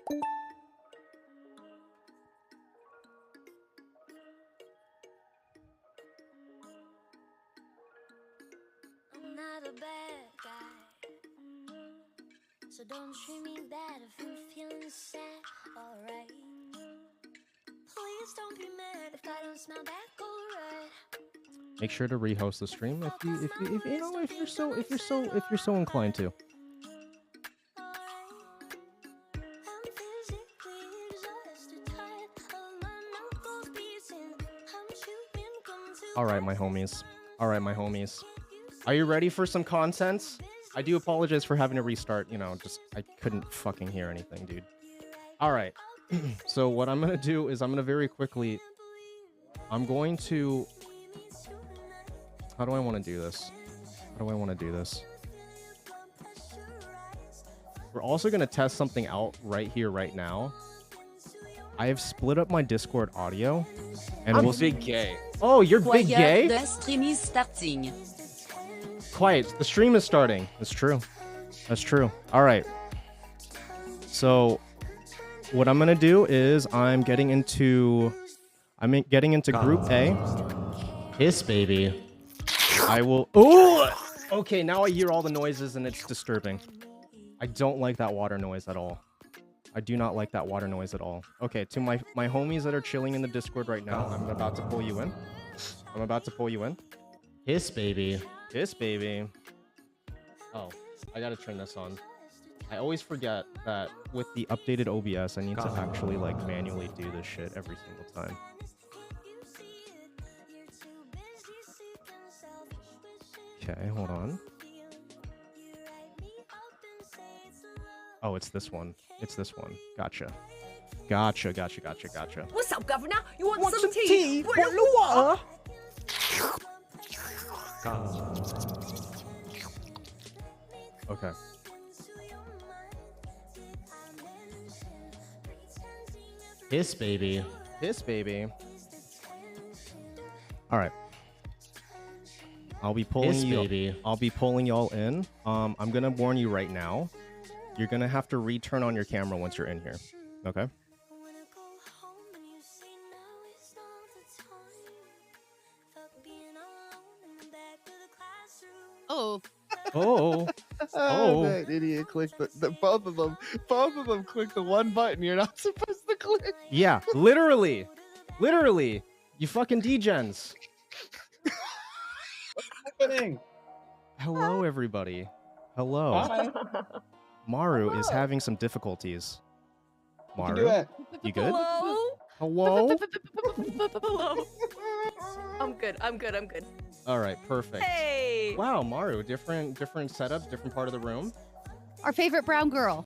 I'm not a bad guy, so don't treat me bad if I'm feeling sad. Alright, please don't be mad if I don't smell back alright. Make sure to rehost the stream if you're so inclined to. All right, my homies. All right, my homies. Are you ready for some content? I do apologize for having to restart. You know, just I couldn't fucking hear anything, dude. All right. So what I'm gonna do is I'm gonna very quickly. I'm going to. How do I want to do this? How do I want to do this? We're also going to test something out right here, right now. I have split up my Discord audio. And we'll big gay. Oh, you're big gay? The stream is starting. Quiet. The stream is starting. That's true. That's true. All right. So what I'm going to do is I'm getting into group A. Hiss, baby. I will. Oh, okay. Now I hear all the noises and it's disturbing. I don't like that water noise at all. I do not like that water noise at all. Okay, to my homies that are chilling in the Discord right now, I'm about to pull you in. I'm about to pull you in. Hiss, baby. Hiss, baby. Oh, I gotta turn this on. I always forget that with the updated OBS, I need to actually like manually do this shit every single time. Okay, hold on. Oh, it's this one. It's this one. Gotcha. Gotcha. What's up, Governor? You want some tea? Water? Okay. Hiss, baby. Hiss, baby. All right. I'll be pulling I'll be pulling y'all in. I'm gonna warn you right now. You're gonna have to return on your camera once you're in here. Okay. Oh. Oh. Oh. That idiot clicked both of them clicked the one button you're not supposed to click. Yeah, literally. Literally. You fucking degens. Happening? Hello, everybody. Hello. Hi. Maru is having some difficulties. Maru, Do it. you good? Hello? Hello? Hello? I'm good. All right, perfect. Hey! Wow, Maru, different setup, different part of the room. Our favorite brown girl.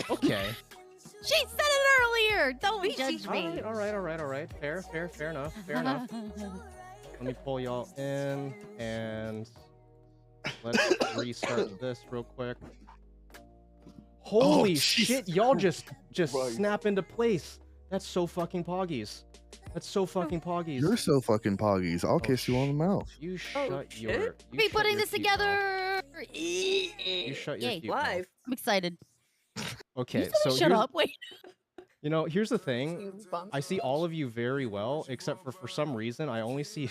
Okay. She said it earlier. Don't judge me. All right. Fair enough. Let me pull y'all in and let's restart this real quick. Holy shit, y'all just snap into place. That's so fucking poggies. That's so fucking poggies. You're so fucking poggies. I'll kiss you on the mouth. You shut your. Be putting this together. You shut your. Live. I'm excited. Okay, so shut up. Wait. You know, here's the thing. I see all of you very well, except for some reason I only see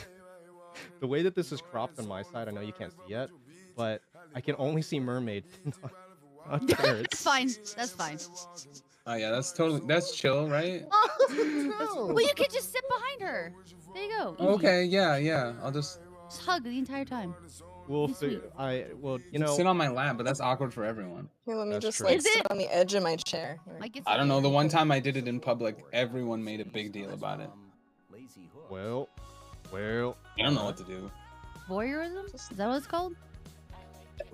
the way that this is cropped on my side. I know you can't see yet, but I can only see mermaid. Not That's fine. That's fine. Oh yeah, that's chill, right? Well, you could just sit behind her. There you go. Easy. Okay, yeah. I'll just hug the entire time. We'll you know, sit on my lap, but that's awkward for everyone. Here, let me That's just true. like Is sit it? on the edge of my chair. I don't know. The one time I did it in public, everyone made a big deal about it. Well. I don't know what to do. Voyeurism? Is that what it's called?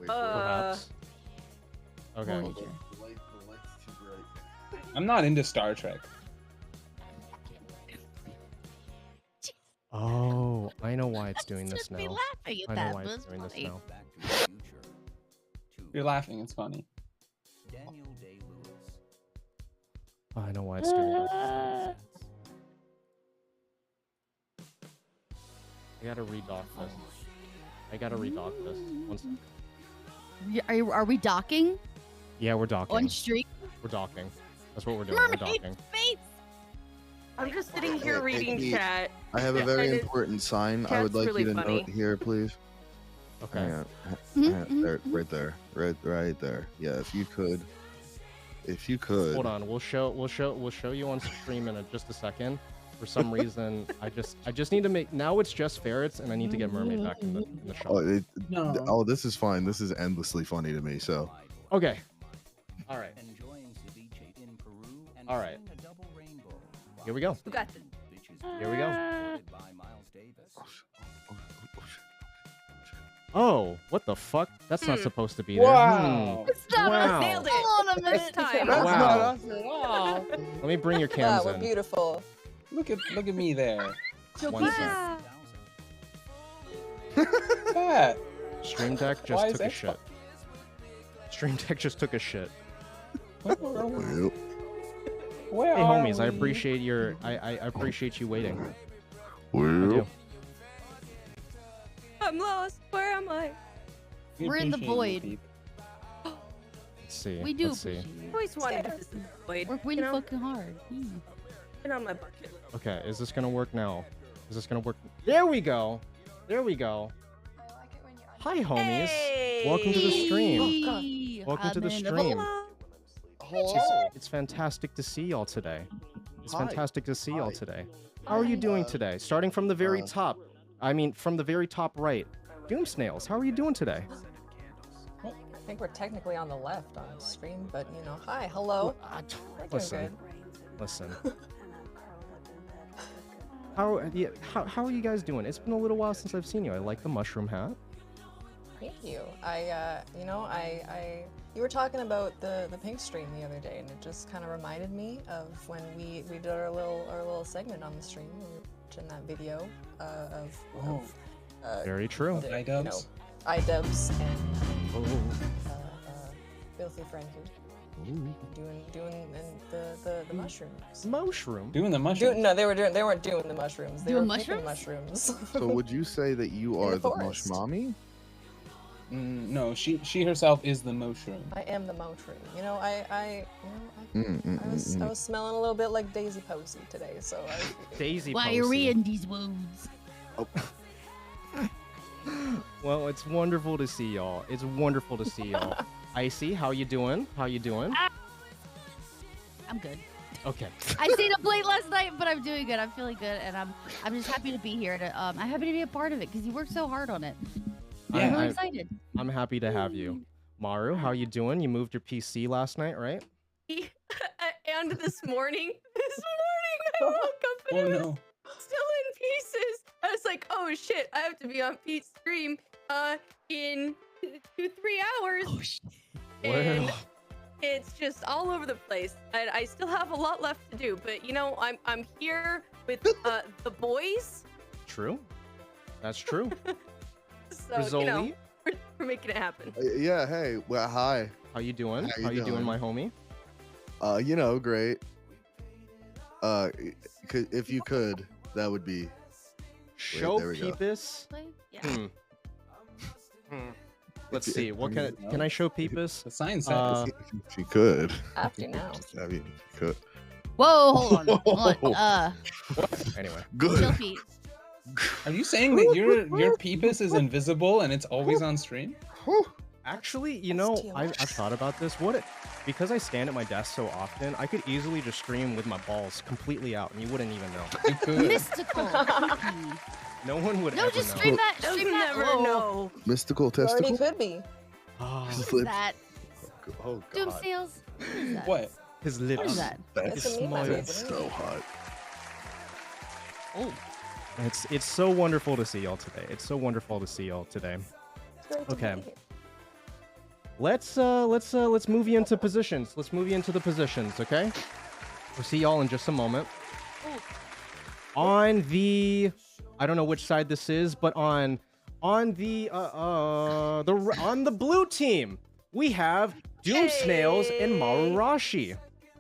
Perhaps. Okay. Voyager. I'm not into Star Trek. Oh, I know why it's doing this Just be now. laughing at I that. know why but it's doing this funny. now. You're laughing. It's funny. Oh, I know why it's doing this. I gotta redock this. One second. Are we docking Yeah, we're docking. on stream? We're docking. That's what we're doing. We're Mermaid docking. face. I'm just sitting here Hey, reading hey, chat. I have a Yeah, very and it- important sign I would Chat's like really you to funny. note here, please. Okay. Hang on. Mhm, There, right there. Right there. Yeah, if you could. If you could. Hold on. We'll show you on stream in just a second. For some reason, I just need to make. Now it's just ferrets, and I need to get mermaid back in the shop. No. This is fine. This is endlessly funny to me. So. Okay. All right. All right. Here we go. Who got this? Here we go. Oh, what the fuck? That's not supposed to be there. Wow. Stop. Wow. Nailed it. Hold on a minute. This time. That's Wow. not us at all. Let me bring your cams Wow, we're in. beautiful. Look at me there. One sec. Wow. Pat. Stream Deck Why just is took a that shit. Stream Deck just took a shit. Well, Where Hey are homies, I we? appreciate your I appreciate you waiting. I well. do. I'm lost. Where am I? We We're in the appreciate void. you, Let's see. We do Let's see. appreciate I it. always wanted to visit the void. Work really fucking hard. Been on my bucket list. Okay, is this gonna work now? Is this gonna work? There we go. There we go. Hi homies. Welcome to the stream. Welcome to the stream. It's fantastic to see y'all today. It's Hi. fantastic to see y'all Hi. today. How are you doing today? Starting from the very uh, top. I mean, from the very top right. Doom Snails, how are you doing today? I think we're technically on the left on stream, but you know, hi, hello. We're doing Listen, good. listen. How are you guys doing? It's been a little while since I've seen you. I like the mushroom hat. Thank you. You were talking about the pink stream the other day, and it just kind of reminded me of when we did our little segment on the stream. We were watching that video of Very true. the, iDubbbz. iDubbbz and Oh. Filthy Frankie doing the mushrooms. Mushroom. Doing the mushroom. No, they weren't doing the mushrooms. They Doing were picking mushrooms? mushrooms. So would you say that you In are the the mush forest. mommy? No, she herself is the mushroom. I am the mushroom. You know, I was smelling a little bit like Daisy Posey today, so I Daisy Why are we Posey. in these wounds? Well, it's wonderful to see y'all. It's wonderful to see y'all. Icy, how you doing? How you doing? I'm good. Okay. I stayed up late last night, but I'm doing good. I'm feeling good, and I'm just happy to be here. I'm happy to be a part of it because you worked so hard on it. Yeah, I'm really I- excited. I'm happy to have you. Maru, how you doing? You moved your PC last night, right? And this morning, I woke up and Oh it was no. still in pieces. I was like, oh shit, I have to be on Pete's stream in 2-3 hours. And Well, it's just all over the place. And I still have a lot left to do, but you know, I'm here with the boys. true. That's true. So you know, Rizzoli, we're making it happen. Yeah. Hey. Well, hi. how you doing? How you doing? my homie? You know, great. If you could, that would be. Show there we go. Peepus. Yeah. Let's If- see. if What you- can I show Peepus? The sign says. If you could. After now. I mean, if you could. Whoa, hold on. Hold on. Anyway. Chill, Good. Pete. Are you saying that your peepus is invisible and it's always on stream? Whew. Actually, you know, too I've much. thought about this. Because I stand at my desk so often, I could easily just stream with my balls completely out, and you wouldn't even know. You could. Mystical. Creepy. No one would No, ever just know. stream that. You'll Stream that. never low. know. Mystical Already testicle. could be. Ah, His What is lips. that? Oh Doom god. Seals. What is that? What? his What lips. is that? It's That's a meme I smile. made, so isn't it? hot. Oh. It's so wonderful to see y'all today. It's so wonderful to see y'all today. It's great to Okay. be here. Let's move you into positions. Let's move you into the positions, okay? We'll see y'all in just a moment. On the, I don't know which side this is, but on the blue team, we have Doom Snails and Marurashi.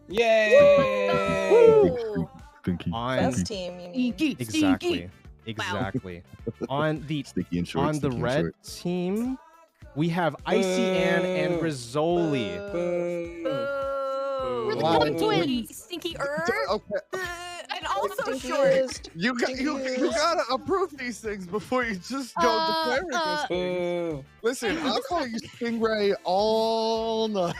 Yay! Ooh, Stinky. On best team, you mean? Stinky. exactly, Stinky. exactly. On the Sticky and short. on the sticky and red short. team, we have Icy Ann and Rizzoli. Boo. We're the Wow. cum twins. Stinky Okay, and also short. Stinkiest. you gotta approve these things before you just go declaring this thing. Boo. Listen, I'll call you Stingray all night.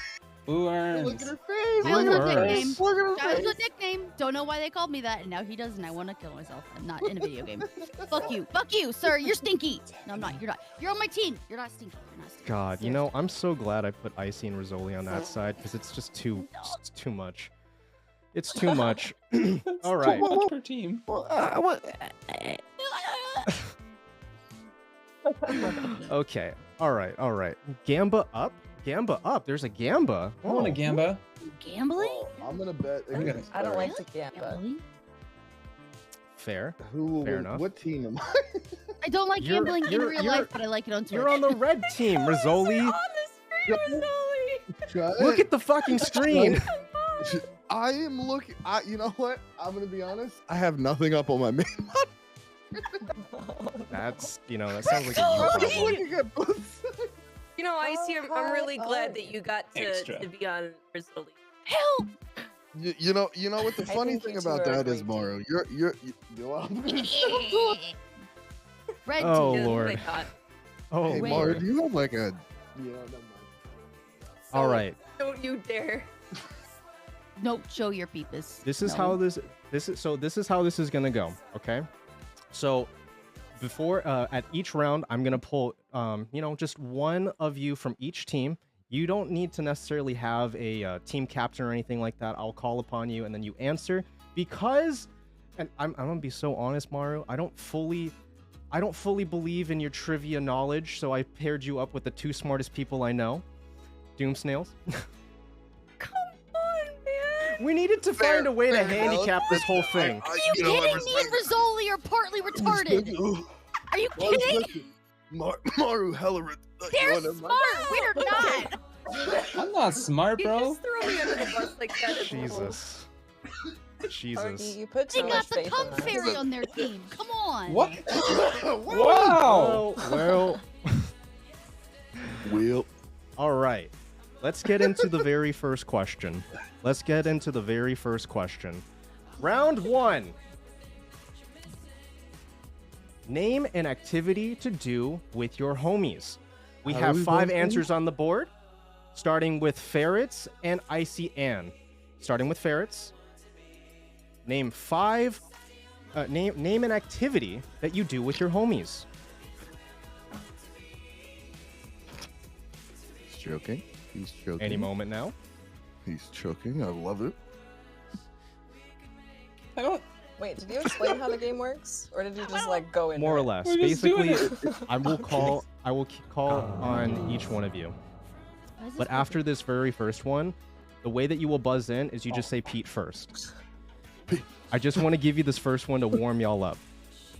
Boo Look earns. at her face. Who Look at her earns? face. Look at her face. Childhood nickname. Don't know why they called me that, and now he does, and I want to kill myself. I'm not in a video game. Fuck you, sir. You're stinky. No, I'm not. You're not. You're on my team. You're not stinky. You're not stinky. God, you know, I'm so glad I put Icy and Rizzoli on that side because it's just too much. It's too much. All right. Too much per team. Okay. All right. Gamba up. There's a Gamba. I want a Oh. Gamba. Gambling? I'm gonna bet. I'm gonna- I don't like the Gamba. Gambling? Fair. Who? Fair enough. What team am I? I don't like You're- gambling in you're- real you're- life, but I like it on Twitch. You're on the red team, Rizzoli. On the screen, Rizzoli. Look at the fucking screen. I am looking. You know what? I'm gonna be honest. I have nothing up on my main. That sounds like a I'm you just problem. looking at both sides. You know, Icy, I'm really glad that you got Extra. to be on Rizzoli. Help! You know what the I funny think thing you two about are a that is, great Mario. Red Oh, team. Lord. I thought. Oh, Hey, Wait. Mario, Lord. do you have like a? Never mind. All right. Don't you dare. Nope, show your peepus. This is No. how this is how this is gonna go. Okay. So before at each round, I'm gonna pull just one of you from each team. You don't need to necessarily have a team captain or anything like that. I'll call upon you and then you answer because, and I'm gonna be so honest, Mario. I don't fully believe in your trivia knowledge, so I paired you up with the two smartest people I know, Doom Snails. Come on, man. We needed to find a way to fair, handicap this whole thing. Are you kidding? Me and Rizzoli are partly retarded. Are you kidding? Maru Heller. They're smart. We're not. I'm not smart, You bro. just throw me under the bus like that. Jesus. Parky, Jesus. you put They so got much the faith cum in us. fairy on their team. Come on. What? Wow. Well, all right. Let's get into the very first question. Round 1. Name an activity to do with your homies. We How have do we 5 vote, answers on the board, starting with Ferrets and Icy Ann. Starting with Ferrets. Name 5. Name an activity that you do with your homies. He's joking. He's joking. Any moment now. He's choking. I love it. I don't. Wait, did you explain how the game works, or did you just like go in? More or less. We're just doing Basically, I will call on each one of you. Why is this But after this very first one, the way that you will buzz in is you just say Pete first. I just want to give you this first one to warm y'all up.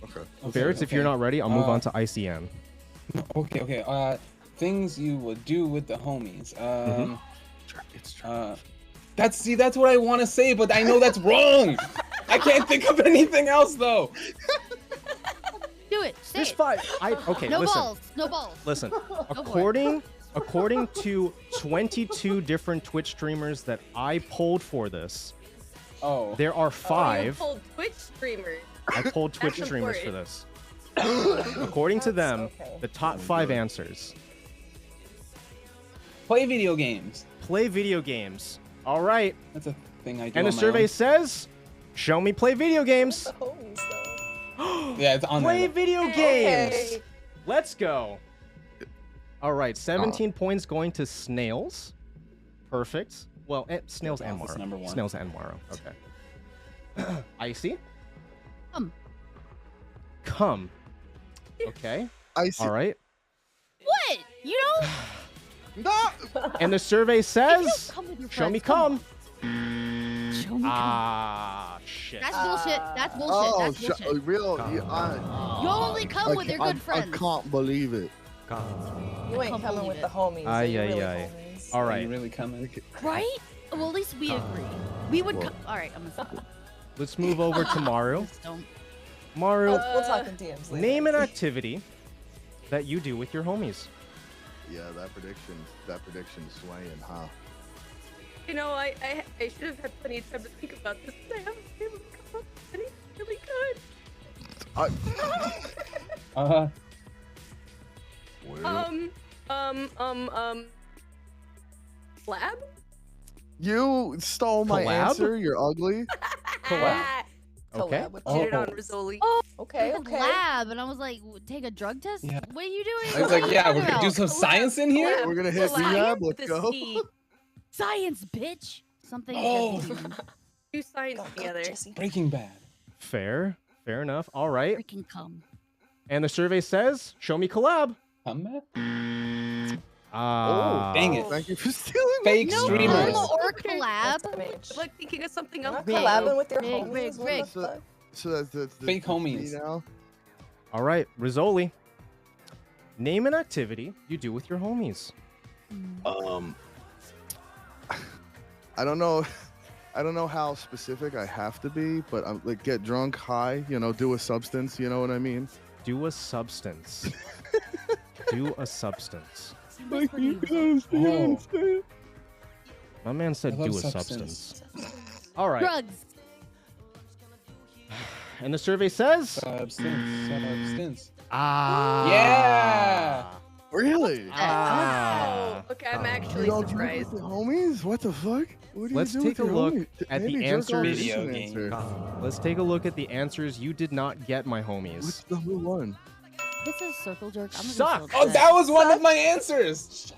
Okay. Ferrets, if you're not ready, I'll move on to ICN. Okay. Things you would do with the homies. It's true. That's what I want to say, but I know that's wrong. I can't think of anything else though. Do it. Say There's it. 5. Okay, No listen. balls. No balls. Listen. for According to 22 different Twitch streamers that I polled for this, Oh. there are Oh, you 5. pulled Twitch streamers. I polled Twitch That's streamers for important. this. According to That's them, okay. the top 5 answers. Play video games. Play video games. All right. That's a thing I do. And the on my survey own. says, show me play video games. The homies, though. Yeah, it's on Play there. video games. Okay. Let's go. All right, 17 points going to Snails. Perfect. Well, Snails and Office Morrow. number 1. Snails and Morrow. Okay. Icy. Come. Okay. I see. All right. What? You know? No! And the survey If you don't says, come with your show me friends, come. Show me come. Ah, shit. That's bullshit. That's bullshit. Oh, That's bullshit. real? You only come with your good friends. I can't believe it. You ain't Can't coming believe with it. the homies. Ay, Are you ay, really ay. homies? All Are right. you really coming? Right? Well, at least we agree. We would come. All right, I'm gonna stop. Let's move over to Maru. Just don't. Maru, We'll talk in DMs later. name an activity that you do with your homies. Yeah, that prediction swaying, huh? You know, I should have had plenty of time to think about this, but I haven't been able to come up with anything really good. Lab? You stole my Collab? answer. You're ugly. Collab. Okay. Collab with Get it on Oh. Rizzoli. Okay, The okay. lab, and I was like, take a drug test? Yeah. What are you doing? I was What are like, you yeah, talking we're gonna do about? some science in here. We're gonna hit Collab rehab. with Let's a go. C. Science, bitch. Something. Oh. Do science Go, go, together. Jesse. Breaking Bad. Fair enough. All right. Freaking cum. And the survey says, show me collab. Combat? Ah. Dang it. Thank you for stealing. Fake No streamers. cum or Okay. collab. SMH. I'm like thinking of something You're else. not collabing with your Big, homies. big, What big. the fuck? So that's Fake homies. You know? All right, Rizzoli. Name an activity you do with your homies. I don't know. I don't know how specific I have to be, but I'm like get drunk, high, you know, do a substance, you know what I mean? Do a substance. Do a substance. That's pretty evil. Oh. My man said I love do a substance. All right. Drugs. And the survey says, Substance. ah. Yeah. Really? Ah. Oh, okay, I'm actually You don't drink surprised. with the homies? What the fuck? What do Let's you do take with a your look homies? at the Maybe jerk off answers. is Video an game. answer. Let's take a look at the answers you did not get, my homies. What's number one? This is circle jerk. I'm Suck. gonna go Oh, with that was one of my answers.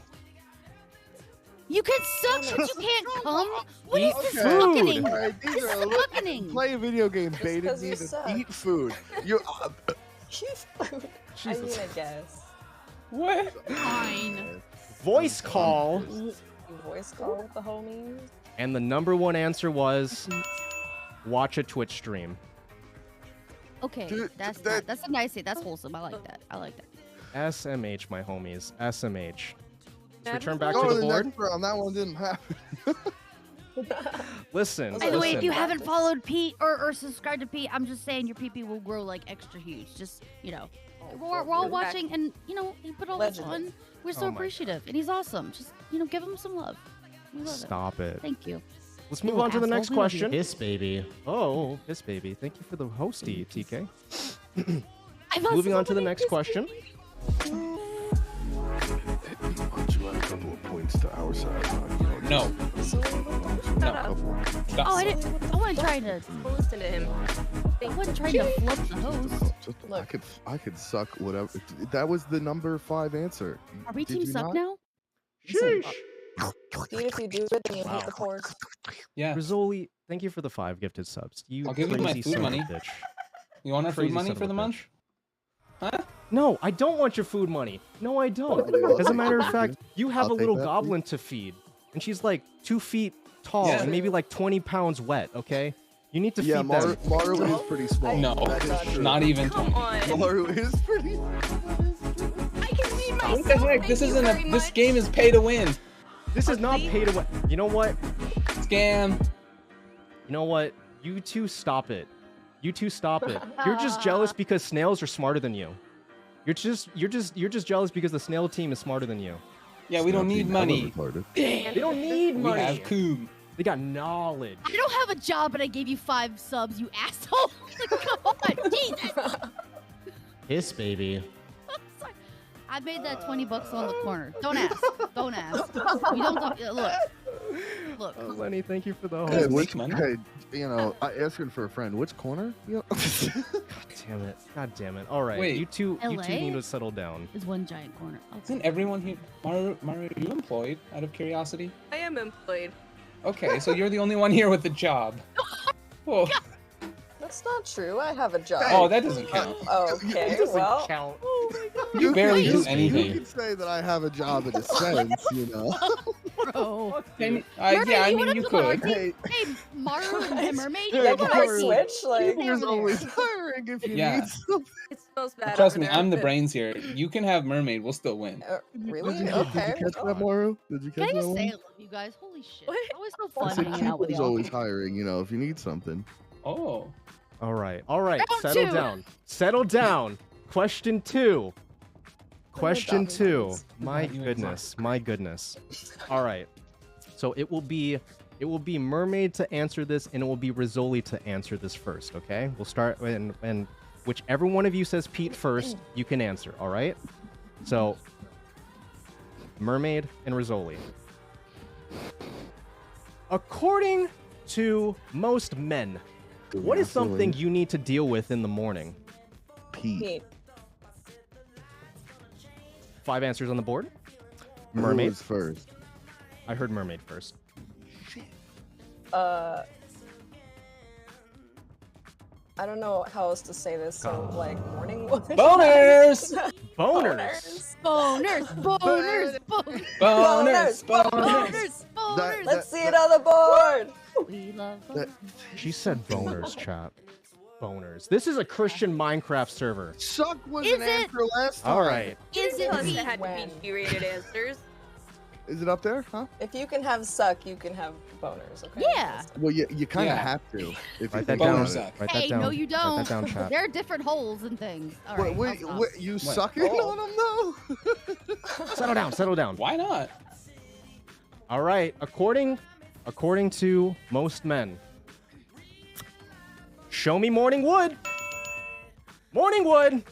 You can suck, but you can't come. What is this Okay. fucking? All right, these This are is fucking. play a video game baited 'cause me you to suck. eat food. You I mean, I guess. What? Fine. Voice call. You voice call with the homies. And the number one answer was watch a Twitch stream. Okay, Dude, that's that- that's a nice. That's wholesome. I like that. I like that. SMH, my homies. SMH. Let's That return is back go to to the the board. next round. That one didn't happen. Listen. By the way, if listen. you haven't followed Pete or subscribed to Pete, I'm just saying your PP will grow like extra huge. Just we're all watching, and he put all this Legend. on. We're Oh so my appreciative, and he's awesome. Just give him some love. We love it. Stop it. Thank you. Let's move Ooh, on to the next asshole, we love question. you. Piss baby. Oh, piss baby. Thank you for the hosty, TK. I love Moving on to the somebody next kiss question. me. Would you add a couple of points to our side? No. Shut up. Oh, I wasn't trying to. Listen to him. I wasn't trying to flip the host. I could suck whatever. That was the number 5 answer. Are we Did team you suck not? now? Sheesh. Pete, if you do it, then you hit the pores. Yeah. Rizzoli, thank you for the 5 gifted subs. You I'll give you my crazy food son of a money. bitch. You want our Crazy food money son of for a the bitch. month? Huh? No, I don't want your food money. No, I don't. As a matter of fact, you have I'll a take little that, goblin to feed, and she's like 2 feet tall Yeah. and maybe like 20 pounds wet. Okay, you need to Yeah, feed them. Maru is pretty small. No, That is true. not even Come 20. on. Maru is pretty. I can feed myself. What the heck? Thank This you isn't very this much. game is pay to win. This is not Ugly. pay to win. You know what? Scam. You know what? You two stop it. You two stop it. You're just jealous because snails are smarter than you. You're just jealous because the snail team is smarter than you. Yeah, we don't need money. They don't need We money. have coup. They got knowledge. I don't have a job, and I gave you 5 subs, you asshole. Come on, Jesus. Piss baby. Sorry. I made that $20 on the corner. Don't ask. Don't ask. You don't look. Oh, Lenny, thank you for the Hey, host. Make money. asking for a friend. Which corner? God damn it. All right, Wait. you two LA? need to settle down. Is one giant corner. Okay. Isn't everyone here? Maru, are you employed out of curiosity? I am employed. Okay, so you're the only one here with a job. Oh, That's not true. I have a job. oh that doesn't count. Okay, well. count. You barely do You anything. can say that I have a job in a sense, you know. Bro. Yeah, Mermaid, I you mean, wanna you come on, could. Hey, Hey, Maru and Mermaid, Yeah, you Can guys I Maru. switch? Like, There, there's there. always hiring if you Yeah. need something. It smells bad. Trust over me, there. I'm the brains here. You can have mermaid. We'll still win. really? Did you Okay. catch that, Maru? Did you Can I catch that just say I one? love you guys? Holy shit. What? It's always so I fun said hanging out with Keeper's y'all. always hiring, you know, if you need something. Oh. All right. Round two. Settle down. Question 2. Question Dobby 2. Bones. My You goodness. My goodness. All right. So it will be Mermaid to answer this, and it will be Rizzoli to answer this first. Okay, we'll start and whichever one of you says Pete first, you can answer. All right. So Mermaid and Rizzoli. According to most men, what is something you need to deal with in the morning? Pete. Pete. 5 answers on the board. Who Mermaid was first. I heard Mermaid first. I don't know how else to say this. So like morning wood. Boners! Boners. Boners, boners, boners, Boners! Boners! boners, boners. Let's see it on the board. We love That- boners. She said boners, chat. Boners. This is a Christian Minecraft server. Suck was Is an it? answer last time. All right. Is it Plus, Pete? it had to When? be G-rated answers. Is it up there? Huh? If you can have suck, you can have boners. Okay. Yeah. Well, you kind of Yeah. have to. If Write you that think down. about Boners it. suck. Write Hey, that down. no, you Write don't. that down, chat. There are different holes and things. All right. Wait, I'll stop. wait, you sucking on them though? Settle down. Settle down. Why not? All right. According to most men, show me morning wood. Morning wood.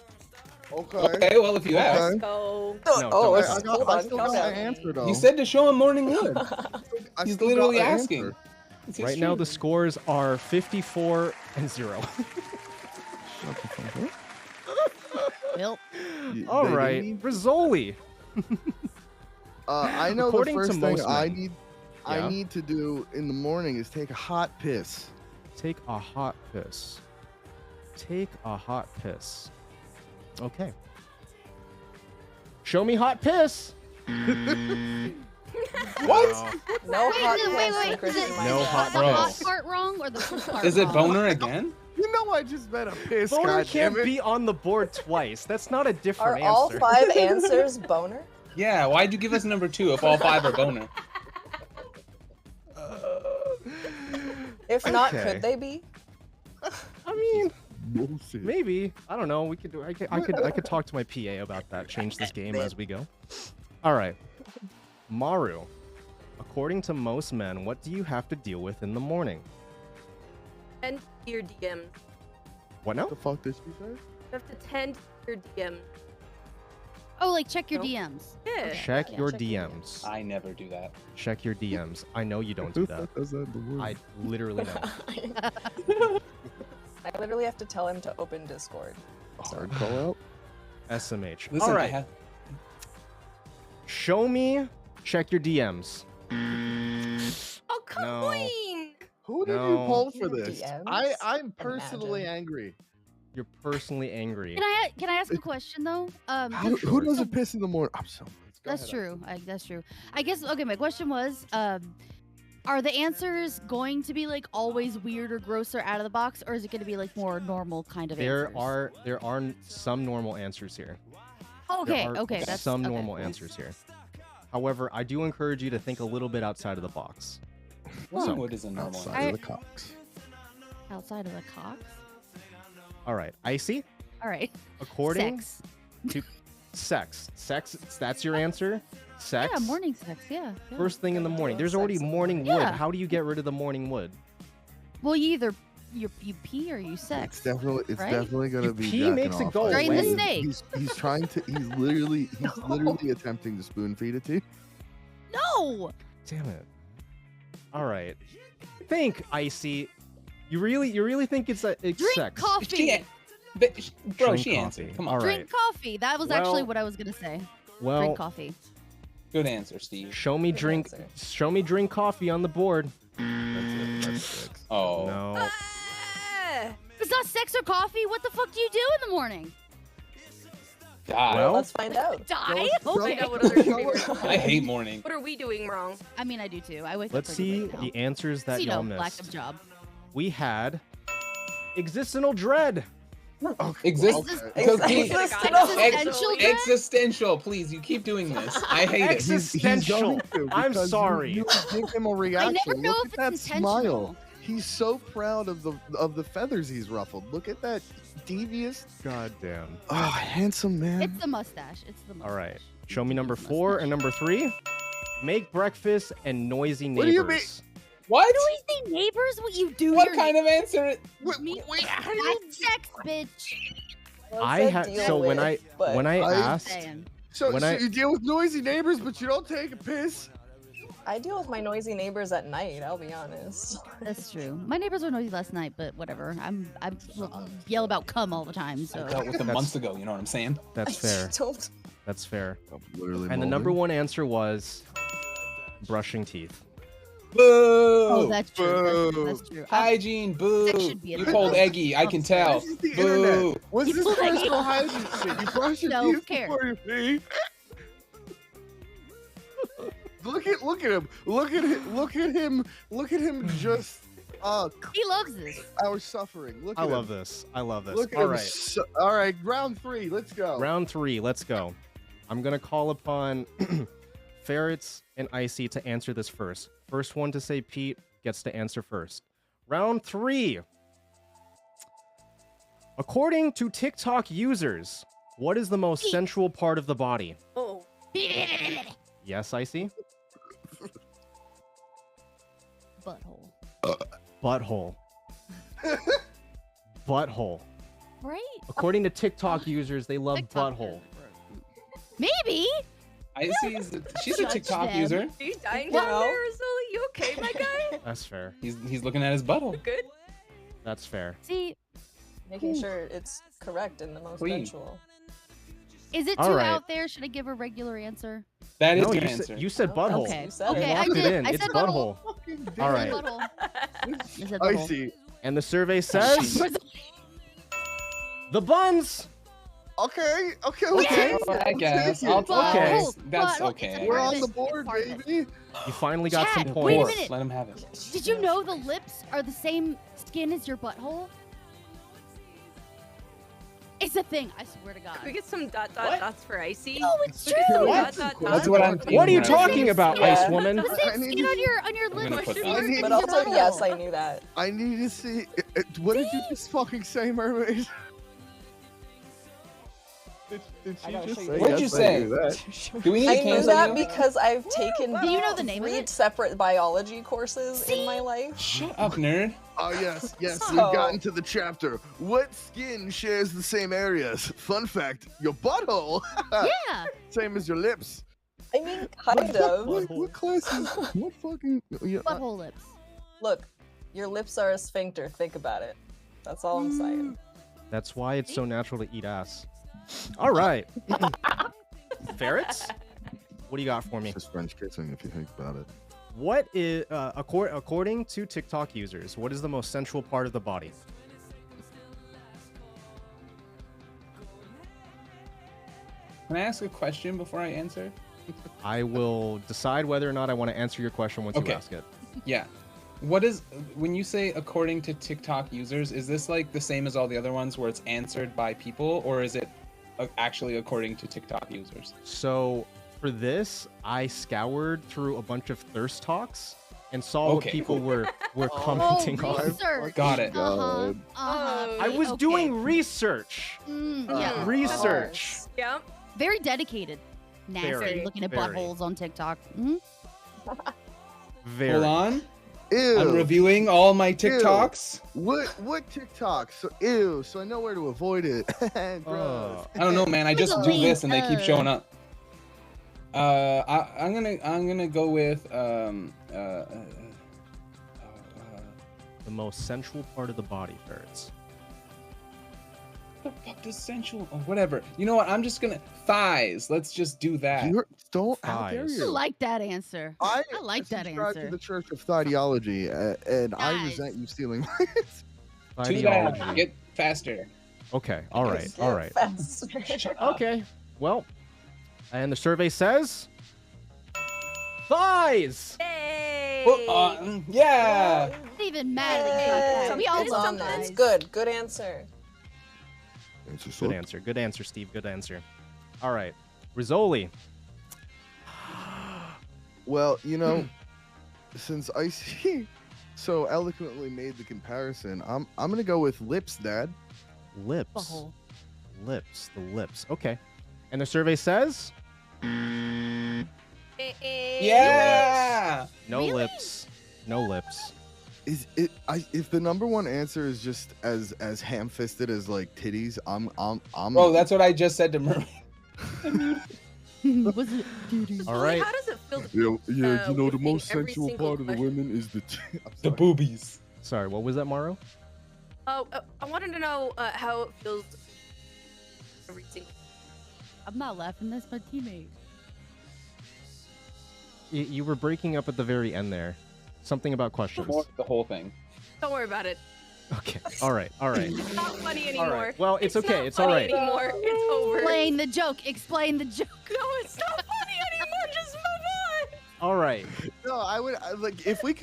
Okay. Okay, well, if you ask. Okay. Go. No, Oh, don't it's I ask. got, hold I on, still calm got my down. answer though. You said to show him morning wood. I He's still literally got the asking. answer. It's his Right now, the stream. scores are 54 and 0. Well, All They right. need- Rizzoli. I know According the to first thing most I men. need. Yeah. I need to do in the morning is take a hot piss. Take a hot piss. Take a hot piss. Okay. Show me hot piss. What? No wait, hot wait, piss wait. in Christian Is it No Minecraft. hot the piss. hot part wrong or the poop part Is it wrong? boner again? You know I just meant a piss. Boner goddammit. can't be on the board twice. That's not a Are different all answer. 5 answers boner? Yeah, why'd you give us number 2 if all 5 are boner? If not, Okay. could they be? I mean, Bullshit. maybe. I don't know. We could do. I could talk to my PA about that. Change this game as we go. All right, Maru. According to most men, what do you have to deal with in the morning? Tend to your DMs. What now? What the fuck did she say? You have to tend to your DMs. Oh, like check your Nope. DMs. Yeah. Check Yeah, your check your DMs. I never do that. Check your DMs. I know you don't do Who that. fuck does that in the word? I literally know. I literally have to tell him to open Discord. A hard call out. SMH. Listen, All I right. have... Show me. Check your DMs. Oh, No. Queen! Who did No. you poll for Your this? DMs? I'm personally Imagine. angry. You're personally angry. Can I ask a question though? Who doesn't piss in the morning? I'm so. That's true. That's true. I guess. Okay, my question was, are the answers going to be like always weird or gross or out of the box, or is it going to be like more normal kind of There answers? are some normal answers here. Okay. There are Okay. That's some okay. normal answers here. However, I do encourage you to think a little bit outside of the box. Morning wood is a normal Outside answer. of the cocks. Outside of the cox. All right, Icy. All right. According Sex. to sex. That's your answer. Sex. Yeah, morning sex. Yeah. yeah. First thing in the morning. There's Sex already in the morning wood. Yeah. How do you get rid of the morning wood? Well, you either you pee or you sex. It's definitely right? gonna You be. pee jacking makes it off. go Drain the away. snake. He's trying to. He's literally attempting to spoon feed it to you. No. Damn it. All right. Think, Icy. You really think it's Drink sex? coffee. Bro, Drink she coffee. answered. Come on. All right. Drink coffee. That was actually Well- what I was gonna say. Well, Drink coffee. Good answer, Steve. show me Good drink. answer. Show me drink coffee on the board. That's it. That's six. Oh. No. Ah! It's not sex or coffee. What the fuck do you do in the morning? God. Well- Let's find out. Die? Show Okay. Find out what other streamers are I doing. hate morning. What are we doing wrong? I mean, I do too. I wake Let's up pretty see late now. the answers that you y'all know, lack missed. of job. We had existential dread. Exist. Okay. Cookie. Existential dread? Existential, please. You keep doing this. I hate it. Existential. going to, I'm because sorry. You give him a reaction. I never know Look if at it's that smile. intentional. He's so proud of the feathers he's ruffled. Look at that devious. God damn. Oh, handsome man. It's the mustache. It's the mustache. All right. Show me number It's 4 and mustache. number 3. make breakfast, and noisy What do you mean? neighbors. What? Noisy neighbors? What you do? What your kind of answer? Me- That's sex, bitch. Well, it I said had deal so when with, I but when I I- asked Saying. So, When so I- you deal with noisy neighbors, but you don't take a piss. I deal with my noisy neighbors at night. I'll be honest. That's true. My neighbors were noisy last night, but whatever. I yell about cum all the time, I so. dealt with them That's- months ago. You know what I'm saying? that's fair. Don't. That's fair. I'm literally And the molding. number one answer was brushing teeth. Boo! Oh, that's true. Boo. That's true. Hygiene, boo! That should be a You thing. cold eggy, I can tell. This is the Boo! internet. What's You this look like- personal hygiene shit? You brush your teeth Self-care. before you pee. Look at him. Look at him just He loves this. our suffering. Look I at love him. this. I love this. Look at All him. right. All right, round 3. Let's go. Round 3, let's go. I'm gonna call upon Ferrets and Icy to answer this first. First one to say Pete gets to answer first. Round 3. According to TikTok users, what is the most Pete. sensual part of the body? Oh. Yes, Icy? Butthole. Butthole. Butthole. Right? According to TikTok users, they love TikTok butthole. Maybe. She's a Judge TikTok them. user. Are you dying Well- down there, Rizzoli? You okay, my guy? That's fair. He's looking at his butthole. Good? That's fair. See, Making sure it's correct and the most Clean. sensual. is it All too right. out there? Should I give a regular answer? That is No, your you answer. said, you said Oh, butthole. Okay. You said Okay, it. I Locked it did. in. I It's said butthole. All right. Butthole. I said I butthole. see. And the survey says the buns. Okay. Okay. I guess. I'll Okay. That's Butthole. okay. It's a We're part on of the it. board, It's part of it. baby. You finally got Chad, some wait a points. minute. Let him have it. Did you know the lips are the same skin as your butthole? It's a thing. I swear to God. Can we get some dots for Icy? No, it's We get some true. What? dots. That's what I'm What are you thinking right talking Yeah. about, Yeah. Ice Woman? The I same need skin to- on your I'm gonna lips. put is that. your- I need- is But your also, butthole. yes, I knew that. I need to see. What did you just fucking say, mermaid? Did I she gotta just show say? you. What'd you yes, I say? knew that? Do we need I to knew cancel that you? because I've taken Do you know the name of 3 it? separate biology courses See? in my life. Shut up, nerd. Oh yes, we've So- gotten to the chapter. What skin shares the same areas? Fun fact: your butthole, Yeah. same as your lips. I mean, kind of. What classes? What fucking? Yeah, Butthole lips. Look, your lips are a sphincter. Think about it. That's all I'm saying. That's why it's so natural to eat ass. All right. Ferrets? What do you got for me? It's just French kissing, if you think about it. What is, according to TikTok users, what is the most sensual part of the body? Can I ask a question before I answer? I will decide whether or not I want to answer your question once Okay. you ask it. Yeah. What is when you say according to TikTok users? Is this like the same as all the other ones where it's answered by people, or is it actually according to TikTok users? So for this, I scoured through a bunch of thirst talks and saw what Okay, people cool. were commenting Oh, on. research. Got it. Uh-huh. Oh, I was Okay. doing research. Yeah. Research. Yeah. Very dedicated. Nasty. Very, Looking at very. buttholes on TikTok. Mhm. Very. Hold on. Ew. I'm reviewing all my TikToks. What TikTok? So ew. So I know where to avoid it. Gross. I don't know, man. I just do Wiggle this and they keep me. showing up. I'm gonna go with The most sensual part of the body, Ferrets. what the fuck does sensual? Oh, whatever. You know what? I'm just gonna thighs. Let's just do that. Don't. How dare Thighs. I you? like that answer. I like that subscribe to answer. the Church of Theology, and I Guys. resent you stealing To that. Ideology. Get faster. Okay. All right. All right. Faster. Okay. Well, and the survey says thighs. Yay! Yeah. Not even mad that you got that. We all It's love on there. It's thighs. good. Good answer. Good answer. Good answer, Steve. Good answer. All right. Rizzoli. Well, you know, since Icy so eloquently made the comparison, I'm gonna go with lips, Dad. Lips. Butthole. Lips. The lips. Okay. And the survey says Hey. Yeah. No Really? lips. No lips. Is it? If the number one answer is just as ham-fisted as like titties, I'm. Bro, that's what I just said to Mermaid. Was it duty? All Lily, right. how does it feel? Yeah, you know the with most every sensual single part of the question? women is the. I'm The sorry. boobies. Sorry, what was that, Maru? Oh, I wanted to know how it feels. Every single. I'm not laughing. That's my teammate. You were breaking up at the very end there. Something about questions. The whole thing. Don't worry about it. Okay. All right. All right. It's not funny All anymore. right. Well, it's okay. not It's all funny right. Anymore. It's over. Explain the joke. Explain the joke. No, it's not funny anymore. Just move on. All right. No, like if we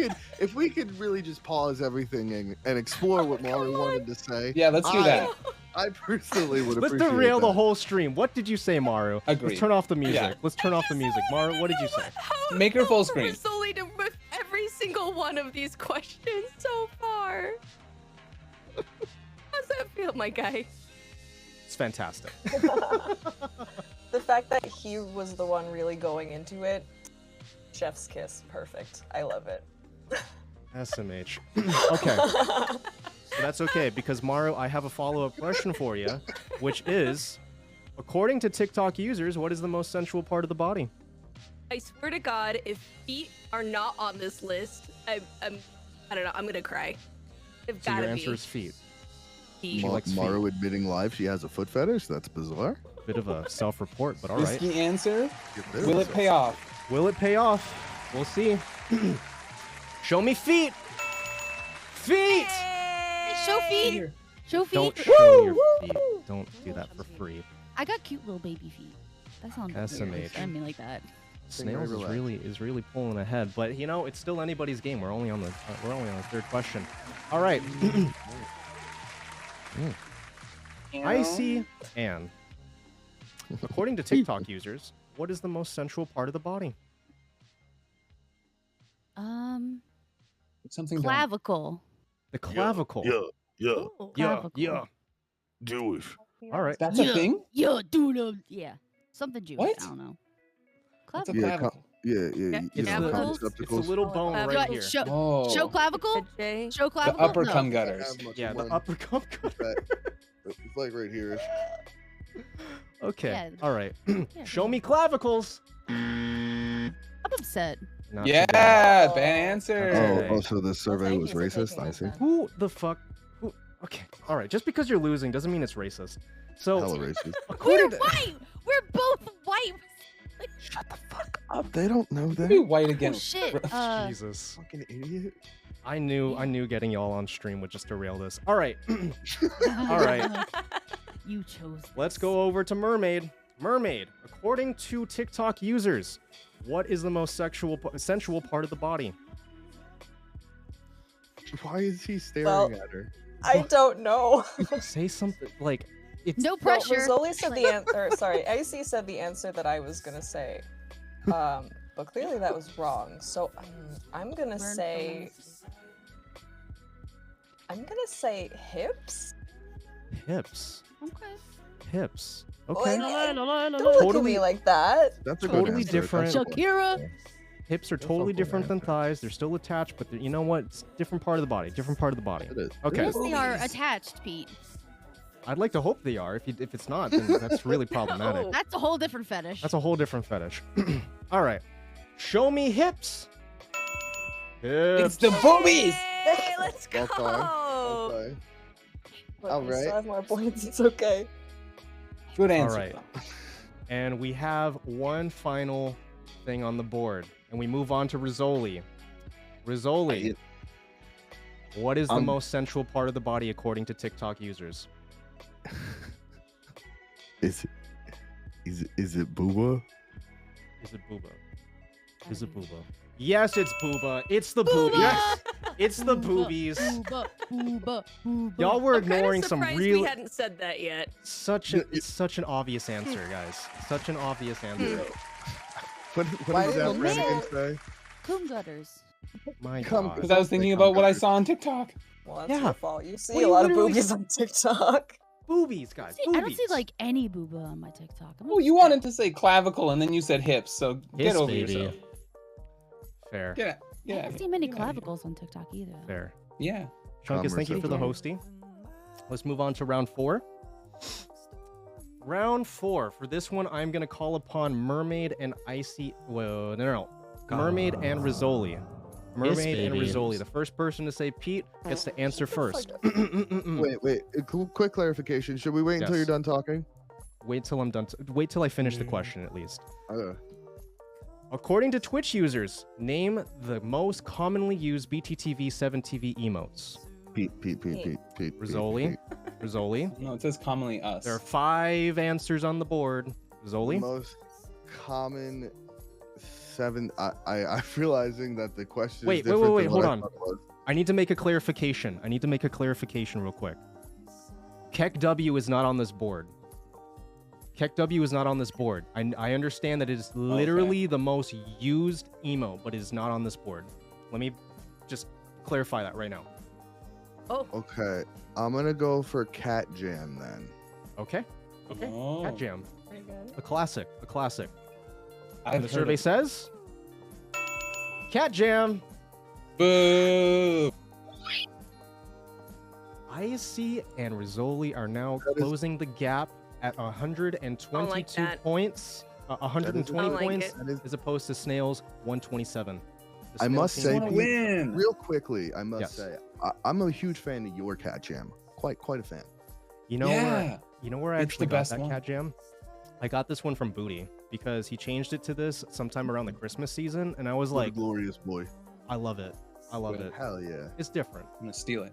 could really just pause everything and explore what Mario wanted to say. Yeah, let's do that. I personally would Let's appreciate derail the that. whole stream. What did you say, Maru? Agreed. Let's turn off the music. Yeah. Let's turn off the music. Maru, what did you say? How Make her full far screen. was Sully to with every single one of these questions so far? How's that feel, my guy? It's fantastic. The fact that he was the one really going into it, chef's kiss, perfect. I love it. SMH. Okay. But that's okay, because Maru, I have a follow-up question for you, which is, according to TikTok users, what is the most sensual part of the body? I swear to God, if feet are not on this list, I don't know. I'm gonna cry. They've So gotta your answer be. is feet. Feet. She likes Maru admitting live she has a foot fetish. That's bizarre. Bit of a self-report, but all right. Risky answer. Get rid of Will it pay off? Will it pay off? We'll see. Show me feet. Feet. Show feet. Here. Show feet. Don't show your feet. Don't do that for free. I got cute little baby feet. That sounds SMH. weird. I didn't mean like that. Snails relax. is really pulling ahead, but you know it's still anybody's game. We're only on the third question. All right. Icy Anne. According to TikTok users, what is the most sensual part of the body? Something done. Clavicle. The clavicle. yeah. Ooh. Clavicle. Yeah. Jewish. All right. That's a thing? Yeah, dude. Yeah. Something Jewish. What? I don't know. What's a Clavicle. Yeah, clavicle? Yeah. It's You know, the- receptacles. It's a little bone Do Do right I here. show, Oh. show clavicle? Jay. Show The clavicle? upper No. cum gutters. Yeah, the One upper cum. that- It's like right here. Okay. Yeah. All right. Yeah. Show me clavicles. I'm upset. Not too Yeah, bad. bad answer. Okay. Oh, so the survey thank was you for racist. taking I that see. then. Who the fuck? Who? Okay. All right. Just because you're losing doesn't mean it's racist. So, Hella racist. We're according to white. We're both white. Shut the fuck up. They don't know Be that. white Oh again. shit. Jesus, Fucking idiot. I knew getting y'all on stream would just derail this. All right. All right. You chose. Let's this. go over to Mermaid. Mermaid, according to TikTok users, what is the most sensual part of the body? Why is he staring Well- at her? I don't know. Say something like it's No Well, pressure. Rizzoli said the answer. Sorry, Icy said the answer that I was gonna say. But clearly that was wrong. So I'm gonna Learn from say. us. I'm gonna say hips. hips. Okay. Hips. Like, Okay. don't look at Totally- me like that. That's a Totally good answer. different. That's a good Shakira. Hips are That's totally a good different than answer. thighs. They're still attached, but you know what? It's different part of the body. Different part of the body. It is. Okay. Yes, they are Boobies. attached, Pete. I'd like to hope they are. If it's not, then that's really problematic. No. That's a whole different fetish. That's a whole different fetish. All right. Show me hips. Hips. It's the boobies. Hey, let's go. Okay. Okay. Look, All we still right. have more points. It's okay. Good All answer. right. And we have one final thing on the board, and we move on to Rizzoli. Rizzoli, what is the most sensual part of the body according to TikTok users? Is it booba? Is it booba? Is it booba? Yes, it's booba. It's the Booba! boobies. It's the Booba, boobies. Booba, booba, booba. Y'all were I'm kinda ignoring some surprised real we hadn't said that yet. it's such an obvious answer, guys. Such an obvious answer. What Why does did that you Brannigan say- say? Cum gutters. My Come- God. Because I was thinking about what I saw on TikTok. Well, that's Yeah. your fault. You see Well, a you lot of literally boobies on TikTok. Boobies, guys. See, I don't see boobies. like any booba on my TikTok. I'm Oh, you wanted to say clavicle and then you said hips, so get Hips, over baby. yourself. Fair. Yeah. I Yeah. haven't seen many get outta here. clavicles on TikTok either. Fair. Yeah. Chunkus, thank you for the Conversation. hosting. Let's move on to round 4. Round 4. For this one, I'm gonna call upon Mermaid and Icy. Whoa, no. Mermaid and Rizzoli. Mermaid and baby. Rizzoli. The first person to say Pete gets to answer first. Wait. Quick clarification. Should we wait until Yes. you're done talking? Wait till I'm done. Wait till I finish the question at least. Okay. According to Twitch users, name the most commonly used BTTV 7TV emotes. Pete. Rizzoli. Rizzoli. No, it says commonly us. There are 5 answers on the board. The Rizzoli. most common 7. I'm realizing that the question. Wait, is different wait, than hold what I on. thought it was. I need to make a clarification. real quick. Keck W is not on this board. Keck W is not on this board. I understand that it is literally the most used emo, but it is not on this board. Let me just clarify that right now. Okay, I'm gonna go for Cat Jam then. Okay? Oh. Cat Jam. Very good. A classic. I've And the heard survey of- says... Cat Jam. Boo! Icy and Rizzoli are now That is- closing the gap at 122 that. points. 120 I don't like points it. That is, as opposed to Snail's 127. The I Snail must team- say, I wanna Pete, win. real quickly, I must Yes. say, I'm a huge fan of your Cat Jam. Quite a fan. you know Yeah. where I It's actually the got best that one. Cat Jam? I got this one from Booty because he changed it to this sometime around the Christmas season, and I was What a like, glorious boy. I love it. I love Good. it. Hell yeah. It's different. I'm gonna steal it.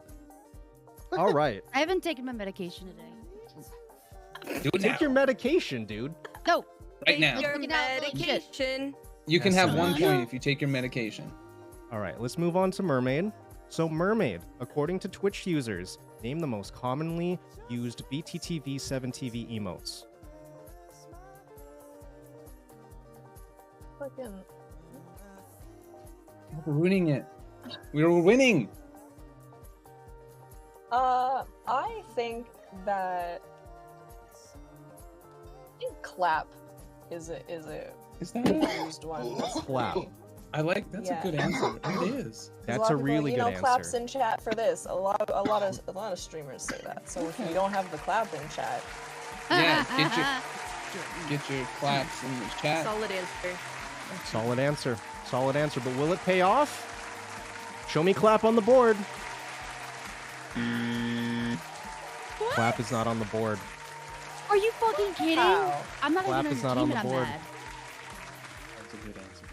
All right. I haven't taken my medication today. Do it now. Take your medication, dude. No. Right now. Your Looking out, look, shit. medication. You can Yes, have 1 sir. point if you take your medication. All right, let's move on to Mermaid. So Mermaid, according to Twitch users, name the most commonly used BTTV 7TV emotes. Fucking. We're ruining it. We're winning. I think that clap is a Is that? used one. Clap. I like. That's Yeah. a good answer. It is. That's a really good claps answer. in chat for this. A lot of streamers say that. So if you don't have the clap in chat, Yeah. Get your claps in the chat. Solid answer. Solid answer. Solid answer. But will it pay off? Show me clap on the board. Clap is not on the board. Are you fucking kidding? How? I'm not Clap even is not on the I'm board. mad. That's a good answer.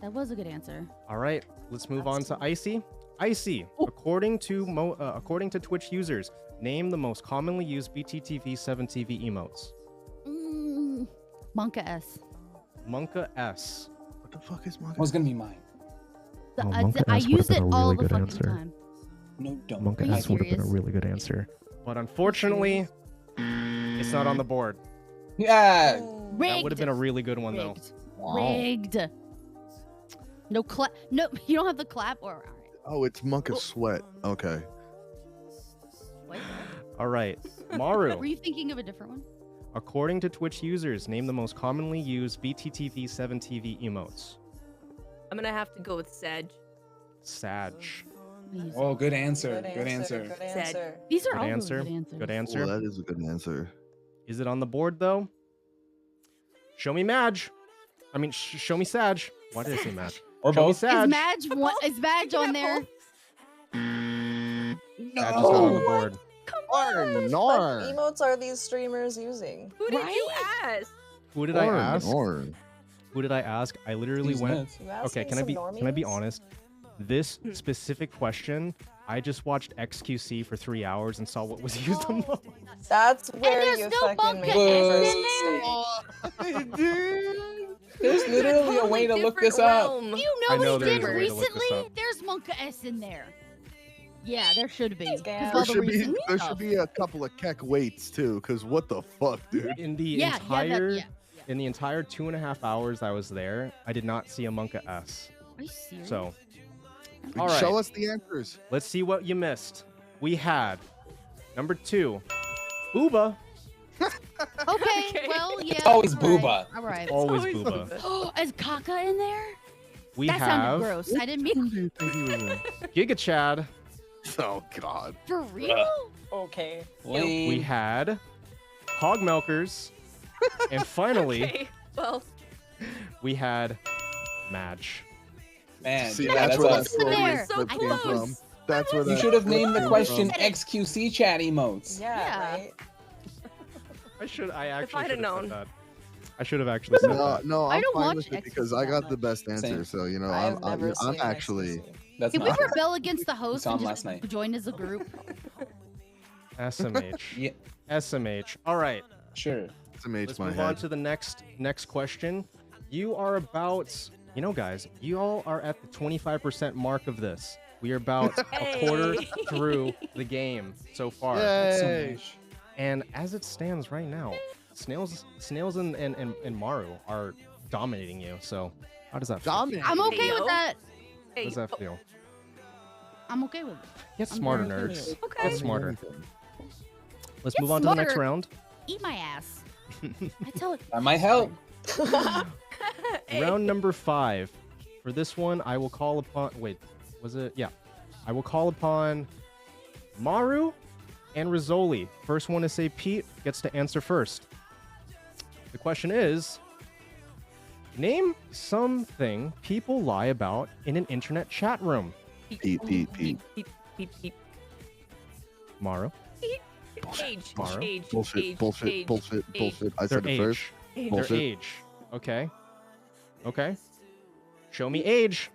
That was a good answer. All right, let's move on to Icy. Icy, according to Twitch users, name the most commonly used BTTV 7TV emotes. Monka S. Monka S. What the fuck is my? Was gonna be mine. The- Oh, I- Monka I S would've use been it a all really the good fucking answer. time. No, don't. Monka Are you S would have been a serious? really good answer. But unfortunately, it's not on the board. Yeah. Rigged. That would have been a really good one, though. Rigged. Rigged. No clap. No, you don't have the clap. Or all right. Oh, it's Monka Sweat. Okay. Wait, All right, Maru. were you thinking of a different one? According to Twitch users, name the most commonly used BTTV 7TV emotes. I'm gonna have to go with Sedge. Sag. Please. Oh, good answer. Good answer. Good answer. These are Good all answer. really good answers. Good Well, answer. that is a good answer. Is it on the board though? Show me Madge. I mean, show me Sag. Why did I say Madge? Or Show me both. Sag. Is Madge on there? Sag is not on No. the board. Darn, What emotes are these streamers using? Who did you Right? ask? Who did I ask? Darn. Who did I ask? I literally These went. nuts. You Okay, asking can I some be normies? honest? This specific question, I just watched XQC for 3 hours and saw what was used the most. That's where there's you no fucking Monka make S your in first there. mistake. There's literally a way to look this up. You I know know what he there's did a way to look this recently? up. There's Monka S in there. Yeah, there should be. Scam. 'cause There of all the recent there stuff. should be a couple of Keck weights too, cause what the fuck, dude? In the Yeah, entire yeah. in the entire 2.5 hours I was there, I did not see a Monka S. Are you serious? So, all right, Show us the answers. let's see what you missed. We had number 2, Booba. Okay, well, yeah. always all right, Booba. All right. Always always Booba. Oh, is Kaka in there? We That have sounded gross. I didn't mean do you think he was in? Giga Chad. Oh God. for real. Okay. We Lame. had Hog Milkers. And finally, Okay. Well, we had Madge. Man, See, yeah, that's that's where us. that troll There. so clip came close. from. That's where You that should have clip named the came question from. XQC chat emotes. Yeah, right? I actually I'd have should have known. said that. I should have actually said No, that. no, I I'm don't fine watch with it XQC because I that got the much. best answer. Same. So you know, I've never seen I'm an actually. XQC. That's Can we not. rebel against the host saw and him just last night. join as a group? SMH. Yeah, SMH. All right. sure. It's amazing Let's my move on head. to the next question. You are about, guys, you all are at the 25% mark of this. We are about a quarter Hey. through the game so far. Yay! And as it stands right now, Snails and Maru are dominating you. So how does that feel? Dominant. I'm okay with yo. that. How hey, does that feel? I'm okay with it. Get I'm smarter, very okay with nerds. it. okay. Get smarter. Let's Get move on to the next smarter. round. Eat my ass. I tell it. That might help. Hey. Round number 5. For this one, I will call upon. Wait, was it? Yeah. I will call upon Maru and Rizzoli. First one to say Pete gets to answer first. The question is, name something people lie about in an internet chat room. Pete. Peep. Maru. Age. Mara? Age. Bullshit. Age, Bullshit. age, Bullshit. age, Bullshit. I Their said it age. first. age. Their Bullshit. age. Okay. Okay. Show me age.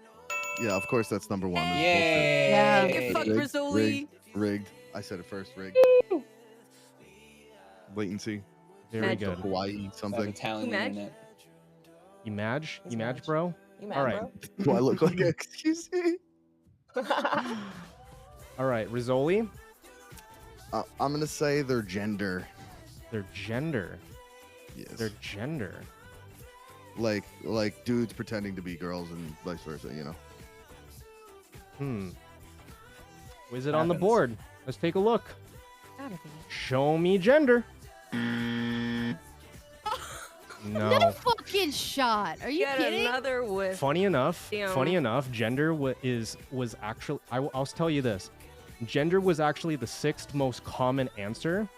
Yeah, of course that's number one. It's Yay! Yeah. Get fucked, bullshit. Rizzoli. Rigged. Rigged. I said it first. Rigged. Latency. Very Magical. good. Hawaii. That Something. Italian Imagine. internet. You madge? He's You madge, madge. bro? You mad, All right. Do I look like excuse me? bro? All right, Rizzoli. I'm gonna say their gender. Their gender. Yes. Their gender. Like dudes pretending to be girls and vice versa. You know. Was it on the Happens. board? Let's take a look. Gotta be. Show me gender. No No. fucking shot. Are you Get kidding? another whiff. Funny enough, Damn. gender was actually. I'll tell you this. Gender was actually the 6th most common answer,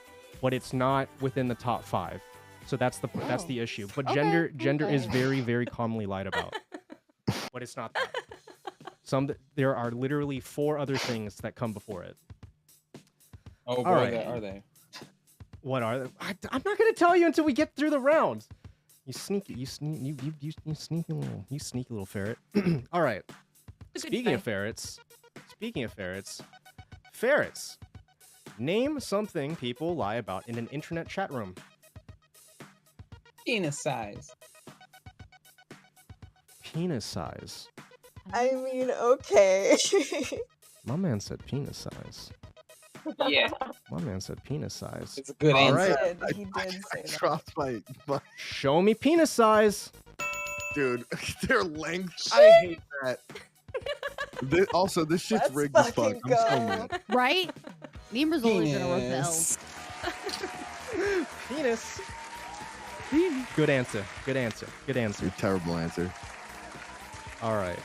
but it's not within the top 5. So that's the issue. But Okay, gender is okay. very, very commonly lied about. But it's not that. There are literally 4 other things that come before it. Oh boy, right. are they? What are they? I'm not gonna tell you until we get through the round. You sneaky little ferret. All right. Good Speaking of try. ferrets. Name something people lie about in an internet chat room. Penis size. Penis size. I mean, okay. My man said penis size. Yeah, My man said penis size. it's a good All answer. right. He did say I that. dropped my Show me penis size. dude. Their length. I hate that. Also, this shit's Let's rigged as fuck. fucking I'm so go. mad. Right? Me and Rizzoli's gonna rebel. Penis. Penis. Good answer. Good answer. Good answer. Your terrible answer. All right.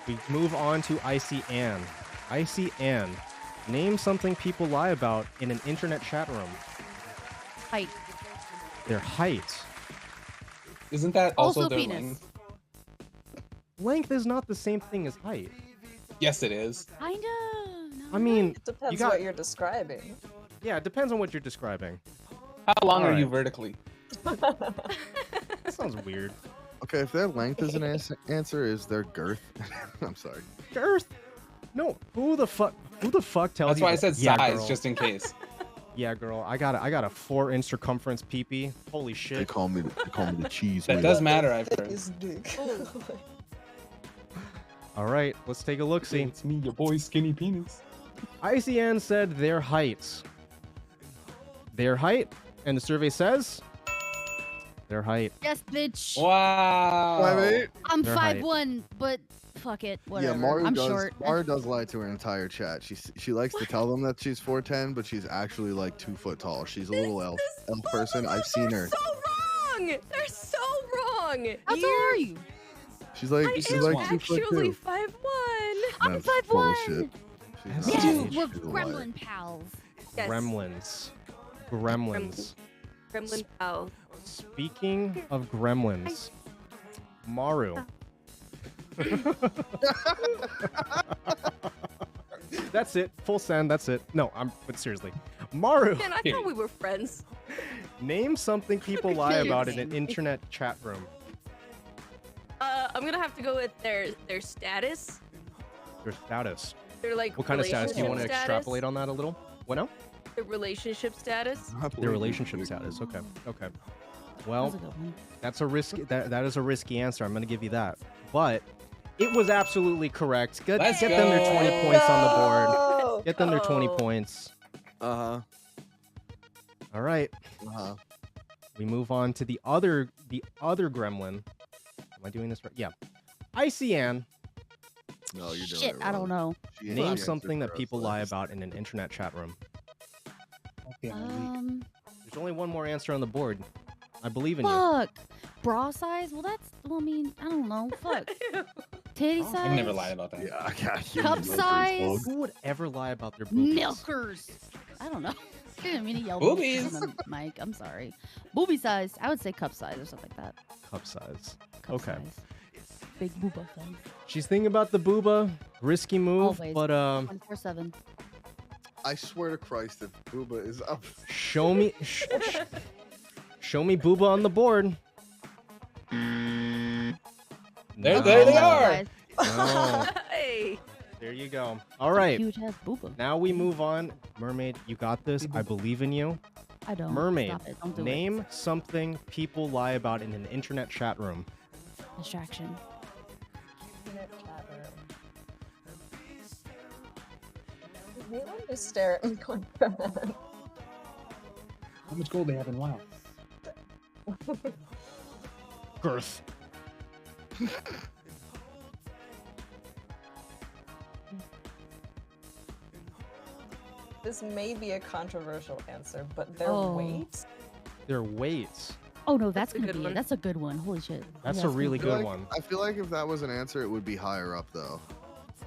We move on to Icy Ann. Icy Ann. Name something people lie about in an internet chat room. Height. Their height. Isn't that also, Also their penis. length? Length is not the same thing as height. Yes, it is. Kinda. I mean, It depends you got, what you're describing. yeah, it depends on what you're describing. How long are Alright. you vertically? That sounds weird. Okay, if their length is an answer, is their girth? I'm sorry. Girth? No. Who the fuck tells That's you why I that? said Yeah, size, girl. just in case. Yeah, girl. I got a 4-inch circumference peepee. Holy They shit. call me the cheese. That whiz. does matter, I've heard. His dick. All right, let's take a look. See. It's me, your boy, skinny penis. Icy Ann said their height. Their height, and the survey says their height. Yes, bitch. Wow. I mean, I'm Their height. 5'1", but fuck it. Whatever. yeah, Maru I'm does. short. Maru does lie to her entire chat. She likes to tell them that she's 4'10", but she's actually like 2 foot tall. She's a little elf person. I've seen her. They're so wrong. They're so wrong. How tall are you? She's like, I she's am like 2'2". actually 5'1". I'm That's 5'1". bullshit. She's Yes, not. we're She's a liar. gremlin pals. Yes. Gremlins. Gremlins. Gremlin pal. Speaking of gremlins, Maru. That's it. Full send. That's it. No, but seriously, Maru. Man, I thought we were friends. Name something people lie Kidding about in me. an internet chat room. I'm gonna have to go with their status. Their status. Their like. What kind of status? Do you want to relationship extrapolate on that a little? What now? Their relationship status. Their relationship status. Okay. Okay. Well, That's a good one. that's a risky. That is a risky answer. I'm gonna give you that. But it was absolutely correct. Get Let's them their 20 go. points on the board. Get them their 20 Oh. points. Uh All right. huh. Uh huh. We move on to the other gremlin. Am I doing this right? Yeah. Icy Ann. No, you're doing Shit, it I don't wrong. know. She ain't Name answered something that for us people lie last. about in an internet chat room. Okay, I'm weak. There's only one more answer on the board. I believe in you. Fuck. Bra size? Well, I mean, I don't know. Fuck. Titty size? I've never lied about that. Yeah, I got you. Cup milkers, size? dog. Who would ever lie about their boobies? Milkers. I don't know. I didn't mean to yell Boobies. on the mic. I'm sorry. Booby size. I would say cup size or something like that. Cup size. Cup Okay. size. Big booba size. She's thinking about the booba. Risky move, Always. but 24/7. I swear to Christ, if Booba is up, show me show me booba on the board. There they No. are. No. Hey. There you go. All right. Huge ass booba. Now we move on. Mermaid, you got this. I believe in you. I don't. Mermaid, Stop it. Don't do name something people lie about in an internet chat room. it. Distraction. Anyone just stare at me going for that? How much gold they have in WoW? Girth. This may be a controversial answer, but their Oh. weight? Their weights. Oh no, that's That's a gonna good be one. it. That's a good one. Holy shit. That's Yeah, a really gonna good I feel one. like- I feel like if that was an answer, it would be higher up though. be-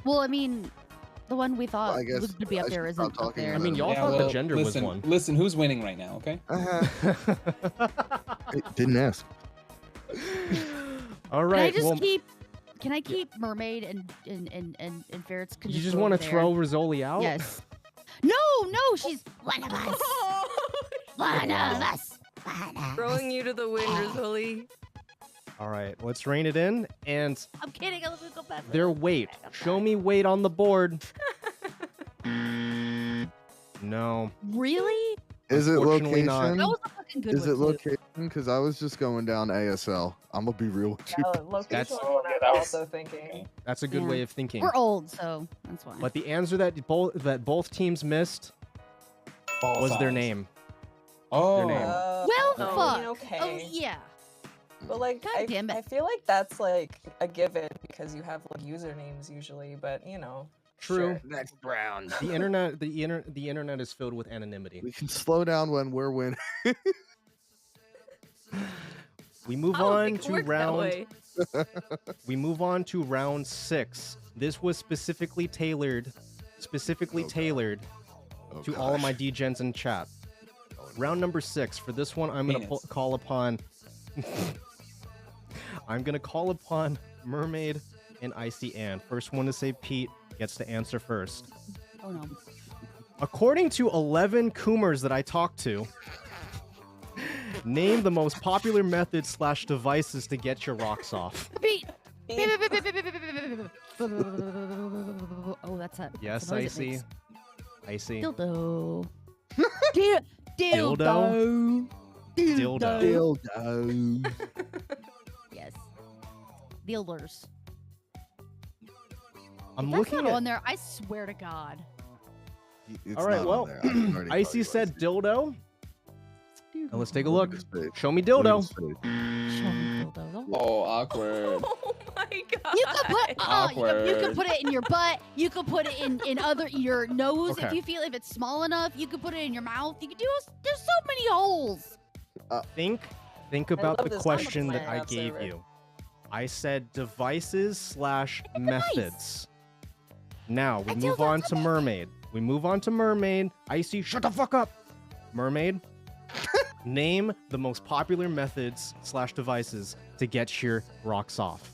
Well, I mean, the one we thought I guess was gonna be up I there should isn't stop up talking there. I mean, y'all Yeah, thought the well, gender listen, was one. Listen, who's winning right now, okay? Didn't ask. All Can I right. just Well, Can I keep mermaid and ferrets? Can you just go want to there? throw Rizzoli out? Yes. No, she's one of us. One of us. One of Throwing us. you to the wind, Rizzoli. All right. Let's rein it in. And I'm kidding. I was gonna go back. their weight. Show me weight on the board. No. Really? Is it Unfortunately not. location? That was a fucking good Is it one too. location? Because I was just going down ASL. I'm gonna be real with you. Location That's- was what Yeah, I'm that was- also thinking. That's a good Yeah. way of thinking. We're old, so that's why. But the answer that both teams missed Ball was their size. name. Oh. Their name. Well, I fuck. mean, okay. Oh yeah. But like, God damn it. I feel like that's like a given because you have like usernames usually, but you know. True. Sure. Next round. The internet is filled with anonymity. We can slow down when we're winning. We move I don't on think it to works that round. way. We move on to round 6. This was specifically tailored Oh, to all of my gosh. degens in chat. Round number 6. For this one, I'm gonna Penis. call upon. I'm gonna call upon Mermaid and Icy Ann. First one to say Pete gets to answer first. Oh no. According to 11 Coomers that I talked to, name the most popular methods / devices to get your rocks off. Beat. Beep. Oh, that's it. Yes, That's the noise it Icy. makes. Icy. Dildo. Dildo. Dildo. Dildo. Yes. Dilders. I'm That's looking not at. on there. I swear to God. It's All right, not on well, there. I can already tell Icy you, said Icy. dildo. Now let's take a look. Look at his face. Show me Look at dildo. his face. Show me dildo. Don't- Oh, awkward. Oh my god. You could put you could Awkward. put it in your butt. You could put it in other your nose if Okay. you feel if it's small enough. You could put it in your mouth. You could do. There's so many holes. Think about love the this question that I conversation. gave Absolutely. you. I said devices slash methods. Now we I move told on her to to mermaid. We move on to mermaid. Icy, shut the fuck up. Mermaid. Name the most popular methods slash devices to get your rocks off.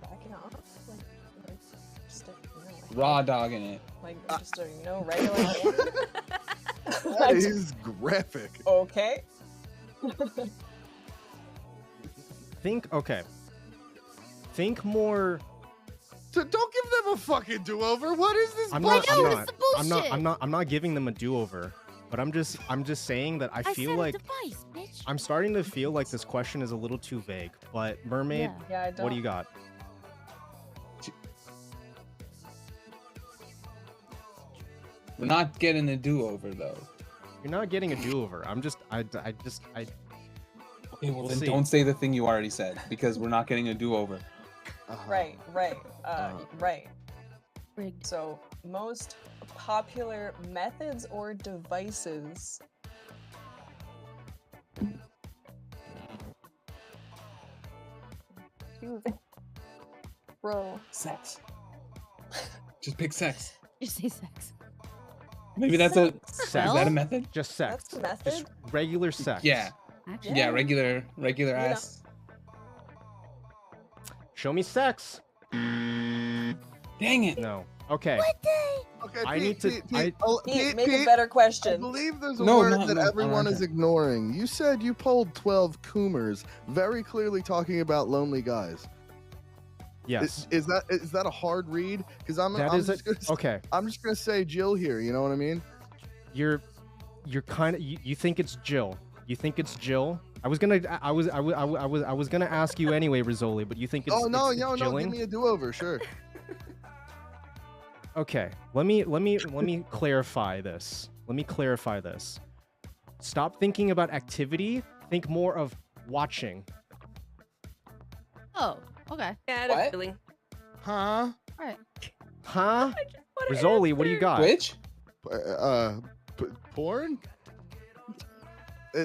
Backing off? Like just a, Raw dogging it. like just a, regular hand? That is graphic. Okay. Okay. Think more. So don't give them a fucking do-over. What is this? I'm bullshit? not. know, I'm it's not. the I'm not. bullshit. I'm not giving them a do-over. But I'm just saying that I feel said like a device, bitch. I'm starting to feel like this question is a little too vague. But mermaid, Yeah. Yeah, I don't. what do you got? We're not getting a do-over though. You're not getting a do-over. I Okay, well We'll then see. don't say the thing you already said because we're not getting a do-over. Right. Right. Rigged. So, most popular methods or devices. Bro. Sex. Just pick sex. You say sex. Maybe that's a. Is Sex. that a method? just sex. That's a method? Just regular sex. Yeah. Actually, Yeah, regular Yeah. ass. Show me sex. Dang it. No. Okay. Okay, I Pete, need to- Pete, I- Pete, Make Pete, a better I question. believe there's a No, word no, that no, everyone okay. is ignoring. You said you polled 12 coomers, very clearly talking about lonely guys. Yes. Is that a hard read? Because I'm just gonna, Okay. I'm just gonna say Jill here. You know what I mean? You're kind of you think it's Jill. You think it's Jill. I was gonna ask you anyway, Rizzoli, but you think it's Oh no, it's no, Jilling? give me a do-over, sure. Okay, let me clarify this. Let me clarify this. Stop thinking about activity. Think more of watching. Oh, okay. Yeah, I had a What? feeling. Huh? All right. Huh? I just wanna Rizzoli, what do you answer. got? Which? Porn?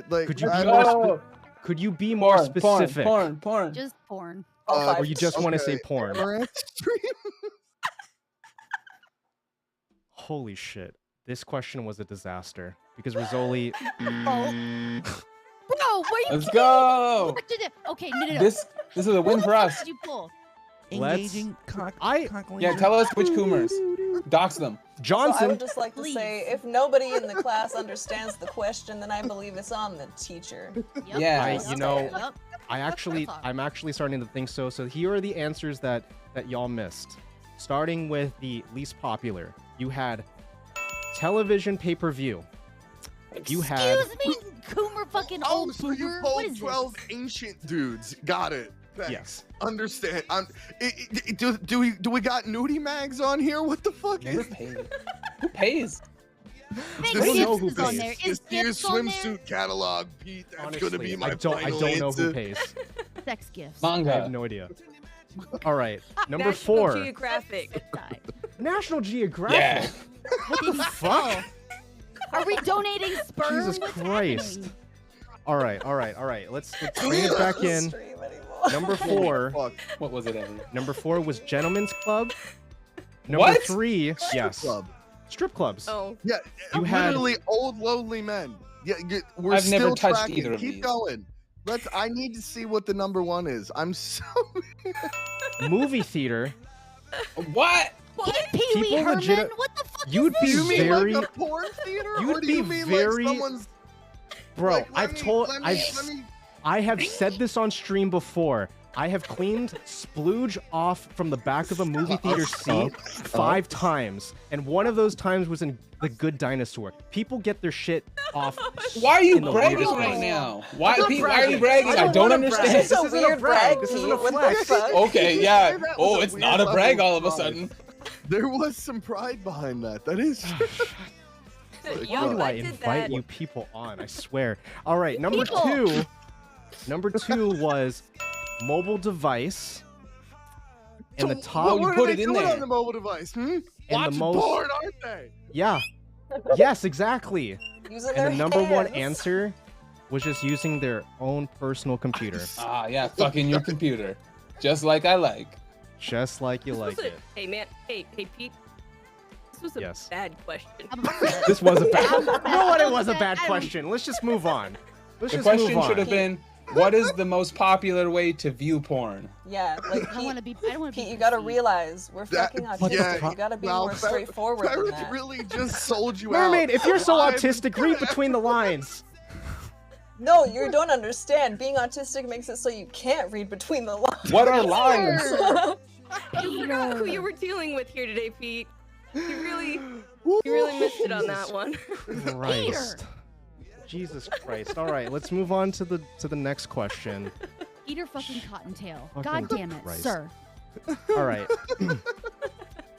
Like, Could you I be don't- more could you be more specific? Porn. Just porn. All five. Or you just want to say Okay. porn? Amaranth stream? Holy shit. This question was a disaster because Rizzoli Bro, where you Let's kidding? go. What did it? Okay, no. This is a win Who for the fuck us. Did you pull? Engaging Yeah, tell us which coomers. Dox them. So I Johnson. would just like to say, if nobody in the class understands the question, then I believe it's on the teacher. Yep. Yeah. I- you know, Yep. I'm actually starting to think so. So here are the answers that y'all missed. Starting with the least popular. You had television pay-per-view. You had Excuse me, Coomer fucking Oh, old so you boomer. What polled is 12 ancient dudes. Got it. Thanks. Yes. Understand. Do we got nudie mags on here? What the fuck Never is paid. Who pays? this? I Big don't know Gibbs who is on pays. there. Is this year's Gibbs on there? swimsuit catalog, Pete? That's honestly, gonna be my I don't final know who answer. pays. Sex gifts. I Manga. have no idea. All right, number National 4. Geographic. Die. National Geographic. Yeah. What the fuck? Are we donating sperm? Jesus What's Christ. happening? All right. Let's bring it back in. Stream anymore. Number 4. Fuck. What was it, Evan? Number 4 was Gentlemen's Club. Number What? 3, yes, Club. strip clubs. Oh, Yeah, You had- literally old lonely men. Yeah, we're I've still never touched tracking. either of Keep these. going. I need to see what the number 1 is. I'm so. Movie theater. What? Pee Wee People Herman? legit- What the fuck You'd is be Do this? you mean very- like a porn theater, You'd or do you be mean very- like someone's? Bro, Like, let I me- have said this on stream before. I have cleaned splooge off from the back of a movie theater seat 5 times, and one of those times was in The Good Dinosaur. People get their shit off. Why are you in the bragging weirdest right ways. now? Why, I'm not Pete? Why are you bragging. bragging? I I don't don't wanna understand. brag. This is a isn't a weird brag. brag, This isn't Pete. a What the flex. fuck? Okay, yeah. That was Oh, a it's weird not a level brag of all of a pride. sudden. There was some pride behind that. That is. Why do I did invite that. you people on? I swear. All right, number People. 2. Number 2 was mobile device. And the top, you what put are it they in doing there. on the mobile device? the Watching most- porn, aren't they? yeah, yes, exactly. Using And their the number 1 hands. answer was just using their own personal computer. Ah, yeah, fucking your computer. Just like I like. Just like you This like was it. Hey man, hey Pete. This was a Yes. bad question. This was a bad. I'm You know bad. what? It I'm was a bad. bad I don't- question. Let's just move on. Let's The just move question on. should have been, what is the most popular way to view porn? Yeah, like I want to Pete, be. I don't want to Pete, be. you gotta perceived. realize we're That- fucking what the autistic. fuck? You gotta be Wow, more straightforward than Ferret that. really just sold you Mermaid, out. if you're so live. autistic, read between the lines. No, you don't understand. Being autistic makes it so you can't read between the lines. What are lines? I forgot who you were dealing with here today, Pete. You really missed it on that one. Christ. Jesus Christ. All right, let's move on to the next question. Peter fucking Cottontail. Fucking God damn it, Christ. sir. All right.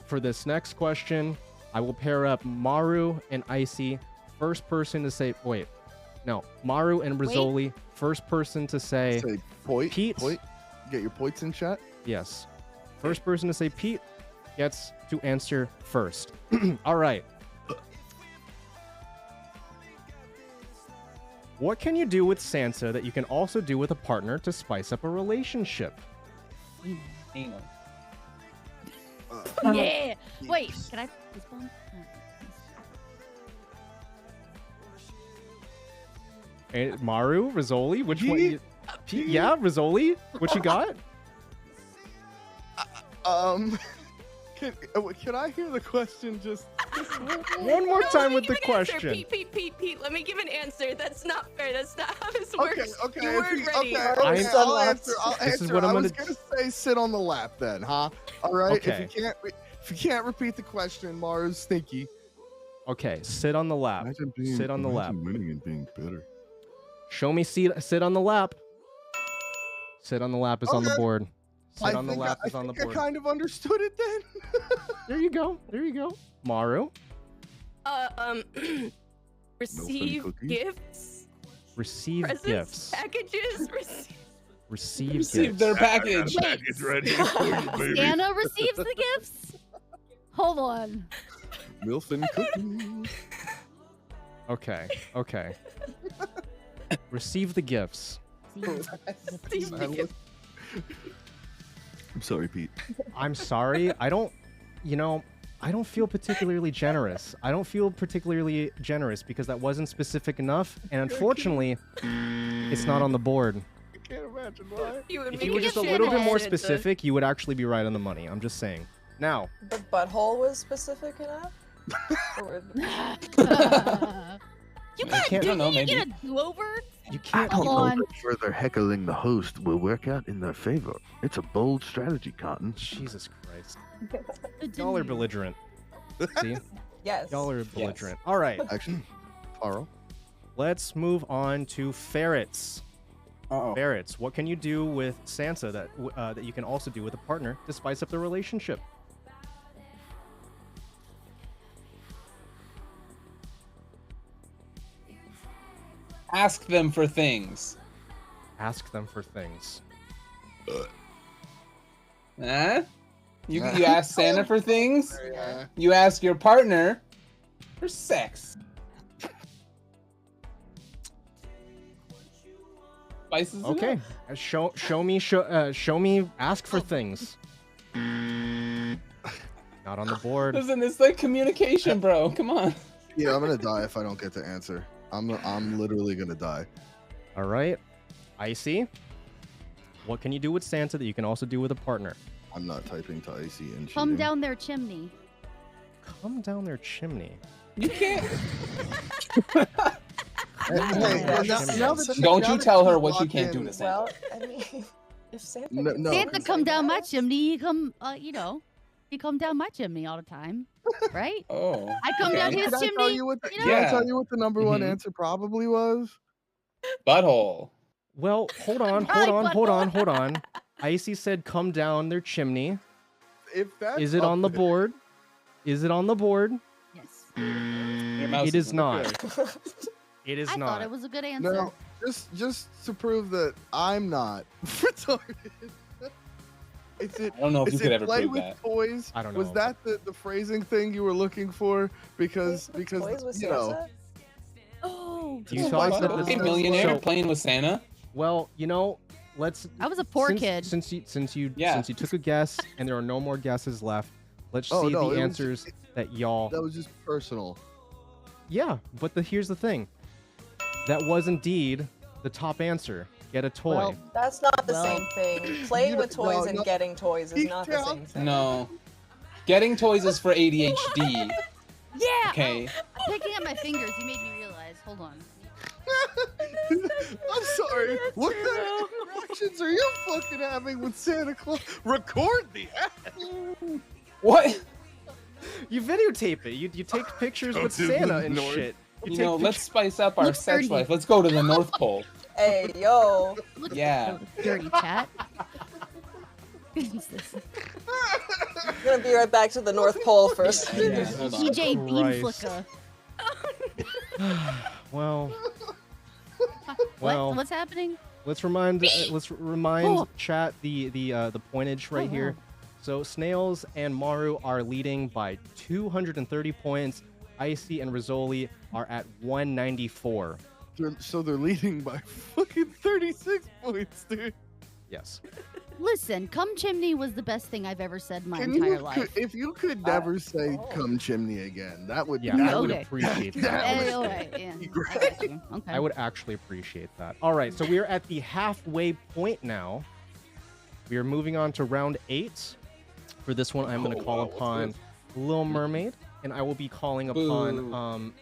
For this next question, I will pair up Maru and Icy. First person to say, wait, no, Maru and Rizzoli. First person to say, Say point. Pete. Point. Get your points in chat. yes. First person to say Pete gets to answer first. All right. What can you do with Sansa that you can also do with a partner to spice up a relationship? Anal. Yeah. Wait, can I respond? Maru, Rizzoli, which one? Pete, yeah, Rizzoli, what you got? Can I hear the question just? One more No, time let with me the give an answer. question. Pete, let me give an answer. That's not fair. That's not how this works. Okay. You weren't ready. I'm- I'll answer. This is what I'm I was gonna- gonna say sit on the lap then, huh? All right. Okay. If you can't repeat the question, Mars stinky. Okay, sit on the lap. Sit on the lap. winning and being bitter. Show me sit on the lap. Sit on the lap is on the Okay. board. Sit I on the think lap I is on the think board. I kind of understood it then. There you go. There you go. Maru, Receive cookies? gifts, receive presents, gifts. packages. Receive Receive gifts. their package. Anna receives the gifts. Hold on. Milf and cookies. Okay. Okay. Receive the gifts. I'm sorry, Pete. I'm sorry. I don't feel particularly generous. I don't feel particularly generous because that wasn't specific enough, and unfortunately, it's not on the board. I can't imagine why. If you were just a little bit more specific, you would actually be right on the money. I'm just saying. Now, The butthole was specific enough? Or- You got can't- do I don't know, you get maybe. a do-over? you can't. Come on. Further heckling the host will work out in their favor. It's a bold strategy, Cotton. Jesus Christ. Y'all are belligerent. See? yes. Y'all are belligerent. All right. Actually, Carl. Let's move on to ferrets. Uh-oh. Ferrets. What can you do with Sansa that you can also do with a partner to spice up the relationship? Ask them for things. Ask them for things. Huh? You ask Santa for things? Yeah. You ask your partner for sex. Spices it Okay. up. Show me. Ask for things. Not on the board. Listen, it's like communication, bro. Come on. Yeah, I'm gonna die if I don't get to answer. I'm literally gonna die. All right. Icy. What can you do with Santa that you can also do with a partner? I'm not typing to Icy and Come cheating. down their chimney. Come down their chimney. You can't. Hey, Yeah, now chimney. that Don't now you that tell her you've what you locked can't in- do to Santa. Well, I mean, if Santa No, can no. say Santa things come like down my that, chimney. You come, you come down my chimney all the time, right? Oh. I come okay. down his Can I tell chimney. you what the, you can know? I tell you what the number one Mhm. answer probably was? Butthole. Well, hold on. Icy said come down their chimney. If that's Is it up on the there- board? Is it on the board? Yes. Your mouse It is isn't not. okay. It is I not. thought it was a good answer. No, just to prove that I'm not retarded. Is it? I don't know if Is you could it ever play prove with that. toys? I don't Was know. that the phrasing thing you were looking for? Because Toys with you know. Santa? Oh, You thought that Okay, this millionaire so, playing with Santa. well, you know, let's. I was a poor kid. Since you Yeah. took a guess and there are no more guesses left, let's Oh, see no, the it was answers that y'all. That was just personal. Yeah, but here's the thing. That was indeed the top answer. Get a toy. Well, That's not the Well, same thing. Playing with no, toys and no. getting toys is not the same thing. No. Getting toys is for ADHD. Yeah. Okay. I'm picking up my fingers. You made me realize. Hold on. I'm sorry. What kind of interactions are you fucking having with Santa Claus? Record the act. What? You videotape it. You take pictures with to the Santa and north. shit. You know, let's spice up our Looks sex dirty. life. Let's go to the North Pole. Hey, yo. Look Yeah. at the dirty chat. Jesus. I'm gonna be right back to the North Pole first. Yeah, hold on. DJ Bean Christ. Flicka. Well. Well, What's happening? let's remind Oh. chat the pointage right Oh, here. wow. So Snails and Maru are leading by 230 points. Icy and Rizzoli are at 194. So they're leading by fucking 36 points, dude. Yes. Listen, Cum Chimney was the best thing I've ever said in my Can entire you, life. if you could never say "come chimney" again, that would Yeah, that I would Okay. appreciate that. that Hey, would- all right, yeah. be I great. got you. Okay. I would actually appreciate that. All right, so we are at the halfway point now. We are moving on to round 8. For this one, I'm going to call wow, what's upon Little Mermaid, and I will be calling upon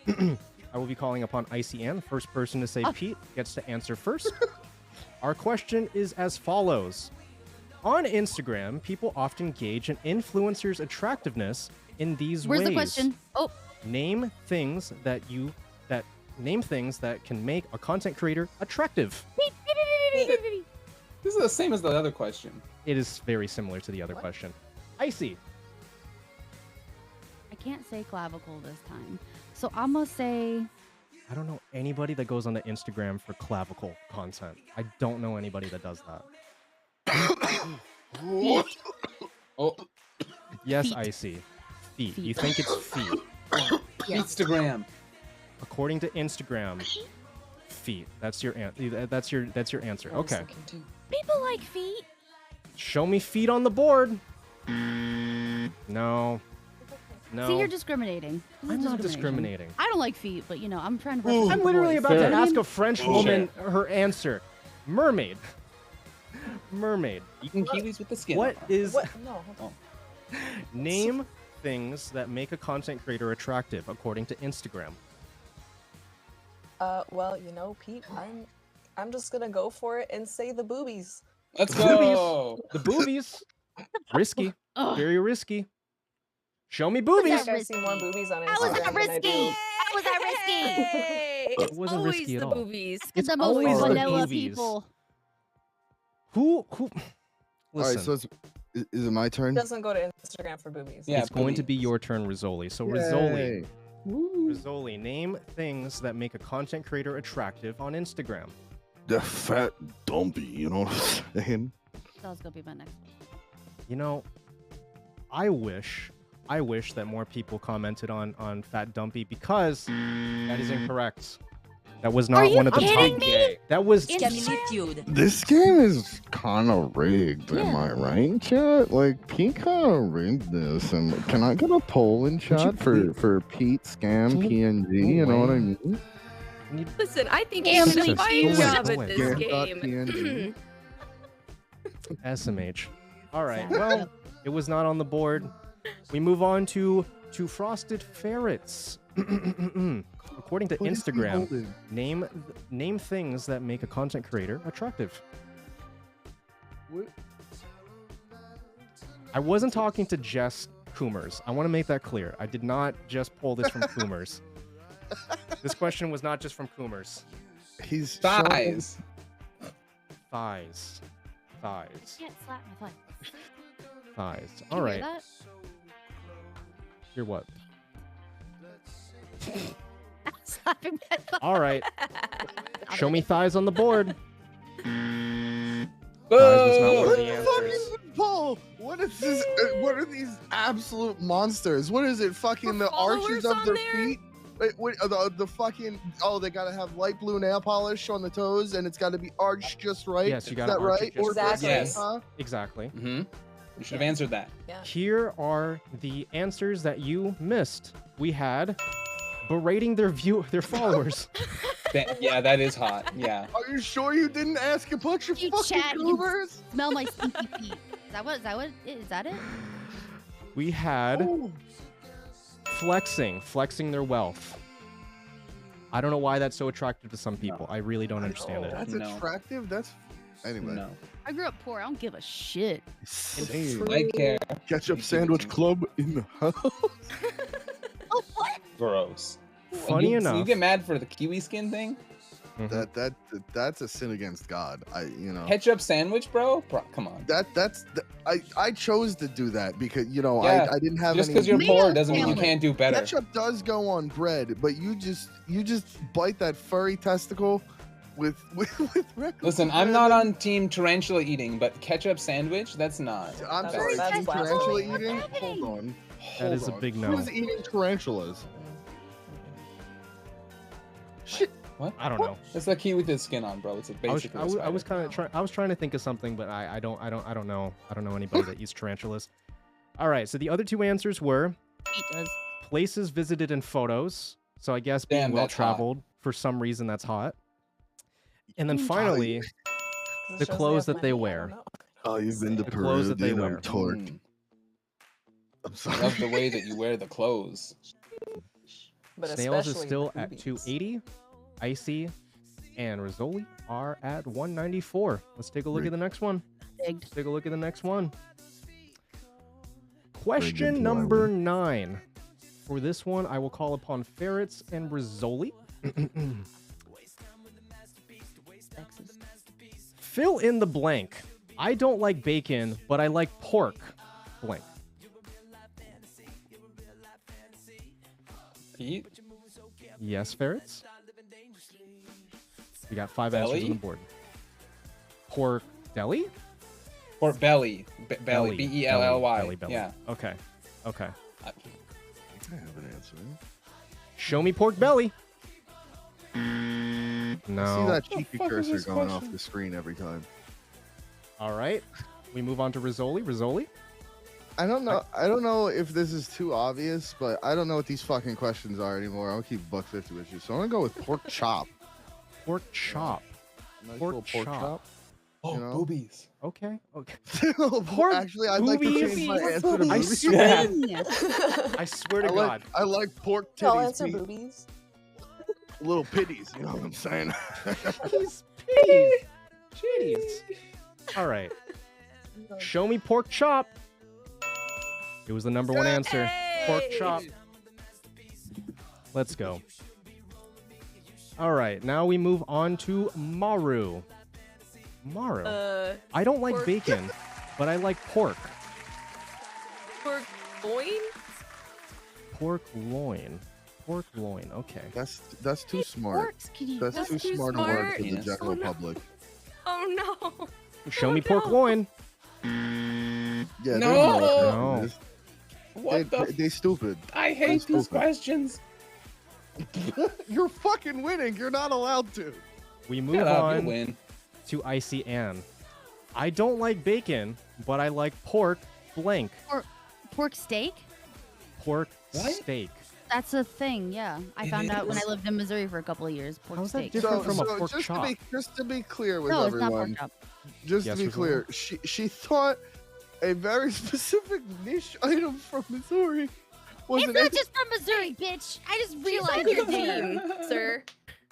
I will be calling upon Icy Ann. The first person to say Pete gets to answer first. Our question is as follows. On Instagram, people often gauge an influencer's attractiveness in these Where's ways. the question? Oh, Name things that can make a content creator attractive. This is the same as the other question. It is very similar to the other question. Icy. I can't say clavicle this time. So I'm gonna say I don't know anybody that goes onto Instagram for clavicle content. I don't know anybody that does that. Oh, Yes, Feet. Icy. Feet. Feet. You think it's feet. yes. Instagram. According to Instagram, feet. That's your that's your answer. I was Okay. thinking too. People like feet. Show me feet on the board. No. No. See, you're discriminating. This is I'm not discriminating. I don't like feet, but you know, I'm trying to. Ooh. represent I'm the literally boys. about to Fair. ask a French woman Sure. her answer. Mermaid. Mermaid. Eating kiwis with the skin. What on. is What? No, hold on. name things that make a content creator attractive according to Instagram? Well, you know, Pete, I'm just gonna go for it and say the boobies. Let's go. The boobies. Risky. Ugh. Very risky. Show me I boobies. think I see more boobies on How was Instagram that than I risky? do. How was that risky? Hey, It it's wasn't always risky at the all. boobies. It's the most always the vanilla boobies. people. Who All listen, right, so is it my turn? Doesn't go to Instagram for boobies. Yeah, it's going to be boobies. your turn, Rizzoli. So Yay. Rizzoli, name things that make a content creator attractive on Instagram. The fat dumpy, you know what I'm saying? That was gonna be my next one. You know, I wish that more people commented on Fat Dumpy because that is incorrect. That was not Are you one of the kidding top. me? That was This game is kind of rigged, am Yeah. I right, chat? Like, Pete kind of rigged this. And can I get a poll in chat for Pete Scam No- PNG? no You know what I way. mean? Listen, I think Damn, you did a please, fine please. job Go at away. this Scam.png. game. SMH. All right. Well, it was not on the board. We move on to Frosted Ferrets. According to What is he Instagram, holding? name things that make a content creator attractive. What? I wasn't talking to Jess Coomers. I want to make that clear. I did not just pull this from Coomers. This question was not just from Coomers. He's Thighs. Thighs. Thighs. Can't slap my thigh. Thighs. Can All you right. hear that? Hear what? Slapping my thigh. All right. Show me thighs on the board. Boo! was not one of the What answers. fucking poll? What is this? What are these absolute monsters? What is it? Fucking the followers arches of on their there? feet? The fucking they gotta have light blue nail polish on the toes and it's gotta be arched just right. Yes, you Is gotta that arch it right? just Or Exactly. Yes. Huh? Exactly. Mm-hmm. You should have answered that. Yeah. Here are the answers that you missed. We had berating their followers. Yeah, that is hot. Yeah. Are you sure you didn't ask a bunch of You fucking chat, you goobers? Smell my stinky feet. Is that it? We had Oh, flexing their wealth. I don't know why that's so attractive to some people. I really don't understand it. that's No. attractive. That's anyway. No. I grew up poor. I don't give a shit. Insane. I care. Ketchup sandwich club in the house. Oh, what? Gross. Funny you enough, get mad for the kiwi skin thing? Mhm. That's a sin against God. Ketchup sandwich, bro? Come on. I chose to do that because Yeah, I didn't have Just any. because you're Tomato poor doesn't mean you sandwich. can't do better. Ketchup does go on bread, but you just bite that furry testicle with regular Listen, I'm bread. not on team tarantula eating, but ketchup sandwich? That's not. I'm That's- sorry, that's team blasphemy. tarantula What's eating. happening? Hold on. That is a Hold big on. no. Who's eating tarantulas? Shit. I don't know. It's the kiwi with the skin on, bro. It's a basic. I was kind of trying. I was trying to think of something, but I don't know. I don't know anybody that eats tarantulas. All right. So the other two answers were Feet does. places visited in photos. So I guess being Damn, well that's hot. traveled for some reason that's hot. And then Mm. finally, This the shows clothes have that they money, I wear. don't know. Oh, you've been to The clothes that they Peruvian. wear. I'm torqued. Mm, I'm I sorry. love the way that you wear the clothes. But Snails is especially still the at boobies. 280. Icy and Rizzoli are at 194. Let's take a look at the next one. Bigged. Let's take a look at the next one. good Question to number learn. 9. For this one, I will call upon Ferrets and Rizzoli. Sexist. Fill in the blank. I don't like bacon, but I like pork. Blank. Pete? Yes, Ferrets? We got 5 answers on Belly? the board. Pork deli? Or belly. Belly. B-E-L-L-Y. Belly, belly. Yeah. Okay. Okay. I have an answer. Show me pork belly. I see No. that the cheeky fuck is cursor this going off question? the screen every time. All right. We move on to Rizzoli. Rizzoli? I don't know if this is too obvious, but I don't know what these fucking questions are anymore. I'll keep buck 50 with you. So I'm gonna go with pork chop. Pork chop. Nice Pork little pork chop. chop. Oh, You know? boobies. Okay. Okay. Pork. Actually, I'd like to change my boobies. answer to I boobies. swear. Yeah. I swear to I God. like, I like pork I'll titties, answer Pete. boobies. Little pitties. You know what I'm saying? Jeez. Jeez. Jeez. All right. Show me pork chop. It was the number one answer. Pork chop. Let's go. All right. Now we move on to Maru. Maru. I don't like pork. bacon, but I like pork. Pork loin? Pork loin. Pork loin. Okay. That's too smart. Porks, can you? That's too too smart a word smart. for the Penis. general Oh, no. public. Oh no. Show me Oh, pork no. loin. Yeah, No. No. What the? They stupid. I hate these stupid. questions. You're fucking winning. You're not allowed to. We move Shut up, you on win. to Icy Ann. I don't like bacon, but I like pork blank. Pork steak? Pork What? steak. That's a thing, yeah. I It found out when I is? lived in Missouri for a couple of years. Pork How's that steak. different from a pork just chop? just to be clear with No, it's not pork everyone, chop. just Yes, to be Rizzo? clear, she thought a very specific niche item from Missouri was It's an not just from Missouri, bitch. I just She's realized on your your name. team, sir.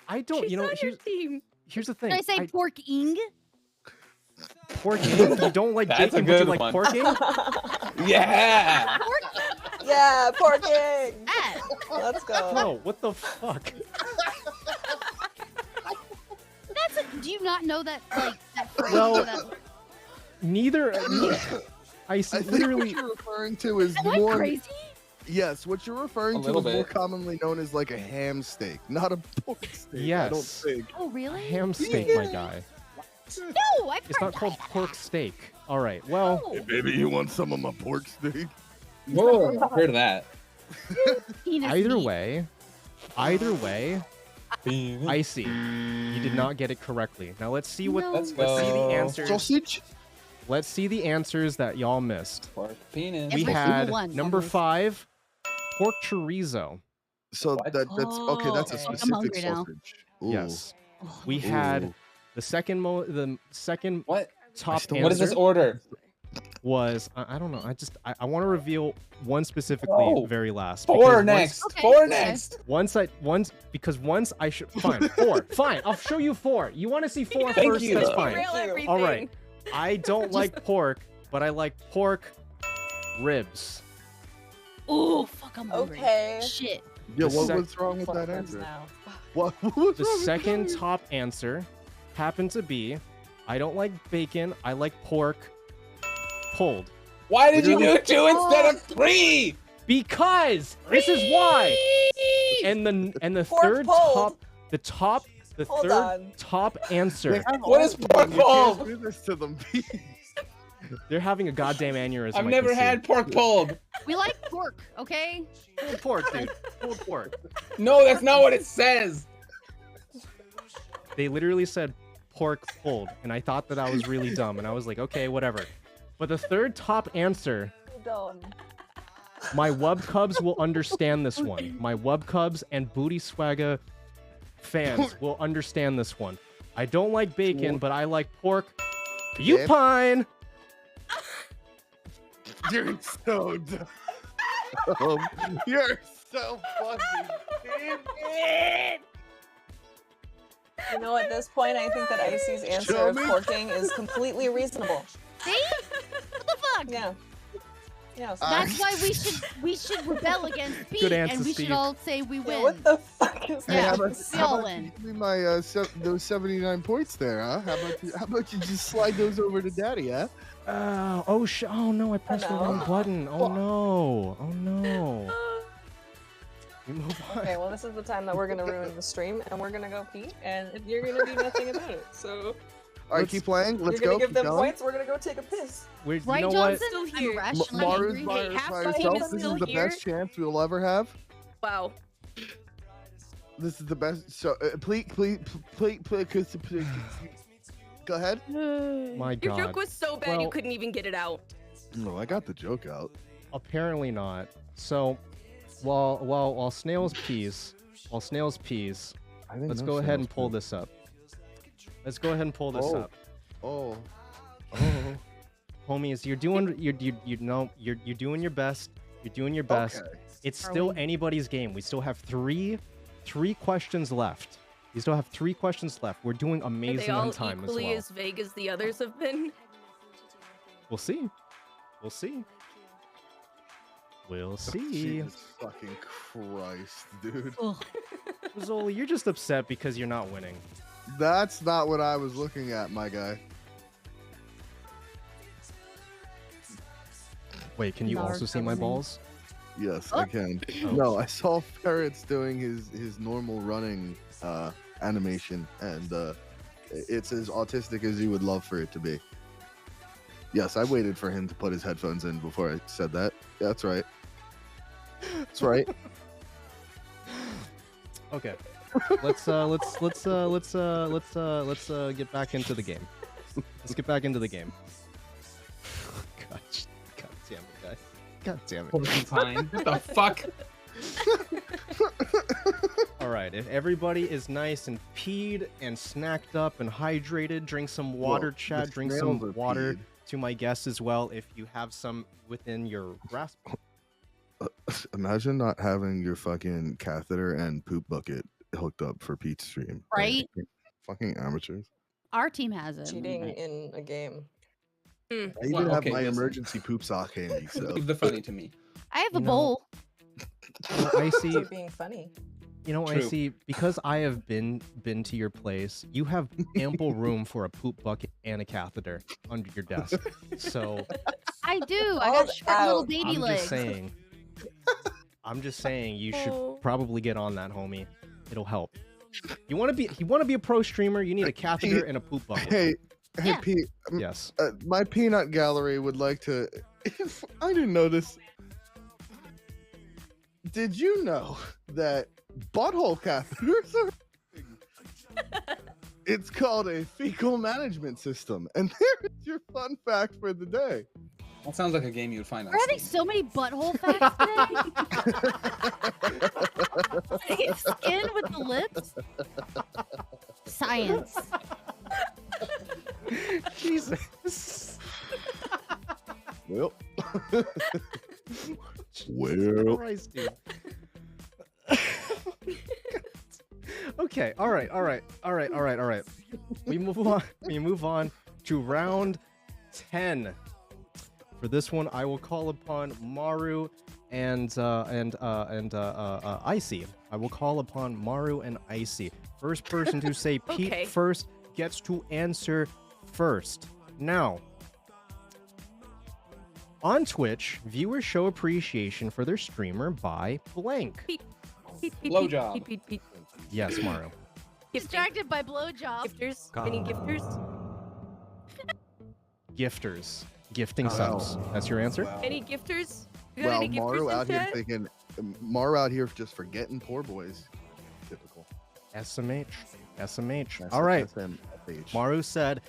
I don't. She's You know, on your team. here's the thing. Did I say pork ing? pork ing? You don't like That's a bacon, but you good like one. pork ing? Yeah. Yeah, porking. Ah, Let's go. Bro, what the fuck? do you not know that, like, that phrase? Well, that, Neither. I see, I think literally. what you're referring to is am I more. crazy? Yes, what you're referring A to little is more bit. commonly known as like a ham steak, not a pork steak. I don't Yes. think. Oh, really? Ham steak, my guy. No, I've It's heard not called pork steak. All right. Well, No. Baby, you want some of my pork steak? Whoa. Heard of that. Penis either meat. way, Either way, Icy, you did not get it correctly. Now let's see what. No. Let's Let's see the go. answers. Sausage. Let's see the answers that y'all missed. Pork penis. We Every had single one, number almost. 5, pork chorizo. So What? that's okay. That's a Okay. I'm specific hungry now. sausage. Ooh. Yes. Oh, We had Ooh. the second What? top still- answer What is this order? was I don't know. I want to reveal one specifically Oh. very last. Four because next. Okay, Four okay. next. Once I should fine 4 fine. I'll show you 4. You want to see 4 Thank first? you. That's Thank fine. Derail everything. All right. I don't like pork, but I like pork ribs. oh, fuck, I'm hungry. Okay. Shit. Yeah, The what sec- was wrong with Fuck that ribs answer? now. What was The wrong with second that? top answer happened to be I don't like bacon. I like pork pulled. Why did you do Really? 2 instead of 3? Because this is why. And the Pork third pulled. Hold third on. top answer. They have What is all of pork them. You can't pulled? do this to them. They're having a goddamn aneurysm. I've I never can see. had pork pulled. We like pork, okay? pulled pork, dude. Pulled pork. No, that's not what it says. They literally said pork pulled, and I thought that was really dumb, and I was like, okay, whatever. But the third top answer, Dumb. my Wub Cubs will understand this one. My Wub Cubs and Booty Swagga fans will understand this one. I don't like bacon, but I like pork. You Yeah. pine. You're so dumb. You're so fucking stupid. You know, at this point, I think that Icy's answer Show of me. porking is completely reasonable. See? What the fuck? Yeah. Yeah. That's why we should rebel against Pete, answer, and we Steve. should all say we Yeah, win. what the fuck is Yeah. that? How about, we how all about win. you give me my those 79 points there, huh? How about you just slide those over to Daddy, huh? Oh no, I pressed the no. wrong button. Oh no. Oh no. You move on. Okay, well, this is the time that we're gonna ruin the stream, and we're gonna go pee, and you're gonna do nothing about it. So All right, Let's- keep playing. Let's you're gonna go. give keep them going. points. We're gonna go take a piss. You Right, know what? Johnson? Still I'm here. irrationally Maru's angry. by, Hey, half by my herself. team is This is still the here. best chance we'll ever have. Wow. This is the best. So please, go ahead. My Your God. joke was so bad you Well- couldn't even get it out. No, I got the joke out. Apparently not. So, while snails peas, I think let's no go ahead and sounds pull good. this up. Let's go ahead and pull this Oh. up. Oh. Homies, you're doing you're doing your best. You're doing your best. Okay. It's Are still we? anybody's game. We still have three questions left. We still have 3 questions left. We're doing Are they amazing all on time as equally well. as vague as the others have been? We'll see. We'll see. We'll see. Jesus fucking Christ, dude. Ugh. Zoli, you're just upset because you're not winning. That's not what I was looking at, my guy. Wait, can you also see my Narcissism. balls? Yes, Oh. I can. Oh. No, I saw Ferret's doing his normal running animation, and it's as autistic as you would love for it to be. Yes, I waited for him to put his headphones in before I said that. Yeah, that's right. That's right. Okay. Let's get back into the game. Let's get back into the game. God damn it, guys. God damn it. Porcupine. What the fuck? All right, if everybody is nice and peed and snacked up and hydrated, drink some water, Well, chat, the drink snails some are water peed. to my guests as well if you have some within your grasp. Imagine not having your fucking catheter and poop bucket hooked up for Pete's stream. Right? Fucking amateurs. Our team has it. Cheating in a game. I even Well, have okay, my listen. emergency poop sock handy, so Leave the funny to me. I have a You know, bowl. I see. You're being funny. You know, I True. see. Because I have been to your place, you have ample room for a poop bucket and a catheter under your desk. So I do. I Called got short little out. baby I'm legs. just saying. I'm just saying you should Oh. probably get on that, homie. It'll help. You want to be a pro streamer? You need a catheter and a poop bucket. hey, Yeah. Pete, Yes. my peanut gallery would like to. If I didn't know this, did you know that butthole catheters are. It's called a fecal management system, and there's your fun fact for the day. That sounds like a game you would find on Are there Steam. so many butthole facts today? Skin with the lips? Science. Jesus. Well, Jesus Christ, dude. Okay, all right. We move on to round 10. For this one, I will call upon Maru and Icy. I will call upon Maru and Icy. First person to say Pete Okay. first gets to answer first. Now, on Twitch, viewers show appreciation for their streamer by blank. Peep, peep, Blowjob. peep, peep, peep. Yes, Maru. Distracted by blowjob. Gifters? Any gifters? Gifters. Gifting subs. That's your answer? Any gifters? You got well, any gifters Maru in out here chat? thinking, Maru out here just forgetting poor boys. Typical. SMH. SMH. That's All right. SMH. Maru said,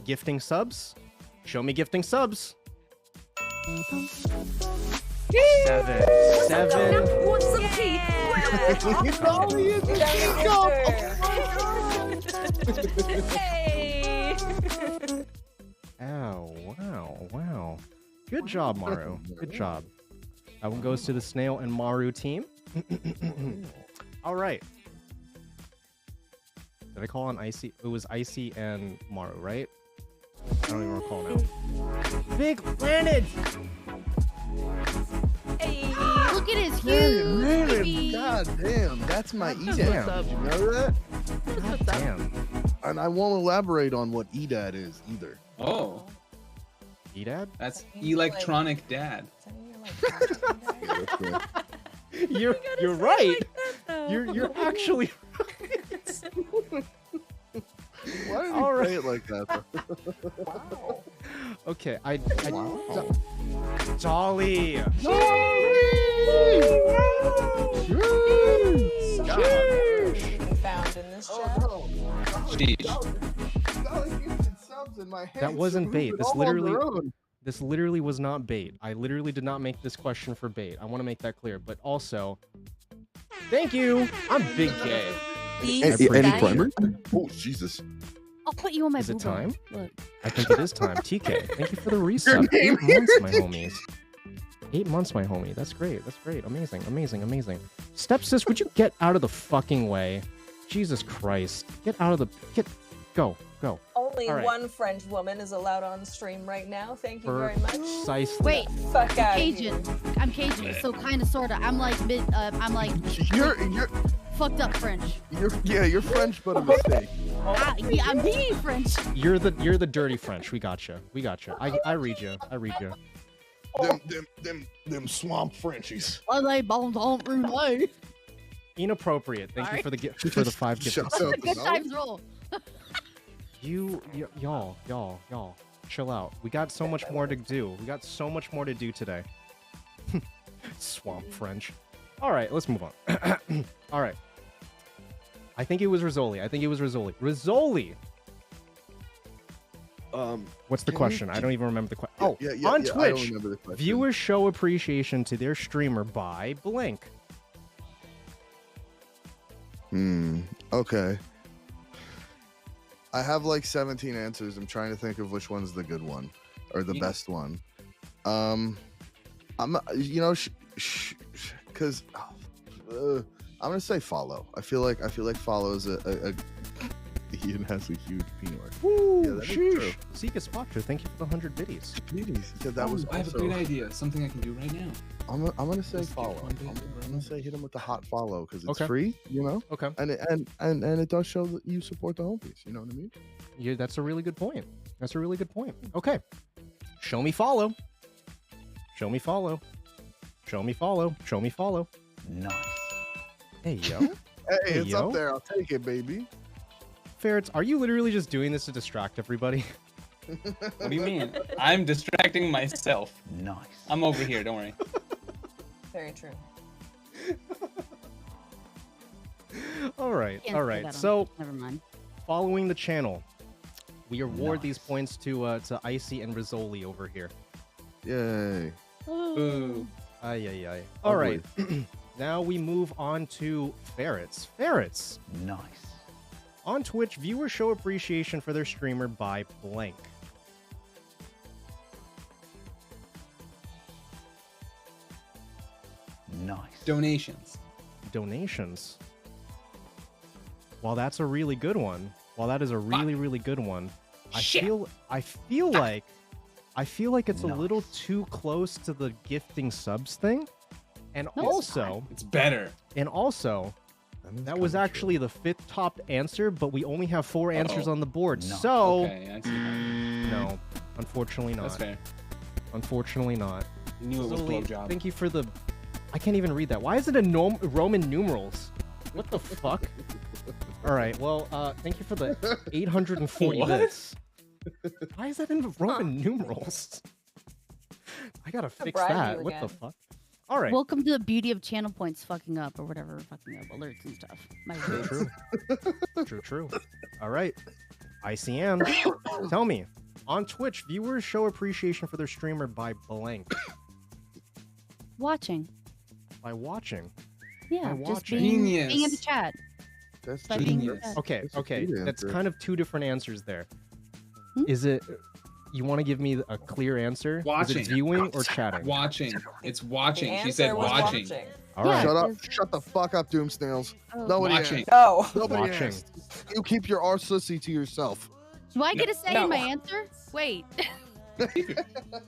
gifting subs. Show me gifting subs. 7. What's the tea? Hey! Oh, wow. Good job, Maru. Good job. That one goes to the Snail and Maru team. All right. Did I call on Icy? It was Icy and Maru, right? I don't even recall now. Big Planet! Hey! Look at his huge baby. God damn, that's my What's EDAD. up? Did you know that? God damn. And I won't elaborate on what EDAD is either. Oh, EDAD? that's electronic dad. You're right. You're actually Why did All you right. say it like that? okay. I Wow. Dolly. Found in this chat. That wasn't bait. This literally was not bait. I literally did not make this question for bait. I want to make that clear. But also, thank you. I'm big gay. Any primer? Oh, Jesus. I'll put you on my Is it boob. time? Look. I think it is time. TK, thank you for the resub. 8 months, my homies. 8 months, my homie. That's great. That's great. Amazing. Stepsis, would you get out of the fucking way? Jesus Christ. Get out of the... Go. Only All right. one French woman is allowed on stream right now. Thank you very much. Precisely. Wait, Fuck out Cajun. I'm Cajun, so kind of, sorta. I'm like You're fucked up French. you're French, but a mistake. Yeah, I'm being French. You're the dirty French. We gotcha. I read you. Them swamp Frenchies. Inappropriate. Thank you Sorry. for the gift for the 5 gifts. Shut up. Good times roll. Y'all, chill out. We got so much more to do. We got so much more to do today. Swamp French. All right, let's move on. All right. I think it was Rizzoli. Rizzoli. What's the Can question? we- I don't even remember the question. Yeah, Oh, yeah, on yeah, I don't Twitch, remember the question. viewers show appreciation to their streamer by blank. Okay. I have like 17 answers. I'm trying to think of which one's the good one or the best one. I'm because I'm gonna say follow. I feel like follow is a Ian has a huge peanut. Woo, Yeah, that is true. sheesh. Seek a Spotcher, thank you for the 100 biddies. Yeah, that was I have a also, great idea. Something I can do right now. I'm gonna say Just give follow. one bit I'm for gonna say hit him with the hot follow because it's Okay. free, you know, Okay. and it does show that you support the homies. You know what I mean? Yeah, that's a really good point. Okay. Show me follow. Nice. Hey, yo. Hey, Hey, it's yo. up there. I'll take it, baby. Ferrets, are you literally just doing this to distract everybody? What do you mean? I'm distracting myself. Nice. I'm over here. Don't worry. Very true. All right, Can't all say right. that on- So, never mind. following the channel, we award these points to Icy and Rizzoli over here. Yay. Ooh. Ay, ay, ay. All right. Now we move on to ferrets. Ferrets. Nice. On Twitch, viewers show appreciation for their streamer by blank. Nice. Donations. Donations. While that's a really good one, while that is a really, really good one, I feel like it's a little too close to the gifting subs thing. And No, it's also, It's better. that was actually the 5th top answer, but we only have 4 answers on the board. No. So, Okay, I see how. no, unfortunately not. That's fair. Unfortunately not. You knew it was Zoe, blowjob. thank you for the... I can't even read that. Why is it in Roman numerals? What the fuck? All right, well, thank you for the 840 What? bits. Why is that in Roman numerals? I gotta fix brag that. you What the again. fuck? All right. Welcome to the beauty of channel points fucking up or whatever, fucking up alerts and stuff. My words. True. All right. ICM, tell me. On Twitch, viewers show appreciation for their streamer by blank. Watching. By watching. Yeah, By just watching. being in the Genius. chat. That's By being in the Genius. chat. Okay, That's a okay. good That's answer. kind of 2 different answers there. Hmm? Is it... You want to give me a clear answer? Is Watching. it viewing or chatting? Watching. It's The watching. She answer said was watching. All right. Shut up. Yes. Shut the fuck up, Doom Snails. Oh. Nobody Watching. asked. No. Nobody Watching. asked. You keep your arsussy to yourself. Do I get a say No. in my answer? Wait.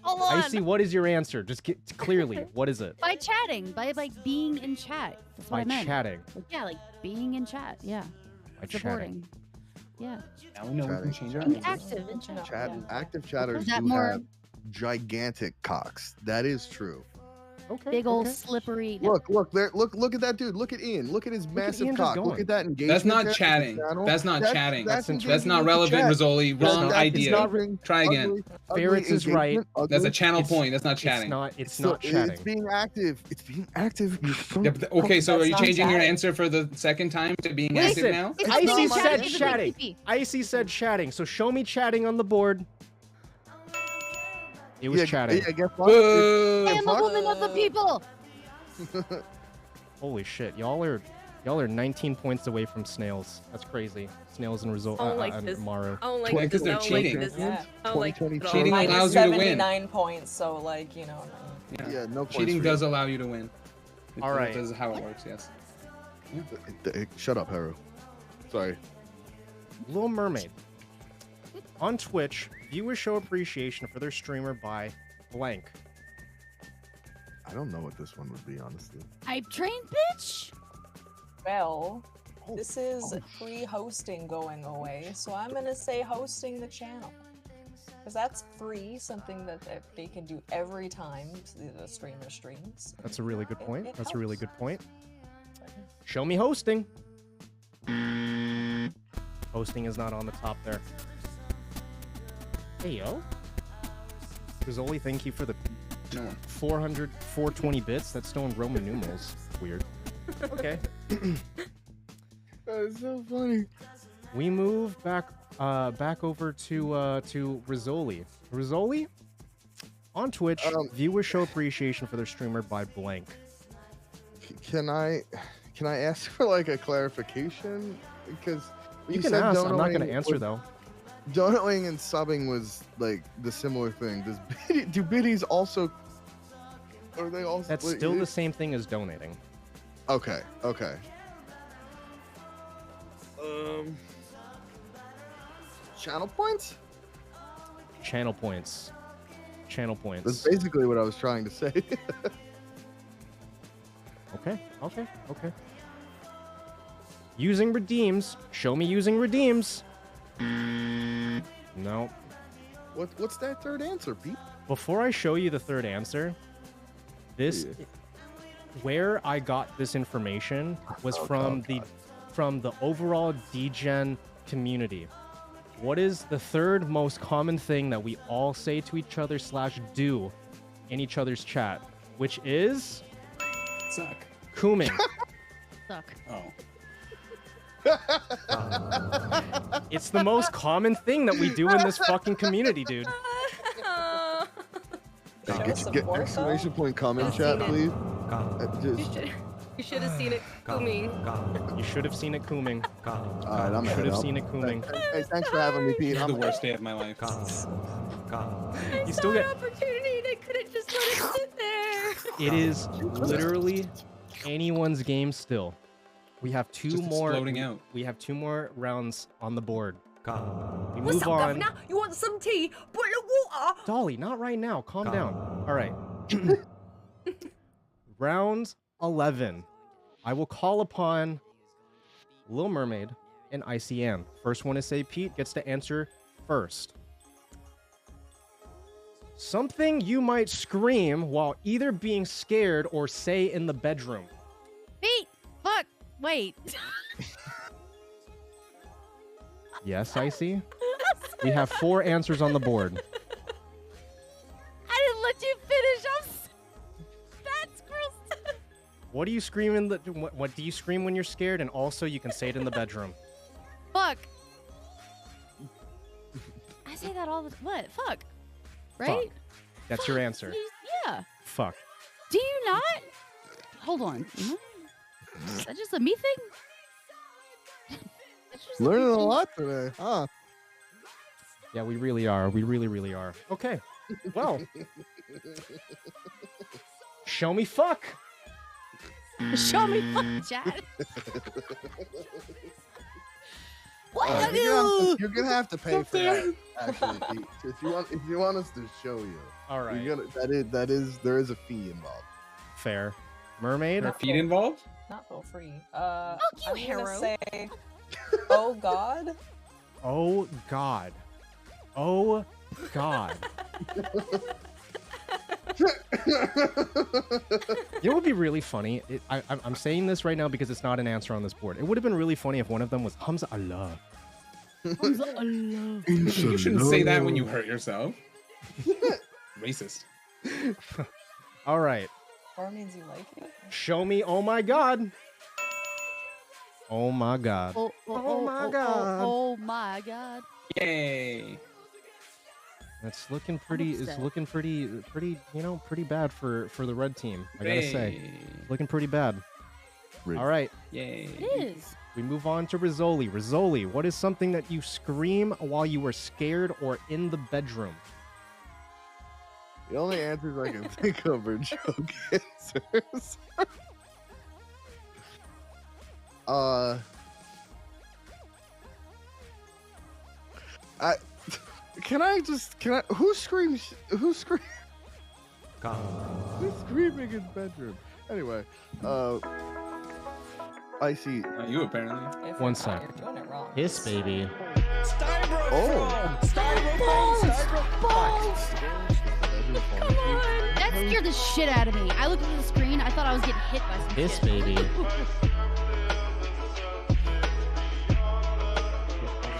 Hold on. Icy, what is your answer? Just get clearly. What is it? By chatting, by like being in chat. That's what By I meant. chatting. Like, yeah, like being in chat. Yeah. By chatting. Supporting. Yeah. Now we know we Chatting. can change our Being answers. active in chat. Chat, Yeah. active chatters Is that do more- have gigantic cocks. That is true. Okay. Big old okay. slippery. No. Look there. Look at that dude. Look at Ian. Look at his massive Ian just cock. Look going. at that engagement. That's not there, chatting. channel. That's not chatting. That's That's That's not engagement relevant, with chat. Rizzoli. Wrong That's idea. not Try again. ugly Ferrets is right. engagement, That's a ugly. channel It's- point. That's not chatting. It's not. It's So not chatting. It's being active. It's being active. You son Yeah, of but- a- okay, so are That's you not changing your chatting. answer for the second time to being active Listen, now? It's Icy being said it's a chatting. PvP. Icy said chatting. So show me chatting on the board. It was chatting. Yeah, guess what? Boo! I am a fuck? woman of the people. Holy shit, y'all are 19 points away from snails. That's crazy. Snails and result I don't like and this. Maru. I don't like Yeah, this. 'cause they're I don't like cheating. this. Yeah. I don't like 2020 this at all. Cheating Minus allows you to win. 79 points, so like, you know. Yeah, no points Cheating for does allow you to win. All right. This is how it works, yes. you. Shut up, Haru. Sorry. Little Mermaid. On Twitch, viewers show appreciation for their streamer by blank. I don't know what this one would be, honestly. Hype train, bitch. Well, Oh, this is oh, free hosting going away, so I'm gonna say hosting the channel. Because that's free, something that they can do every time the streamer streams. That's a really good point. It That's a really helps. good point. Show me hosting. Hosting is not on the top there. Hey, yo. Rizzoli, thank you for the No one. 420 bits. That's still in Roman numerals. Weird. Okay. That is so funny. We move back over to Rizzoli. Rizzoli? On Twitch, viewers show appreciation for their streamer by blank. Can I ask for like a clarification? Because You can ask. I'm not going to answer though. Donating and subbing was like the similar thing. Do biddies also? Are they also? That's like, still the same thing as donating. Okay. Channel points? Channel points. Channel points. That's basically what I was trying to say. Okay. Using redeems. Show me using redeems. No. What's that third answer, Pete? Before I show you the third answer, this where I got this information was from the overall DGen community. What is the third most common thing that we all say to each other / do in each other's chat? Which is Suck. Kuming. Suck. Oh. It's the most common thing that we do in this fucking community, dude. Hey, get support, exclamation point comment I've chat, seen it. please. You should have seen it coming. You should have seen it cooming. Alright, I'm You should heading have up. seen it cooming. Hey, thanks for having me, Pete. This is I'm the worst day of my life. You still Saw an get. opportunity. They could have just let it sit there. It is literally anyone's game still. We have two Just more. exploding out. We have 2 more rounds on the board. We What's move up, on. Governor? You want some tea? Boil of water? Dolly, not right now. Calm down. All right. Round 11. I will call upon Little Mermaid and Icy Ann. First one to say Pete gets to answer first. Something you might scream while either being scared or say in the bedroom. Pete, fuck, wait. Yes, Icy? We have 4 answers on the board. I didn't let you finish. That's gross. What do you scream in the what do you scream when you're scared? And also you can say it in the bedroom. Fuck. I say that all the what? Fuck. Right? Fuck. That's your answer. Yeah. Fuck. Do you not? Hold on. Is that just a me thing? That's just learning me a thing. lot today, huh? Yeah, we really are. We really, really are. Okay. Well. Show me fuck. Show me fuck, Chad. What? You're gonna have to pay for that. Actually, Pete. If you want us to show you, All right. you're gonna, there is a fee involved. Fair. Mermaid. Are feet involved? Not for free. you, I'm gonna Hero. say, oh God. Oh God. Oh God. It would be really funny. I'm saying this right now because it's not an answer on this board. It would have been really funny if one of them was Hamza Allah. You shouldn't say that when you hurt yourself. Racist. All right. Or means you like it. Show me. Oh my God. Oh my God. Oh my God. Oh my God. Yay. That's looking pretty. It's upset. looking pretty. Pretty bad for the red team. I gotta say, Hey. looking pretty bad. Rigged. All right. Yay. It is. We move on to Rizzoli. Rizzoli, what is something that you scream while you were scared or in the bedroom? The only answers I can think of are joke answers. Who screams? Who's screaming in bedroom? Anyway, Icy. Not you, apparently. If One you're sec. not, you're doing it wrong. Hiss, baby. Oh. That scared the shit out of me. I looked at the screen. I thought I was getting hit by some Hiss, shit. baby.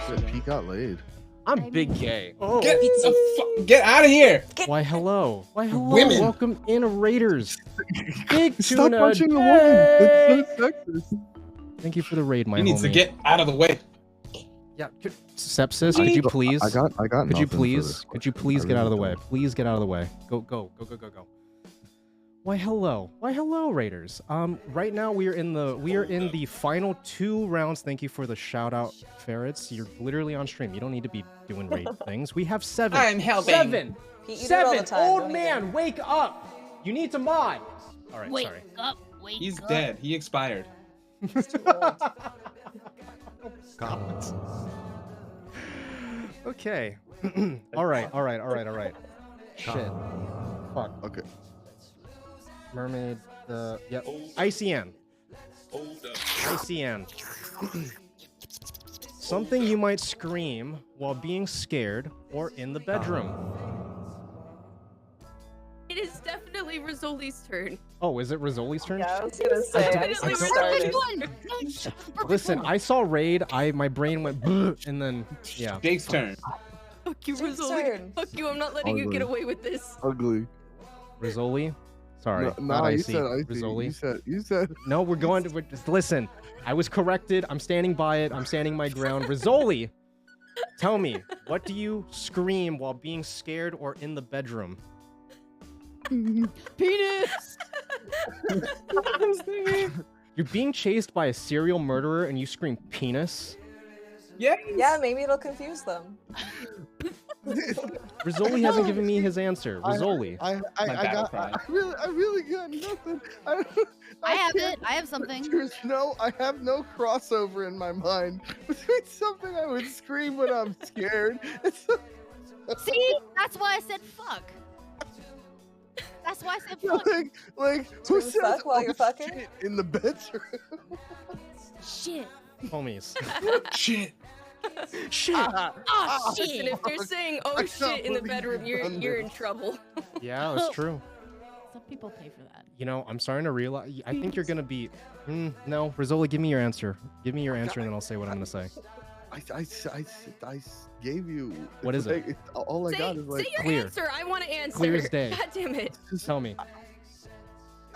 Shit, Pete got laid. I'm big gay. Oh. Get out of here! Why, hello. Why, hello. Women. Welcome in, Raiders. Big Stop tuna punching the day. woman. That's so sexist. Thank you for the raid, my He needs homie. to get out of the way. Yeah. Sepsis, could you please? I got. Could you nothing for please? this Could you question. please I get out of the really way? don't. Please get out of the way. Go. Why hello. Why hello, Raiders. Right now we are in the final 2 rounds. Thank you for the shout out, ferrets. You're literally on stream. You don't need to be doing raid things. We have 7. I'm helping. 7. Pete, you do it all the 7. time, Old don't man, even- wake up. You need to mod. All right, Wake sorry. up. Wake He's up. dead. He expired. It's too old. Okay. All right. Shit. Fuck. Okay. Mermaid. Yep. ICN. ICN. Something you might scream while being scared or in the bedroom. It is definitely Rizzoli's turn. Oh, is it Rizzoli's turn? Yeah, I was gonna say. I just I don't- started. Listen, I saw raid. My brain went, "Bleh," and then yeah. Jake's turn. Fuck you, Jake's Rizzoli. turn. Fuck you, I'm not letting you get Ugly. away with this. Ugly. Rizzoli, Sorry, No, not you icy. said icy. Rizzoli. You said. No, we're going to just listen. I was corrected. I'm standing by it. I'm standing my ground. Rizzoli, tell me, what do you scream while being scared or in the bedroom? Penis. You're being chased by a serial murderer and you scream penis? Yeah. Yeah, maybe it'll confuse them. Rizzoli hasn't given me his answer. Rizzoli. I really got nothing. I have it. I have something. I have no crossover in my mind between something I would scream when I'm scared. See? That's why I said fuck. That's why I said fuck. like who says fuck while you're fucking? shit in the bedroom? Shit. Homies. Shit. Shit. Oh, Listen, shit. if they're saying "oh I shit" can't in the believe bedroom, you've done you're this. in trouble. Yeah, that's true. Some people pay for that. You know, I'm starting to realize. I think you're gonna be. No, Rizzoli, give me your answer. Give me your answer, and then I'll say what I'm gonna say. I gave you. What is it? All I Say, got is like say your clear. answer. I want to answer. Clear as day. God damn it. Tell me.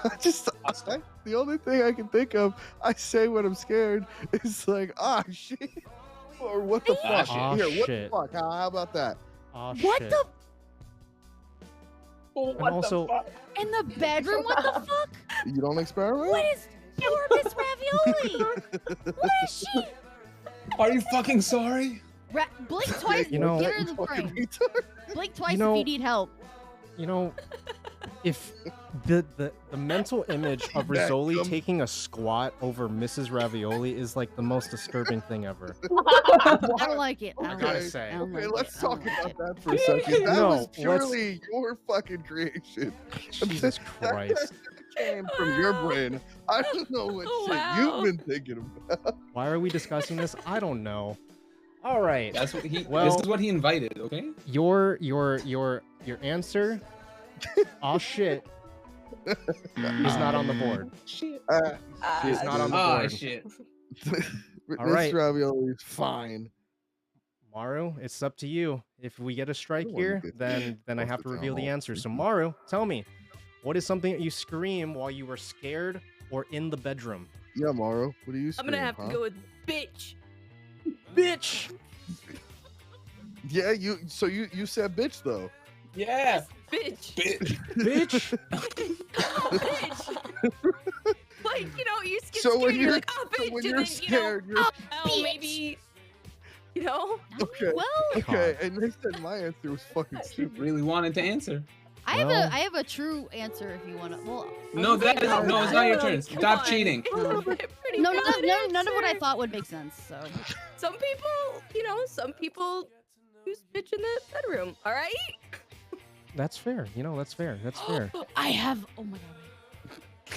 The only thing I can think of I say when I'm scared is like shit or what the fuck. Ah, Here, what the shit. fuck? How about that? Oh, What shit. the? And also, In the bedroom? What the fuck? You don't experiment? What is poor Miss Ravioli? What is she? Are you fucking sorry? Blink twice. You know- Get her in the Fucking brain. retard. Blink twice know- if you need help. you know, if the mental image of Rizzoli Next. taking a squat over Mrs. Ravioli is like the most disturbing thing ever. I don't like it. I, don't gotta like it. say. I don't Okay, like let's it. I don't talk like about it. that for a second. That No, was let's- purely your fucking creation. Jesus Christ. Came from your brain. I don't know what Oh, shit wow. you've been thinking about. Why are we discussing this? I don't know. All right. That's what he. Well- this is what he invited. Okay. Your answer. Oh shit. Is not on the board. Shit. It's not on the Oh board. shit. All This right. ravioli is fine. Maru, it's up to you. If we get a strike don't wanna here, get then I off have the to reveal the town hall. answer. So Maru, tell me, what is something that you scream while you were scared or in the bedroom? Yeah, Mauro. What do you I'm gonna scream, have to huh? go with bitch. Bitch. Yeah, so you said bitch though. Yeah. Bitch. Bitch. Bitch. Bitch. Like, you know, you get So scared, when you're you're like, oh, bitch, so when and you're then, scared, you know, you're oh, bitch. maybe, you know? okay. Well, Okay, and they said my answer was fucking You stupid. really wanted to answer. Well- I have a true answer if you want to. Well, No, that is no. It's not your turn. Come Stop on. cheating. It's a pretty no, valid none of what I answer. thought would make sense. So Some people, you know, some people use bitch in the bedroom, all right? That's fair. You know, that's fair. That's fair. I have. Oh my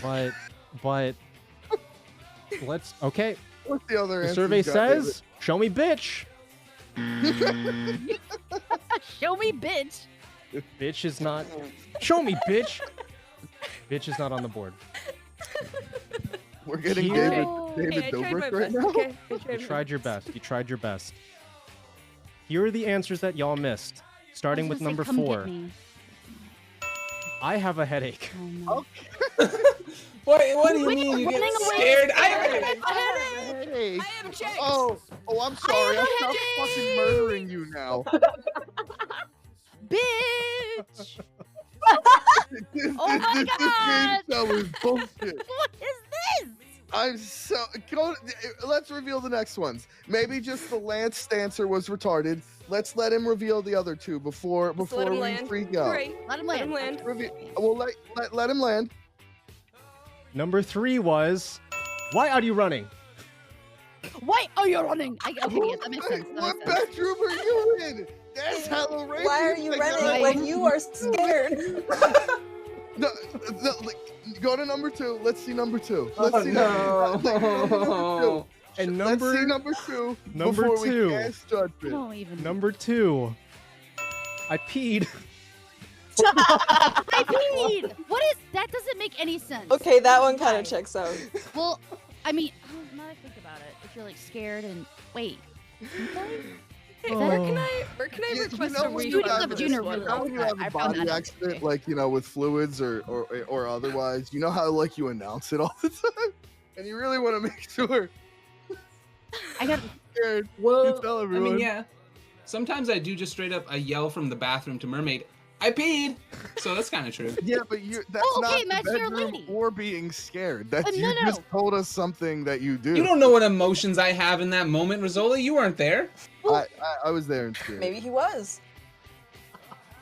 god. But let's okay. What's the other The answer? survey you got, says, "Show me bitch." Show me, bitch. Bitch is not. Show me bitch. Bitch is not on the board. David? We're getting Here- David Okay, I tried my Dobrik right best. now. Okay, I You tried my tried your best. You tried your best. Here are the answers that y'all missed. Starting I was with gonna number say, come get 4. me. I have a headache. Oh, no. What do you mean? You get running away scared? from I Hey. I am checked. Oh, I'm sorry. I'm not fucking murdering you now. Bitch. This Oh my game God. show is bullshit. What is this? I'm so. Let's reveal the next ones. Maybe just the Lance answer was retarded. Let's let him reveal the other two before Just let him we land. freak out. Great. Let him Let land. him land. Well, let him land. Number 3 was, why are you running? Why are you running? Okay, yes, that makes sense. That What makes sense. bedroom are you in? That's hella racist. Why are you I running gotta- when you are scared? No, go to number 2. Let's see number 2. Let's see no. number 2. And Let's see number number 2 number before 2. we cast I judgment. don't even. Number 2. I peed. I peed. What is that? Doesn't make any sense. Okay, that one kind Why? of checks out. Well, I mean, now that I think about it, if you're like scared and wait, did I? Hey, Oh. where can I You request know a when refund you Students have of for Junior this one? You know when you have I a found body that out accident, today. like, you know, with fluids or otherwise, you know how like you announce it all the time, and you really want to make sure. I got Scared. Well, You tell I everyone. mean, yeah. Sometimes I do just straight up. I yell from the bathroom to Mermaid, "I peed." So that's kind of true. Yeah, but that's Oh, okay, not the imagine you're a bedroom lady. or being scared. That's no, you no. just told us something that you do. You don't know what emotions I have in that moment, Rizola. You weren't there. I was there in spirit. Maybe he was.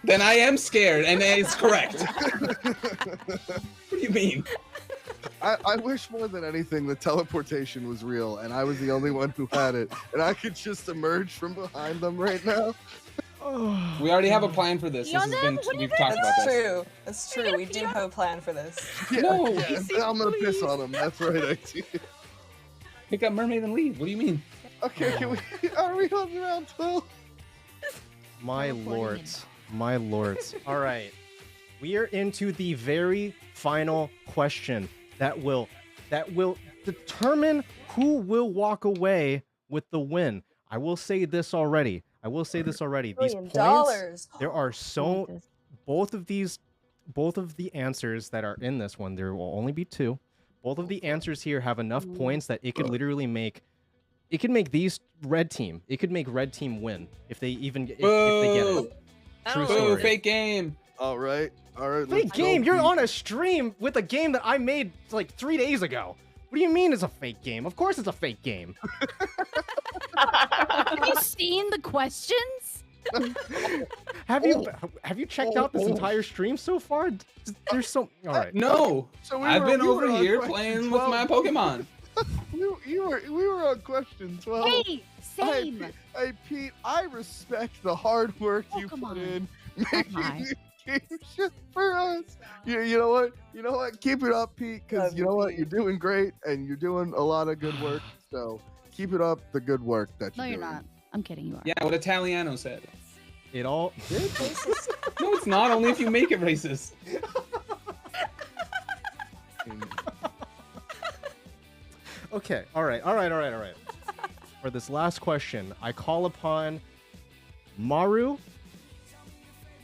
Then I am scared, and it's correct. What do you mean? I wish more than anything the teleportation was real and I was the only one who had it and I could just emerge from behind them right now. We already have a plan for this. Beyond This has been. that, what do you We've talked about That's this. true. That's true. We do have a plan for this. Yeah, No. yeah, Icy, I'm gonna piss please. on them. That's right, I see. Pick up Mermaid and leave. What do you mean? Okay, can we? Are we on round 12? My Teleporting lords. My lords. All right. We are into the very final question that will determine who will walk away with the win. I will say this already. These $1 points, million. there are so both of the answers that are in this one, there will only be two. Both of the answers here have enough points that it could literally make these red team. It could make red team win if they even if they get it. True Boo, story. fake game. All right. Fake let's go, game. You're Pete. on a stream with a game that I made like 3 days ago. What do you mean it's a fake game? Of course it's a fake game. Have you seen the questions? Have you checked out this entire stream so far? There's so all right. No, So I've been we were over on here question playing with 12. my Pokemon. We were on question 12. Hey, same. Hey, Pete, I respect the hard work Oh, you come put on. in Oh, making my. this game just for us. You know what? You know what? Keep it up, Pete, because Love you know you, what? Pete. You're doing great and you're doing a lot of good work. So keep it up, the good work that No, you're you're doing. not. I'm kidding. You are. Yeah, what Italiano said. It all No, it's not. Only if you make it racist. Okay. All right. For this last question, I call upon Maru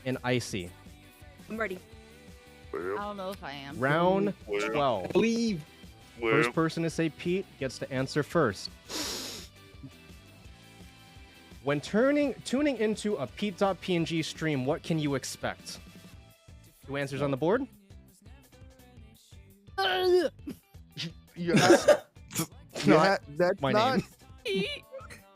and Icy. I'm ready. I don't know if I am. Round 12. Leave. First person to say Pete gets to answer first. When tuning into a PETEdotPNG stream, what can you expect? 2 answers on the board? You have, Not that's my not. name.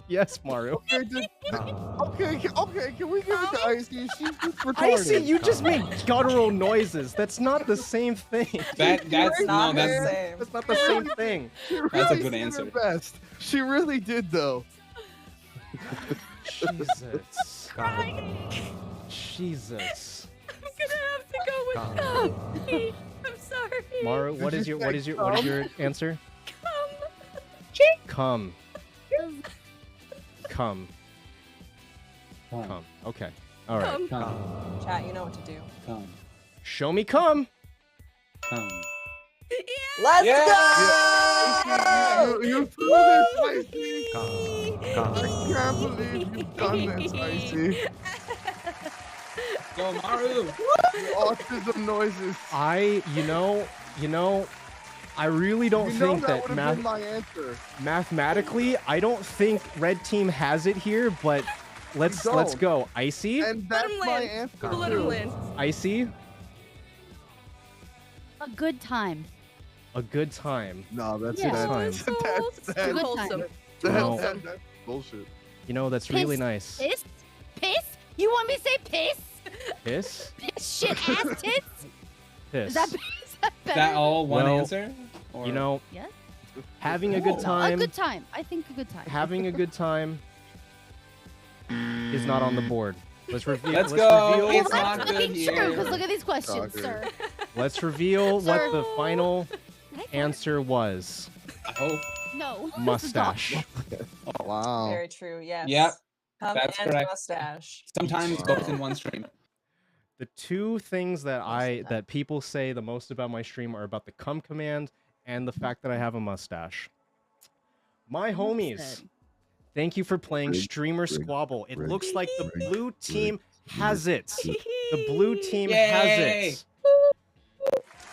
Yes, Maru. Okay, can we give it to Icy? She's just retarded. Icy, you just make guttural noises. That's not the same thing. That's Not no, the that's same. That's not the same thing. She That's a really good did her answer. best. She really did, though. Jesus. Jesus. I'm gonna have to go with Pete. I'm sorry. Maru, what Did is you your say answer? Come. Come. Come. Okay. All right. Come, Chat, you know what to do. come, Show me come. come. Let's Yeah. go! You threw this, Icy. I can't believe you've done this, Icy. Go Maru. Autism noises. You know, I really don't You know think that that would have been my answer. mathematically, I don't think red team has it here, but let's don't. go. Icy? And Let that's him my land. answer. Let him too. land. Icy? A good time. A good time. No, that's Yeah. that's, Time. So that's, Good wholesome. time. No. that's bullshit. You know, that's really Piss. nice. Piss? Piss? You want me to say piss? Piss? Piss shit ass tits? Piss. Is that better? That all one Well, answer? Or... You know, Yes? having a good A time, good time. I think a good time. having a good time is not on the board. Let's reveal. Let's let's go. reveal. Well, It's that's not good fucking true, here. because look at these questions, Shocker. sir. Let's reveal what Sir. the final High five. answer was. I hope. No. Mustache. Wow. Very true, yes. Yep, Come that's and correct. mustache. Sometimes both in one stream. The 2 things that Most of that people say the most about my stream are about the come command and the fact that I have a mustache. My homies, Said. Thank you for playing Great, Streamer great, Squabble. It great, looks like the great, blue team great, has it. The blue team Yay! has it.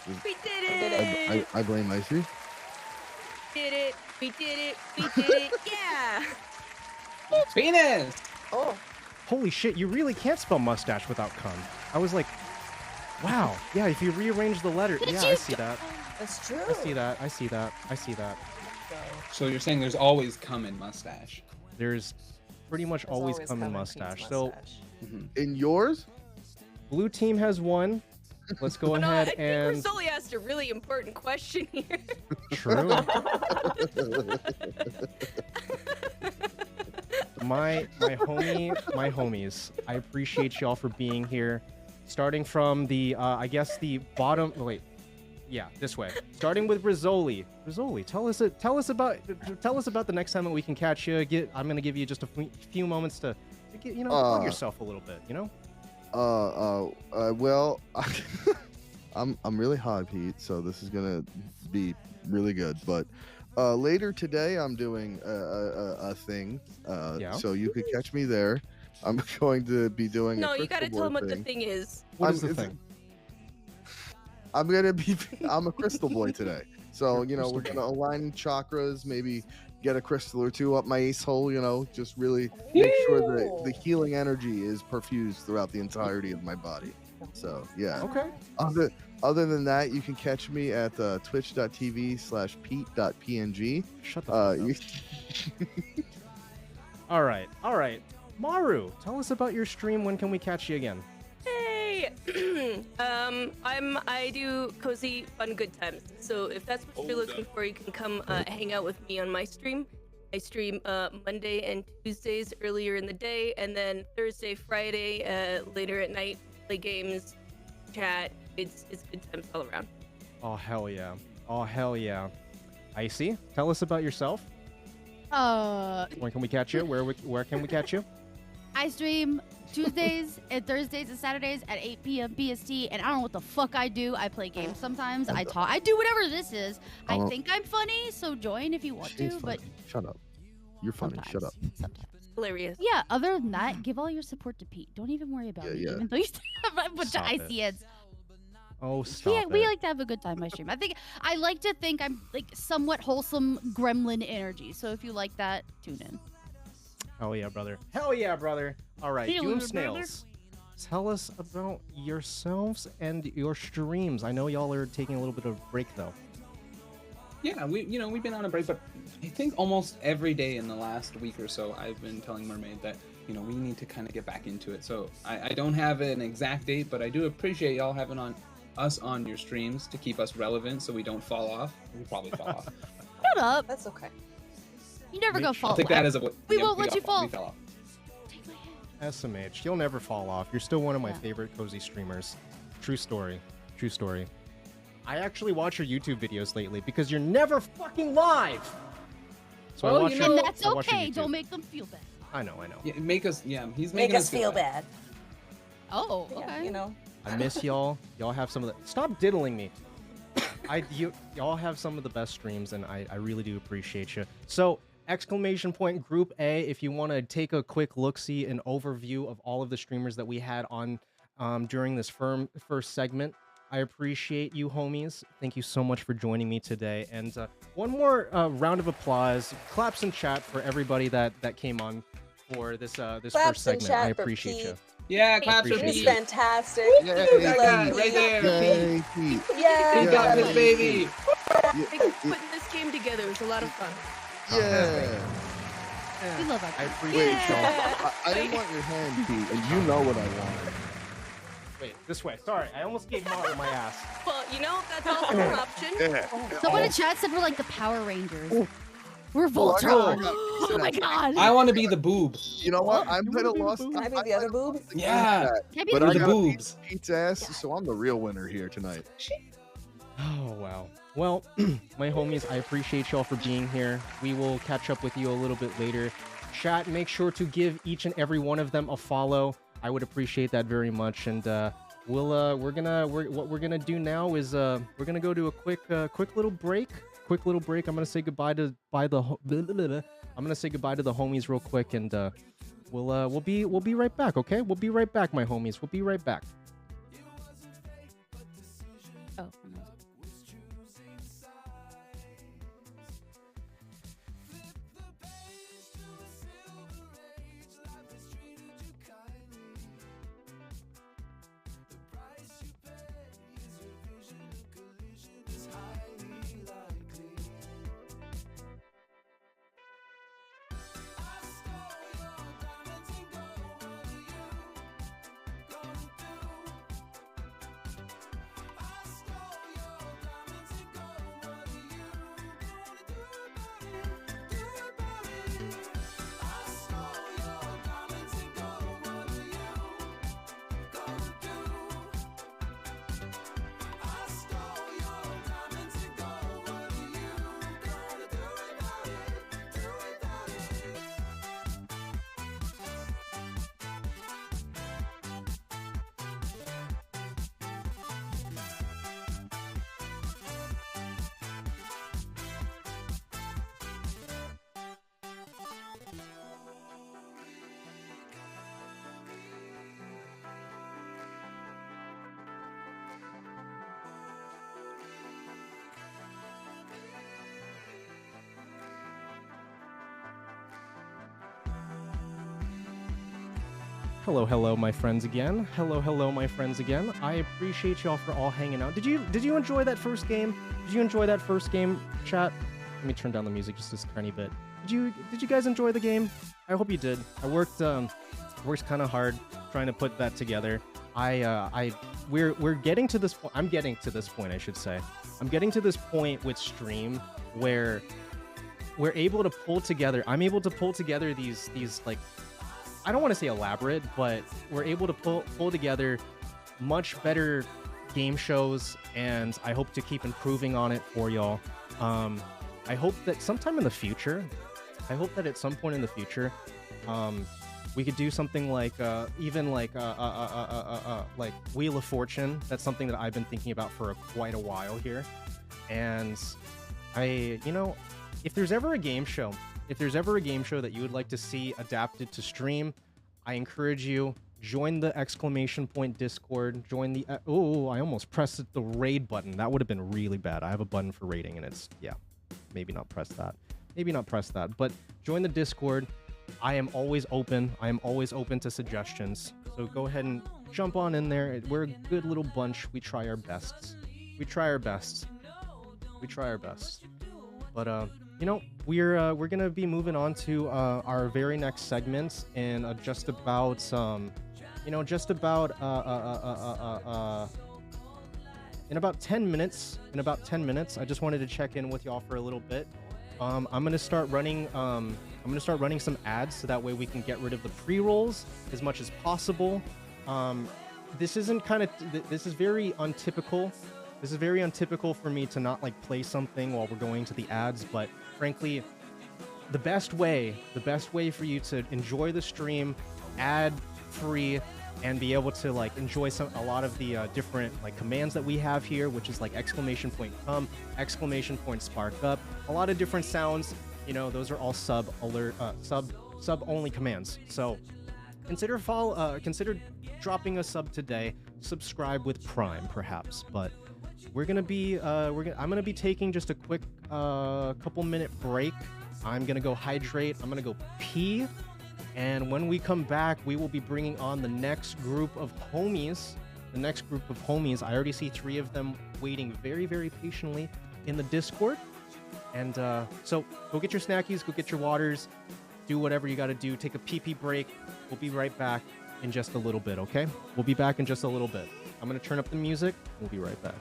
We did did it! I blame Icy. Did it! We did it! We did it! Yeah! Penis. Oh, Holy shit, you really can't spell mustache without cum. I was like, wow. Yeah, if you rearrange the letter. Yeah, I see that. that's true. I see that. I see that. I see that. So you're saying there's always cum in mustache? There's pretty much There's always always cum in cum in mustache. Pete's So mustache. In yours? blue team has one. Let's go No, I ahead think and Rosoli asked a really important question here. true. my homies, I appreciate y'all for being here. Starting from the I guess the bottom. Oh, wait, yeah, this way. Starting with Rizzoli. Rizzoli, tell us about the next time that we can catch you. I'm gonna give you just a few moments to get, plug yourself a little bit. Well, I'm really high, Pete, so this is gonna be really good. But later today, I'm doing a thing. Yeah. So you could catch me there. I'm going to be doing. No, a you gotta crystal tell him boy what the thing. thing is. What is the it's- thing? I'm a crystal boy today. So You're a we're crystal gonna align chakras, maybe get a crystal or two up my ace hole. Just really make sure that the healing energy is perfused throughout the entirety of my body. So yeah. Okay. Other than that, you can catch me at twitch.tv/pete.png. Shut the fuck up. All right. Maru, tell us about your stream. When can we catch you again? Hey, I do cozy, fun, good times. So if that's what you're looking for, you can come hang out with me on my stream. I stream Monday and Tuesdays earlier in the day, and then Thursday, Friday later at night. Play games, chat. It's good times all around. Oh hell yeah! Oh hell yeah! Icy, tell us about yourself. When can we catch you? Where can we catch you? I stream Tuesdays and Thursdays and Saturdays at 8 p.m. PST, and I don't know what the fuck I do. I play games sometimes. I talk. I do whatever this is. I think I'm funny, so join if you want She's to. But funny. Shut up. You're funny. sometimes, Shut up. Sometimes. Hilarious. Yeah. Other than that, give all your support to Pete. Don't even worry about me, Yeah. even though you still have a bunch of Stop it. icy heads. Oh stop We it! like to have a good time on my stream. I like to think I'm like somewhat wholesome gremlin energy. So if you like that, tune in. Hell yeah, brother! Hell yeah, brother! All right, Hell Doom yeah, brother. Snails, tell us about yourselves and your streams. I know y'all are taking a little bit of a break though. Yeah, we've been on a break, but I think almost every day in the last week or so, I've been telling Mermaid that we need to kind of get back into it. So I don't have an exact date, but I do appreciate y'all having us on your streams to keep us relevant, so we don't fall off. We probably fall off. Shut up. That's okay. You never go fall. I'll take that as a. We yeah, won't let you fall. We fell off. Take my hand. SMH, you'll never fall off. You're still one of my Yeah. favorite cozy streamers. True story. True story. I actually watch your YouTube videos lately because you're never fucking live. So I Well, watch you your, know- And that's I watch your okay. YouTube. Don't make them feel bad. I know. Yeah, he's Make making us feel bad. Oh, Yeah, okay. I miss y'all. Y'all have some of the. Stop diddling me. Y'all have some of the best streams, and I really do appreciate you. So, exclamation point Group A, if you want to take a quick look-see, an overview of all of the streamers that we had on during this first segment. I appreciate you, homies. Thank you so much for joining me today. And one more round of applause, claps in chat for everybody that came on for this Claps first in segment. chat I for appreciate Pete. you. Yeah, claps for Appreciate He's Pete. fantastic. Yay, We that love guy Pete. right there. Yay, Pete. Yeah. We got Yeah. this baby. Thanks for putting this game together. It was a lot of fun. Yeah. We love our I Pete. appreciate y'all. I didn't want your hand, Pete, and you know what I wanted. Wait, this way. Sorry, I almost gave Mario my ass. Well, that's also an option. Someone in chat said we're like the Power Rangers. We're Oh, I got- Voltron. Oh my god. I want to be the boob. You know what? I'm gonna lost. Can I be the other boob? Yeah. Can I be But the We're I the gotta boobs. beat Pete's ass, so I'm the real winner here tonight. Oh, wow. Well, my homies, I appreciate y'all for being here. We will catch up with you a little bit later. Chat, make sure to give each and every one of them a follow. I would appreciate that very much. And what we're gonna do now is we're gonna go to a quick little break. I'm gonna say goodbye to I'm gonna say goodbye to the homies real quick, and we'll be right back. Okay, we'll be right back, my homies. We'll be right back. Oh. Hello, my friends again. Hello, my friends again. I appreciate y'all for all hanging out. Did you enjoy that first game? Did you enjoy that first game, chat? Let me turn down the music just a tiny bit. Did you guys enjoy the game? I hope you did. I worked kind of hard trying to put that together. We're getting to this point. I'm getting to this point, I should say. I'm getting to this point with stream where we're able to pull together. I'm able to pull together these like, I don't want to say elaborate, but we're able to pull together much better game shows, and I hope to keep improving on it for y'all. I hope that sometime in the future, at some point in the future, we could do something like even like Wheel of Fortune. That's something that I've been thinking about for quite a while here, and if there's ever a game show that you would like to see adapted to stream, I encourage you, join the !point Discord, join the I almost pressed the raid button. That would have been really bad. I have a button for raiding, and it's, yeah, maybe not press that, but join the Discord. I am always open to suggestions, so go ahead and jump on in there. We're a good little bunch. We try our best. But we're gonna be moving on to our very next segment in just about 10 minutes. I just wanted to check in with y'all for a little bit. I'm gonna start running some ads, so that way we can get rid of the pre-rolls as much as possible. This is very untypical. This is very untypical for me to not like play something while we're going to the ads, but frankly, the best way for you to enjoy the stream ad-free and be able to like enjoy a lot of the different like commands that we have here, which is like !come, !spark up, a lot of different sounds. Those are all sub only commands. So consider dropping a sub today. Subscribe with Prime, perhaps, but I'm gonna be taking just a quick couple minute break. I'm gonna go hydrate. I'm gonna go pee, and when we come back, we will be bringing on the next group of homies. I already see 3 of them waiting very, very patiently in the Discord. And so go get your snackies, go get your waters, do whatever you got to do. Take a pee break. We'll be right back in just a little bit. Okay? We'll be back in just a little bit. I'm gonna turn up the music. We'll be right back.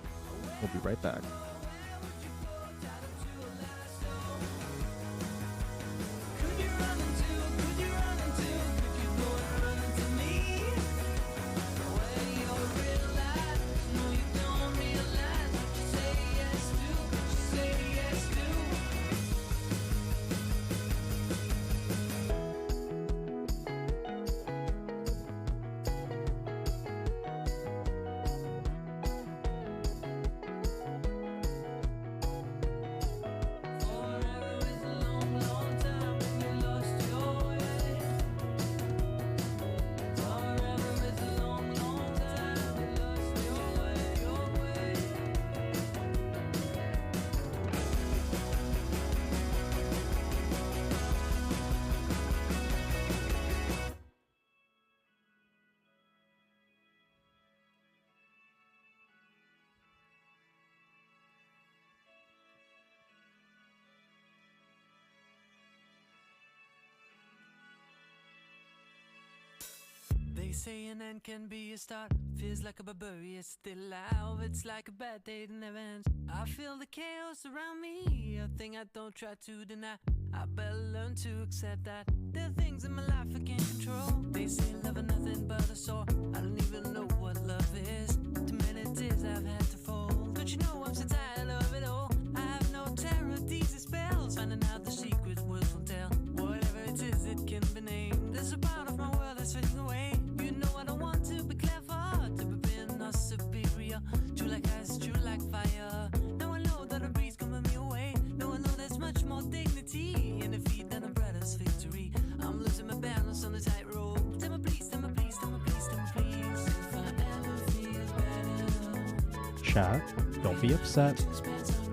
They say an end can be a start. Feels like a barbarian still alive. It's like a bad day that never ends. I feel the chaos around me, a thing I don't try to deny. I better learn to accept that there are things in my life I can't control. They say love is nothing but a sore. I don't even know what love is. Too many tears I've had to fold. Don't you know I'm so tired of it all? I have no terror, these are spells. Finding out the secret words will tell. Whatever it is, it can be named. There's a part of my world that's fading away. You know I don't want to be clever, to be being or superior. True like ice, true like fire. Now I know that a breeze coming me away. Now I know there's much more dignity in defeat than a brother's victory. I'm losing my balance on the tightrope. Tell me please, tell me please, tell me please, tell me please. If I ever feel better. Chat, don't be upset.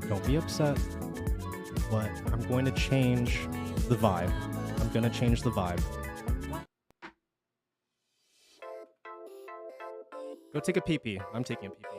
Don't be upset. But I'm going to change the vibe. I'm going to change the vibe. Go take a pee-pee. I'm taking a pee-pee.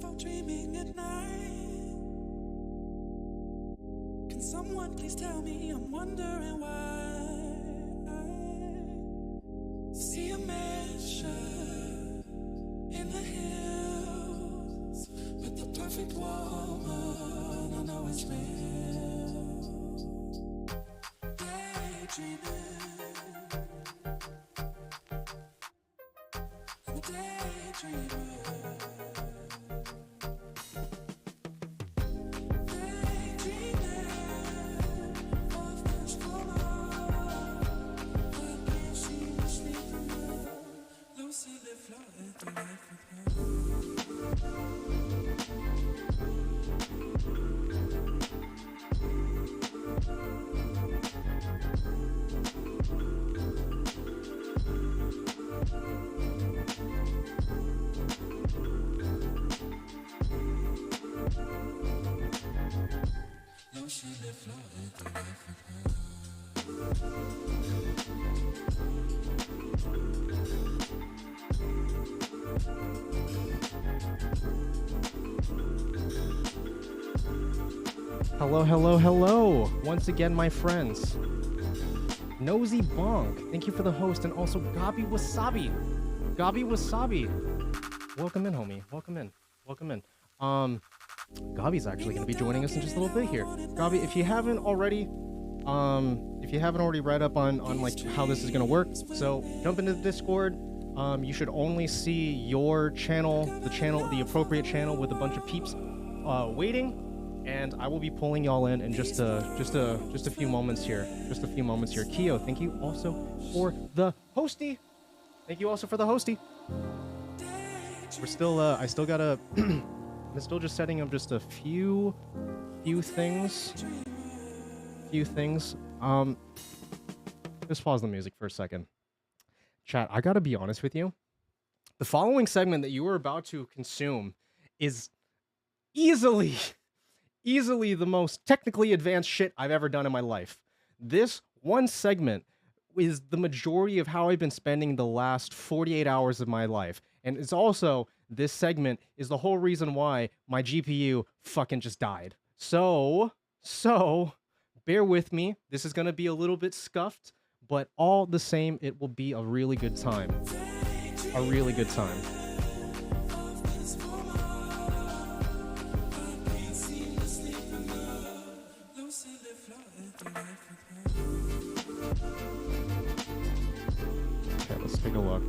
For dreaming at night. Can someone please tell me? I'm wondering why. I see a mansion in the hills with the perfect woman. it's real. Daydreaming. I'm a daydreamer. Hello, hello, hello. Once again, my friends. Nosy Bonk, thank you for the host, and also Gabi Wasabi. Gabi Wasabi. Welcome in, homie. Welcome in. Welcome in. Gabi's actually going to be joining us in just a little bit here. Gabi, if you haven't already read up on like how this is going to work, so jump into the Discord. You should only see your channel, the appropriate channel with a bunch of peeps waiting. And I will be pulling y'all in just a few moments here. Just a few moments here. Keo, thank you also for the hosty. Thank you also for the hosty. We're still I still gotta I'm still just setting up just a few things. Just pause the music for a second. Chat, I gotta be honest with you. The following segment that you are about to consume is easily the most technically advanced shit I've ever done in my life. This one segment is the majority of how I've been spending the last 48 hours of my life. And it's also, this segment is the whole reason why my GPU fucking just died. So, bear with me. This is gonna be a little bit scuffed, but all the same, it will be a really good time. A really good time. Okay, let's take a look.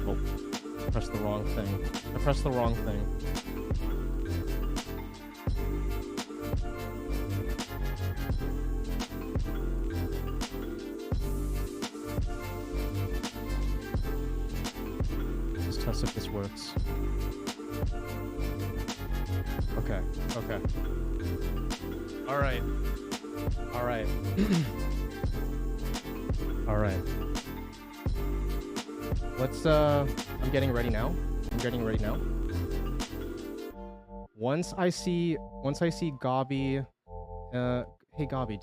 Oh, I pressed the wrong thing. I pressed the wrong thing. Let's test if this works. Okay, okay. All right. All right. All right. Let's, I'm getting ready now. I'm getting ready now. Once I see Gabi, hey Gabi,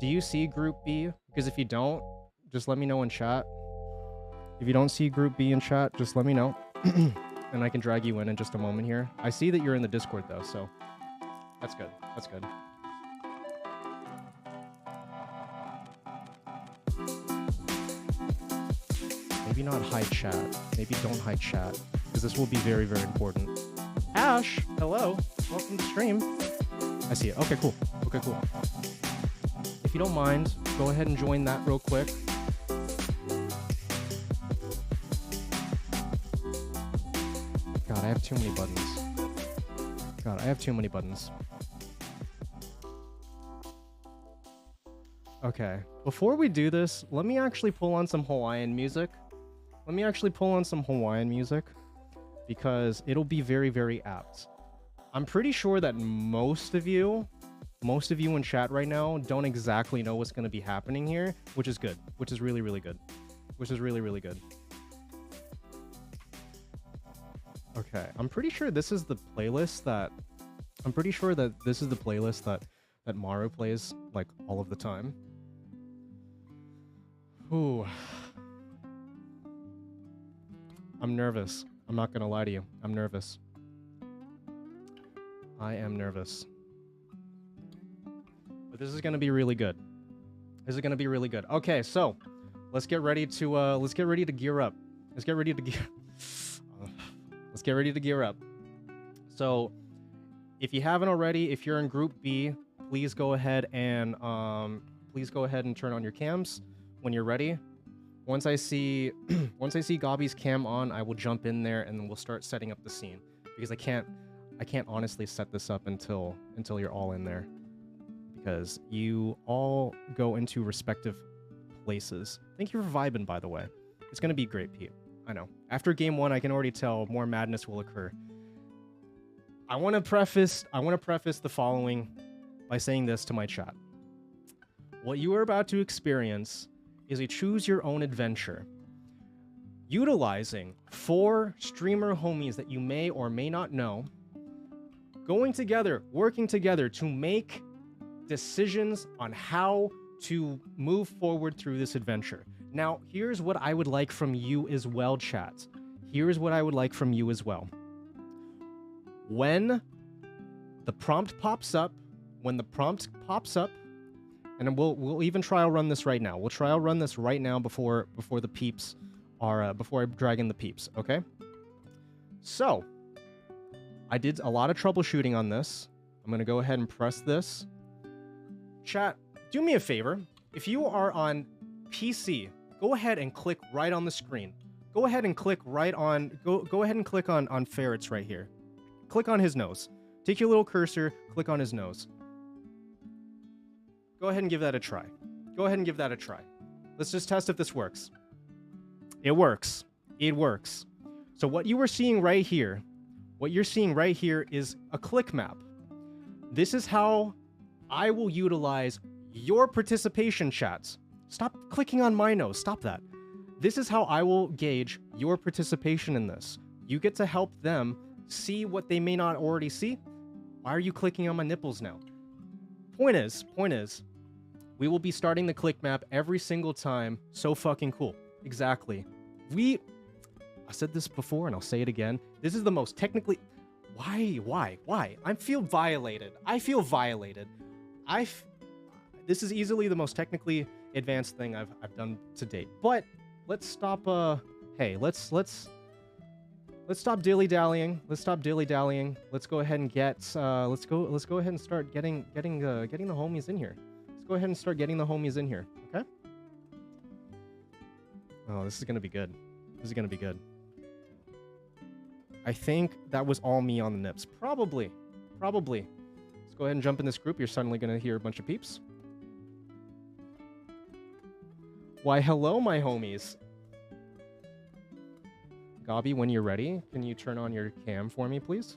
do you see Group B? Because if you don't, just let me know in chat. If you don't see Group B in chat, just let me know. And I can drag you in just a moment here. I see that you're in the Discord though, so that's good. That's good. Maybe not hide chat. Maybe don't hide chat, because this will be very, very important. Ash, hello. Welcome to stream. I see it. Okay, cool. Okay, cool. If you don't mind, go ahead and join that real quick. God, I have too many buttons. God, I have too many buttons. Okay, before we do this, let me actually pull on some Hawaiian music. Because it'll be very, very apt. I'm pretty sure that most of you in chat right now don't exactly know what's going to be happening here, which is good, which is really, really good, which is really, really good. Okay, I'm pretty sure this is the playlist that that Maru plays like all of the time. Ooh. I'm nervous. I'm not gonna lie to you. I'm nervous. I am nervous. But this is gonna be really good. This is gonna be really good. Okay, so let's get ready to gear up. Let's get ready to gear up. So, if you haven't already, if you're in Group B, please go ahead and turn on your cams when you're ready. Once I see Gabi's cam on, I will jump in there and then we'll start setting up the scene, because I can't honestly set this up until you're all in there, because you all go into respective places. Thank you for vibing, by the way. It's gonna be great, Pete. I know. After game 1, I can already tell more madness will occur. I want to preface the following by saying this to my chat. What you are about to experience is a choose-your-own adventure, utilizing 4 streamer homies that you may or may not know, going together, working together to make decisions on how to move forward through this adventure. Now, here's what I would like from you as well, chat. Here's what I would like from you as well. When the prompt pops up, and we'll even trial run this right now. We'll trial run this right now before the peeps are before I drag in the peeps, okay? So, I did a lot of troubleshooting on this. I'm gonna go ahead and press this. Chat, do me a favor. If you are on PC, go ahead and click right on the screen. Go ahead and click right on go ahead and click on Ferret's right here. Click on his nose. Take your little cursor, click on his nose. Go ahead and give that a try. Go ahead and give that a try. Let's just test if this works. It works. It works. So what you are seeing right here, is a click map. This is how I will utilize your participation, chats. Stop clicking on my nose. Stop that. This is how I will gauge your participation in this. You get to help them see what they may not already see. Why are you clicking on my nipples now? Point is, we will be starting the click map every single time. So fucking cool. Exactly. I said this before and I'll say it again. This is the most technically... Why? I feel violated. This is easily the most technically advanced thing I've done to date. But let's stop, hey, let's stop dilly-dallying. Let's go ahead and get let's go ahead and start getting the homies in here. Let's go ahead and start getting the homies in here, okay? Oh, this is gonna be good. I think that was all me on the nips. Probably. Let's go ahead and jump in this group. You're suddenly gonna hear a bunch of peeps. Why, hello, my homies. Gabi, when you're ready, can you turn on your cam for me, please?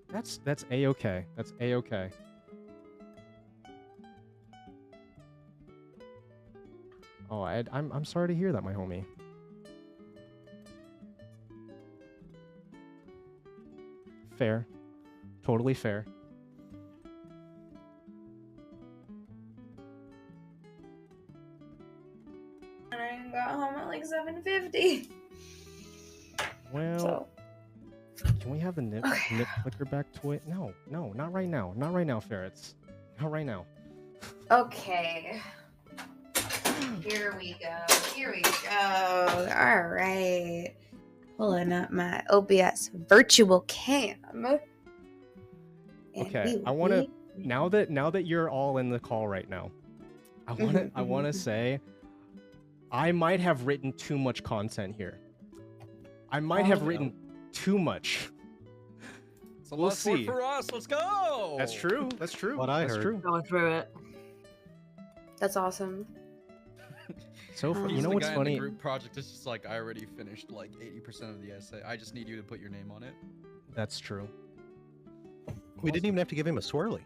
That's a-okay. That's a-okay. Oh, I'm sorry to hear that, my homie. Fair. Totally fair. And I got home at like 7:50. Well, So, can we have the nip flicker back toy? No, not right now. Not right now, ferrets. Not right now. okay. Here we go. All right. Pulling up my OBS virtual cam. And Okay, I want to now that you're all in the call right now. I want to say I might have written too much content here. I might have written too much. So We'll let's work see. for us. Let's go. That's true. What I That's heard. true. Going through it. That's awesome. So He's you know the what's guy in funny? the group project is just like, I already finished like 80% of the essay. I just need you to put your name on it. That's true. We didn't even have to give him a swirly.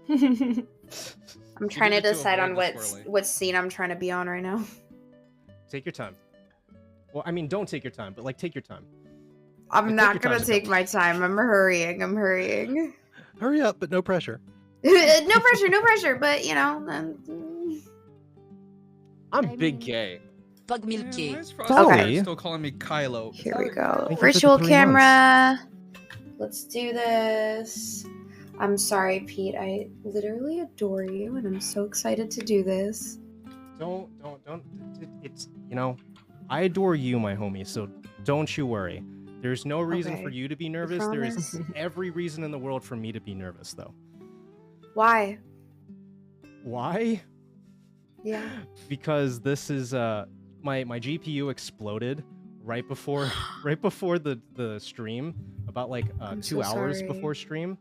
I'm trying to did it to decide on avoid the swirly. what scene I'm trying to be on right now. Take your time. Well, I mean, don't take your time, but like take your time. I'm Take not your gonna time, take my time. I'm hurrying. Hurry up, but no pressure. No pressure, but you know. I'm big gay. Bug milky. Why is Sully? Frosty still calling me Kylo? Here we go. Thank you for the Virtual 3 camera. Let's do this. I'm sorry, Pete. I literally adore you, and I'm so excited to do this. Don't. It's, I adore you, my homie, so don't you worry. There's no reason Okay. for you to be You nervous. There is promise? every reason in the world for me to be nervous, though. Why? Why? Yeah. Because this is my GPU exploded right before the stream, about like I'm 2 so hours sorry. before stream.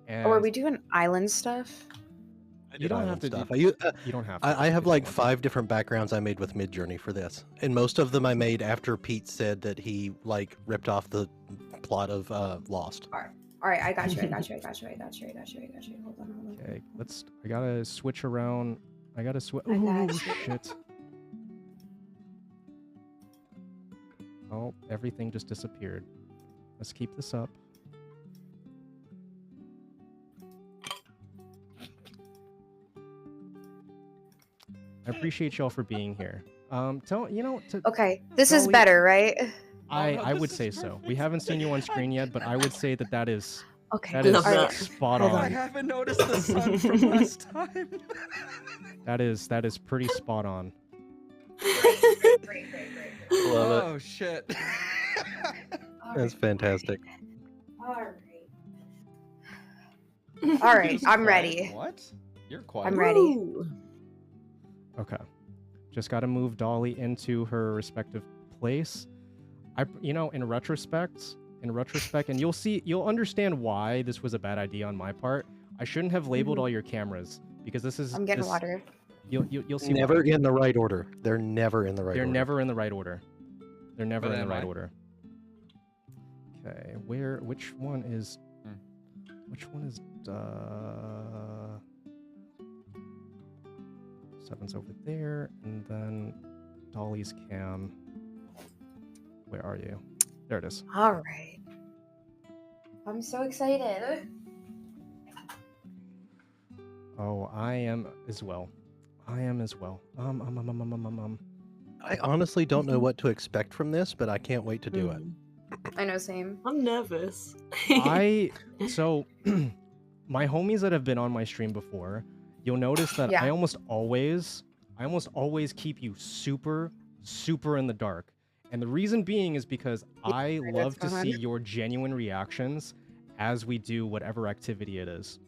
And Oh, are we doing island stuff? you don't have to stuff. do, you don't have to. I have if you like don't. 5 different backgrounds I made with Midjourney for this, and most of them I made after Pete said that he like ripped off the plot of Lost. All right, I got you. Hold on. Okay, I gotta switch around. I gotta switch. I got Oh you. shit! Oh, everything just disappeared. Let's keep this up. I appreciate y'all for being here. Okay, this is Dolly- better, right? I would say so. We haven't seen you on screen yet, but I would say that is Okay. that is Love that. spot Hold on. I haven't noticed the sun from last time. That is pretty spot on. Great. Love Oh shit. it. That's fantastic. All right, I'm ready. What? You're quiet. I'm ready. Okay. Just got to move Dolly into her respective place. In retrospect, and you'll understand why this was a bad idea on my part. I shouldn't have labeled all your cameras, because this is. I'm getting water. You'll see. Never why. in the right order. They're never in the right They're order. never in the right order. They're never But in the am right I? order. Okay, which one is? Which one is? 7's over there, and then Dolly's cam. Where are you? There it is. All right. I'm so excited. Oh, I am as well. I honestly don't know what to expect from this, but I can't wait to do it. I know, same. I'm nervous. So my homies that have been on my stream before, you'll notice that Yeah. I almost always keep you super in the dark. And the reason being is because I love to see your genuine reactions as we do whatever activity it is.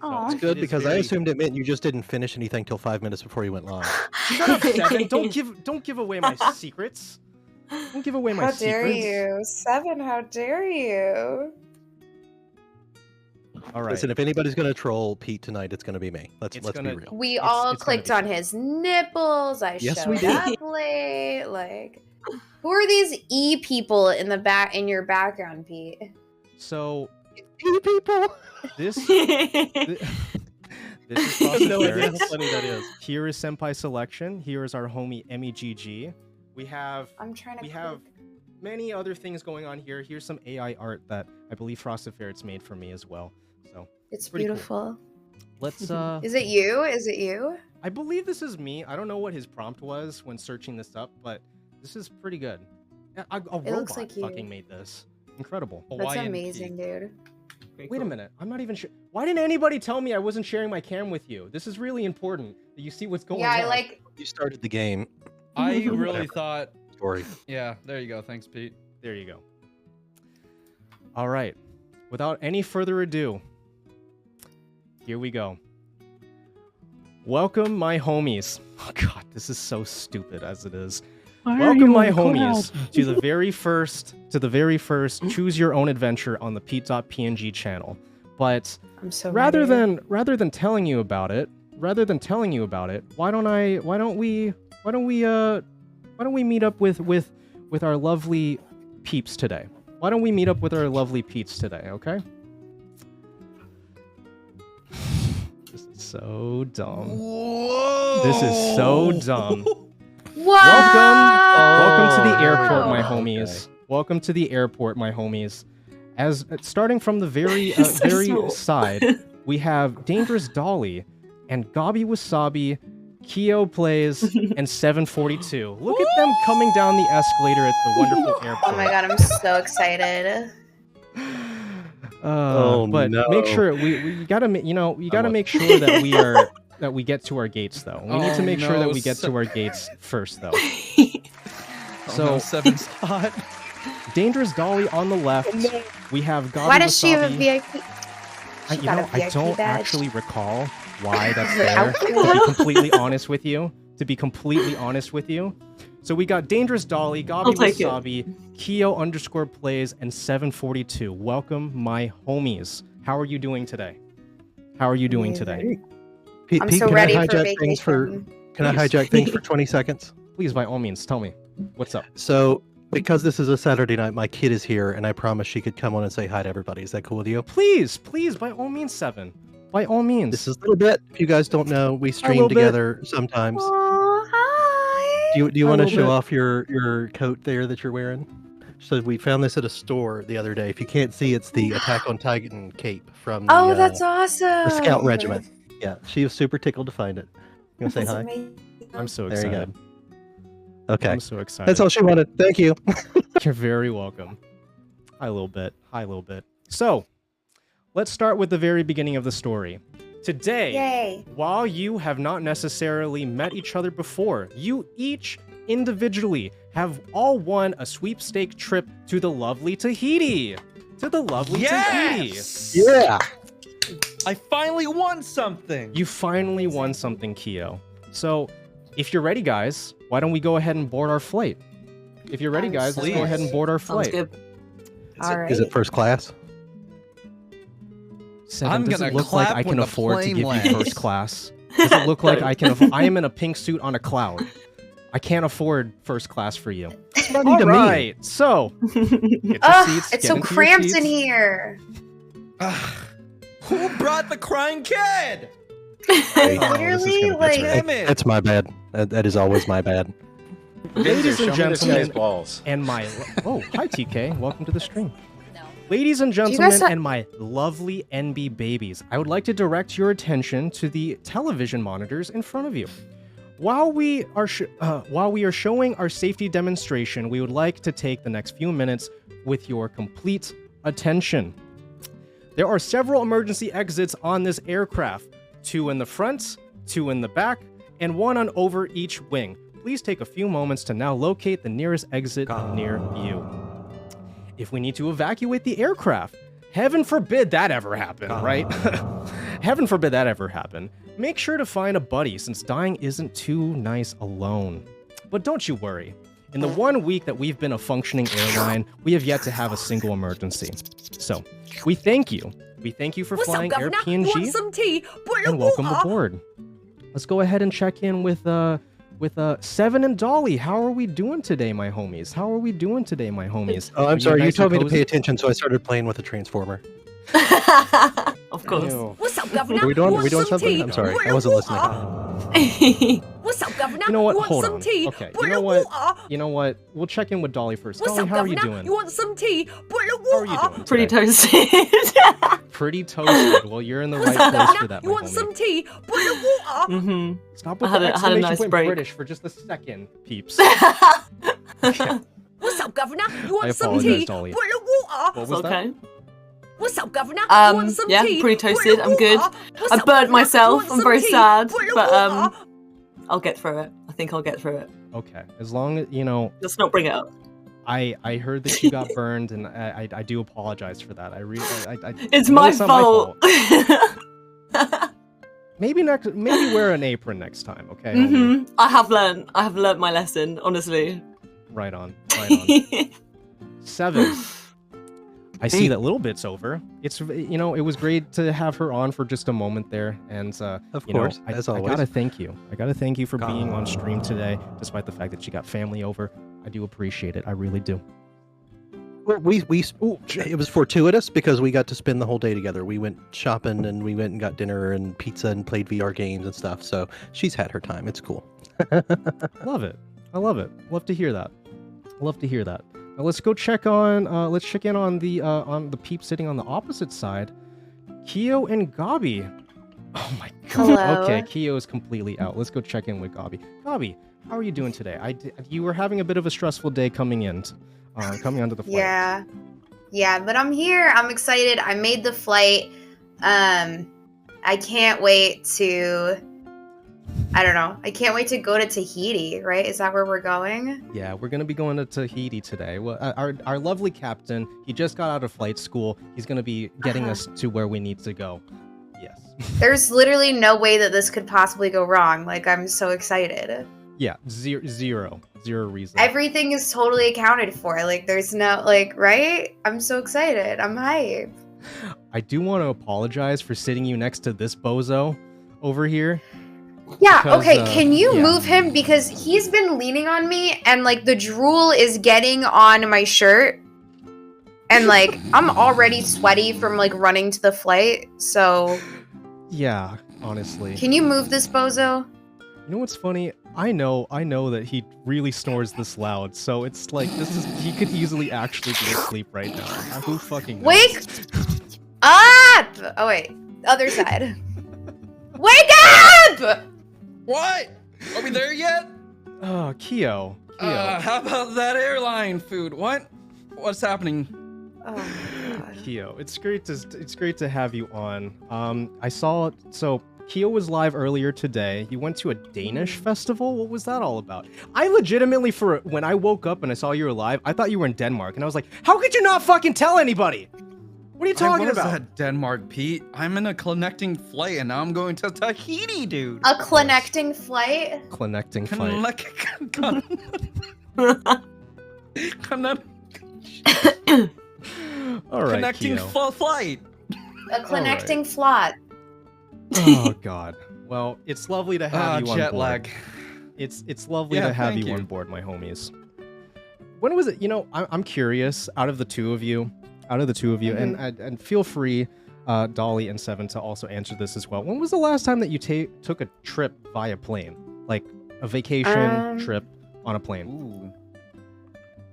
Aw. It's good It is because I very- assumed it meant you just didn't finish anything till 5 minutes before you went live. Shut up, Seven. Don't give away my secrets. Don't give away my How secrets. dare you? 7, how dare you? All right. Listen, if anybody's going to troll Pete tonight, it's going to be me. Let's be real. We all it's gonna clicked be on his nipples. I Yes, we showed did. up late. Like, who are these E people in your background, Pete? So E people. this is No idea how Frost's funny that is. Here is Senpai Selection. Here is our homie MEGG. We have many other things going on here. Here's some AI art that I believe Frosted Ferret's made for me as well. So It's pretty cool. beautiful. Let's Is it you? Is it you? I believe this is me. I don't know what his prompt was when searching this up, but this is pretty good. A It robot looks like you. fucking made this. Incredible. That's amazing, dude. Wait a minute. I'm not even sure. Why didn't anybody tell me I wasn't sharing my cam with you? This is really important that you see what's going on. Yeah, I like. You started the game. I really Whatever. thought. Story. Yeah, there you go. Thanks, Pete. There you go. All right. Without any further ado, here we go. Welcome, my homies. Oh God, this is so stupid as it is. Welcome, my homies, to the very first Choose Your Own Adventure on the PETEdotPNG channel. But I'm so rather ready. than telling you about it, why don't we meet up with our lovely peeps today? Why don't we meet up with our lovely peeps today, okay? This is so dumb. Whoa! This is so dumb. What? Welcome to the airport, my Oh, homies. Welcome to the airport, my homies. As starting from the very So very small. side, we have Dangerous Dolly and Gabi Wasabi, Kyo Plays, and 742. Look at them coming down the escalator at the wonderful airport. Oh my god, I'm so excited. But no. make sure we gotta make sure that we get to our gates though. We need to make sure that we get to our gates first though. So 7 spot. Dangerous Dolly on the left. We have Gabi Why does she have a Wasabi. VIP? I VIP don't badge. actually recall why that's Her there. outfit? To be completely honest with you. So we got Dangerous Dolly, Gabi Wasabi, Keo_plays, and 742. Welcome, my homies. How are you doing today? Pete, I'm Pete, so can ready I for hijack things vacation. Can I hijack things for 20 seconds? Please, by all means, tell me. What's up? So, because this is a Saturday night, my kid is here, and I promised she could come on and say hi to everybody. Is that cool with you? Please, by all means, 7. By all means. This is a little bit. If you guys don't know, we stream little bit. together sometimes. Oh, hi. Do you want to little show bit. off your coat there that you're wearing? So we found this at a store the other day. If you can't see, it's the Attack on Titan cape from the, Oh, that's awesome. the Scout Regiment. Yeah, she was super tickled to find it. You want to say That's hi? amazing. I'm so There you excited. go. Okay. I'm so excited. That's all she wanted. Thank you. You're very welcome. Hi, little bit. So, let's start with the very beginning of the story. Today, Yay. while you have not necessarily met each other before, you each individually have all won a sweepstake trip to the lovely Tahiti. Tahiti. Yeah. I finally won something. You finally won something, Keo. So, if you're ready, guys, why don't we go ahead and board our flight? If you're ready, guys, let's go ahead and board our Sounds flight. good. All right. Is it first class? Seven, I'm does gonna it look like clap I can when the afford to plane give lands. you first class? Does it look like I can? I am in a pink suit on a cloud. I can't afford first class for you. All right, so get your Ugh, seats. it's get so into your cramped seats. in here. Who brought the crying kid? Literally, like, Damn it. That's my bad. That is always my bad. Ladies and Show me this guy's gentlemen, balls. and my hi TK, welcome to the stream. Ladies and guys gentlemen, have- and my lovely NB babies, I would like to direct your attention to the television monitors in front of you. While we are showing our safety demonstration, we would like to take the next few minutes with your complete attention. There are several emergency exits on this aircraft, 2 in the front, 2 in the back, and 1 on over each wing. Please take a few moments to now locate the nearest exit near you. If we need to evacuate the aircraft, heaven forbid that ever happen, right? Heaven forbid that ever happen. Make sure to find a buddy, since dying isn't too nice alone. But don't you worry. In the 1 week that we've been a functioning airline, we have yet to have a single emergency. So, we thank you. We thank you for flying Air PNG, Want some tea? and welcome aboard. Let's go ahead and check in with 7 and Dolly. How are we doing today, my homies? Oh, I'm Are sorry. You nice told me and to pay cozy? attention, so I started playing with the transformer. Of course. Ew. What's up, Governor? Are we doing Want some something? tea? I'm sorry. Boil I wasn't water? listening. What's up, Governor? You know what? Want Hold some on. tea? Okay. Boil water? You know what? We'll check in with Dolly first. What's Dolly, up, how are you Governor? doing? You want some tea? Boil How are you water? doing? Pretty today? toasted. Pretty toasted. Well, you're in the What's right up, place for Governor? that, You my want homie. some tea? Boil water? Mm-hmm. Stop with I had the a exclamation nice point break. British for just a second, peeps. What's up, Governor? You I want some apologize, tea? Dolly. Boil water? What was that? Okay. What's up, Governor? You want some Yeah, tea? pretty toasted. Boil I'm good. water? What's I up, burned Governor? myself. You want I'm some very tea? sad, Boil but water? I'll get through it. I think I'll get through it. Okay. As long as, you know, Let's not bring it up. I heard that you got burned, and I do apologize for that. I really, It's no, my not fault. Maybe wear an apron next time, okay? homie? I have learned my lesson, honestly. Right on. 7. I see that little bit's over. It's, you know, it was great to have her on for just a moment there, and Of you know, course, as I always. gotta thank you. I gotta thank you for being on stream today, despite the fact that you got family over. I do appreciate it. I really do. Well, it was fortuitous because we got to spend the whole day together. We went shopping and we went and got dinner and pizza and played VR games and stuff. So she's had her time. It's cool. Love it. I love it. Love to hear that. Now let's go check on. Let's check in on the peep sitting on the opposite side. Keo and Gabi. Oh my god. Hello. Okay, Keo is completely out. Let's go check in with Gabi. Gabi, how are you doing today? You were having a bit of a stressful day coming onto the flight. Yeah. Yeah, but I'm here. I'm excited. I made the flight. I can't wait to. I don't know. I can't wait to go to Tahiti. Right? Is that where we're going? Yeah, we're gonna be going to Tahiti today. Well, our lovely captain, he just got out of flight school. He's gonna be getting us to where we need to go. Yes. There's literally no way that this could possibly go wrong. Like, I'm so excited. Yeah, zero reason. Everything is totally accounted for. Like, there's no, like, right? I'm so excited. I'm hype. I do want to apologize for sitting you next to this bozo over here. Yeah, Because, okay, can you yeah. move him? Because he's been leaning on me, and, like, the drool is getting on my shirt. And, like, I'm already sweaty from, like, running to the flight, so... Yeah, honestly. Can you move this bozo? You know what's funny? I know that he really snores this loud, so it's like, he could easily actually be asleep right now. Who fucking knows? Wake up! Oh, wait. Other side. Wake up! What? Are we there yet? Oh, Kyo. How about that airline food? What's happening? Oh my god. Kyo, it's great to have you on. I saw Kyo was live earlier today. You went to a Danish festival? What was that all about? I legitimately, when I woke up and I saw you were live, I thought you were in Denmark, and I was like, how could you not fucking tell anybody? What are you talking about? I was at Denmark, Pete. I'm in a connecting flight, and now I'm going to Tahiti, dude. A connecting flight? Connecting flight. All right, Connecting Kyo. flight. A connecting flot. Oh god. Well, it's lovely to have you on jet board. lag. It's lovely Yeah, to have thank you you. on board, my homies. When was it? You know, I'm curious. Out of the two of you, and feel free, Dolly and Seven, to also answer this as well. When was the last time that you took a trip via plane, like a vacation trip on a plane? Ooh.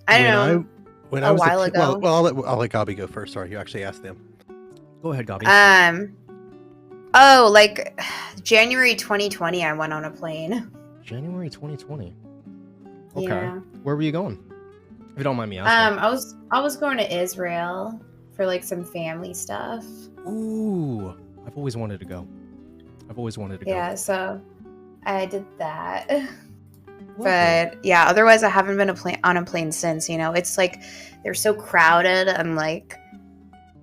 I don't know. When A I was while a kid, ago. well, I'll let Gabi go first. Sorry, you actually asked them. Go ahead, Gabi. Oh, like January 2020, I went on a plane. January 2020. Okay. Yeah. Where were you going? If you don't mind me asking. I was going to Israel for like some family stuff. Ooh, I've always wanted to go. Yeah, so I did that. But yeah, otherwise I haven't been on a plane since, you know. It's like they're so crowded and like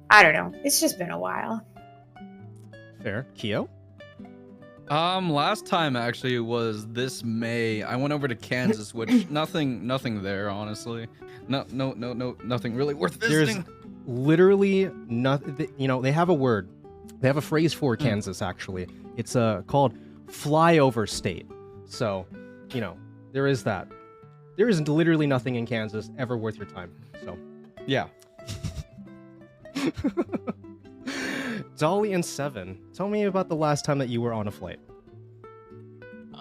I don't know. It's just been a while. Fair. Kyo? Last time actually was this May. I went over to Kansas, which nothing there, honestly. No, nothing really worth visiting. There's literally nothing. You know, they have a word. They have a phrase for Kansas, actually. It's called flyover state. So, you know, there is that. There is literally nothing in Kansas ever worth your time. So, yeah. Dolly and Seven, tell me about the last time that you were on a flight.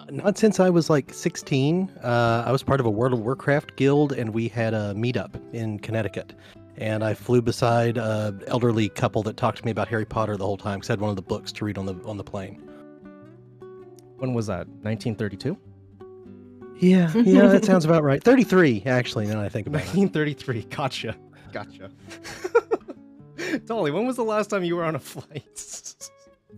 Not since I was like 16. I was part of a World of Warcraft guild, and we had a meetup in Connecticut. And I flew beside an elderly couple that talked to me about Harry Potter the whole time, because I had one of the books to read on the plane. When was that? 1932? Yeah, that sounds about right. 33, actually, now that I think about it. 1933. Gotcha. Dolly, when was the last time you were on a flight?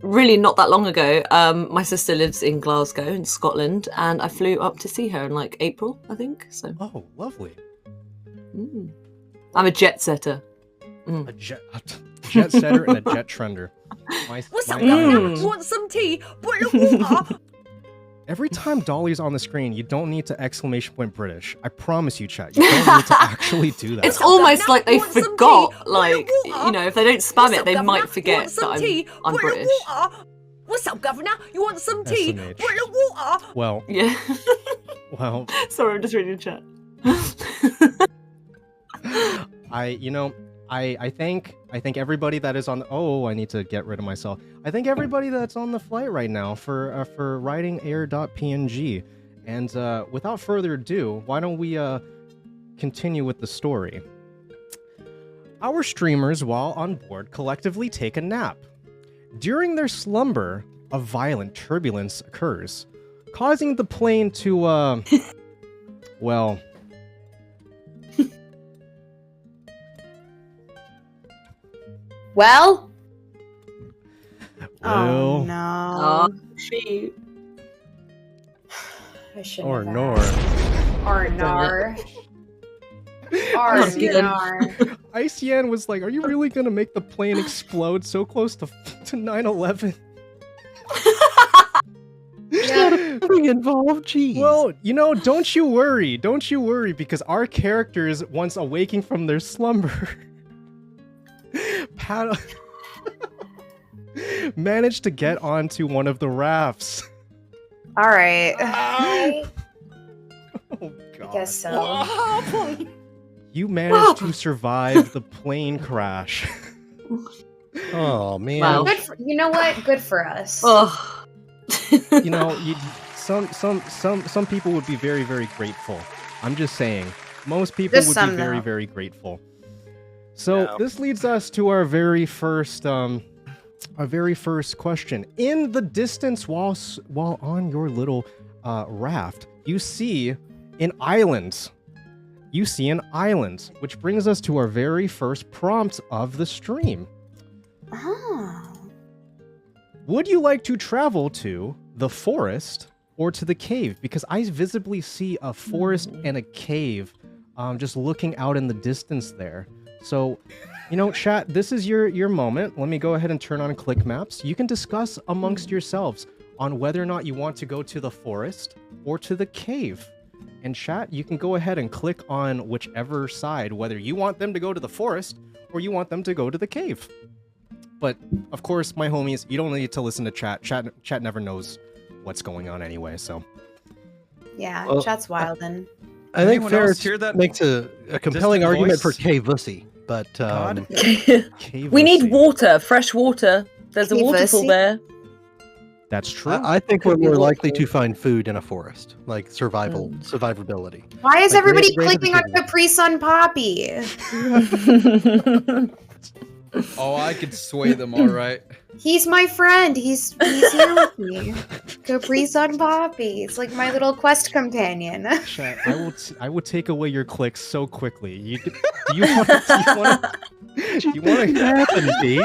Really not that long ago. My sister lives in Glasgow in Scotland, and I flew up to see her in like April, I think. So. Oh, lovely. I'm a jet setter. A jet setter and a jet trender. What's up, Governor? You want some tea? Boil water? Every time Dolly's on the screen, you don't need to exclamation point British. I promise you, chat. You don't need to actually do that. It's almost like they forgot. Like, you know, if they don't spam it, they might forget that I'm British. What's up, Governor? You want some tea? Boil water? Well. Yeah. Well. Sorry, I'm just reading the chat. I think everybody that is on. I need to get rid of myself. I think everybody that's on the flight right now for writing PETEdotPNG, and without further ado, why don't we continue with the story? Our streamers, while on board, collectively take a nap. During their slumber, a violent turbulence occurs, causing the plane to well. Well. Well. Oh no. Shoot. I shouldn't Or have nor. asked. Or nar. Or nar. ICN was like, "Are you really gonna make the plane explode so close to 9/11?" Nothing involved. Jeez. Well, don't you worry, because our characters, once awaking from their slumber, managed to get onto one of the rafts. All right. Oh God. I guess so. You managed to survive the plane crash. Oh man. Wow. You know what? Good for us. Oh. Some people would be very, very grateful. I'm just saying, most people Just would some, be very, though. very grateful. So No. this leads us to our very first question. In the distance, while on your little raft, you see an island. Which brings us to our very first prompt of the stream. Oh. Would you like to travel to the forest or to the cave? Because I visibly see a forest and a cave just looking out in the distance there. So, chat, this is your moment. Let me go ahead and turn on click maps. You can discuss amongst yourselves on whether or not you want to go to the forest or to the cave. And chat, you can go ahead and click on whichever side, whether you want them to go to the forest or you want them to go to the cave. But, of course, my homies, you don't need to listen to chat. Chat never knows what's going on anyway, so. Yeah, Well, chat's wildin'. I think Anyone else Ferret hear that makes a compelling distant argument voice? for cave wussy, but God. We need water, fresh water. There's a Cave waterfall wussy? there. That's true. I think we're Could be more likely water. to find food in a forest, like survivability. Why is Like, everybody Great clicking on Division. Capri Sun Poppy? Oh, I could sway them, all right. He's my friend. He's here with me. Capri Sun Poppy. It's like my little quest companion. Chat, I will take away your clicks so quickly. Do you want to happen, Pete?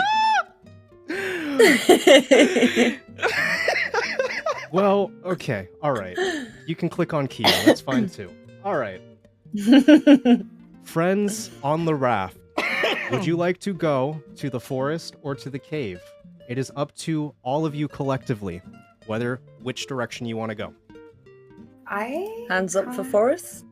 Well, okay, all right. You can click on Kia. That's fine too. All right. Friends on the raft. Would you like to go to the forest or to the cave? It is up to all of you collectively, which direction you want to go. Hands up for Forest.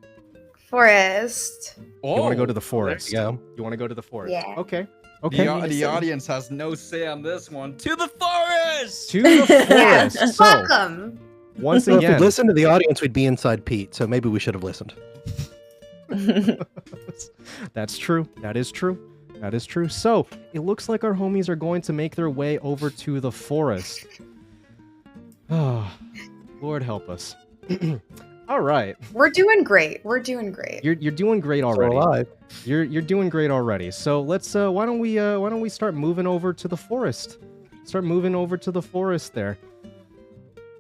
Forest. You want to go to the forest? There you You want to go to the forest? Yeah. Okay. Okay. The audience has no say on this one. To the forest! To the forest. Yeah, So, welcome. once Well, if again, we listened to the audience, we'd be inside Pete, so maybe we should have listened. That's true. That is true. That is true. So, it looks like our homies are going to make their way over to the forest. Oh, Lord help us. All right. We're doing great. We're doing great. You're doing great already. alive. You're doing great already. So let's why don't we start moving over to the forest? Start moving over to the forest there.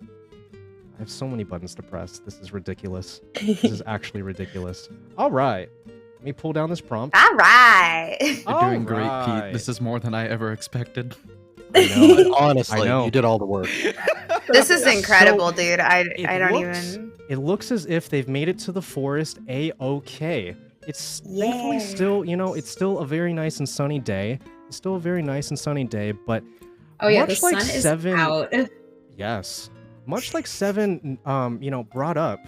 I have so many buttons to press. This is ridiculous. This is actually ridiculous. All right. Let me pull down this prompt. All right. You're doing great, Alright. Pete. This is more than I ever expected. I know. Honestly, I know. you did all the work. This is incredible, So, dude. I It don't looks- even. It looks as if they've made it to the forest a-okay. It's thankfully Yeah. still, it's still a very nice and sunny day. It's still a very nice and sunny day, but Oh yeah, the much like sun is Seven, out. yes, much like Seven, brought up,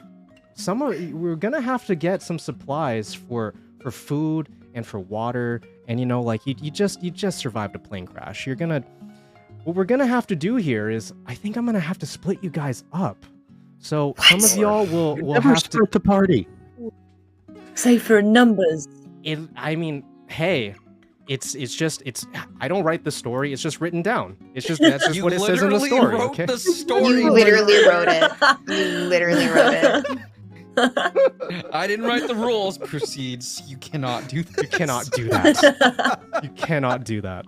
we're gonna have to get some supplies for food and for water, and you just survived a plane crash. What we're gonna have to do here is, I think I'm gonna have to split you guys up. So some of y'all will Never have to. split the party. Safer in numbers. Hey, it's I don't write the story. It's just written down. That's just what it says in the literally story. wrote Okay. the story. You literally wrote it. You literally wrote it. I didn't write the rules. Proceeds. You cannot do this. You cannot do that. You cannot do that.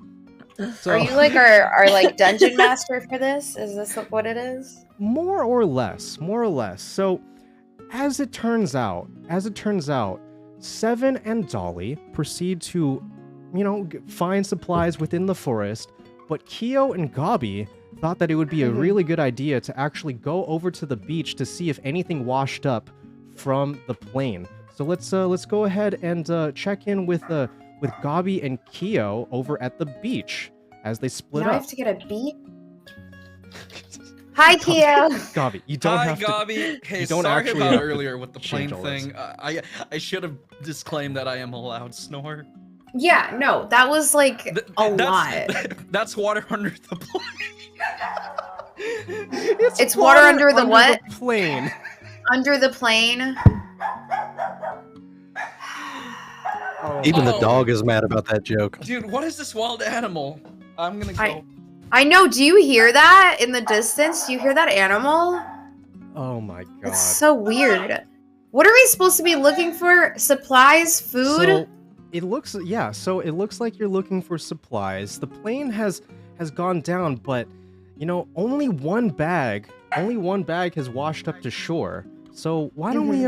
So, Are you like our like dungeon master for this? Is this what it is? more or less. So, as it turns out, Seven and Dolly proceed to find supplies within the forest. But Kyo and Gabi thought that it would be a really good idea to actually go over to the beach to see if anything washed up from the plane. So let's go ahead and check in with Gabi and Kyo over at the beach as they split Now up. I have to get a beat. Hi, Kyo. Gabi, you don't have to. Hi, Gabi. Hey, you don't sorry actually about have to earlier with the plane change all this. thing. I should have disclaimed that I am a loud snorer. Yeah, no, that was like a lot. That's water under the plane. It's water under the what? The plane. Under the plane. Even the dog is mad about that joke. Dude, what is this wild animal? I'm gonna go. I know. Do you hear that in the distance? Do you hear that animal? Oh my god. It's so weird. What are we supposed to be looking for? Supplies? Food? So it looks like you're looking for supplies. The plane has gone down, but only one bag has washed up to shore. So why don't we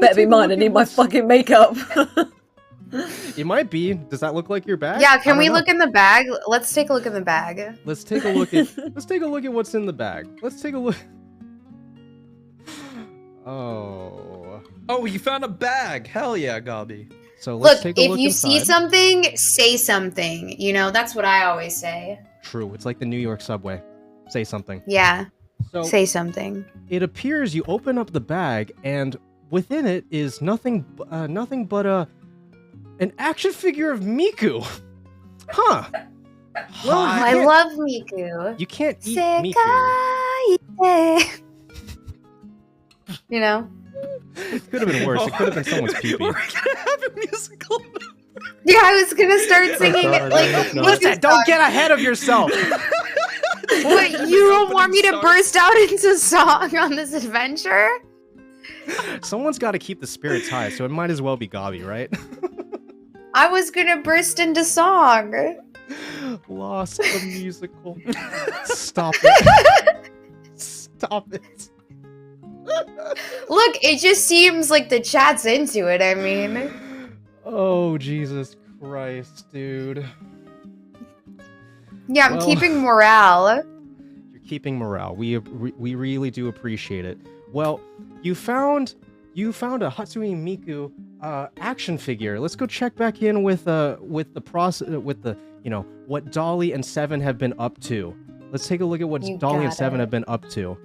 better be mine. I need my fucking makeup. It might be. Does that look like your bag? Yeah, can we look in the bag? Let's take a look in the bag. Let's take a look at what's in the bag. Let's take a look. Oh, you found a bag. Hell yeah, Gabi. So let's Look, take a look if you inside. see something, say something. That's what I always say. True. It's like the New York subway. Say something. Yeah. So say something. It appears you open up the bag and within it is nothing but an action figure of Miku. Huh. Well, I love Miku. You can't eat Miku. It could have been worse. It could have been someone's pee-pee. We're gonna have a musical. Yeah, I was gonna start singing it like. Don't get ahead of yourself. What, you don't want me to burst out into song on this adventure? Someone's got to keep the spirits high, so it might as well be Gabi, right? I was gonna burst into song. Lost the musical. Stop it. Stop it. Look, it just seems like the chat's into it. I mean. Oh, Jesus Christ, dude. Yeah, I'm keeping morale. You're keeping morale. We really do appreciate it. Well, you found a Hatsune Miku action figure. Let's go check back in with the process what Dolly and Seven have been up to. Let's take a look at what Dolly and Seven have been up to.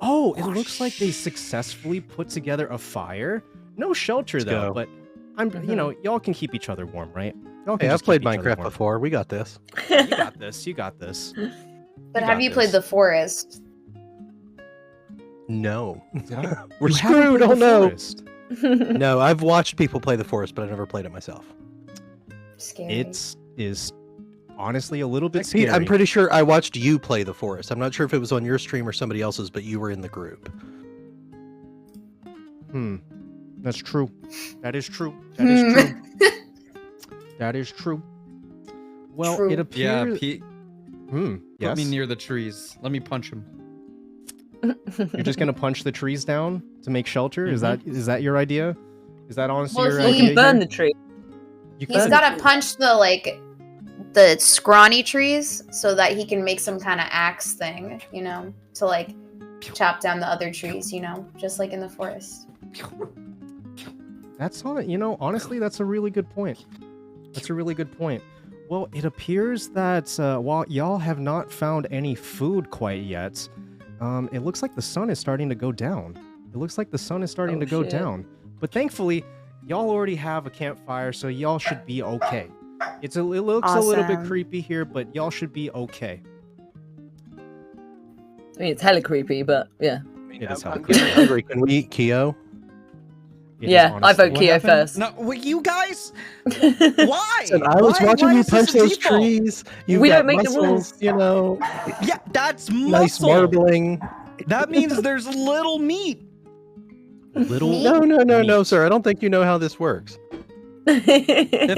Oh, it looks like they successfully put together a fire. No shelter though, but y'all can keep each other warm, right? Hey, I've played Minecraft before. We got this. You got this. You got this. But have you played the forest? No. We're screwed. Oh no. No, I've watched people play the forest, but I've never played it myself. Scary. It is honestly a little bit Pete, scary. I'm pretty sure I watched you play the forest. I'm not sure if it was on your stream or somebody else's, but you were in the group. That's true. That is true. That is true. That is true. Well, True. it appears. Yeah, Pete. Yes. Put me near the trees. Let me punch him. You're just gonna punch the trees down to make shelter? Is that your idea? Is that honestly your Well, idea? you can burn here? the tree. You He's can. gotta punch the scrawny trees so that he can make some kind of axe thing, to like chop down the other trees, just like in the forest. That's on it. Honestly, that's a really good point. That's a really good point. Well, it appears that while y'all have not found any food quite yet, it looks like the sun is starting to go down. It looks like the sun is starting to go down. But thankfully, y'all already have a campfire, so y'all should be okay. It looks a little bit creepy here, but y'all should be okay. I mean, it's hella creepy, but yeah. It is hella I'm getting creepy. hungry. Can we eat Kyo? Yeah, I vote Kyo first. No, you guys. Why? Listen, I was watching you punch those trees. We got don't make the muscles, rules. Yeah, that's nice muscle. marbling. That means there's little meat. Little? No, sir. I don't think you know how this works. If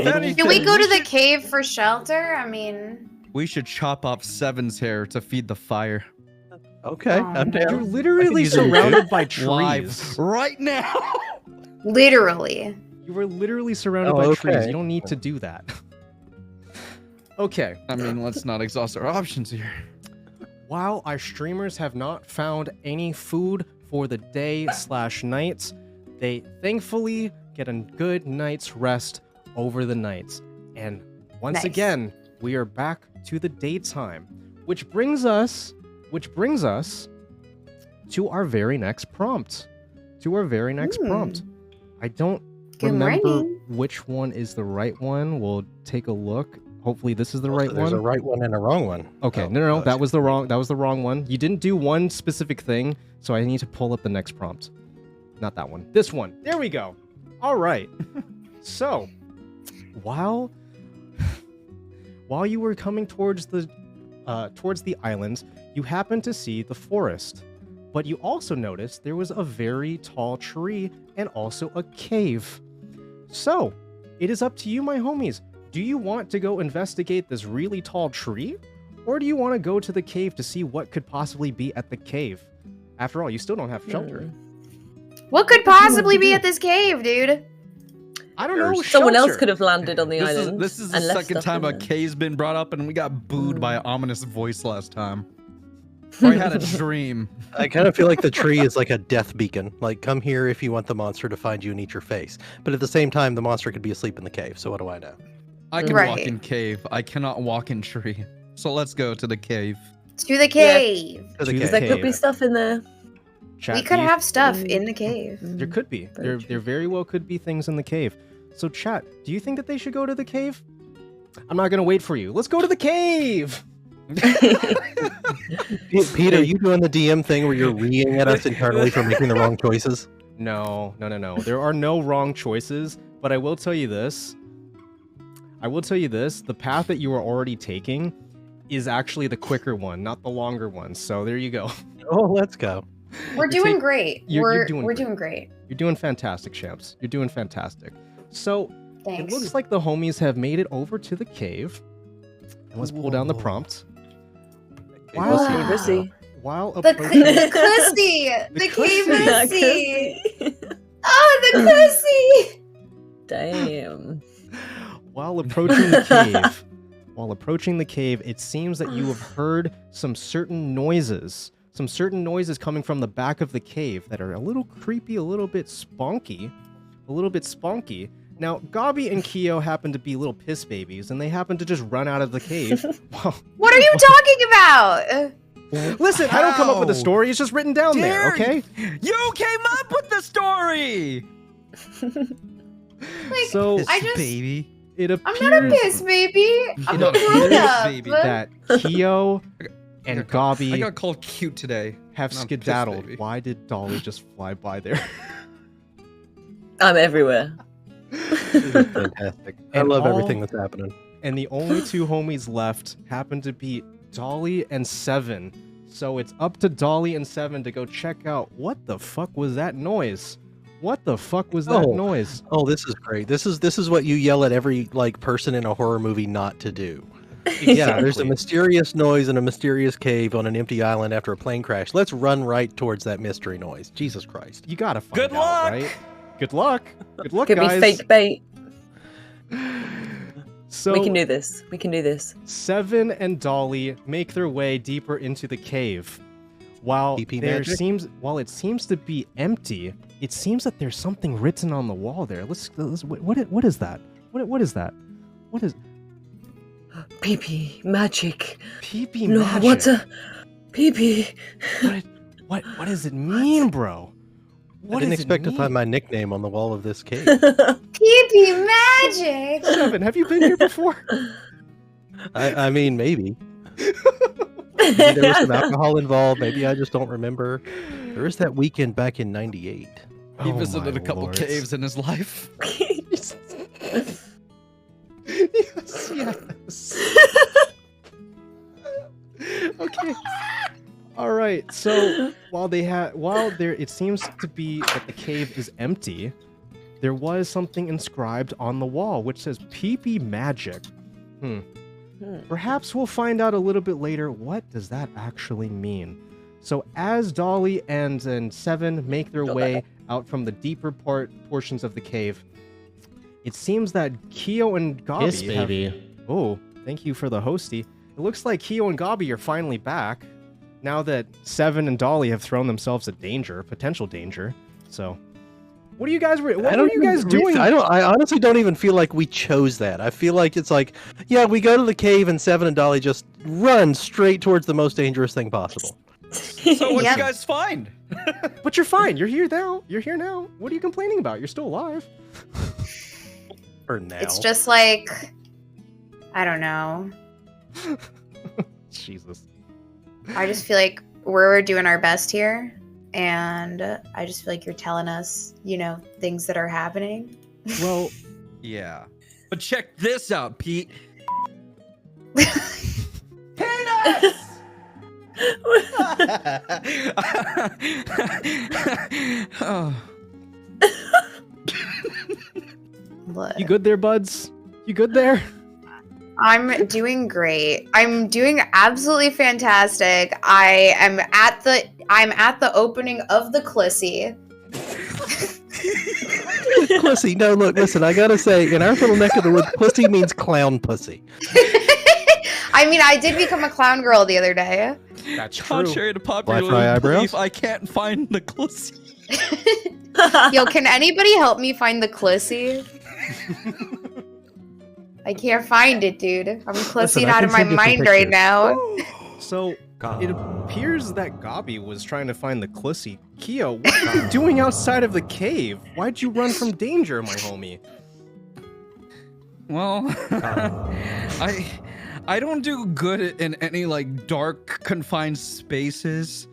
anything, Can we go to the cave for shelter? I mean, we should chop off Seven's hair to feed the fire. Okay, I'm down. You're literally surrounded by trees. Live right now. literally. You were literally surrounded by trees. You don't need to do that. Okay. I mean, let's not exhaust our options here. While our streamers have not found any food for the day/nights, they thankfully get a good night's rest over the nights. And once again, we are back to the daytime, which brings us to our very next prompt. I don't remember which one is the right one. We'll take a look. Hopefully this is the right one. There's a right one and a wrong one. Okay, no, that was the wrong one. You didn't do one specific thing, so I need to pull up the next prompt. Not that one. This one. There we go. All right. So, while you were coming towards the island, you happened to see the forest. But you also noticed there was a very tall tree and also a cave. So, it is up to you, my homies. Do you want to go investigate this really tall tree? Or do you want to go to the cave to see what could possibly be at the cave? After all, you still don't have shelter. What could possibly be at this cave, dude? I don't know. Someone else could have landed on the This island. this is the and left second stuff time in a there. cave's been brought up, and we got booed by an ominous voice last time. Or I had a dream. I kind of feel like the tree is like a death beacon. Like, come here if you want the monster to find you and eat your face. But at the same time, the monster could be asleep in the cave. So what do I know? I can walk in cave. I cannot walk in tree. So let's go to the cave. To the cave. To the Because cave. there could be stuff in there. Chat, We could do you- have stuff in the cave. There could be. There very well could be things in the cave. So chat, do you think that they should go to the cave? I'm not gonna wait for you. Let's go to the cave! Pete, are you doing the DM thing where you're reading at us internally for making the wrong choices? No. There are no wrong choices, but I will tell you this. The path that you are already taking is actually the quicker one, not the longer one. So there you go. Oh, let's go. We're doing great. You're We're doing doing great. You're doing fantastic, champs. You're doing fantastic. So Thanks. it looks like the homies have made it over to the cave. And let's pull down the prompt. While The approaching Cussy! The cave Cussy. Cussy! Oh, the Cussy! Damn. while approaching the cave, it seems that you have heard some certain noises coming from the back of the cave that are a little creepy, a little bit spunky. Now, Gabi and Kyo happen to be little piss babies, and they happen to just run out of the cave. What are you talking about? Listen, I don't come up with a story. It's just written down there, okay? You came up with the story! Like, So, I just, baby. It I'm appears not a piss baby. I'm a grown up. that Kyo and I Gabi got called cute today. have Not piss skedaddled. baby. Why did Dolly just fly by there? I'm everywhere. This is fantastic. I And love all- everything that's happening. And the only two homies left happen to be Dolly and Seven. So it's up to Dolly and Seven to go check out what the fuck was that noise. What the fuck was that noise? Oh, this is great. This is what you yell at every person in a horror movie not to do. Yeah, there's a mysterious noise in a mysterious cave on an empty island after a plane crash. Let's run right towards that mystery noise. Jesus Christ. You gotta find Good out, luck! right? Good luck. Good luck, Could guys. be fake bait. So We can do this. We can do this. Seven and Dolly make their way deeper into the cave. While PP there magic? while it seems to be empty, it seems that there's something written on the wall there. Let's what is that? What is that? What is Pee-pee magic. PP No, magic? what's a pee-pee? What does it mean, bro? I didn't expect to find my nickname on the wall of this cave. Pee-pee magic! Seven, have you been here before? I mean, maybe. Maybe there was some alcohol involved. Maybe I just don't remember. There was that weekend back in '98. He visited a couple caves in his life. Yes. Okay. All right. So while it seems to be that the cave is empty, there was something inscribed on the wall which says "PP Magic." Perhaps we'll find out a little bit later. What does that actually mean? So as Dolly and Seven make their way out from the deeper portions of the cave, it seems that Keo and Gabi Kiss, baby. Oh, thank you for the hosty. It looks like Keo and Gabi are finally back, now that Seven and Dolly have thrown themselves at potential danger. So, what are you guys doing? I honestly don't even feel like we chose that. I feel like it's like, yeah, we go to the cave and Seven and Dolly just run straight towards the most dangerous thing possible. So what you guys find? But you're fine. You're here now. You're here now. What are you complaining about? You're still alive. For now. It's just like, I don't know. Jesus. I just feel like we're doing our best here, and I just feel like you're telling us, things that are happening. Well, yeah. But check this out, Pete. Oh. You good there, buds? You good there? I'm doing great. I'm doing absolutely fantastic. I'm at the opening of the Clissy. Clissy, no, look, listen, I gotta say, in our little neck of the woods, Clissy means clown pussy. I mean, I did become a clown girl the other day. That's true. Contrary to popular eyebrows? belief, I can't find the Clissy. Yo, can anybody help me find the Clissy? I can't find it, dude. I'm Clissying out of my mind right now. So, it appears that Gabi was trying to find the Clissy. Keo, what are you doing outside of the cave? Why'd you run from danger, my homie? Well, I don't do good in any like dark confined spaces,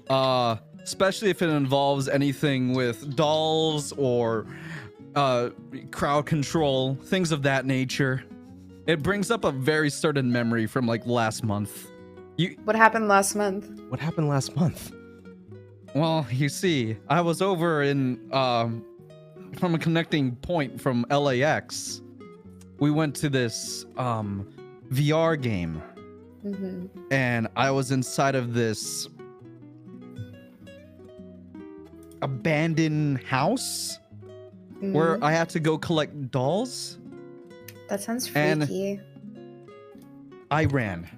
especially if it involves anything with dolls or crowd control, things of that nature. It brings up a very certain memory from like last month. What happened last month? What happened last month? Well, you see, I was over in from a connecting point from LAX. We went to this VR game, and I was inside of this abandoned house where I had to go collect dolls. That sounds And freaky. I ran.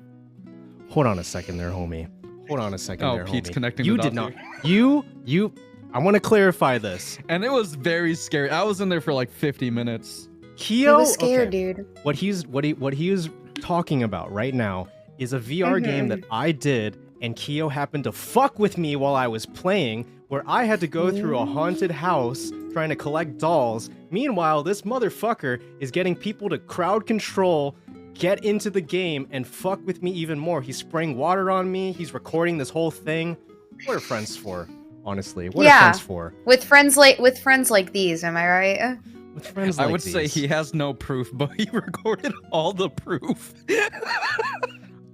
Hold on a second there, homie. Hold on a second Oh, there, Pete's homie. connecting You the did dots not. You. I want to clarify this. And it was very scary. I was in there for like 50 minutes. Keo, I was scared, dude. What he is talking about right now is a VR game that I did, and Keo happened to fuck with me while I was playing, where I had to go through a haunted house trying to collect dolls. Meanwhile, this motherfucker is getting people to crowd control, get into the game, and fuck with me even more. He's spraying water on me. He's recording this whole thing. What are friends for? Honestly, what are friends for? With friends like these, am I right? With friends I like would say these. he has no proof, but he recorded all the proof.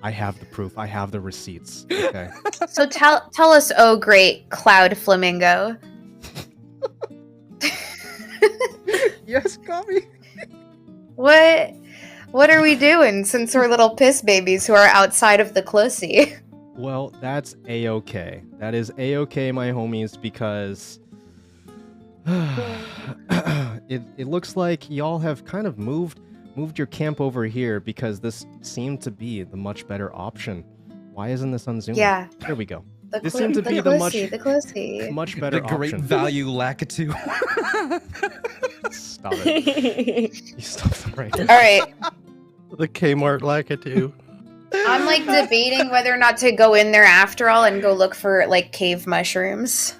I have the proof. I have the receipts. Okay. So tell us, oh great cloud flamingo. Yes, Gabi. What are we doing since we're little piss babies who are outside of the Clissy? Well, that's a-okay. That is a-okay, my homies, because it looks like y'all have kind of moved your camp over here because this seemed to be the much better option. Why isn't this on Zoom? Yeah. There we go. The This seemed to be the Clissy. much better The great option. value Lakitu. Stop it. You stop the right. All right. The Kmart Lakitu. I'm like debating whether or not to go in there after all and go look for like cave mushrooms.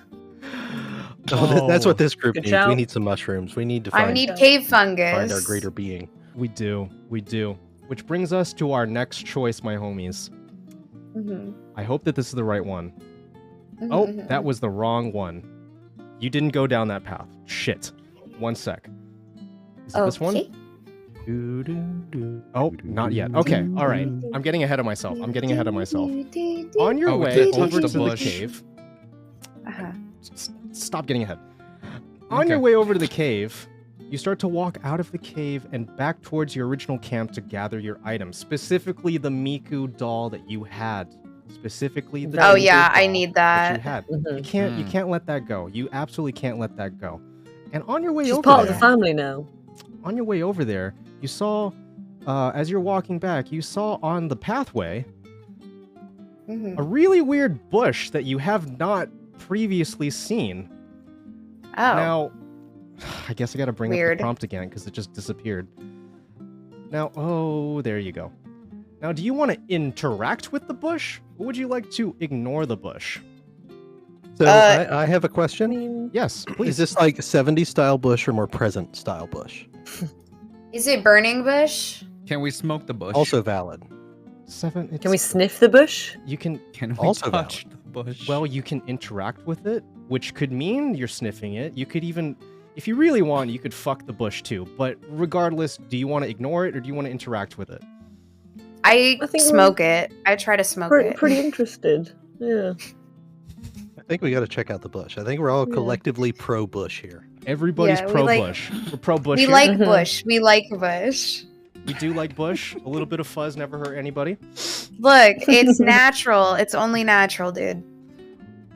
Oh, that's what this group Good needs. shout. We need some mushrooms. We need to I find, need cave fungus. find our greater being. We do. Which brings us to our next choice, my homies. I hope that this is the right one. Oh, that was the wrong one. You didn't go down that path. Shit. One sec. Is it this one? Oh, not yet. Okay, all right. I'm getting ahead of myself. On your Oh, way touch over the to bush. the cave. Uh-huh. Stop getting ahead. On your way over to the cave, you start to walk out of the cave and back towards your original camp to gather your items, specifically the Miku doll that you had. Specifically the Oh Miku yeah, I doll need that that. you had. You can't let that go. You absolutely can't let that go. And on your way She's over part of there, the family now. on your way over there, you saw, as you're walking back, you saw on the pathway a really weird bush that you have not previously seen. Oh. Now, I guess I gotta bring up Weird. the prompt again because it just disappeared. Now, oh, there you go. Now, do you want to interact with the bush, or would you like to ignore the bush? So I have a question. Yes, please. Is this like 70s style bush or more present style bush? Is it burning bush? Can we smoke the bush? Also valid. Can we sniff the bush? You can. Can we Also touch the bush? Well, you can interact with it, which could mean you're sniffing it. You could even, if you really want, you could fuck the bush too. But regardless, do you want to ignore it or do you want to interact with it? I think smoke it. I try to smoke it. Pretty interested. Yeah. I think we got to check out the bush. I think we're all collectively pro bush here. Everybody's Yeah, we pro like- bush. We're pro bush. We here. like bush. We like bush. We do like bush. A little bit of fuzz never hurt anybody. Look, it's natural. It's only natural, dude.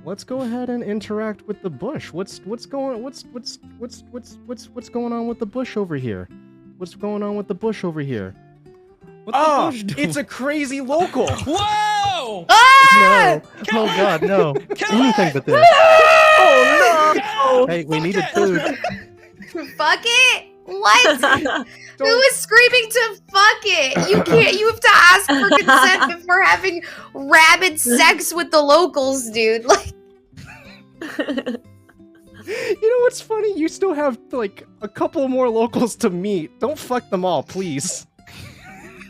Let's go ahead and interact with the bush. What's going on with the bush over here? What's going on with the bush over here? Oh, it's a crazy local. Whoa! Ah! No. Oh God, no. Anything but this. Oh Hey, we needed food. Fuck it. What? Who is screaming to fuck it? You can't. You have to ask for consent before having rabid sex with the locals, dude. Like, You know what's funny? You still have like a couple more locals to meet. Don't fuck them all, please.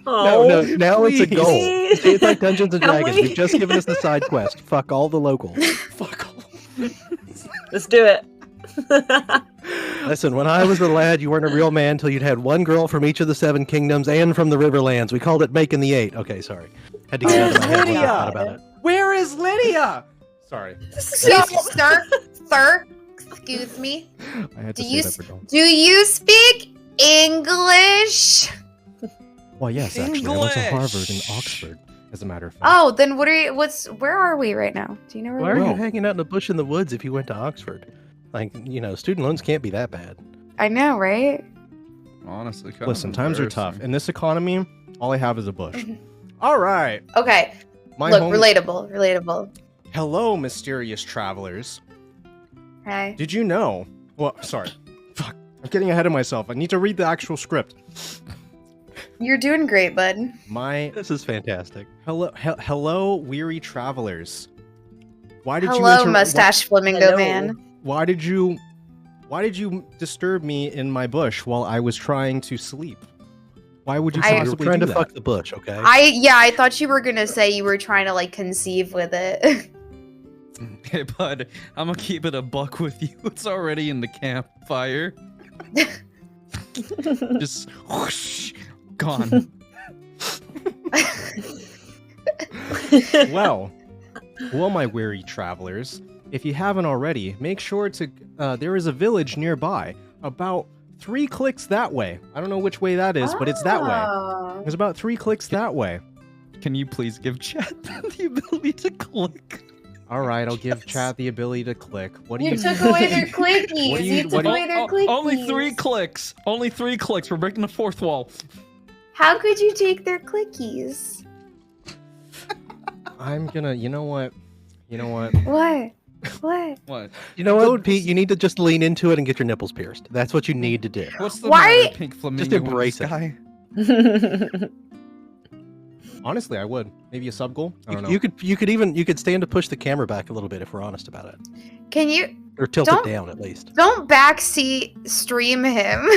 No, now it's a please. goal. See, it's like Dungeons and Can Dragons. we? You've just given us the side quest. Fuck all the locals. Fuck all. Let's do it. Listen, when I was a lad, you weren't a real man till you'd had one girl from each of the 7 kingdoms and from the Riverlands. We called it making the 8. Okay, sorry. Had to get out of my head when I thought about it. Where is Lydia? Sorry. Sir, excuse me. I had to Do say you that for Dawn. do you speak English? Well, yes, actually. I went to English. Harvard and Oxford, as a matter of fact. Oh, then what are you? Where are we right now? Do you know where Why are we you are? hanging out in the bush in the woods if you went to Oxford? Like, student loans can't be that bad. I know, right? Honestly, kind Listen, of times are tough. embarrassing. In this economy, all I have is a bush. All right. Okay. My Look, home- relatable. Hello, mysterious travelers. Hi. Did you know? Well, sorry. Fuck. I'm getting ahead of myself. I need to read the actual script. You're doing great, bud. This is fantastic. Hello, weary travelers. Why did Hello, you mustache flamingo Hello. man. Why did you disturb me in my bush while I was trying to sleep? Why would you I- You were possibly trying do to that? fuck the bush, okay? I thought you were gonna say you were trying to like conceive with it. Hey, bud, I'm gonna keep it a buck with you. It's already in the campfire. Just whoosh, gone. Well, my weary travelers, if you haven't already, make sure to. There is a village nearby, about 3 clicks that way. I don't know which way that is, but it's that way. Oh. There's about 3 clicks that way. Can you please give chat the ability to click? All right, I'll give chat the ability to click. What do You you? took away their clickies. What do You you- took what do you- away their clickies. Only 3 clicks. Only 3 clicks. We're breaking the 4th wall. How could you take their clickies? I'm gonna. You know what? What? What? What? You know what, Pete? You need to just lean into it and get your nipples pierced. That's what you need to do. What's the Why- matter, pink flamingo? Just embrace it. Guy? Honestly, I would. Maybe a sub goal. I don't know. You could stand to push the camera back a little bit if we're honest about it, Can you or tilt Don't- it down at least. don't backseat stream him?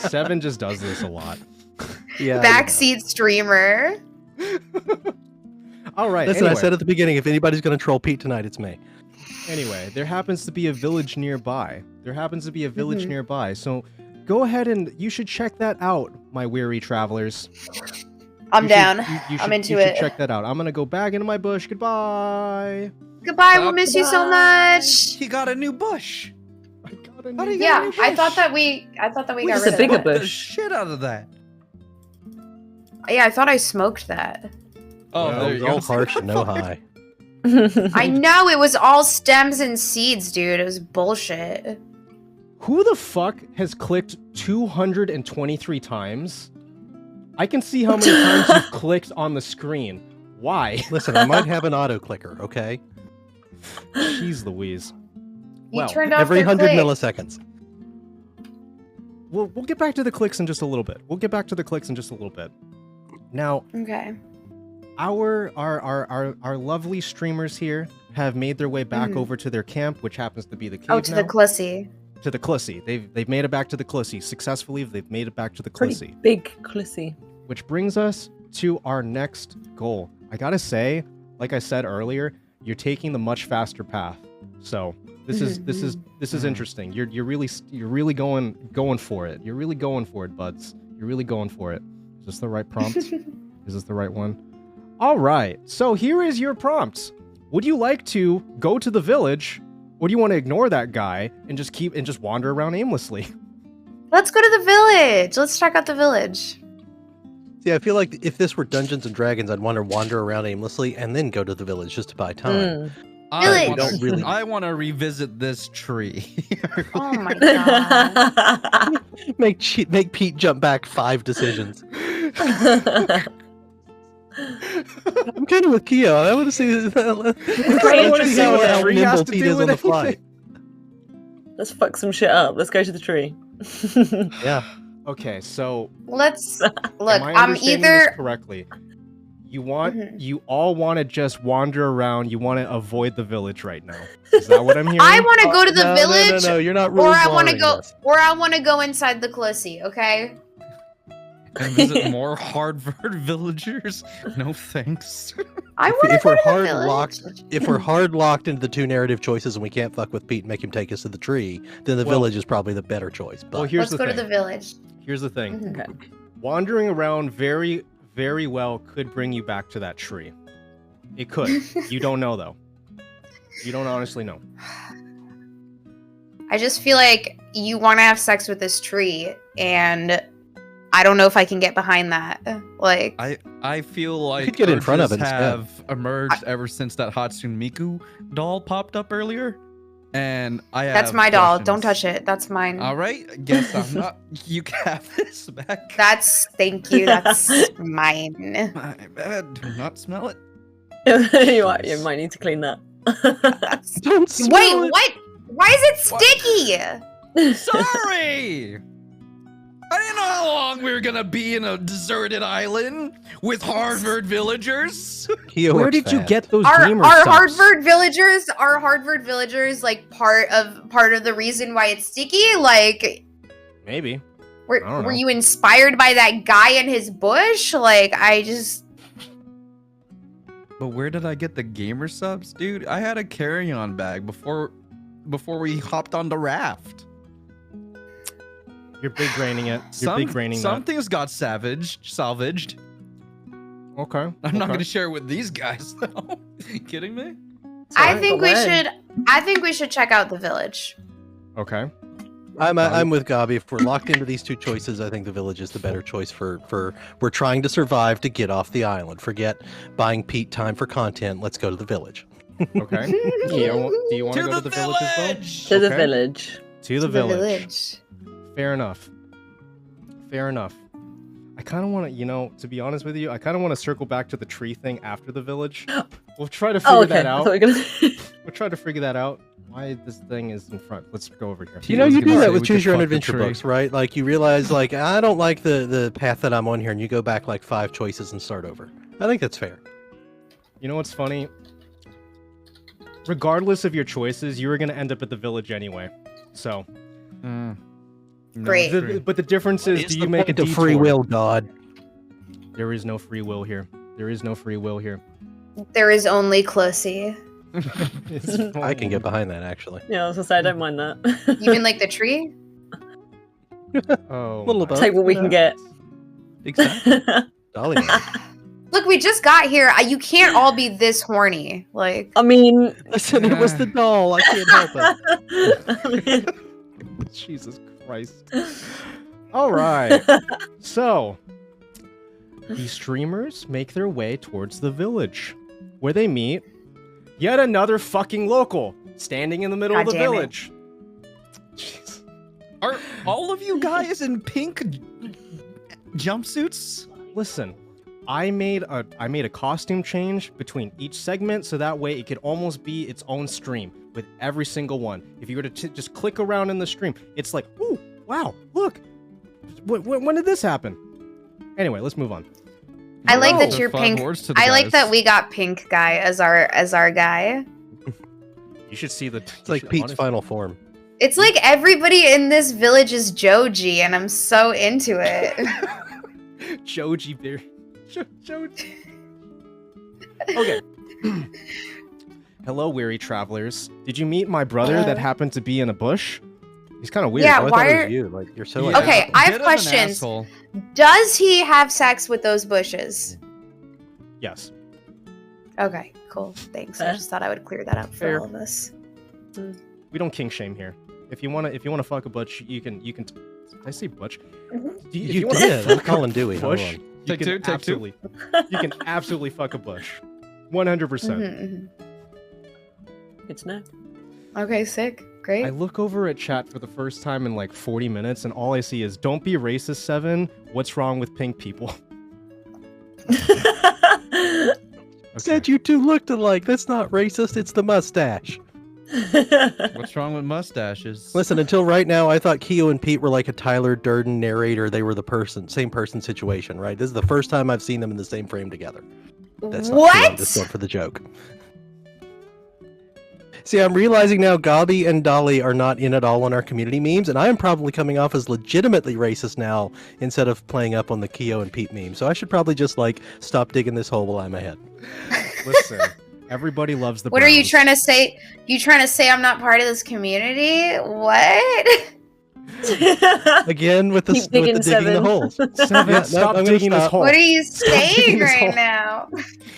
7 just does this a lot. Yeah. Backseat streamer. All right. Listen, anyway. I said at the beginning, if anybody's going to troll Pete tonight, it's me. Anyway, there happens to be a village nearby. Mhm. Nearby. So go ahead and you should check that out, my weary travelers. I'm You should- down. you I'm should- into you should it. check that out. I'm gonna go back into my bush. Goodbye. Goodbye. We'll miss you so much. He got a new bush. I got a How do new you Yeah, get a new I bush? thought that we got It's rid a of bigger that. The bush. shit out of that. Yeah, I thought I smoked that. Oh, No, there it you was go. all harsh and no high. I know it was all stems and seeds, dude. It was bullshit. Who the fuck has clicked 223 times? I can see how many times you've clicked on the screen. Why? Listen, I might have an auto clicker, okay? Jeez Louise. You Well, turned off every their 100 click. milliseconds. we'll get back to the clicks in just a little bit. Now, Okay. our lovely streamers here have made their way back Mhm. over to their camp, which happens to be the cave Oh, to now. the Clussy. To the Clussy. They've made it back to the Clussy successfully. They've made it back to the Clussy. Pretty big Clussy. Which brings us to our next goal. I gotta say, like I said earlier, you're taking the much faster path. So this is interesting. You're really going for it. You're really going for it, buds. You're really going for it. Is this the right prompt? Is this the right one? All right. So here is your prompt. Would you like to go to the village, or do you want to ignore that guy and just wander around aimlessly? Let's go to the village. Let's check out the village. See, I feel like if this were Dungeons and Dragons, I'd want to wander around aimlessly and then go to the village just to buy time. I want to revisit this tree. Oh my god. Make Pete jump back 5 decisions. I'm kind of with Keo. I want to see. I want to see what how nimble Pete is on the fly. Let's fuck some shit up. Let's go to the tree. Yeah. Okay, so Let's look. am I I'm understanding either this correctly? You all want to just wander around. You want to avoid the village right now. Is that what I'm hearing? I want to go to the village. No, you're not. Or I want to go. Or I want to go inside the Clussy. Okay. And visit more Harvard villagers? No thanks. I want to If go we're to the hard village. locked, if we're hard locked into the 2 narrative choices and we can't fuck with Pete and make him take us to the tree, then the village is probably the better choice. But Well, here's Let's go the to thing. the village. Here's the thing. Mhm. Okay. Wandering around very, very well could bring you back to that tree. It could. You don't know though. You don't honestly know. I just feel like you want to have sex with this tree, and I don't know if I can get behind that. Like, I feel like could get in front of urges it instead. have emerged ever since that Hatsune Miku doll popped up earlier, and I have that's my doll. questions. Don't touch it. That's mine. All right, guess I'm not. You can have this back. Thank you. That's mine. My bad. Do not smell it. You might need to clean that. Don't Wait, what? Why is it sticky? Sorry. I didn't know how long we were gonna be in a deserted island with Harvard villagers. Where did you get those Are gamer subs? Harvard villagers like part of the reason why it's sticky? Like, Maybe. were I don't were know. you inspired by that guy in his bush? Like, I just But where did I get the gamer subs, dude? I had a carry-on bag before we hopped on the raft. You're big braining it. You're big braining some that. things got salvaged. Okay. I'm not okay. going to share it with these guys, though. You kidding me? I think we should check out the village. Okay. I'm with Gabi. If we're locked into these 2 choices, I think the village is the better choice for we're trying to survive to get off the island. Forget buying Pete time for content. Let's go to the village. Okay. Do you want to go to the village as well? To the Okay. village. To the village. Fair enough. Fair enough. I kind of want to, to be honest with you, I kind of want to circle back to the tree thing after the village. We'll try to figure that out. We'll try to figure that out. Why this thing is in front. Let's go over here. You know, you do that with Choose Your Own Adventure books, right? Like, you realize, like, I don't like the path that I'm on here, and you go back, like, 5 choices and start over. I think that's fair. You know what's funny? Regardless of your choices, you were going to end up at the village anyway. So... Great. But the difference is, do you make a point of detour? free will, God? There is no free will here. There is no free will here. There is only Clussy. I can get behind that, actually. Yeah, I was gonna say I don't mind that. You mean like the tree? Oh, little above. Take what we can get. Exactly. Dolly. Look, we just got here. You can't all be this horny. Like, I mean, listen, it was the doll. I can't help it. Jesus Christ. All right. So, the streamers make their way towards the village, where they meet yet another fucking local standing in the middle of God the damn it. village. Jeez. Are all of you guys in pink jumpsuits? Listen, I made a costume change between each segment, so that way it could almost be its own stream with every single one. If you were to just click around in the stream, it's like, ooh, wow, look. When did this happen? Anyway, let's move on. I like that you're pink. I like that we got pink guy as our guy. You should see the. It's like Pete's final form. It's like everybody in this village is Joji, and I'm so into it. Joji beer. Joji. Okay. Hello, weary travelers. Did you meet my brother that happened to be in a bush? He's kind of weird. Yeah, I why thought it are was you? Like you're so. Okay, I have questions. Does he have sex with those bushes? Yes. Okay, cool. Thanks. I just thought I would clear that up for Fair. all of us. We don't kink shame here. If you wanna fuck a butch, you can. Did I say butch? You did. I'm calling Dewey. Hold Bush, on. you Take can two, take two. absolutely, you can absolutely fuck a bush, 100%. Good to know. Okay, sick. Great. I look over at chat for the first time in like 40 minutes, and all I see is "Don't be racist, 7. What's wrong with pink people?" Said you two looked alike. That's not racist. It's the mustache. What's wrong with mustaches? Listen, until right now, I thought Keo and Pete were like a Tyler Durden narrator. They were the same person situation, right? This is the first time I've seen them in the same frame together. That's not true. I'm just going for the joke. See, I'm realizing now Gabi and Dolly are not in at all on our community memes, and I am probably coming off as legitimately racist now instead of playing up on the Keo and Pete meme. So I should probably just like stop digging this hole while I'm ahead. Listen, everybody loves the. What are you Browns. trying to say? You trying to say I'm not part of this community? What? Again with the digging the holes. 7, stop digging this hole. What are you saying right now?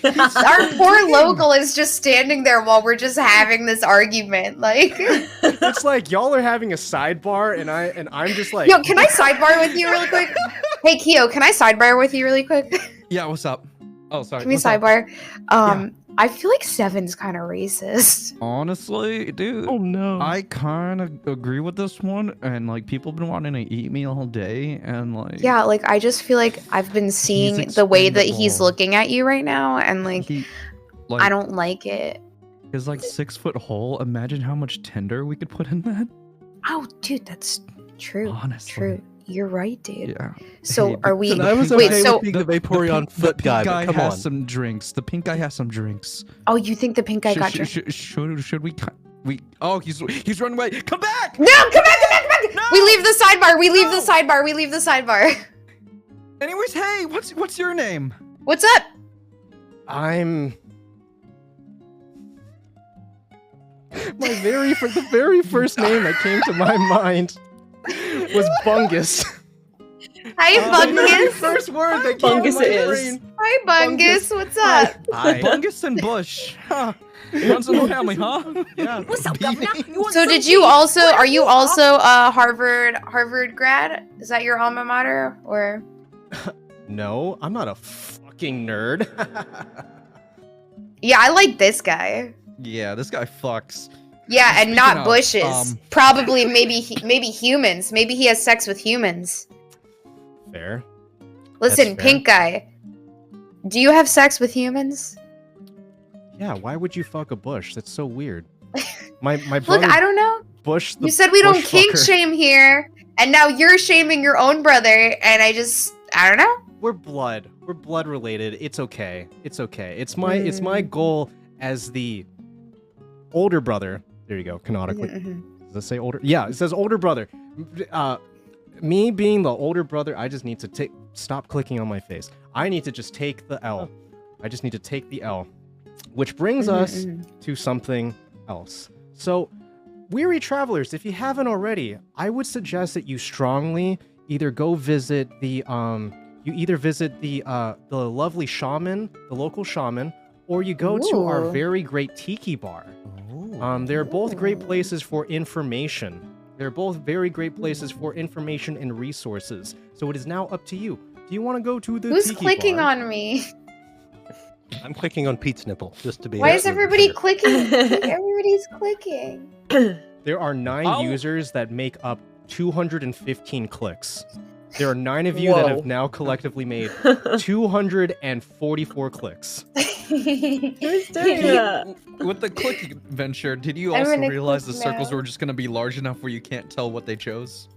Our poor local is just standing there while we're just having this argument. Like, It's like y'all are having a sidebar, and I'm just like, yo, can I sidebar with you really quick? Hey, Keo, can I sidebar with you really quick? Yeah, what's up? Oh, sorry. Can we what's up? sidebar? I feel like 7's kind of racist. Honestly, dude. Oh no. I kind of agree with this one, and like people have been wanting to eat me all day, and like. Yeah, like I just feel like I've been seeing the way that he's looking at you right now, and like I don't like it. His like 6-foot hole. Imagine how much tinder we could put in that. Oh, dude, that's true. Honestly. True. You're right, dude. Yeah. So Hey, are we? I was Wait, okay so with being the Vaporeon foot the guy, pink guy but come has on. some drinks. The pink guy has some drinks. oh, you think the pink guy got your? Should we? Oh, he's running away. Come back! No, come back! No! We leave the sidebar. We leave the sidebar. We leave the sidebar. Anyways, hey, what's your name? What's up? I'm. The very first name that came to my mind was Bungus. Hi, Bungus. First word that came to my brain. Hi, Bungus. What's up? Hi. Bungus and Bush. Huh. Runs in the family, huh? Yeah. What's up, Governor? You want So some did tea? you also? What Are you want? also a Harvard grad? Is that your alma mater or? No, I'm not a fucking nerd. Yeah, I like this guy. Yeah, this guy fucks. Yeah, and not of, bushes. Probably, maybe humans. Maybe he has sex with humans. Fair. Listen, That's fair. pink guy. Do you have sex with humans? Yeah, why would you fuck a bush? That's so weird. My brother. Look, I don't know. Bush. You said we don't bush kink fucker. shame here, and now you're shaming your own brother, and I don't know. We're blood related. It's okay. It's my goal as the older brother. There you go. Canonically. Does it say older? Yeah, it says older brother. Me being the older brother, I just need to stop clicking on my face. I need to just take the L. I just need to take the L. Which brings us to something else. So, weary travelers, if you haven't already, I would suggest that you strongly either go visit the lovely shaman, the local shaman, or you go to our very great tiki bar. They're both great places for information. They're both very great places for information and resources. So it is now up to you. Do you want to go to the Who's tiki clicking bar? on me? I'm clicking on Pete's nipple just to be. Why is everybody clicking? Everybody's clicking. There are 9 users that make up 215 clicks. There are 9 of you that have now collectively made 244 clicks. Who's doing that? With the click venture, did you I'm also gonna realize the click circles now. were just going to be large enough where you can't tell what they chose?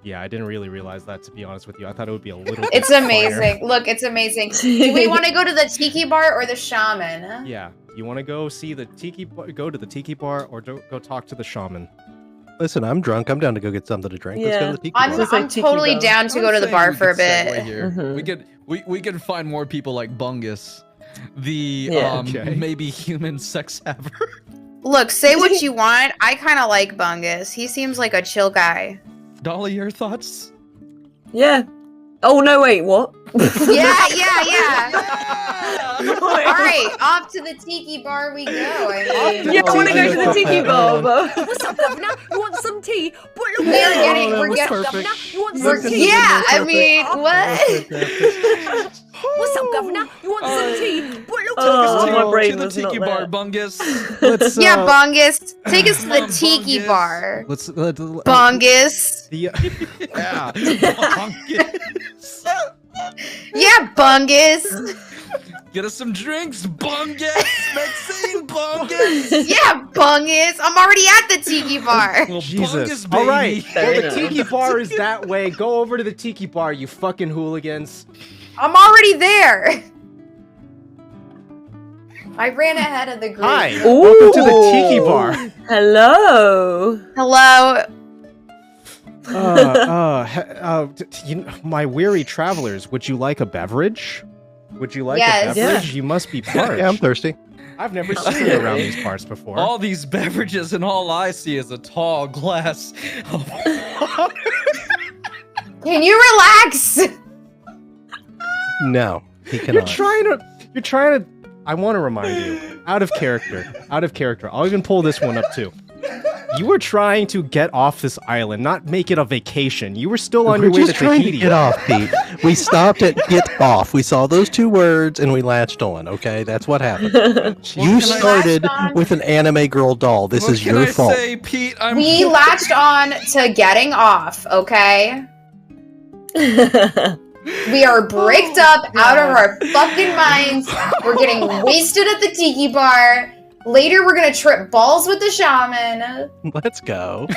Yeah, I didn't really realize that, to be honest with you. I thought it would be a little bit It's finer. amazing. Look, it's amazing. Do we want to go to the tiki bar or the shaman? Yeah, you want to go see the tiki bar, go to the tiki bar, or go talk to the shaman. Listen, I'm drunk. I'm down to go get something to drink. Let's go to the tiki I'm, bar. I'm totally down to go to the bar for a bit. Here. We could find more people like Bungus, the Yeah. maybe human sex haver. Look, say what you want. I kind of like Bungus. He seems like a chill guy. Dolly, your thoughts? Yeah. Oh no! Wait, what? Yeah. All right, off to the tiki bar we go. I mean, Yeah, I want to go to the tiki bar. What's up, Governor? You want some tea? But look We're here. getting- we're What's getting- up, Governor? You want some We're- tea? yeah, I mean, what? What's up, Governor? You want some tea? But look brain to the was tiki not bar, there. Bungus. Let's, Yeah, Bungus, take us to the tiki Bungus. bar. Let Bungus. Yeah. Bungus. Yeah, Bungus. Get us some drinks, Bungus. Maxine, Bungus. Yeah, Bungus. I'm already at the tiki bar. Well, Jesus. Bungus, All right. baby. Well, the tiki bar is that way. Go over to the tiki bar, you fucking hooligans. I'm already there. I ran ahead of the group. Hi. Welcome to the tiki bar. Hello. Hello. My weary travelers, would you like a beverage? Would you like Yes. a beverage? You must be parched. Yeah, I'm thirsty. I've never seen you around these parts before. All these beverages, and all I see is a tall glass of water. Can you relax? No, he You're cannot. trying to. I want to remind you, out of character. I'll even pull this one up too. You were trying to get off this island, not make it a vacation. You were still on your We're way to just trying to Tahiti. get off, Pete. We stopped at get off. We saw those 2 words and we latched on, okay? That's what happened. You started with an anime girl doll. This is your fault. Say, Pete, I'm We latched on to getting off, okay? We are bricked up out of our fucking minds. We're getting wasted at the tiki bar. Later, we're gonna trip balls with the shaman. Let's go.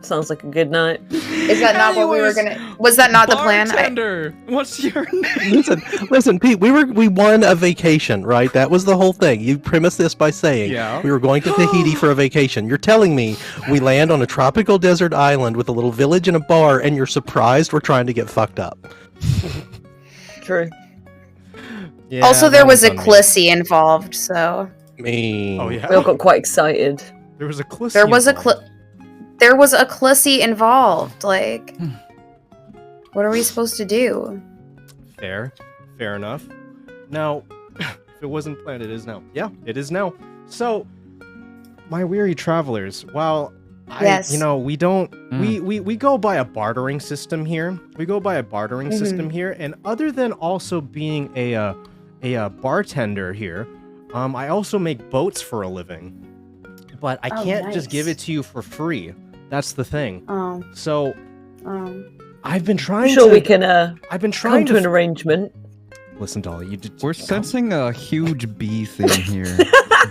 Sounds like a good night. Is that not what we were gonna? Was that not the plan? Bartender, what's your name? Listen, Pete. We won a vacation, right? That was the whole thing. You premised this by saying we were going to Tahiti for a vacation. You're telling me we land on a tropical desert island with a little village and a bar, and you're surprised we're trying to get fucked up. True. Yeah, also, that there was a on me. Clissy involved, so Me. Oh yeah. We all got quite excited. There was a Clissy. there was a involved. there was a Clissy involved. Like, what are we supposed to do? Fair enough. Now, if it wasn't planned, it is now. Yeah, it is now. So, my weary travelers, while Yes. we don't, we go by a bartering system here. And other than also being a bartender here, I also make boats for a living. But I Oh, can't just give nice. it to you for free. That's the thing. Oh. So, I've been trying Sure, to. we can I've been come trying to an arrangement. Listen, Dolly, you did. We're sensing a huge bee thing here.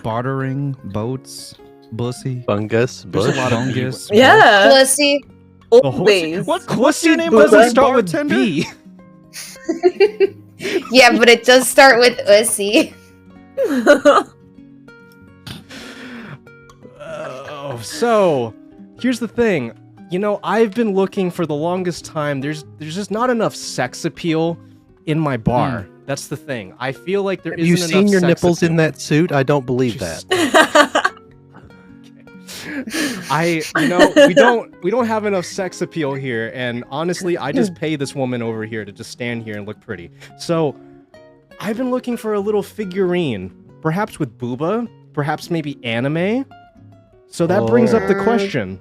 Bartering, boats, bussy. Bungus. There's a lot of Bungus. Yeah. Clissy. Always. What's your name? Booba. Doesn't start with B. Yeah, but it does start with Ussy. So, here's the thing. I've been looking for the longest time. There's just not enough sex appeal in my bar. That's the thing. I feel like there Have you isn't seen enough your sex nipples appeal. in that suit? I don't believe that. We don't have enough sex appeal here, and honestly, I just pay this woman over here to just stand here and look pretty. So, I've been looking for a little figurine, perhaps with booba, perhaps maybe anime. So that brings up the question.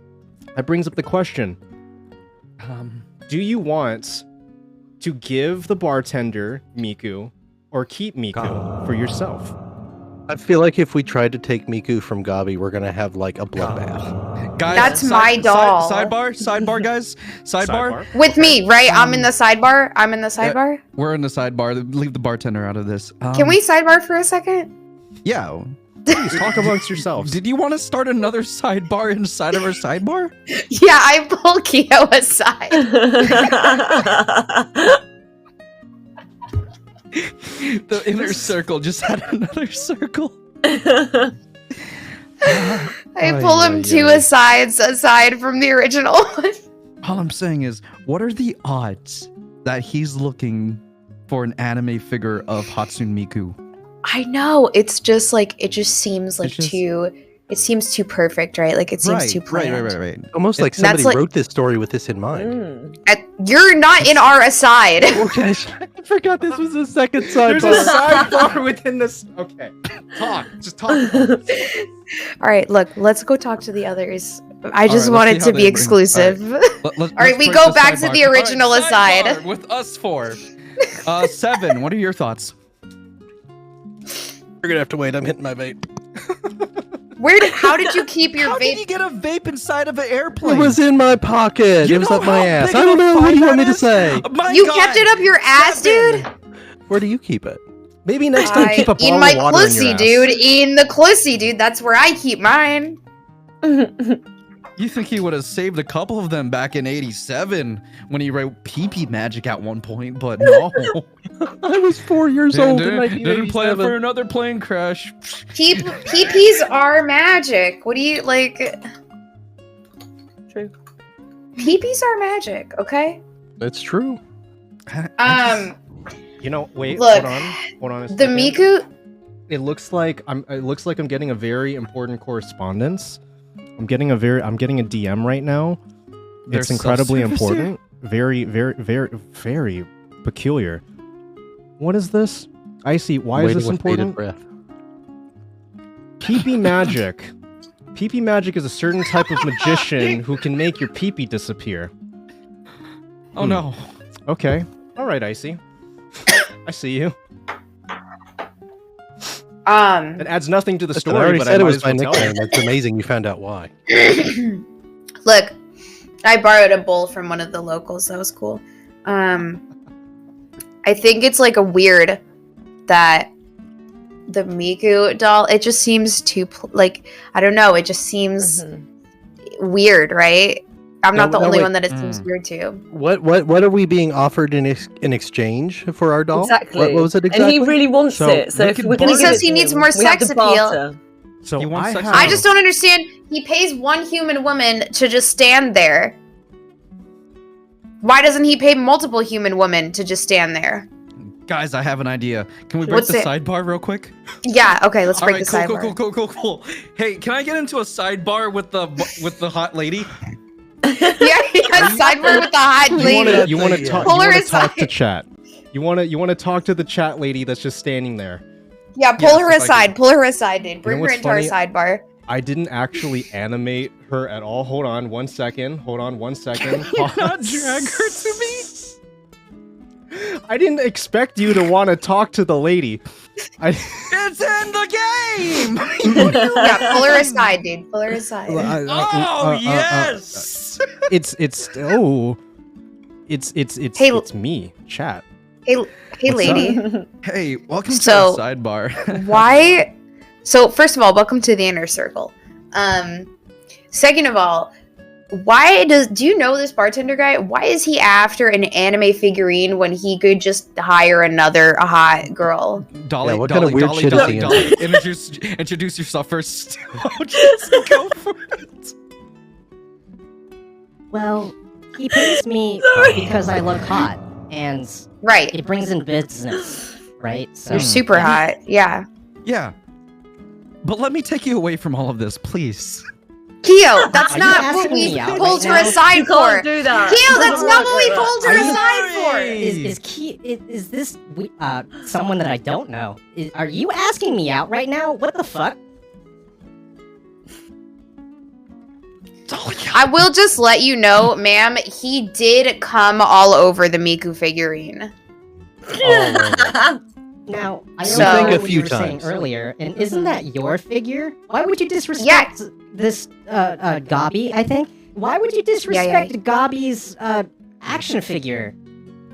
Do you want to give the bartender Miku or keep Miku for yourself? I feel like if we tried to take Miku from Gabi, we're gonna have like a bloodbath. Guys, That's my doll. Sidebar, guys. Sidebar. With me, right? I'm in the sidebar. I'm in the sidebar. We're in the sidebar. Leave the bartender out of this. Can we sidebar for a second? Yeah. Please talk amongst yourselves. Did you want to start another sidebar inside of our sidebar? Yeah, I pull Keo aside. The inner circle just had another circle. I pull him two asides aside from the original one. All I'm saying is, what are the odds that he's looking for an anime figure of Hatsune Miku? I know. It's just like it just seems like too. It seems too perfect, right? Like it seems too planned. Right. Almost like somebody wrote this story with this in mind. You're not in our aside. Okay, I forgot this was a second sidebar. There's a sidebar within this. Okay, just talk. All right, look, let's go talk to the others. I just want it to be All exclusive. right, All right, we go back to the original aside. Sidebar with us four. Seven, what are your thoughts? You're gonna have to wait. I'm hitting my vape. How did you keep your How vape? did you get a vape inside of an airplane? It was in my pocket. It was up my ass. I don't know. What do you want me to say? You kept it up your ass, dude? Where do you keep it? Maybe next time keep a bottle in my of water in your clussy, ass. dude. In the clussy, dude. That's where I keep mine. You think he would have saved a couple of them back in '87 when he wrote pee-pee magic at one point, but no. I was 4 years old in 1987. Didn't plan for another plane crash. Peepees are magic. What do you like? True. Peepees are magic. Okay. That's true. You know, wait. Look, hold on. A the second. Miku. It looks like I'm getting a very important correspondence. I'm getting a DM right now. There's It's incredibly self-service here? important. Very, very, very, very peculiar. What is this? Icy, why is Waiting this with bated important? breath. Pee-pee magic. Pee-pee magic is a certain type of magician who can make your pee-pee disappear. Oh no. Okay. All right, Icy. I see you. It adds nothing to the Listen, story, I already but said I it might was as my well tell nickname. you. It's amazing you found out why. Look, I borrowed a bowl from one of the locals. That was cool. I think it's like a weird that the Miku doll. It just seems too I don't know. It just seems weird, right? I'm not the only one that it seems weird to. What are we being offered in exchange for our doll? Exactly. What was it exactly? And he really wants it. So if we're gonna He give says it he to needs him, more we have sex to appeal. barter. So I just don't understand. He pays one human woman to just stand there. Why doesn't he pay multiple human women to just stand there? Guys, I have an idea. Can we break What's the it? sidebar real quick? Yeah. Okay. Let's break Alright, the sidebar. Cool. Hey, can I get into a sidebar with the hot lady? Yeah. Sidebar with the hot lady. You want to talk? Pull You her want to talk to aside. chat? You want to talk to the chat lady that's just standing there? Yeah. Pull Yes, her if I aside. can. Pull her aside, dude. Bring her what's into our funny? sidebar. I didn't actually animate her at all. Hold on one second. Can you not drag her to me? I didn't expect you to want to talk to the lady. It's in the game! Yeah, pull her aside, dude. Pull her aside. Yes! It's me, chat. Hey, What's lady. up? Hey, welcome So, to our sidebar. Why? So, first of all, welcome to the inner circle. Second of all, do you know this bartender guy? Why is he after an anime figurine when he could just hire a hot girl? Dolly, Yeah, what kind of weird shit is he Dolly, introduce yourself first. Just go for it. Well, he pays me because I look hot, and right, it brings in business, right? So You're super hot, yeah. Yeah. But let me take you away from all of this, please. Keo, that's Are you not what asking we me out pulled right her now? aside You for. can't do that. Keo, that's Doesn't not work what we like pulled that. her aside for. is this someone that I don't know? Are you asking me out right now? What the fuck? I will just let you know, ma'am, he did come all over the Miku figurine. Now, I So- know Think a what few you were saying times. earlier, and isn't that your figure? Why would you disrespect? Yeah, this Gobby, I think. Why would you disrespect Gobby's action figure?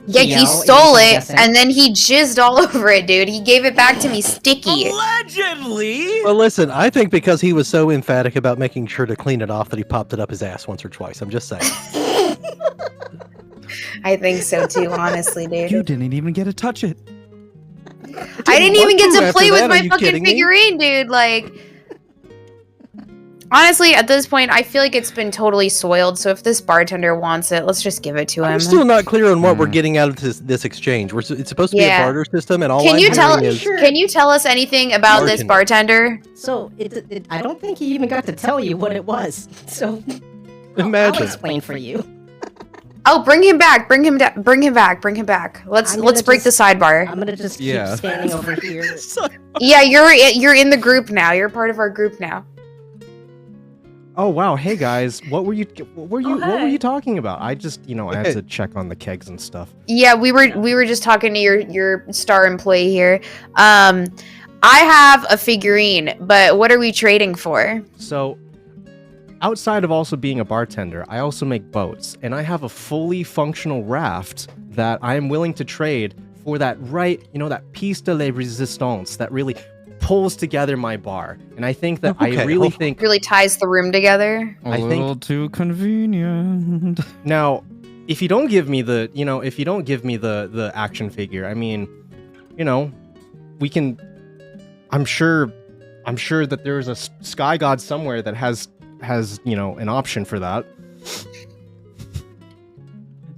Yeah, You he know, stole I'm it guessing. and then he jizzed all over it, dude. He gave it back to me sticky. Allegedly. Well, listen, I think because he was so emphatic about making sure to clean it off that he popped it up his ass once or twice. I'm just saying. I think so too, honestly, dude. You didn't even get to touch it. I didn't even get to play with that, are my you fucking kidding me? figurine, dude. Like, honestly, at this point, I feel like it's been totally soiled. So if this bartender wants it, let's just give it to him. I'm still not clear on what we're getting out of this exchange. It's supposed to be a barter system, and all Can I'm you tell? hearing is Can you tell us anything about this bartender? So I don't think he even got to tell you what it was. So I'll imagine. explain for you. Oh, bring him back! Bring him back! Bring him back! Let's break the sidebar. I'm gonna just keep standing over here. Yeah, you're in the group now. You're part of our group now. Oh wow, hey guys, what were you talking about? I just, I had to check on the kegs and stuff. Yeah, we were just talking to your star employee here. I have a figurine, but what are we trading for? So, outside of also being a bartender, I also make boats, and I have a fully functional raft that I am willing to trade for that that piece de la resistance that really pulls together my bar. And I think that really ties the room together. A little too convenient. Now, if you don't give me the, the action figure, I mean, we can. I'm sure that there's a sky god somewhere that has an option for that.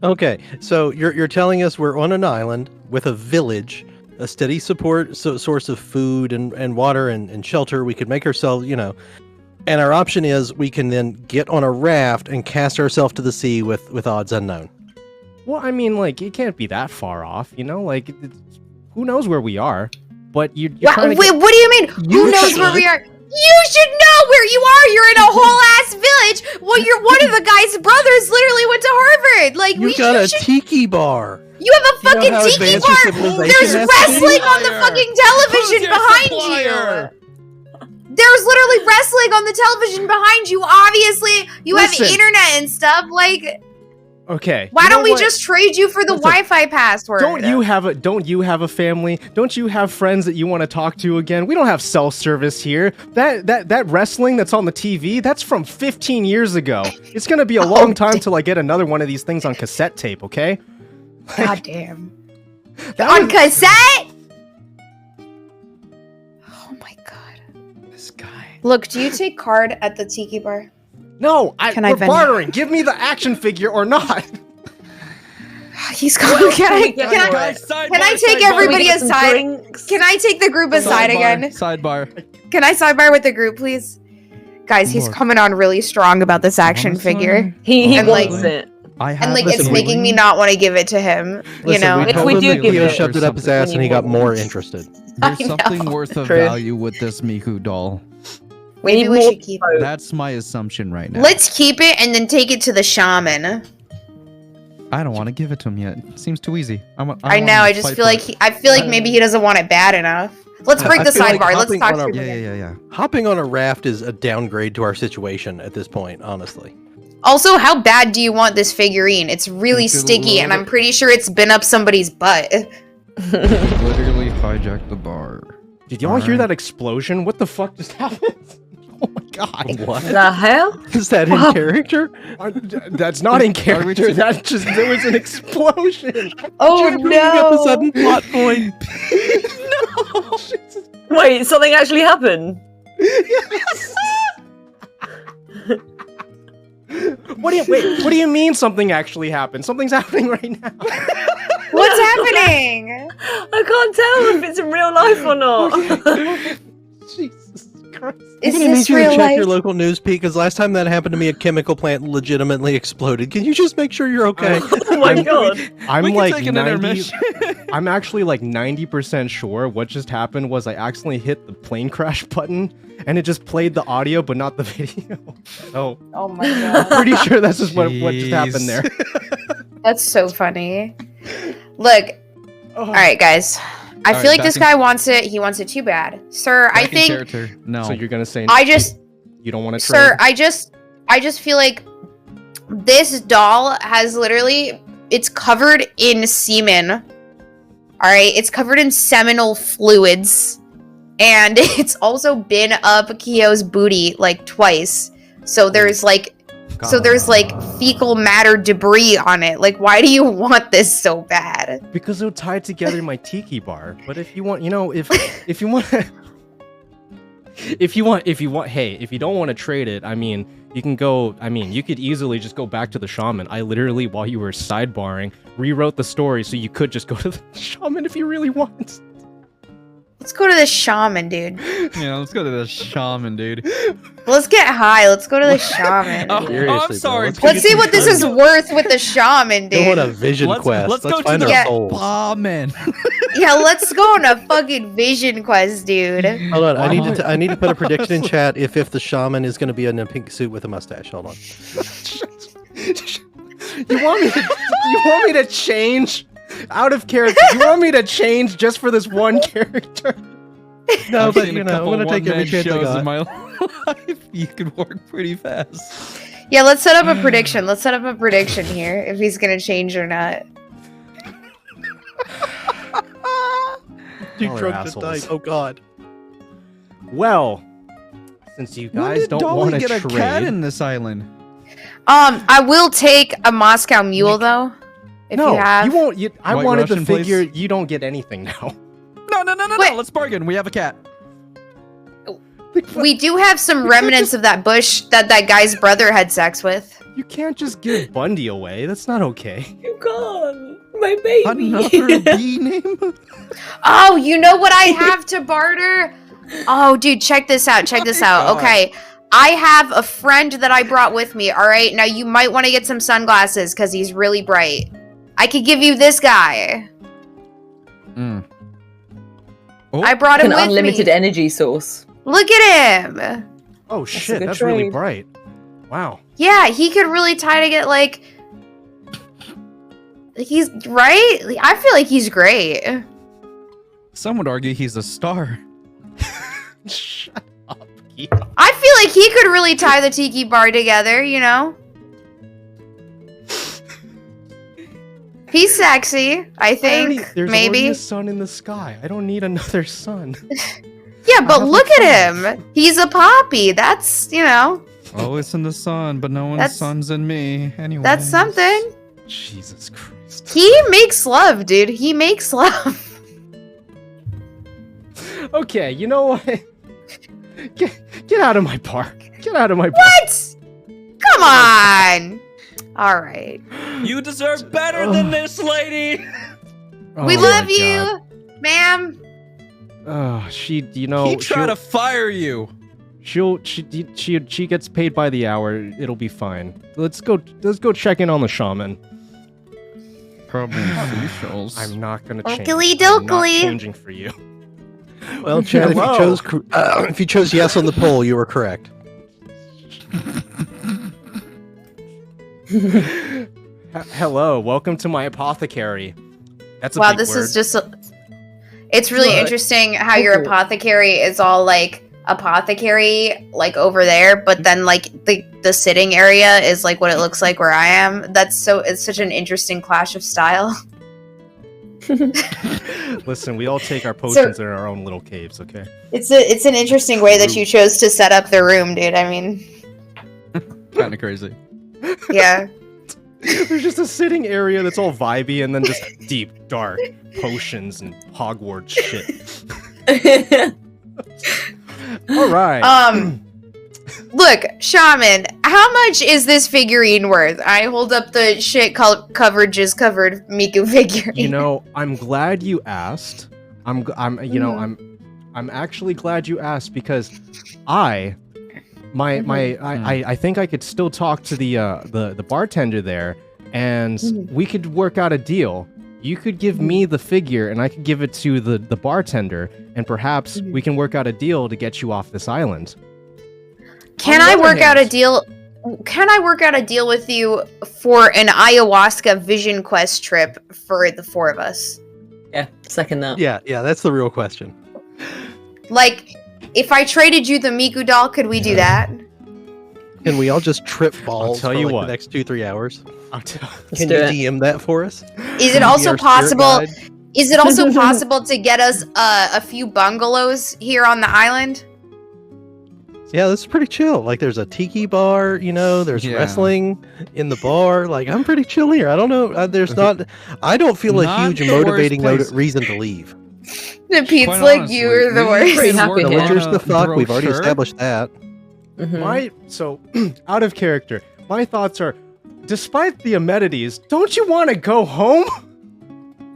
Okay, so you're telling us we're on an island with a village, a steady source of food and water and shelter. We could make ourselves, and our option is we can then get on a raft and cast ourselves to the sea with odds unknown. Well, I mean, it can't be that far off, who knows where we are? But you're trying to Wait, what do you mean? Who knows where we are? You should know where you are. You're in a whole ass village. Well, you're one of the guy's brothers. Literally went to Harvard. You got a tiki bar. You have a fucking tiki bar. There's wrestling on the fucking television behind you. There's literally wrestling on the television behind you. Obviously, you have internet and stuff. Okay. Why don't we just trade you for the Wi-Fi password? Don't you have a family? Don't you have friends that you want to talk to again? We don't have cell service here. That wrestling that's on the TV, that's from 15 years ago. It's gonna be a long time till I get another one of these things on cassette tape, okay? God damn. On cassette? Oh my god. This guy. Look, do you take card at the tiki bar? No, we're vend bartering. Give me the action figure or not. He's going. Can I take everybody aside? Can I take the group aside again? Sidebar. Can I sidebar with the group, please? Guys, he's coming on really strong about this action figure. He wants it. It's making me not want to give it to him. If we do give it, shoved it up his ass and he got more interested. There's something worth of value with this Miku doll. Maybe we should keep it. That's my assumption right now. Let's keep it and then take it to the shaman. I don't want to give it to him yet. Seems too easy. I know. I just feel like maybe he doesn't want it bad enough. Let's break the sidebar. Let's talk to him. Yeah. Hopping on a raft is a downgrade to our situation at this point, honestly. Also, how bad do you want this figurine? It's really sticky, and I'm pretty sure it's been up somebody's butt. Literally hijacked the bar. Did y'all hear that explosion? What the fuck just happened? Oh my god. What the hell? Is that in character? That's not in character. There was an explosion. Oh no. Up a sudden plot point. No. Wait, something actually happened? Yes. What do you mean something actually happened? Something's happening right now. What's happening? I can't tell if it's in real life or not. Jesus Christ. Is I'm gonna this need you to real check life? your local news peak, because last time that happened to me, a chemical plant legitimately exploded. Can you just make sure you're okay? Oh my god. I'm I'm actually like 90% sure what just happened was I accidentally hit the plane crash button and it just played the audio but not the video. So Oh my god. I'm pretty sure that's just what just happened there. That's so funny. Look. All right, guys. I feel like this guy wants it. He wants it too bad. Sir, I think No. So you're gonna say You don't want to trade? Sir, I just feel like this doll has literally, it's covered in semen. All right, it's covered in seminal fluids, and it's also been up Kyo's booty like twice. So there's like, fecal matter debris on it. Like, why do you want this so bad? Because it'll tie together my tiki bar. But if you want, you know, if you want. If you don't want to trade it, I mean, you can go, you could easily just go back to the shaman. I literally, while you were sidebarring, rewrote the story so you could just go to the shaman if you really want. Let's go to the shaman, dude. Yeah, let's go to the shaman, dude. Let's get high. Let's go to the shaman. I'm sorry. Let's see what this is worth with the shaman, dude. Go on a vision quest. Let's go find to our the souls. shaman. Yeah, let's go on a fucking vision quest, dude. Hold on, I need to put a prediction in chat if the shaman is going to be in a pink suit with a mustache. Hold on. You want me to change out of character? You want me to change just for this one character? No, I've but seen you a know, I'm couple going to take every one-man chance I shows got. in my life. You can work pretty fast. Yeah, let's set up a prediction. Let's set up a prediction here if he's gonna change or not. You Y'all are drunk to assholes. die. Oh god. Well, since you When guys did don't Dolly want to get a trade, cat in this island? I will take a Moscow Mule though. If no, you have. won't. I White wanted Russian, the figure. please? You don't get anything now. No, Wait. let's bargain. We have a cat. We do have some remnants of that bush that guy's brother had sex with. You can't just give Bundy away. That's not okay. You gone, my baby. Another bee name? Oh, you know what I have to barter? Oh, dude, check this out. Check this out. God. Okay. I have a friend that I brought with me, all right? Now, you might want to get some sunglasses because he's really bright. I could give you this guy. Oh, I brought him An with unlimited me. energy source. Look at him. Oh a shit, good that's really trade. bright. Wow. Yeah, he could really tie to get, like... He's... Right? I feel like he's great. Some would argue he's a star. Shut up, Kyo. I feel like he could really tie the tiki bar together, you know? He's sexy, I think. There's maybe. already a sun in the sky. I don't need another sun. Yeah, but look at him. He's a poppy. That's, you know, Oh, it's in the sun, but no one's That's- sun's in me. Anyway. that's something. Jesus Christ. He makes love, dude. He makes love. Okay, you know what? Get out of my park. Get out of my park. What? Come on. All right. You deserve better than this, lady. We Oh love my you, God. ma'am. She, you know, He tried to fire you. She gets paid by the hour. It'll be fine. Let's go check in on the shaman. Probably seashells. I'm not gonna change. Oakley I'm not dokley. changing for you. Well, Chad, if you chose yes on the poll, you were correct. Hello, welcome to my apothecary. That's a Wow, big this word. is just. It's really Look. interesting how your apothecary is all like apothecary, like over there, but then like the sitting area is like what it looks like where I am. It's such an interesting clash of style. Listen, we all take our potions in our own little caves, okay? It's an interesting way that you chose to set up the room, dude. I mean, Kind of crazy. yeah. There's just a sitting area that's all vibey, and then just deep, dark potions and Hogwarts shit. All right. Look, shaman, how much is this figurine worth? I hold up the shit coverages covered Miku figurine. You know, I'm glad you asked. I'm actually glad you asked because I think I could still talk to the bartender there, and we could work out a deal. You could give me the figure, and I could give it to the bartender, and perhaps we can work out a deal to get you off this island. Can I work out a deal? Can I work out a deal with you for an ayahuasca vision quest trip for the four of us? Yeah, second that. Yeah, that's the real question. Like, if I traded you the Miku doll, could we do that? Can we all just trip balls tell for you like what. the next 2-3 hours? Can you do it. DM that for us? Is it Be also our spirit possible? guide? Is it also possible to get us a few bungalows here on the island? Yeah, this is pretty chill. Like, there's a tiki bar, there's Yeah. wrestling in the bar. Like, I'm pretty chill here. I don't know. I don't feel a Not huge the worst motivating place. reason to leave. The Pete's Quite like, honestly, you're the we worst. Pretty happy The here. Witcher's the fuck. We've already brochure. established that. So out of character, my thoughts are, despite the amenities, don't you want to go home?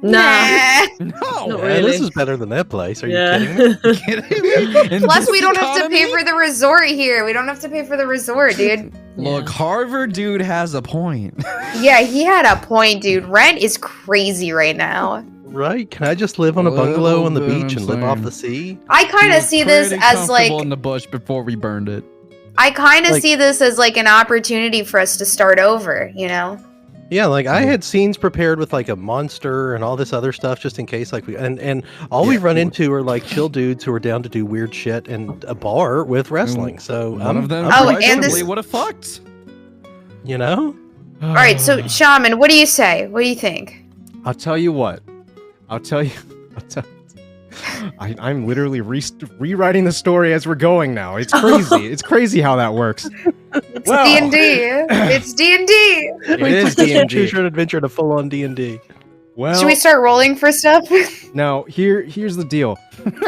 Nah. No. Not Yeah, really. this is better than that place. Are Yeah. you kidding me? In Plus, this we don't have to pay economy? for the resort here. We don't have to pay for the resort, dude. Look, Harvard dude has a point. Yeah, he had a point, dude. Rent is crazy right now. Right? Can I just live on a Little bungalow on the bit, beach I'm and live off saying. the sea? I kind of see this Pretty as like comfortable in the bush before we burned it. I kind of Like- see this as like an opportunity for us to start over, you know? Yeah, like I had scenes prepared with like a monster and all this other stuff just in case like and all we run into are like chill dudes who are down to do weird shit and a bar with wrestling. So One of them Oh, and questionably this- would have fucked. you know? All right, so Shaman, what do you say? What do you think? I'll tell you what. I'll tell you. I'm literally rewriting the story as we're going now. It's crazy. It's crazy how that works. It's D&D. It's D&D. It is D&D. Choose your adventure to full on D&D. Well, Should we start rolling for stuff? now here's the deal.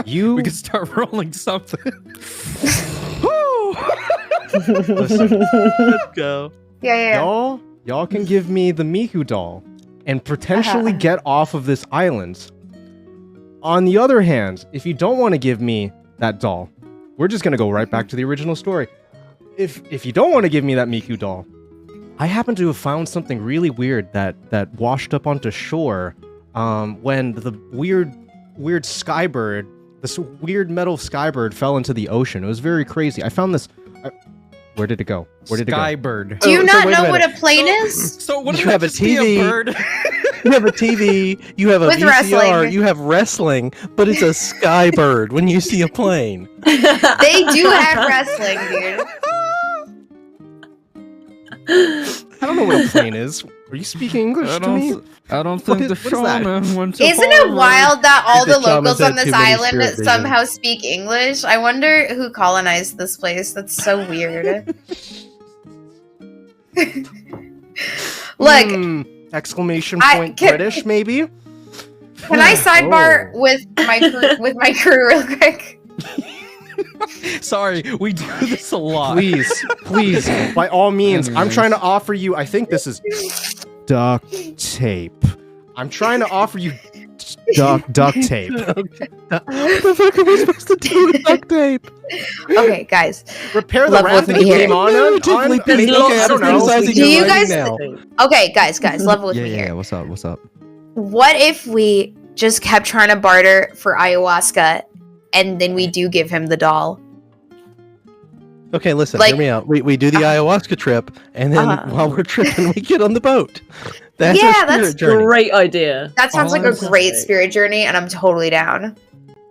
We could start rolling something. Listen, let's go. Yeah. Y'all can give me the Miku doll and potentially get off of this island. On the other hand, if you don't want to give me that doll, we're just gonna go right back to the original story. If you don't want to give me that Miku doll, I happen to have found something really weird that washed up onto shore when the weird skybird, this weird metal skybird fell into the ocean. It was very crazy. I found this. Where did it go? Where did it go? Skybird. Do you so not wait a know what a minute. plane is? So what You if have a that just be TV. bird? You have a TV, you have a With VCR, wrestling. you have wrestling, but it's a skybird when you see a plane. They do have wrestling, dude. I don't know what a plane is. Are you speaking English to me? I don't What think the is- what is that? shaman went to Isn't it Harvard. wild that all The the locals shamans on had this too many island spirit visions. somehow speak English? I wonder who colonized this place. That's so weird. Look, Exclamation I point can- British, maybe? can I sidebar with my crew real quick? Sorry, we do this a lot. Please, by all means, I'm trying to offer you, I think this is duct tape. I'm trying to offer you duct tape. What the fuck are we supposed to do with duct tape? Okay, guys. Repair the Level wrap with that me you here. came on. Okay, I don't know. Do you guys? Okay, guys, level with me Yeah, here. what's up? What if we just kept trying to barter for ayahuasca, and then we do give him the doll? Okay, listen, Like- hear me out. We do the ayahuasca trip, and then while we're tripping, we get on the boat. That's Yeah, our spirit that's journey. Great idea. That sounds All like a I'm great spirit journey, and I'm totally down.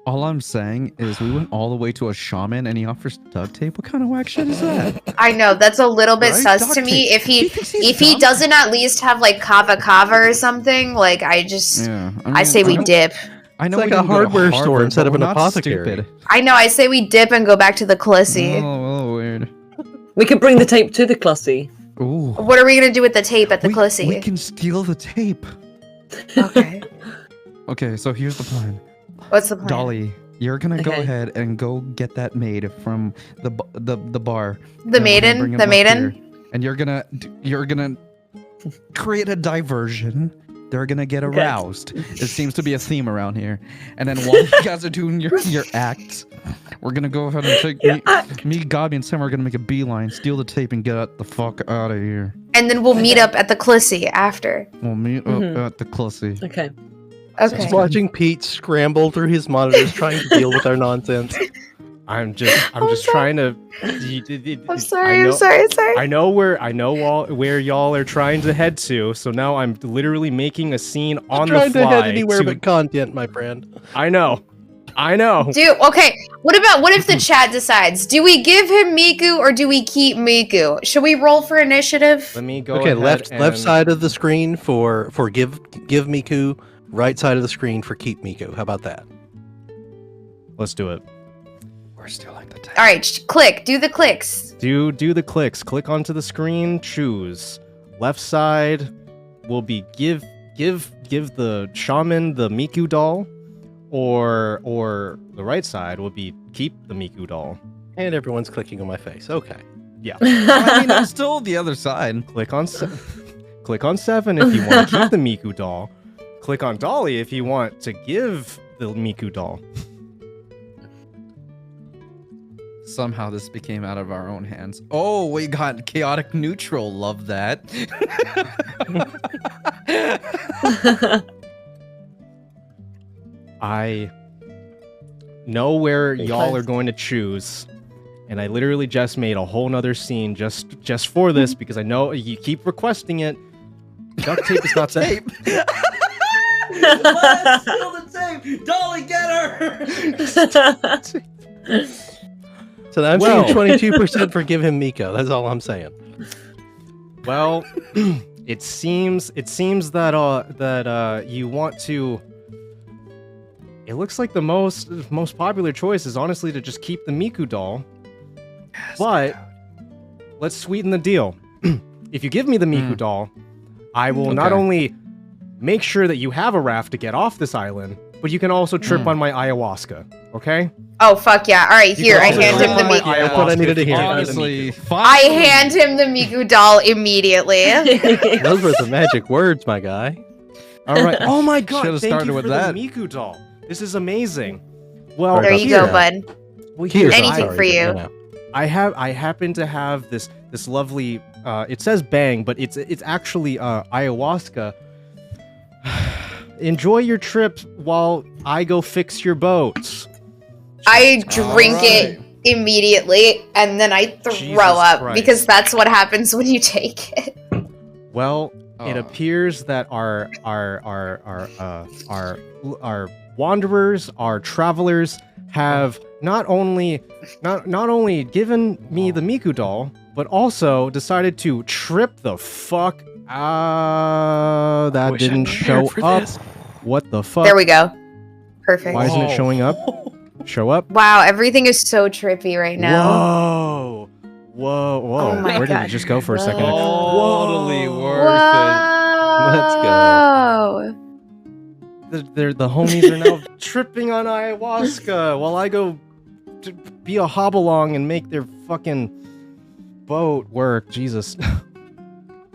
All I'm saying is we went all the way to a shaman and he offers duct tape. What kind of whack shit is that? I know that's a little bit Right? sus Duct to me. tape. If he thinks he's if he dumb? doesn't at least have like kava or something, like I just Yeah, I say we dip. I know It's we like a didn't go to hardware store Harvard, instead but of an we're not apothecary. stupid. I know. I say we dip and go back to the Clussy. Oh, weird. We could bring the tape to the Clussy. Ooh. What are we gonna do with the tape at the We Clussy? can steal the tape. Okay. Okay, so here's the plan. What's the plan? Dolly, you're gonna go Okay. ahead and go get that maid from the bar. The And we're gonna bring maiden. him The up maiden. here. And you're gonna create a diversion. They're gonna get Okay. aroused. It seems to be a theme around here. And then while you guys are doing your act, we're gonna go ahead and take me, Gabi, and Sam are gonna make a beeline, steal the tape, and get the fuck out of here. And then we'll meet up at the Clussy after. We'll meet Mhm. up at the Clussy. Okay. Okay. Just watching Pete scramble through his monitors trying to deal with our nonsense. I'm just trying to. I'm sorry. I'm sorry. I know where y'all are trying to head to. So now I'm literally making a scene on the Trying fly. to head anywhere but content, my friend. I know. I know. Okay, what if the chat decides? Do we give him Miku or do we keep Miku? Should we roll for initiative? Let me go Okay, ahead left side of the screen for give Miku, right side of the screen for keep Miku. How about that? Let's do it. We're still like the time. All right, click. Do the clicks. Do the clicks. Click onto the screen. Choose. Left side will be give the shaman the Miku doll, or the right side will be keep the Miku doll. And everyone's clicking on my face. Okay. Yeah. I mean, I'm still the other side. Click on 7 if you want to keep the Miku doll. Click on Dolly if you want to give the Miku doll. Somehow this became out of our own hands. Oh, we got chaotic neutral. Love that. I know where y'all are going to choose, and I literally just made a whole nother scene just for this because I know you keep requesting it. Duct tape is not tape. Let's steal the tape. Dolly, get her. So I'm saying 22% for give him Miko. That's all I'm saying. Well, it seems that you want to. It looks like the most popular choice is honestly to just keep the Miku doll. Yes, but let's sweeten the deal. If you give me the Miku doll, I will not only make sure that you have a raft to get off this island, but you can also trip on my ayahuasca. Okay? Oh fuck yeah! All right, here I hand him the Miku. That's what I needed to hear. Honestly, I hand him the Miku doll immediately. Those were the magic words, my guy. All right. Oh my god! Should've Thank started you with for that. the Miku doll. This is amazing. Well, there you go, bud. Well, here's Anything for you. I happen to have this lovely. It says bang, but it's actually ayahuasca. Enjoy your trip while I go fix your boats. I drink it immediately, and then I throw up because that's what happens when you take it. Well, it appears that our wanderers, our travelers, have not only given me the Miku doll, but also decided to trip the fuck out. That didn't show up. What the fuck? There we go. Perfect. Why isn't it showing up? Show up. Wow, everything is so trippy right now. Whoa. Oh my Where did God. it just go for a second? Totally worth Whoa. Let's go. The homies are now tripping on ayahuasca while I go to be a hobblong and make their fucking boat work. Jesus.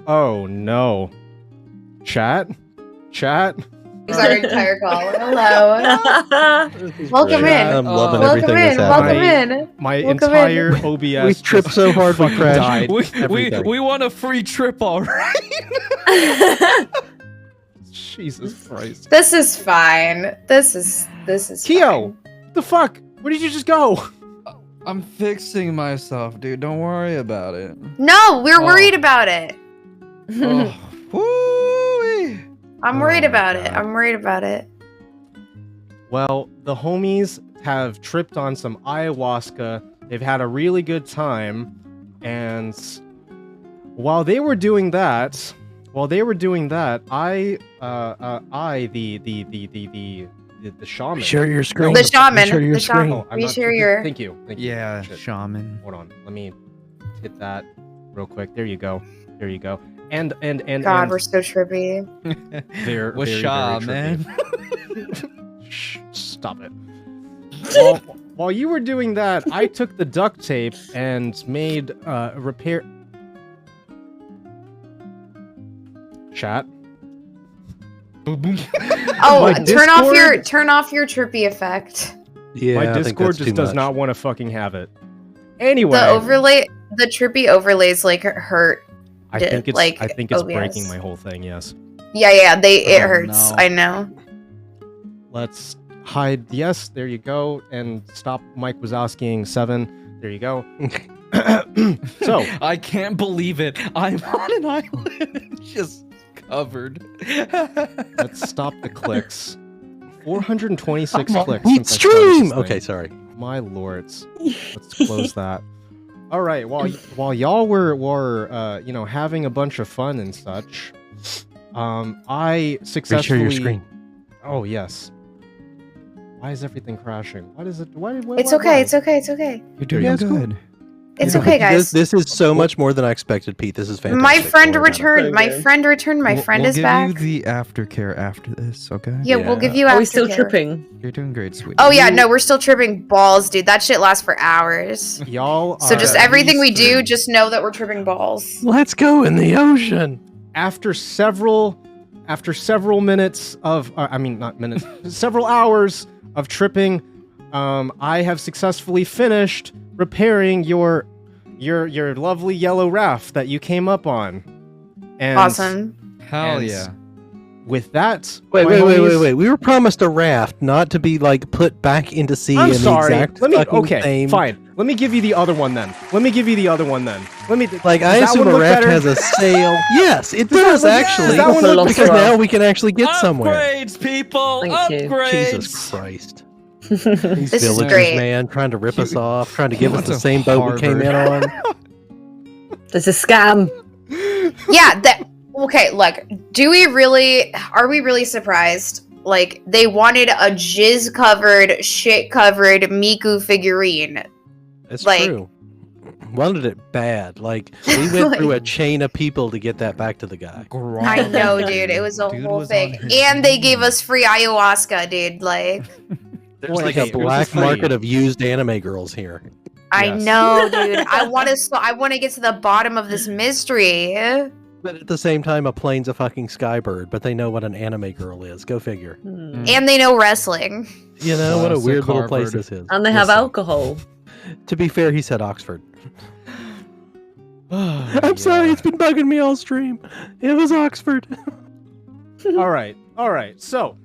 Oh no. Chat. Is our entire call? Hello. Welcome in. I'm loving Welcome everything in. that's Welcome happening. in. My Welcome entire in. OBS. We tripped so hard we crashed. died. We want a free trip, all right? Jesus Christ. This is fine. This is Kyo, fine. the fuck? Where did you just go? I'm fixing myself, dude. Don't worry about it. No, we're worried about it. Woo-wee. I'm worried about it. I'm worried about it. Well, the homies have tripped on some ayahuasca. They've had a really good time, and while they were doing that, I, the shaman. Share your screen. The shaman. Share your The screen. shaman. We share your. Thank you. Yeah, Shit. shaman. Hold on. Let me hit that real quick. There you go. And God, we're so trippy. they're What's very, shaman? very trippy. Shh, stop it. While you were doing that, I took the duct tape and made repair. Chat. Oh, turn off your trippy effect. Yeah, my I think Discord that's just too does much. not want to fucking have it. Anyway, The trippy overlays like hurt. I think it's OBS. breaking my whole thing. Yes. Yeah, it hurts. no. I know. Let's hide. Yes, there you go, and stop Mike Wazowskiing 7. There you go. So I can't believe it. I'm on an island, just covered. let's stop the clicks. 426 clicks. Neat since I started this stream. thing. Okay, sorry. My lords. Let's close that. All right. While y'all were you know, having a bunch of fun and such, I successfully. Reshare your screen. Oh yes. Why is everything crashing? What is it? It's okay. It's okay. It's okay. You're doing Yeah, it's cool. good. It's okay, guys. This is so much more than I expected, Pete. This is fantastic. My friend Don't worry about it. returned. My friend returned. My friend is back. We'll give you the aftercare after this, okay? Yeah, we'll give you Are we aftercare. still tripping? You're doing great, sweetie. Oh yeah, no, we're still tripping balls, dude. That shit lasts for hours. Y'all. So just are everything we at do, least just know that we're tripping balls. Let's go in the ocean. after several minutes of I mean not minutes, several hours of tripping, I have successfully finished repairing your lovely yellow raft that you came up on. And, Awesome. Hell yeah. With that, Wait. We were promised a raft, not to be like put back into sea. I'm in sorry. The exact fucking same... Fine. Let me give you the other one then. Let me like. I assume a raft has a sail. Yes, it does actually. Because now we can actually get somewhere. Upgrades, people. Upgrades. Jesus Christ. These This is villagers, great. man, trying to rip us off, trying to give us the same boat we came in on. There's a scam. Yeah, okay, look, are we really surprised? Like, they wanted a jizz-covered, shit-covered Miku figurine. It's like, true. Wanted it bad. Like, we went through a chain of people to get that back to the guy. I know, dude, it was a whole thing. And they gave us free ayahuasca, dude, like... There's like a black market of used anime girls here. I know, dude. I want to get to the bottom of this mystery. But at the same time, a plane's a fucking skybird, but they know what an anime girl is. Go figure. And they know wrestling. You know, what a weird little place this is. And they have alcohol. To be fair, he said Oxford. I'm sorry, it's been bugging me all stream. It was Oxford. All right. So,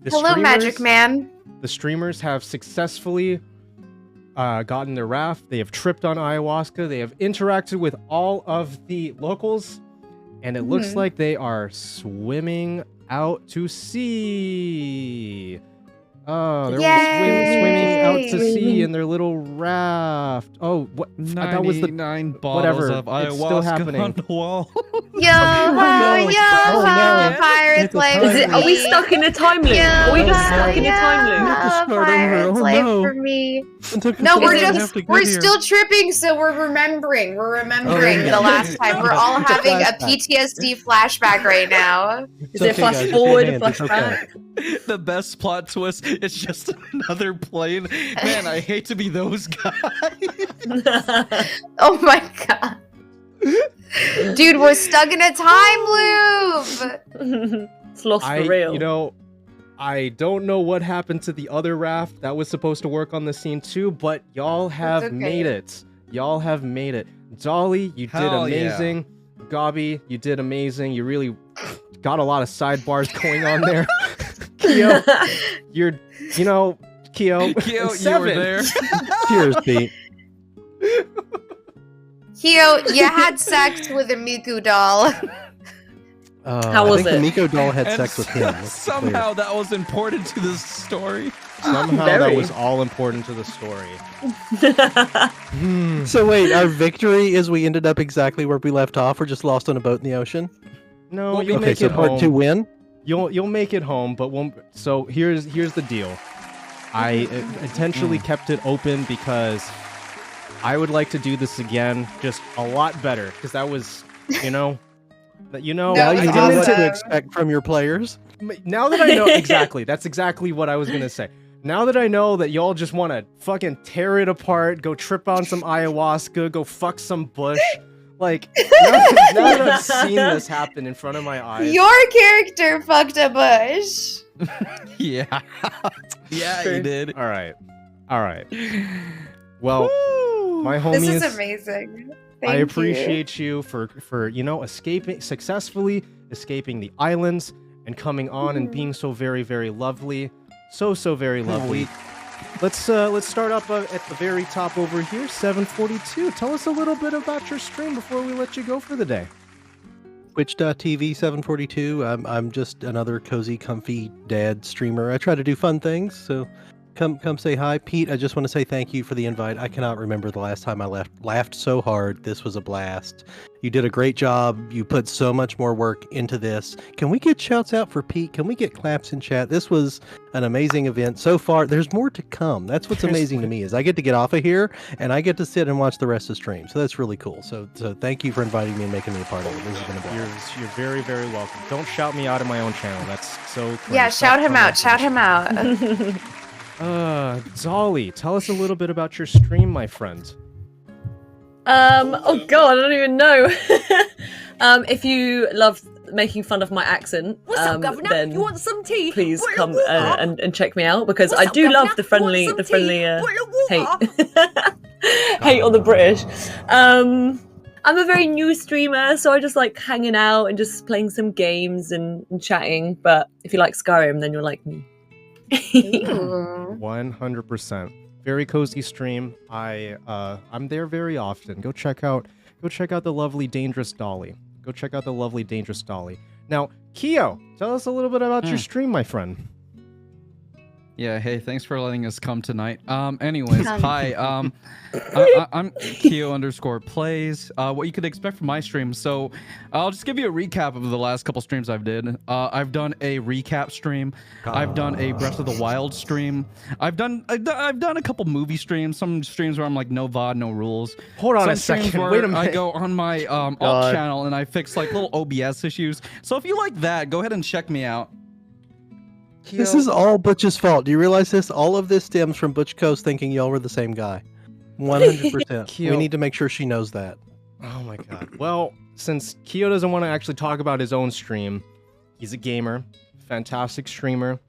Hello, Magic Man. The streamers have successfully gotten their raft. They have tripped on ayahuasca. They have interacted with all of the locals, and it looks like they are swimming out to sea. Oh, they're swimming out to sea in their little raft. Oh, what? That was the 99 bottles whatever. of ayahuasca It's still happening. on the wall. Pirates life. Are we stuck in a time loop? Are we just stuck in a time loop? Pirates life for me. No, we're still tripping, so we're remembering. We're remembering the last time. We're all having a PTSD flashback right now. Is it flash forward, flashback? The best plot twist is just another plane. Man, I hate to be those guys. Oh my god. Dude, we're stuck in a time loop. It's lost for real. You know, I don't know what happened to the other raft that was supposed to work on the scene too, but y'all have made it. Y'all have made it. Dolly, you did amazing. Yeah. Gabi, you did amazing. You really got a lot of sidebars going on there. Kyo, Kyo, you were there. Cheers, Pete. Kyo, you had sex with a Miku doll. How was I think it? the Miko doll had sex with him. Somehow that was important to the story. Somehow that was all important to the story. So wait, our victory is we ended up exactly where we left off. We're just lost on a boat in the ocean. No, you'll make so it home. part 2 win. You'll make it home, but won't. So here's the deal. I intentionally kept it open because I would like to do this again, just a lot better. Because that was, Now you No, know it's what awesome. to expect from your players. Now that I know exactly, that's exactly what I was gonna say. Now that I know that y'all just want to fucking tear it apart, go trip on some ayahuasca, go fuck some bush. Like, now that I've seen this happen in front of my eyes. Your character fucked a bush. Yeah. Yeah, you did. All right. Well, my homies. This is amazing. Thank I appreciate you for successfully escaping the islands and coming on and being so very, very lovely. So very lovely. Let's start up at the very top over here, 742. Tell us a little bit about your stream before we let you go for the day. Twitch.tv 742. I'm just another cozy, comfy dad streamer. I try to do fun things, so come say hi. Pete, I just want to say thank you for the invite. I cannot remember the last time I laughed so hard. This was a blast. You did a great job. You put so much more work into this. Can we get shouts out for Pete? Can we get claps in chat? This was an amazing event so far. There's more to come. That's what's amazing to me is I get to get off of here and I get to sit and watch the rest of the stream. So that's really cool. So thank you for inviting me and making me a part of it. This has been a blast. You're very, very welcome. Don't shout me out of my own channel. That's so cringe. Yeah, shout him out. Shout him out. Zolly, tell us a little bit about your stream, my friend. Oh god, I don't even know. If you love making fun of my accent, What's up, Governor? then You want some tea? please Boil come water? and check me out because What's I up, do Governor? love the friendly Want some tea? hate Boil hate on the British. I'm a very new streamer, so I just like hanging out and just playing some games and chatting. But if you like Skyrim, then you'll like me. 100%. Very cozy stream. I'm there very often. Go check out the lovely Dangerous Dolly. Go check out the lovely Dangerous Dolly. Now, Keo, tell us a little bit about your stream, my friend. Yeah, hey, thanks for letting us come tonight. Anyways, hi, I'm Keo_plays. What you could expect from my stream. So, I'll just give you a recap of the last couple streams I've did. I've done a recap stream. I've done a Breath of the Wild stream. I've done a couple movie streams. Some streams where I'm like no VOD, no rules. Hold on Some a second. streams where Wait a minute. I go on my alt channel and I fix like little OBS issues. So if you like that, go ahead and check me out. This is all Butch's fault. Do you realize this? All of this stems from Butch Coast thinking y'all were the same guy. 100%. Keo. We need to make sure she knows that. Oh my god. Well, since Keo doesn't want to actually talk about his own stream, he's a gamer, fantastic streamer.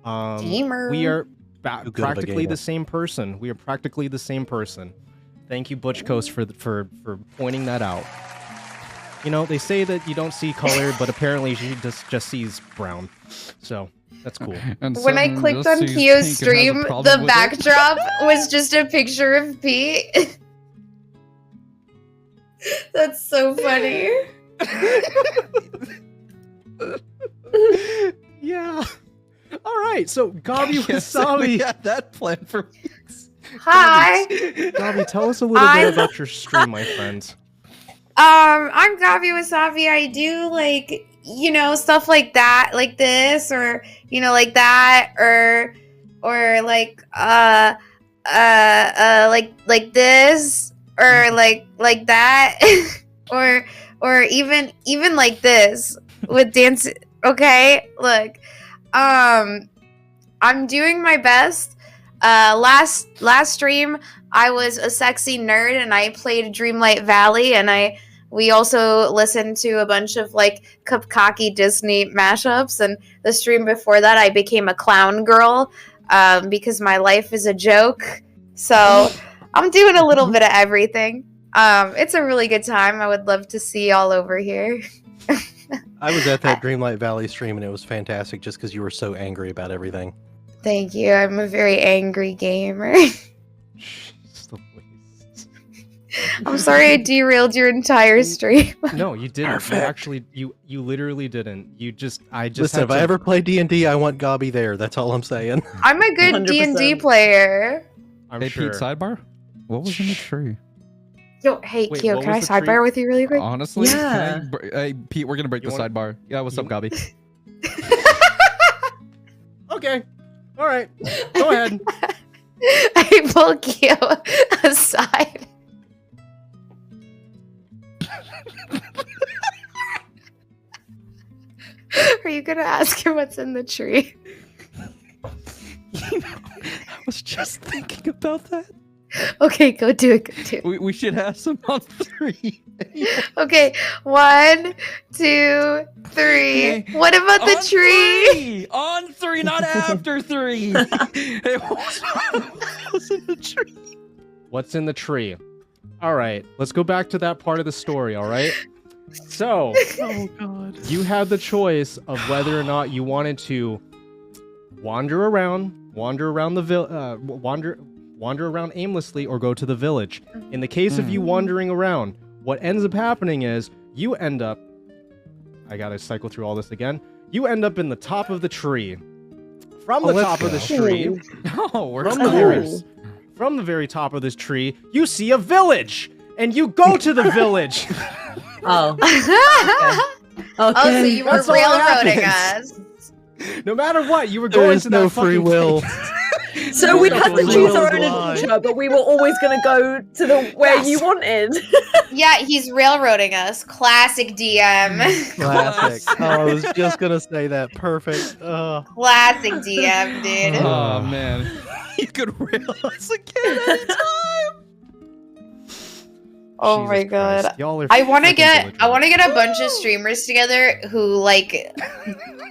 Gamer. We are good of a practically gamer. the same person. We are practically the same person. Thank you, Butch Coast, for pointing that out. You know, they say that you don't see color, but apparently she just sees brown. So that's cool. When I clicked on Keo's stream, the backdrop was just a picture of Pete. That's so funny. Yeah. All right. So Gabi Wasabi. We had that planned for weeks. Hi. Gabi, tell us a little bit about your stream, my friend. I'm Gabi Wasabi. I do like, you know, stuff like that, like this, or you know, like that, or like like this, or like that, or even like this with dance. Okay, look, I'm doing my best. Last stream I was a sexy nerd and I played Dreamlight Valley, and we also listened to a bunch of like cocky Disney mashups, and the stream before that I became a clown girl because my life is a joke. So I'm doing a little bit of everything. It's a really good time. I would love to see y'all over here. I was at that Dreamlight Valley stream and it was fantastic just because you were so angry about everything. Thank you. I'm a very angry gamer. I'm sorry I derailed your entire stream. No, you didn't. You actually, you literally didn't. I just. Listen, if I ever play D&D, I want Gabi there. That's all I'm saying. I'm a good 100%. D&D player. Hey, Pete, sidebar? What was in the tree? Yo, hey, Wait, Keo, what can I was the sidebar tree? with you really quick? Honestly? Yeah. Hey, Pete, we're going to break the sidebar. Yeah, what's up, Gabi? Okay. All right. Go ahead. I pull Keo aside. Are you gonna ask him what's in the tree? I was just thinking about that. Okay, go do it. Go do it. We should have some on 3. Okay, 1, 2, 3. What about the tree? On 3, not after 3. Hey, what's in the tree? What's in the tree? All right. Let's go back to that part of the story. All right. So, oh god, you had the choice of whether or not you wanted to wander around aimlessly, or go to the village. In the case of you wandering around, what ends up happening is you end up I gotta cycle through all this again. You end up in the top of the tree. From the let's top of go. this tree, Oh, we're from the very top of this tree, you see a village, and you go to the village. Oh. Okay. Oh, so you were That's all that railroading happens. us. No matter what, you were There going is to no that free fucking will. place. So we had to Free choose will our is own lie. adventure, but we were always going to go to the where you wanted. Yeah, he's railroading us. Classic DM. Classic. Oh, I was just gonna say that. Perfect. Classic DM, dude. Oh man, you could rail us again anytime. Oh Jesus my god. Christ. Y'all are I want to freaking get belligerent. a bunch of streamers together who like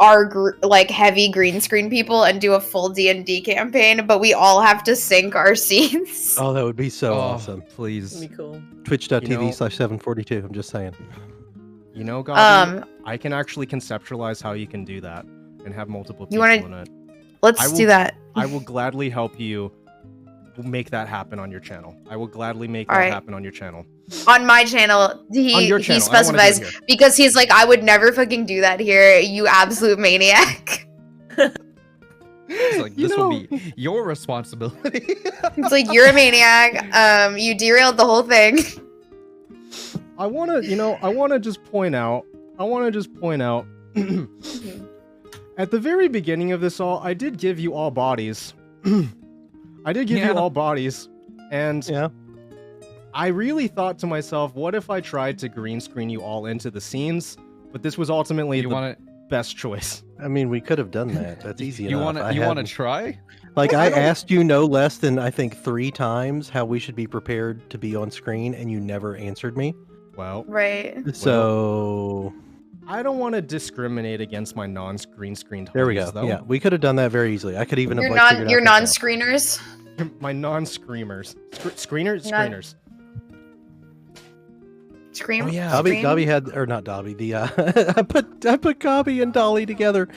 are like heavy green screen people and do a full D&D campaign, but we all have to sync our scenes. Oh, that would be so awesome. Please. That'd be cool. Twitch.tv/742. I'm just saying. You know, Gabi, I can actually conceptualize how you can do that and have multiple people in it. Let's do that. I will gladly help you make that happen on your channel. I will gladly make All that right. happen on your channel. On my channel, On your he channel. I don't wanna do it specifies here. because he's like, I would never fucking do that here, you absolute maniac. It's like this will be your responsibility. It's like, you're a maniac. You derailed the whole thing. I want to just point out, at the very beginning of this all, I did give you all bodies. I did give you all bodies, and I really thought to myself, what if I tried to green screen you all into the scenes? But this was ultimately the best choice. I mean, we could have done that. That's easy You enough. want to try? Like, I asked you no less than, I think, 3 times how we should be prepared to be on screen, and you never answered me. Well, right. So... I don't want to discriminate against my non-green screened There we go. homies, though. Yeah, we could have done that very easily. I could even have Your like, figured your out this out. non-screeners. My non-screamers. Screeners? Non- Screeners. Scream. Oh, yeah. Dobby had, or not Dobby, the I put Gobby and Dolly together.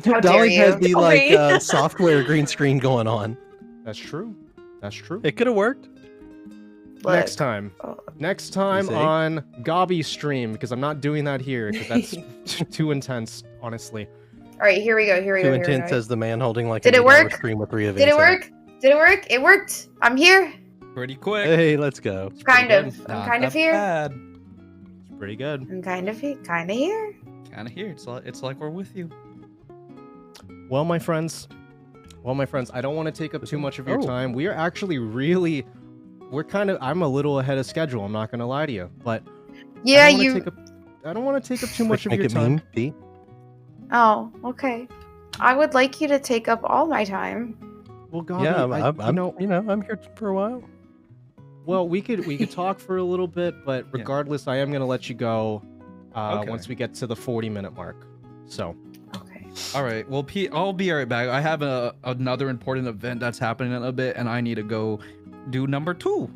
dare Dolly you. had the like Dolly. software green screen going on. That's true. That's true. It could have worked. Next time. Next time see? on Gobby's stream, because I'm not doing that here, because that's too intense, honestly. All right, here we go. Here we Too go. Here we intense go. as the man holding like Did a it work? stream with 3 events. Did it in work? Did it work? It worked. I'm here. Pretty quick. Hey, let's go. Kind of. Not I'm kind of that here. bad. It's pretty good. I'm kind of here. Kind of here. It's like we're with you. Well, my friends, I don't want to take up too much of your Oh. time. We are actually I'm a little ahead of schedule, I'm not going to lie to you, but Yeah, I don't wanna you. take up, I don't want to take up too much of Make your it time. mean, Pete. Oh, okay. I would like you to take up all my time. Well, Gobby, Yeah, I'm here for a while. Well, we could talk for a little bit, but regardless, I am going to let you go Okay. once we get to the 40-minute mark. So, All right. Well, Pete, I'll be right back. I have another important event that's happening in a bit, and I need to go do number 2.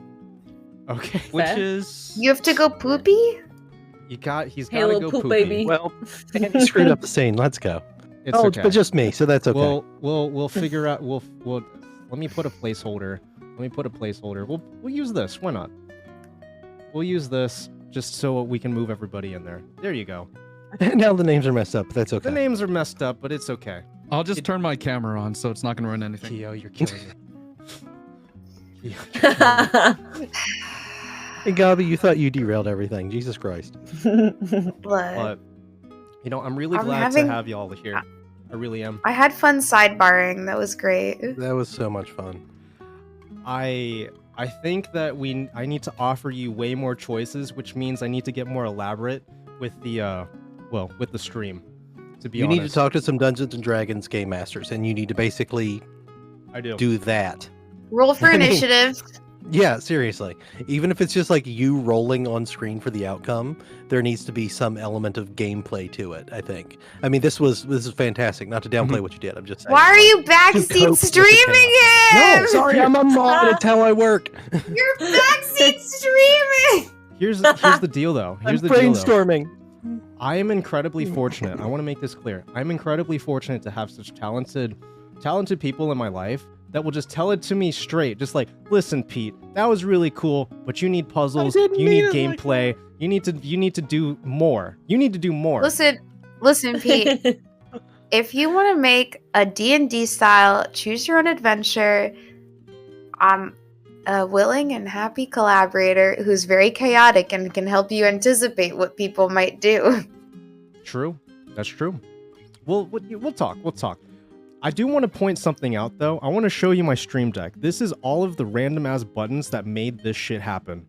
Okay. Which Fair. is You have to go poopy? he's got to Hey, go little poop poopy. baby. Well, Andy screwed up the scene. Let's go. It's oh, okay. but just me, so that's okay. We'll figure out. We'll let me put a placeholder. We'll use this. Why not? We'll use this just so we can move everybody in there. There you go. Now the names are messed up, but that's okay. The names are messed up, but it's okay. I'll just turn my camera on, so it's not gonna run anything. Keo, you're killing me. Hey, Gobby, you thought you derailed everything. Jesus Christ. But I'm really I'm glad having- to have y'all here. I really am. I had fun sidebarring. That was great. That was so much fun. I think that I need to offer you way more choices, which means I need to get more elaborate with the with the stream. To be You honest, need to talk to some Dungeons and Dragons game masters, and you need to basically do that. Roll for I mean- initiative. Yeah, seriously. Even if it's just like you rolling on screen for the outcome, there needs to be some element of gameplay to it, I think. I mean, this is fantastic. Not to downplay what you did. I'm just saying. Why are you To cope backseat with the streaming chaos. him? No, sorry, I'm a mom. It's how I work. You're backseat streaming. Here's the deal, though. I'm brainstorming. I am incredibly fortunate. I want to make this clear. I'm incredibly fortunate to have such talented people in my life that will just tell it to me straight. Just like, listen, Pete, that was really cool, but you need puzzles. You need gameplay. You need to do more. You need to do more. Listen, Listen, Pete. If you want to make a D&D style choose your own adventure, I'm a willing and happy collaborator who's very chaotic and can help you anticipate what people might do. True. That's true. We'll talk. We'll talk. I do want to point something out, though. I want to show you my stream deck. This is all of the random-ass buttons that made this shit happen.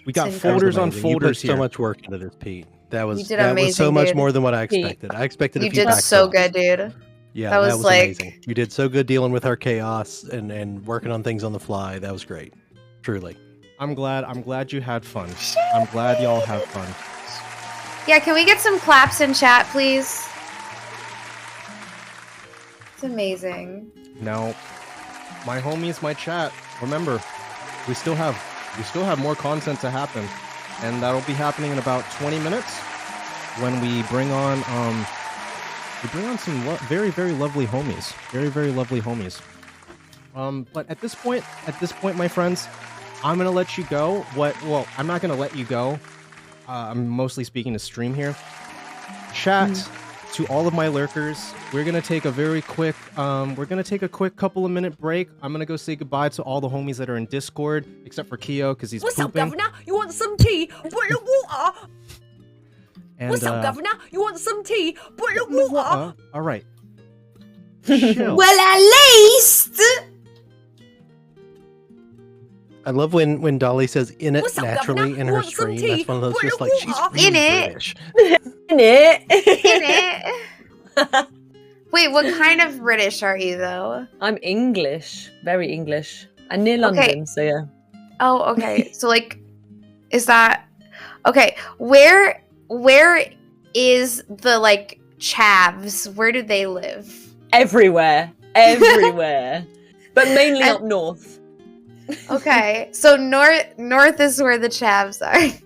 We got folders on folders here. You put so much work into this, Pete. That was amazing, so much dude. more than what I expected. I expected You did so good, dude. Yeah, that was like amazing. You did so good dealing with our chaos and working on things on the fly. That was great. Truly. I'm glad you had fun. I'm glad y'all had fun. Yeah, can we get some claps in chat, please? It's amazing. Now, my homies, my chat, remember, we still have more content to happen. And that'll be happening in about 20 minutes when we bring on some very, very lovely homies. Very, very lovely homies. But at this point, my friends, I'm gonna let you go. Well, I'm not gonna let you go. I'm mostly speaking to stream here. Chat to all of my lurkers. We're gonna take a very quick couple of minute break. I'm gonna go say goodbye to all the homies that are in Discord, except for Keo, because he's What's pooping. up, Governor? You want some tea? Bottle of water. And, What's up, Governor? You want some tea? Bottle of water. All right. Chill. Well, at least. I love when Dolly says "in it" What's up, naturally Governor? in You her want some stream. tea? That's one of those Bottle just of like she's water. really In it. British. In it. In it. Wait, what kind of British are you, though? I'm English, very English, and near London, Okay. so yeah. Oh, okay. So, like, is that okay? Where is the like chavs? Where do they live? Everywhere, everywhere, but mainly up north. Okay, so north is where the chavs are.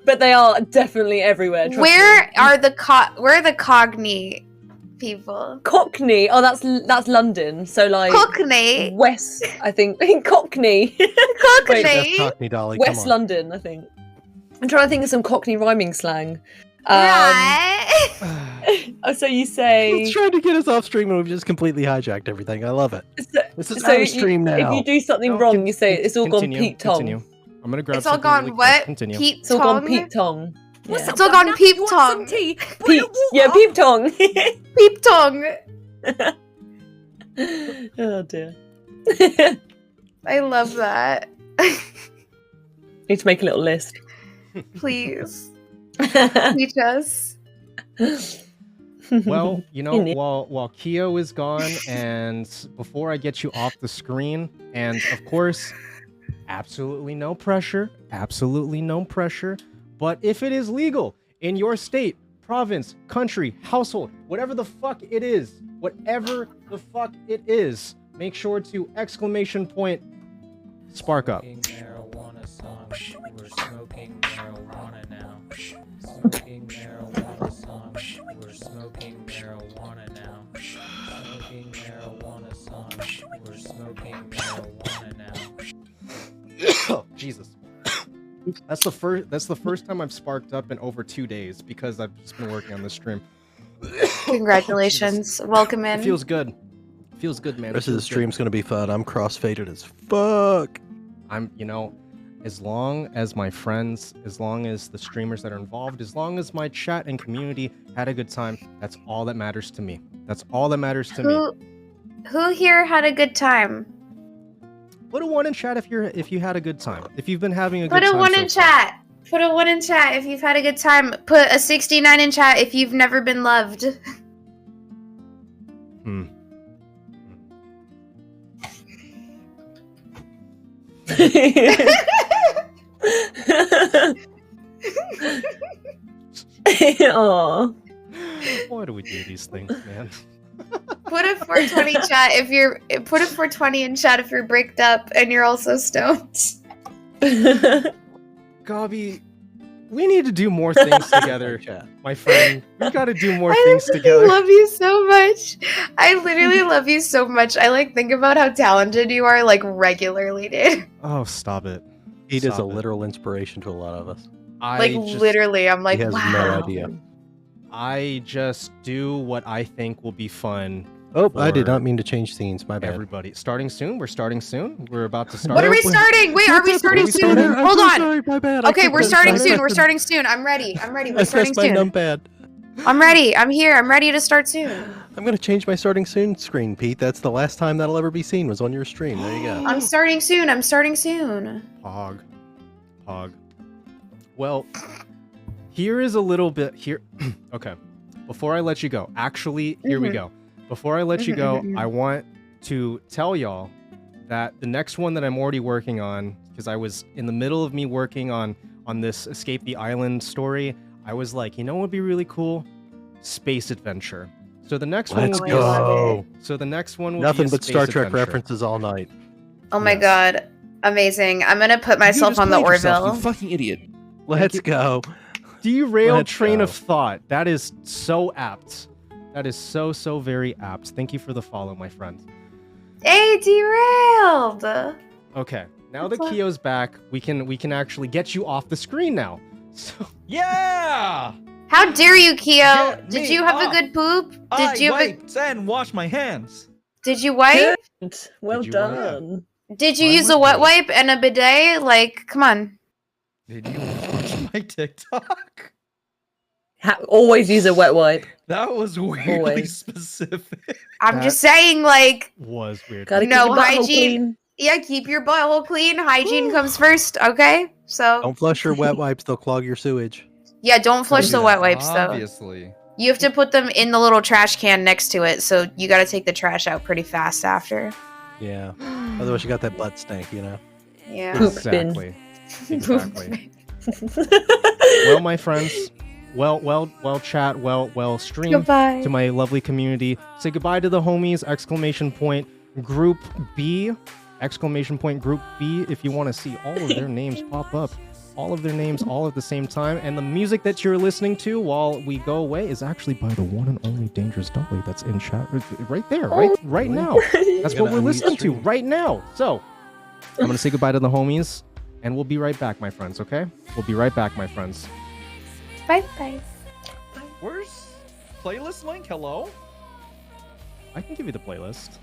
But they are definitely everywhere. trust Where me. are the Cockney people? Cockney? Oh, that's London. So like Cockney. West, I think. Cockney. Cockney. That's Cockney, Dolly. West Come on. London, I think. I'm trying to think of some Cockney rhyming slang. Right. Oh, so you say? He's trying to get us off stream and we've just completely hijacked everything. I love it. This is So our stream now. if you do something wrong, you say it's all gone Pete Tong. Continue. I'm gonna grab It's all something gone really quick. what? Continue. Pete It's all gone Tong? Pete Tong. What's Yeah. up, It's all gone Governor? Peep You want Tong. some tea? Pete. Bottle of Yeah, water. Peep Tong. Peep Tong. Oh dear. I love that. Need to make a little list. Please teach us. Well, you know, while Keo is gone, and before I get you off the screen, and of course, absolutely no pressure, but if it is legal in your state, province, country, household, whatever the fuck it is, make sure to exclamation point spark up. Marijuana song. We're smoking marijuana now. Smoking marijuana song. We're smoking marijuana now. Smoking marijuana song. We're smoking marijuana now. Oh, Jesus. That's the first time I've sparked up in over 2 days because I've just been working on this stream. Congratulations. Welcome in. It feels good. Feels good, man. The rest of the stream's gonna be fun. I'm crossfaded as fuck. As long as my friends, as long as the streamers that are involved, as long as my chat and community had a good time, that's all that matters to me. That's all that matters to me. Who here had a good time? Put a 1 in chat if you had a good time. If you've been having a good Put time. a 1 in chat. Put a 1 in chat if you've had a good time. Put a 69 in chat if you've never been loved. Aww. Why do we do these things, man? Put a 420 chat if you're. Put a 420 in chat if you're bricked up and you're also stoned. Gobby, we need to do more things together, my friend. We gotta do more things together. I love you so much. I literally love you so much. I like think about how talented you are like regularly, dude. Oh, stop it. Pete is Stop a it. literally inspiration to a lot of us. Literally, I'm like, He has wow. no idea. I just do what I think will be fun. Oh, I did for not mean to change scenes. My bad. Everybody, starting soon. We're starting soon. We're about to start. What are we starting? Wait, are we starting soon? Hold on. Sorry, my bad. Okay, we're starting soon. We're starting soon. I'm ready. I'm ready. We're I starting pressed my soon. numpad. I'm ready. I'm here. I'm ready to start soon. I'm gonna change my starting soon screen, Pete. That's the last time that'll ever be seen was on your stream. There you go. I'm starting soon. I'm starting soon. Hog. Well, here is a little bit here. Okay. Before I let you go, actually, here we go. Before I let you go, I want to tell y'all that the next one that I'm already working on, because I was in the middle of me working on this Escape the Island story, I was like, you know what would be really cool? Space adventure. So the next one will be So the next one will Nothing be a but space Star Trek adventure. references all night. Oh my god. Amazing. I'm gonna put myself on the Orville. You fucking idiot. Let's go. Derailed train of thought. That is so apt. That is so very apt. Thank you for the follow, my friend. Hey, derailed. Okay, now that Kyo's back, we can actually get you off the screen now. So Yeah! How dare you, Kyo? Get Did me you have off. a good poop? I Did you have wiped and washed my hands. Did you wipe? Good. Well you done. Did you use a wet wipe and a bidet? Like, come on. Did you watch my TikTok? Always use a wet wipe. That was weirdly Always. specific. I'm just saying, like, was weird. Gotta keep no your butthole hygiene. clean. Yeah, keep your butthole clean. Hygiene comes first, okay? So Don't flush your wet wipes; they'll clog your sewage. yeah, don't flush the wet wipes though. Obviously. You have to put them in the little trash can next to it, so you got to take the trash out pretty fast after. Yeah. Otherwise, you got that butt stank, you know. Yeah. Exactly. Exactly. Well, my friends, well, chat, well, stream Goodbye. to my lovely community. Say goodbye to the homies! Exclamation point Group B! Exclamation point Group B! If you want to see all of their names pop up, all of their names all at the same time, and the music that you're listening to while we go away is actually by the one and only Dangerous Dolly. That's in chat right there, right now. That's what we're listening to right now. So I'm gonna say goodbye to the homies. And we'll be right back, my friends, okay? We'll be right back, my friends. Bye bye. Where's playlist link? Hello? I can give you the playlist.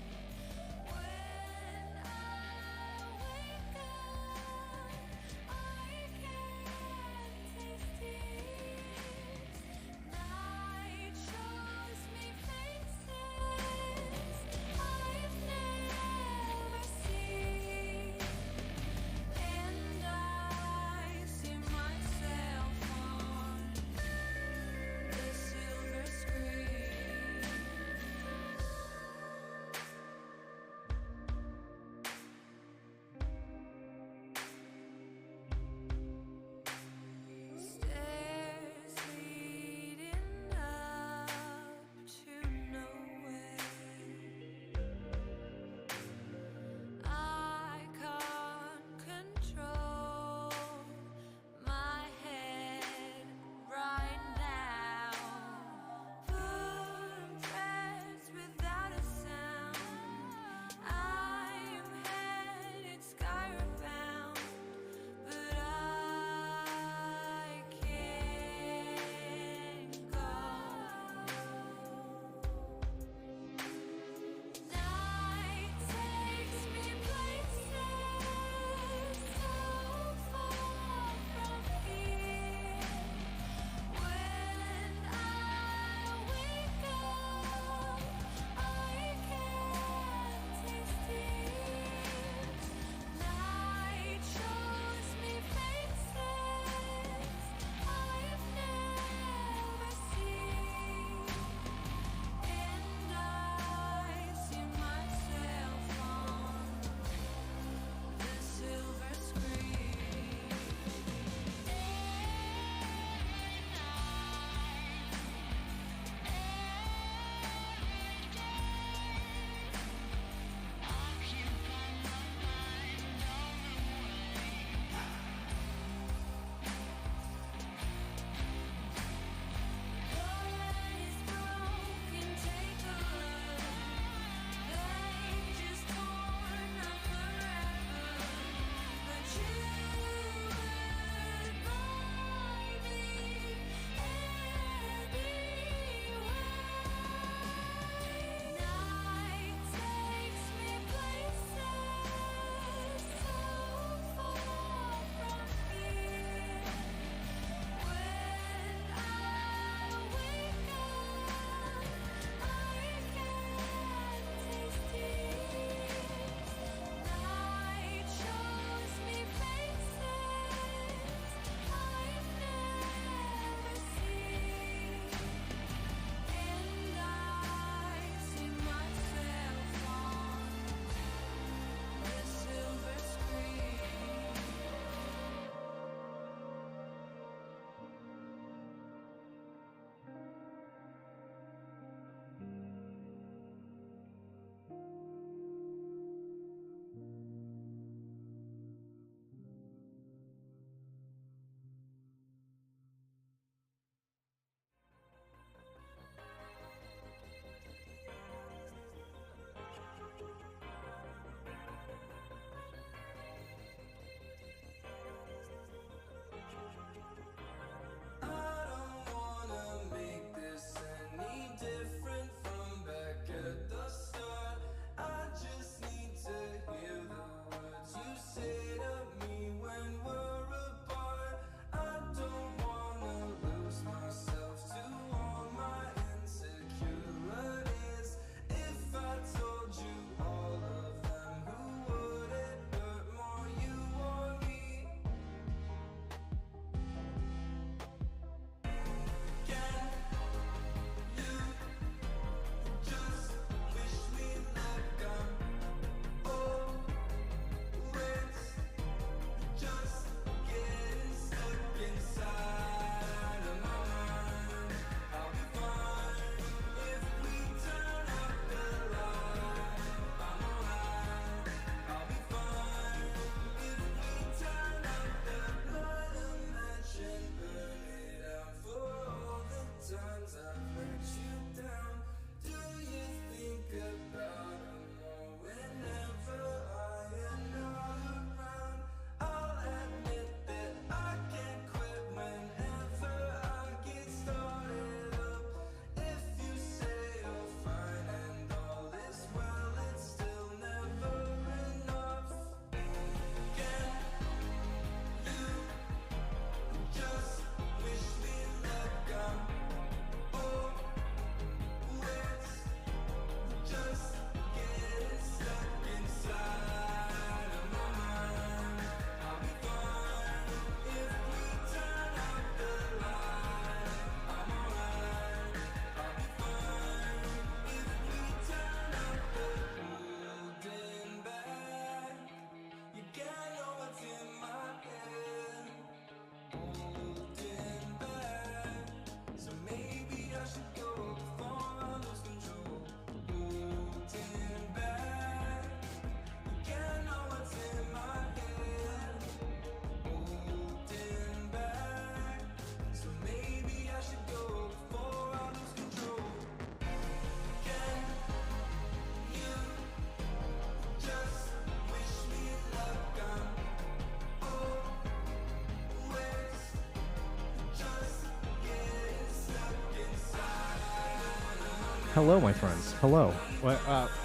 Hello, my friends. Hello.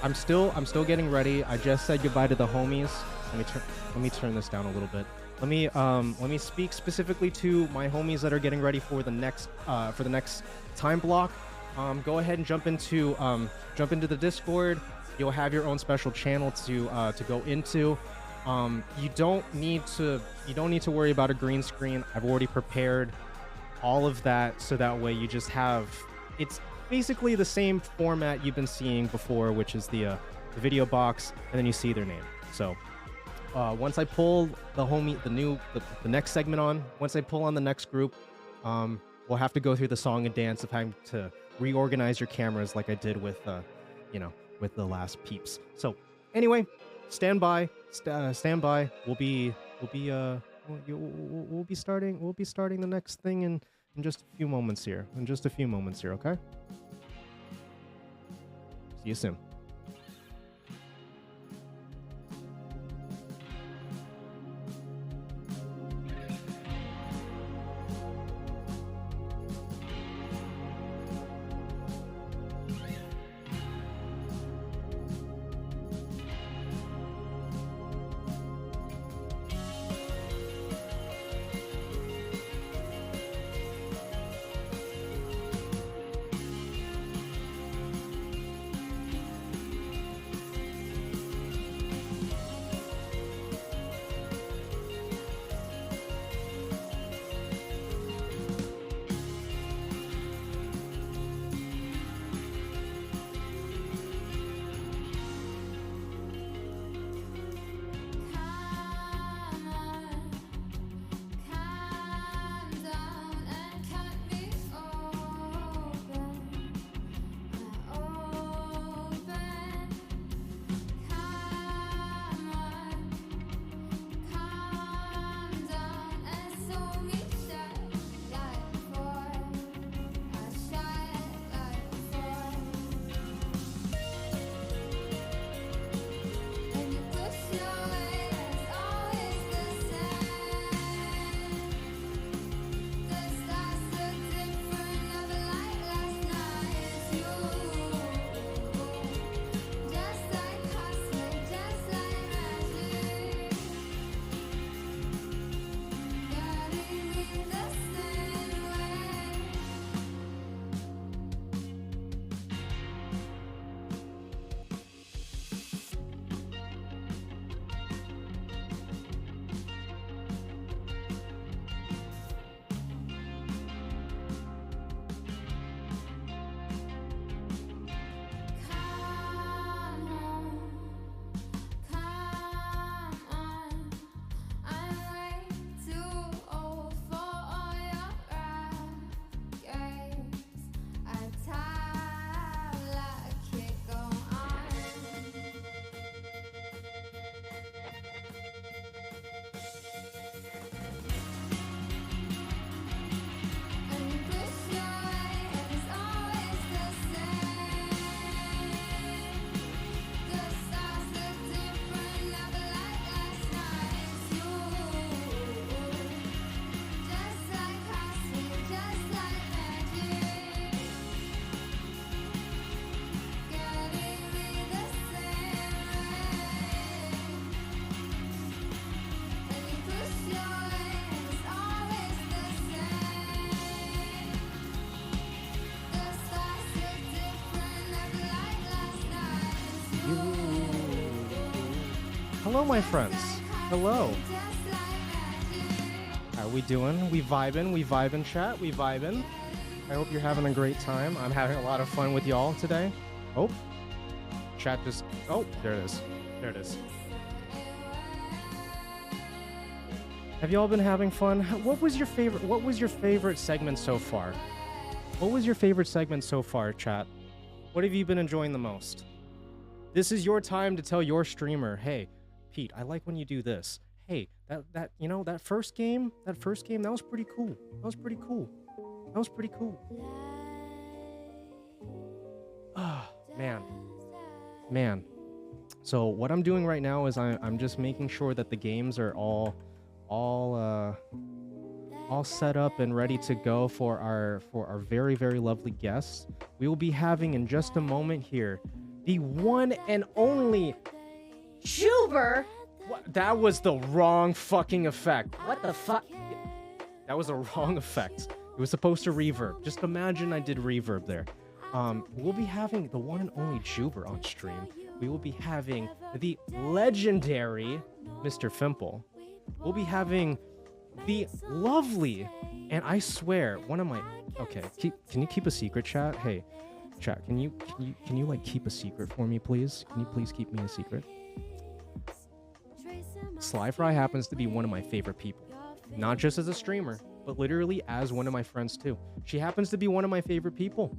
I'm still getting ready. I just said goodbye to the homies. Let me turn this down a little bit. Let me speak specifically to my homies that are getting ready for the next time block. Go ahead and jump into the Discord. You'll have your own special channel to go into. You don't need to worry about a green screen. I've already prepared all of that, so that way you just have, it's basically the same format you've been seeing before, which is the video box, and then you see their name. So once I pull the next segment on, once I pull on the next group, we'll have to go through the song and dance of having to reorganize your cameras like I did with with the last peeps. So anyway, stand by. We'll be starting the next thing in just a few moments here. Okay? See you soon. Hello, my friends. Hello. How we doing? We vibing, chat. We vibing. I hope you're having a great time. I'm having a lot of fun with y'all today. Oh, chat just. Oh, there it is. There it is. Have y'all been having fun? What was your favorite segment so far? What was your favorite segment so far, chat? What have you been enjoying the most? This is your time to tell your streamer, hey, Pete, I like when you do this. Hey, that first game, that was pretty cool. That was pretty cool. Ah, man. So what I'm doing right now is I'm just making sure that the games are all all set up and ready to go for our very, very lovely guests. We will be having in just a moment here the one and only Schuber. What? That was the wrong fucking effect. What the fuck? That was a wrong effect. It was supposed to reverb. Just imagine I did reverb there. We'll be having the one and only Juber on stream. We will be having the legendary Mr. Fimple. We'll be having the lovely, and I swear, one of my. Okay, can you keep a secret, chat? Hey, chat, can you like keep a secret for me, please? Can you please keep me a secret? Slyfry happens to be one of my favorite people, not just as a streamer, but literally as one of my friends too. She happens to be one of my favorite people,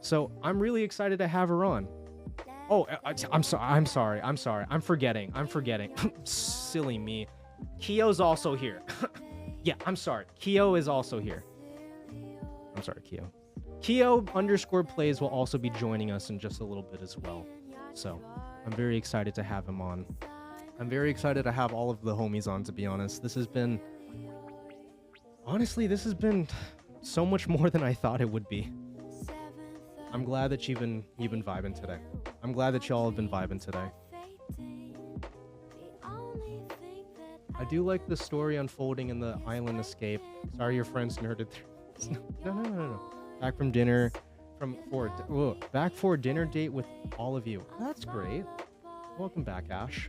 so I'm really excited to have her on. Oh, I'm sorry. I'm forgetting. Silly me. Kyo's also here. Yeah, I'm sorry. Kyo is also here. I'm sorry, Kyo. Kyo_plays will also be joining us in just a little bit as well. So I'm very excited to have him on. I'm very excited to have all of the homies on, to be honest. This has been so much more than I thought it would be. I'm glad that you've been vibing today. I'm glad that y'all have been vibing today. I do like the story unfolding in the island escape. Sorry your friends nerded through. No. Back from dinner, back for a dinner date with all of you. That's great. Welcome back, Ash.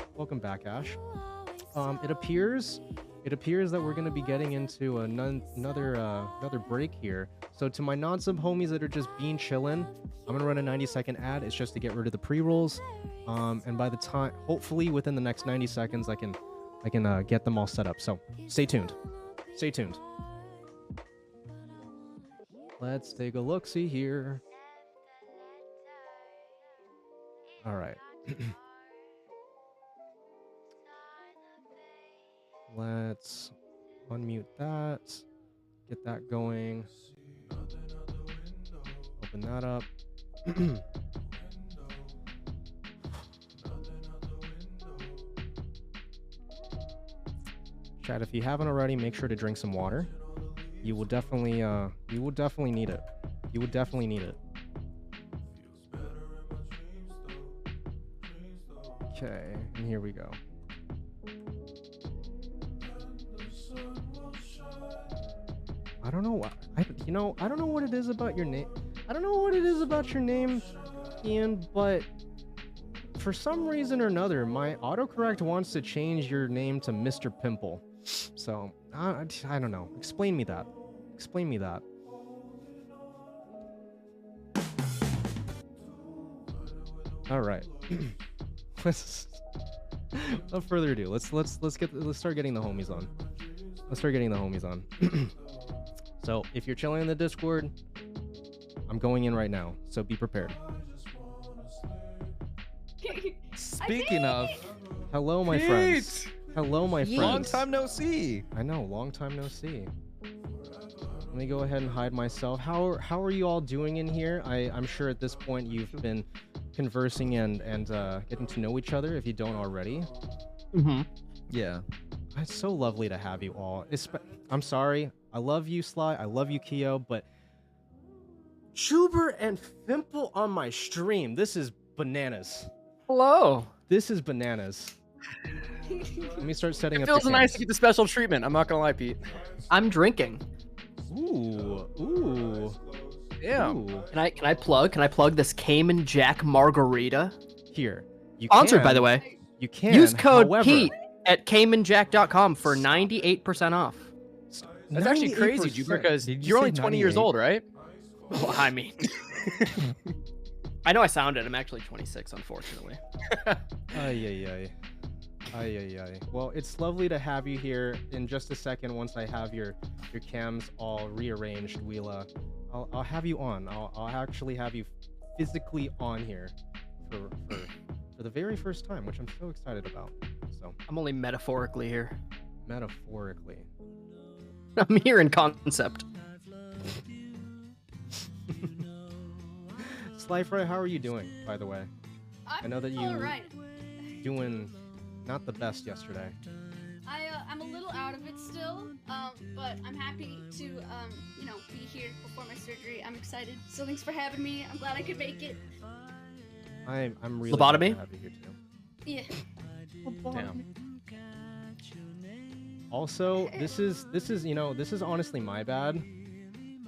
It appears that we're gonna be getting into another break here. So to my non-sub homies that are just being chillin', I'm gonna run a 90-second ad. It's just to get rid of the pre-rolls. And by the time, hopefully within the next 90 seconds, I can get them all set up. So stay tuned. Let's take a look-see here. All right. Let's unmute that. Get that going. Open that up. Chat, if you haven't already, make sure to drink some water. You will definitely need it. Okay, and here we go. I don't know what I don't know what it is about your name. Ian, but for some reason or another, my autocorrect wants to change your name to Mr. Pimple. So I don't know. Explain me that. All right. Without further ado, let's start getting the homies on. So if you're chilling in the Discord, I'm going in right now. So be prepared. Speaking of, hello, my friends. Long time no see. I know, long time no see. Let me go ahead and hide myself. How are you all doing in here? I'm sure at this point you've been conversing and getting to know each other if you don't already. Yeah. It's so lovely to have you all. I'm sorry. I love you, Sly. I love you, Kyo, but Chuber and Fimple on my stream. This is bananas. Hello. This is bananas. Let me start setting up. It feels nice to get the special treatment. I'm not gonna lie, Pete. I'm drinking. Ooh. Yeah. Ooh. Can I plug this Cayman Jack margarita? Here. You Sponsored, can. by the way. You can. Use code however, Pete at CaymanJack.com for 98% off. That's actually crazy, Juber, because you're only 20 years old, right? Well, I mean, I know I sounded. I'm actually 26, unfortunately. Ay. Well, it's lovely to have you here. In just a second, once I have your cams all rearranged, I'll have you on. I'll actually have you physically on here for the very first time, which I'm so excited about. So I'm only metaphorically here. Metaphorically. I'm here in concept. Slyfry, how are you doing, by the way? I know that you alright. doing not the best yesterday. I'm a little out of it still. still, but I'm happy to, you know, be here before my surgery. I'm excited. So thanks for having me. I'm glad I could make it. I'm really glad to have you here too. Yeah. Damn. Also, this is you know, this is honestly my bad.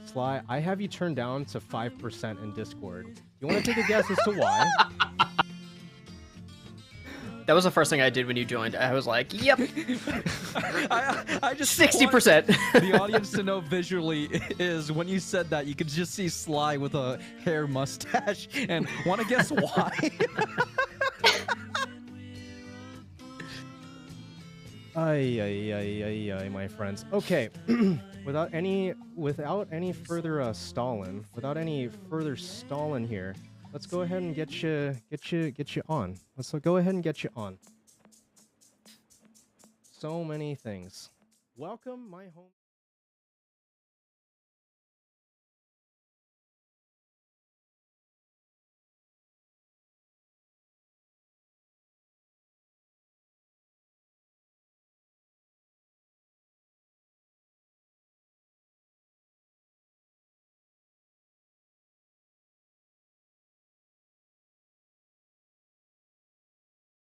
Sly, I have you turned down to 5% in Discord. You want to take a guess as to why? That was the first thing I did when you joined. I was like, "Yep." I just 60%. The audience to know visually is when you said that you could just see Sly with a hair mustache, and want to guess why? Ay, my friends. Okay, without any further stalling, here, let's go ahead and get you on. Let's go ahead and get you on. So many things. Welcome, my home.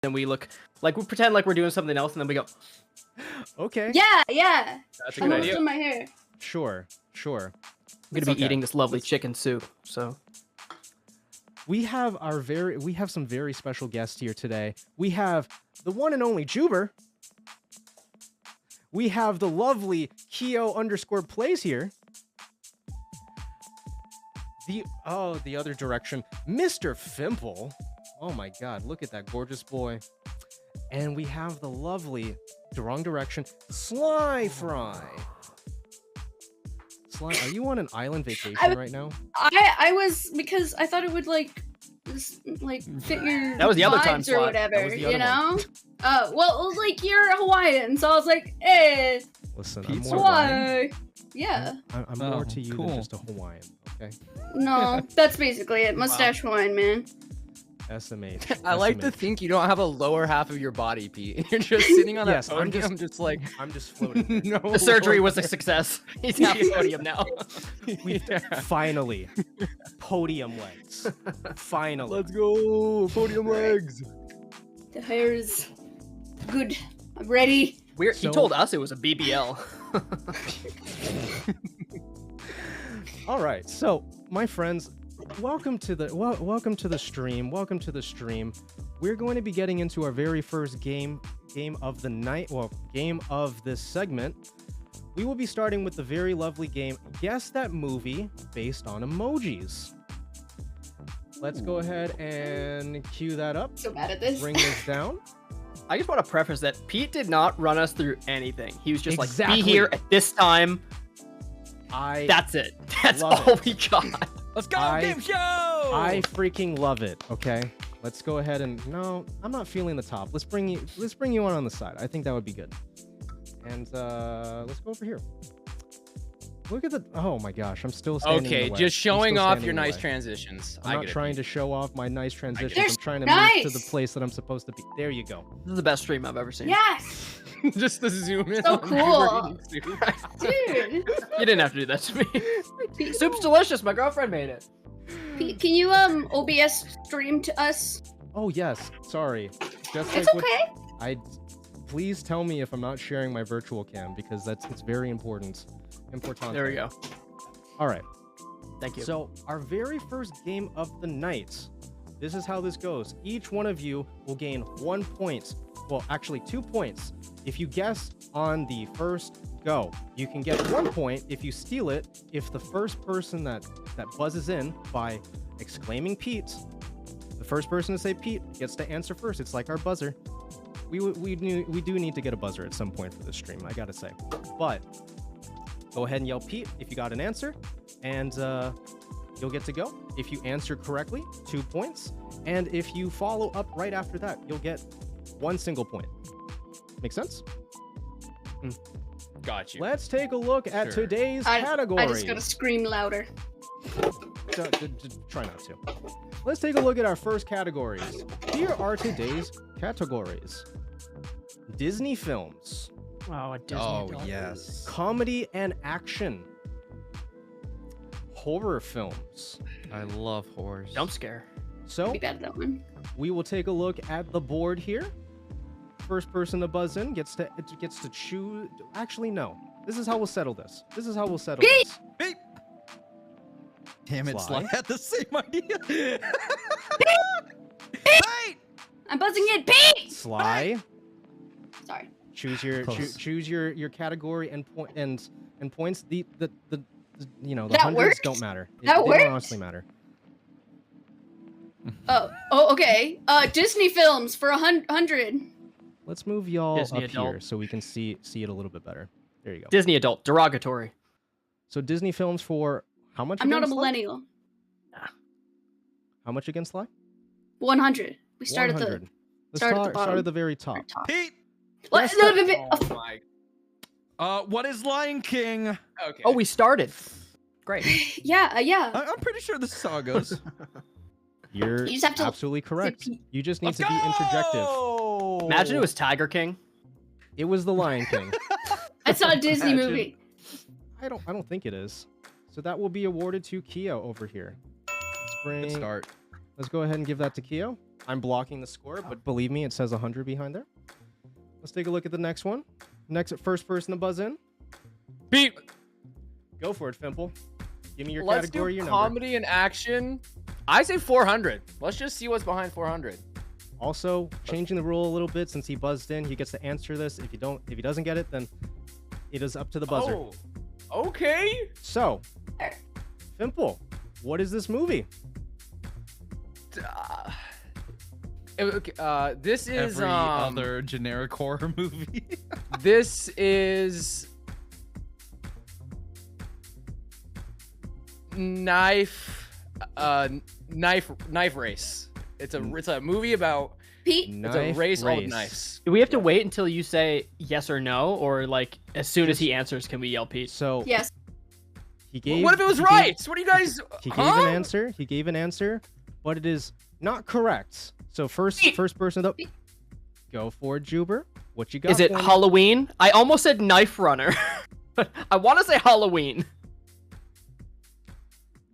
And we look like we pretend like we're doing something else, and then we go. Okay. Yeah. That's a good idea. In my hair. Sure. I'm gonna be eating this lovely chicken soup, so. We have some very special guests here today. We have the one and only Juber. We have the lovely Keo_plays here. The other direction, Mr. Fimple. Oh my god, look at that gorgeous boy. And we have the lovely, the wrong direction, Sly Fry. Sly, are you on an island vacation right now? I was, because I thought it would like fit your That was the other time vibes or slot. whatever, That was the other you know? one. Well, like you're Hawaiian, so I was like, hey, Listen, Hawaii. Yeah. I'm more to you than just a Hawaiian, okay? No, that's basically it. Mustache Hawaiian, man. SMH. I like to think you don't have a lower half of your body, Pete. You're just sitting on that Yes, podium, I'm just like I'm just floating. no, the surgery was a success. He's on the podium now. Finally, podium legs. Finally, Let's go, podium legs. The hair is good. I'm ready. Weird. He told us it was a BBL. All right, so my friends, welcome to the stream. Welcome to the stream. We're going to be getting into our very first game of the night. Well, game of this segment. We will be starting with the very lovely game, Guess That Movie, based on emojis. Let's go ahead and cue that up. So bad at this. Bring this down. I just want to preface that Pete did not run us through anything. He was just Exactly. like, be here at this time. That's it. That's all we got. Let's go, game show! I freaking love it. Okay, let's go ahead and no, I'm not feeling the top. Let's bring you on the side. I think that would be good. And let's go over here. Look at the. Oh my gosh, I'm still standing in the Okay, way. just I'm showing still off standing your in the nice way. transitions. I'm not trying to show off my nice transitions. They're I'm trying to nice. move to the place that I'm supposed to be. There you go. This is the best stream I've ever seen. Yes. Just to zoom in. So on cool. Dude. Dude. You didn't have to do that to me. Soup's delicious. My girlfriend made it. Pete, can you OBS stream to us? Oh yes. Sorry. Just It's like okay. Please tell me if I'm not sharing my virtual cam because it's very important. Important. There we go. All right. Thank you. So our very first game of the night. This is how this goes. Each one of you will gain 1 point. Well, actually 2 points. If you guess on the first go, you can get 1 point if you steal it. If the first person that buzzes in by exclaiming Pete, the first person to say Pete gets to answer first. It's like our buzzer. We do need to get a buzzer at some point for this stream, I gotta say. But go ahead and yell Pete if you got an answer, and you'll get to go. If you answer correctly, 2 points. And if you follow up right after that, you'll get 1 single point. Make sense? Got you. Let's take a look at today's category. I just gotta scream louder. Try not to. Let's take a look at our first categories. Here are today's categories. Disney films, Oh, a Disney Oh adult. yes. Comedy and action. Horror films. I love horrors. Jump scare. So We got that one. we will take a look at the board here. First person to buzz in gets to choose. Actually, no. This is how we'll settle this. This is how we'll settle this. Beep. Damn it, Sly. Sly had the same idea. I'm buzzing in. Pete! Sly. Sorry. Choose your Close. choose your category and points. The you know the That hundreds worked? don't matter. That they worked? don't honestly matter. Oh, okay. Disney films for 100. Let's move y'all Disney up adult. here so we can see it a little bit better. There you go. Disney adult. Derogatory. So Disney films for how much? I'm not a again, Sly? millennial. How much against Sly? 100. We start at 100. the Let's start at the start bottom. at the very top. Pete. What? Let's No, start- no, no, Oh my. What is Lion King? Okay. Oh, we started. Great. Yeah, yeah. I'm pretty sure this is how it goes. You're You just have to absolutely correct. say You just need Let's to be interjective. Imagine it was Tiger King. It was the Lion King. That's not a Disney Imagine. movie. I don't think it is. So that will be awarded to Keo over here. Good start. Let's go ahead and give that to Keo. I'm blocking the score, but believe me, it says 100 behind there. Let's take a look at the next one. Next, first person to buzz in. Pete. Go for it, Fimple. Give me your Let's category, do your number. comedy and action. I say 400. Let's just see what's behind 400. Also, changing the rule a little bit since he buzzed in, he gets to answer this. If he doesn't get it, then it is up to the buzzer. Oh, okay. So, Fimple, what is this movie? This is Every other generic horror movie. This is knife race. It's a movie about Pete. It's a race all with knives. Do we have to wait until you say yes or no, or like as soon as he answers, can we yell Pete? So Yes. he gave. What if it was he right? gave- What do you guys? He huh? gave an answer. He gave an answer, but it is not correct. So first person up. Go for it, Juber. What you got? Is it for me? Halloween? I almost said Knife Runner. I want to say Halloween.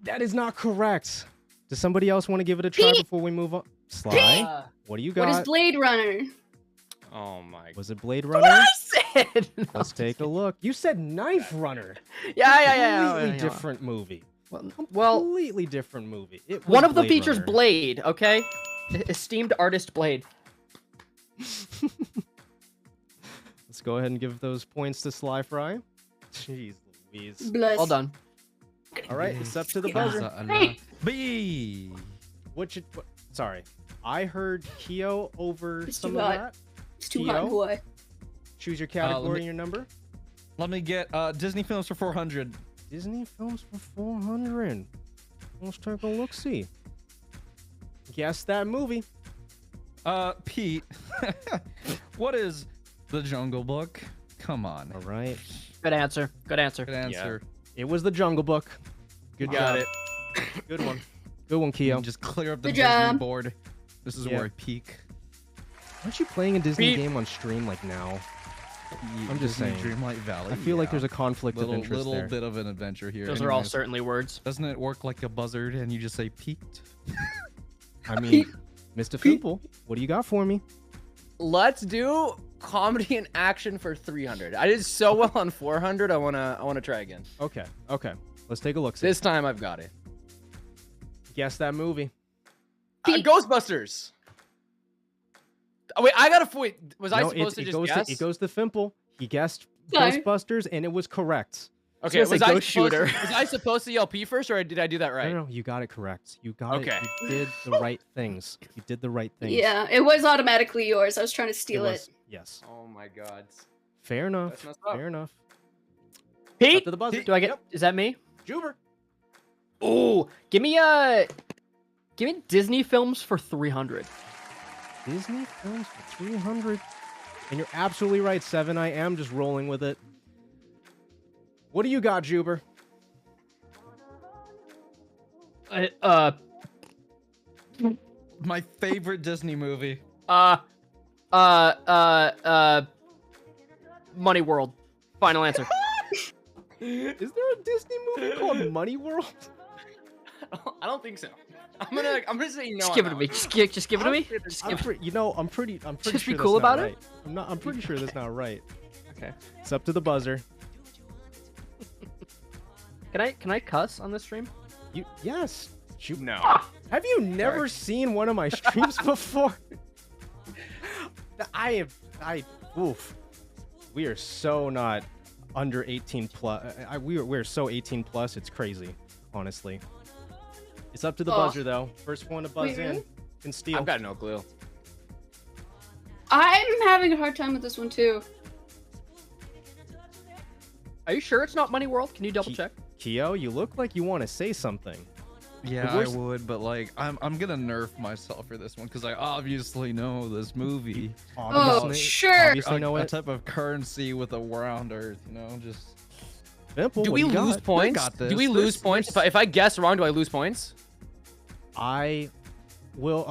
That is not correct. Does somebody else want to give it a try Pete! before we move on? Sly, Pete! what do you got? What is Blade Runner? Oh my. Was it Blade What Runner? I said. Let's take a look. You said Knife Runner. Yeah. Completely different movie. Well, Completely different movie. It was one of them Blade features Runner. Blade. Okay, esteemed artist Blade. Let's go ahead and give those points to Sly Fry. Jeez Louise. Bless. Well done. All right, it's up to the buzzer. Hey. B. Sorry, I heard Keo over It's some too of hot. that. It's too Keo, hot, boy. choose your let category me- and your number. Let me get Disney films for 400. Disney films for 400. Let's take a look-see. Guess that movie. Pete. What is The Jungle Book? Come on. All right. Good answer. Good answer. Good answer. It was The Jungle Book. Good Got job. Good one. Good one, Keo. Just clear up the Good Disney job. board. This is Yeah. where I peak. Aren't you playing a Disney Pete. game on stream like now? I'm just Disney saying. Dreamlight Valley. I feel like yeah. there's a conflict little, of interest little there. bit of an adventure here. Those are all Anyways, certainly words. Doesn't it work like a buzzard and you just say peaked? I mean, Mr. Fimple, what do you got for me? Let's do comedy and action for 300. I did so well on 400. I wanna try again. Okay. Let's take a look. This time I've got it. Guess that movie. Ghostbusters. Oh, wait, I gotta wait. Was I No, supposed to it just goes guess? it goes to Fimple. He guessed Sorry. Ghostbusters, and it was correct. Okay, Ghost was I shooter. supposed to yell P first, or did I do that right? No, you got it correct. You got Okay. it. You did the right things. You did the right things. Yeah, it was automatically yours. I was trying to steal it. was- Yes. Oh my god. Fair enough. That's messed up. Fair enough. Pete, Up to the buzzer. do I get? Yep. Is that me? Juber. Ooh, give me Disney films for 300. Disney films for 300. And you're absolutely right, Seven. I am just rolling with it. What do you got, Juber? My favorite Disney movie. Money World. Final answer. Is there a Disney movie called Money World? I don't think so. I'm gonna say no. Just give it to me. Just give it to me. I'm pretty Just sure be cool that's not about right. I'm pretty sure that's not right. Okay. It's up to the buzzer. Can I cuss on this stream? Yes. Shoot. No. Have you never seen one of my streams before? Oof. We are so not under 18 plus. We're so 18 plus. It's crazy, honestly. It's up to the buzzer though. First one to buzz in can steal. I've got no clue. I'm having a hard time with this one too. Are you sure it's not Money World? Can you double check? Keo, you look like you want to say something. Yeah, I would, but like I'm gonna nerf myself for this one because I obviously know this movie. Sure. Obviously know a it. type of currency with a round Earth, you know, just. Simple. Do we lose points? Do we lose points? If I guess wrong, do I lose points? I will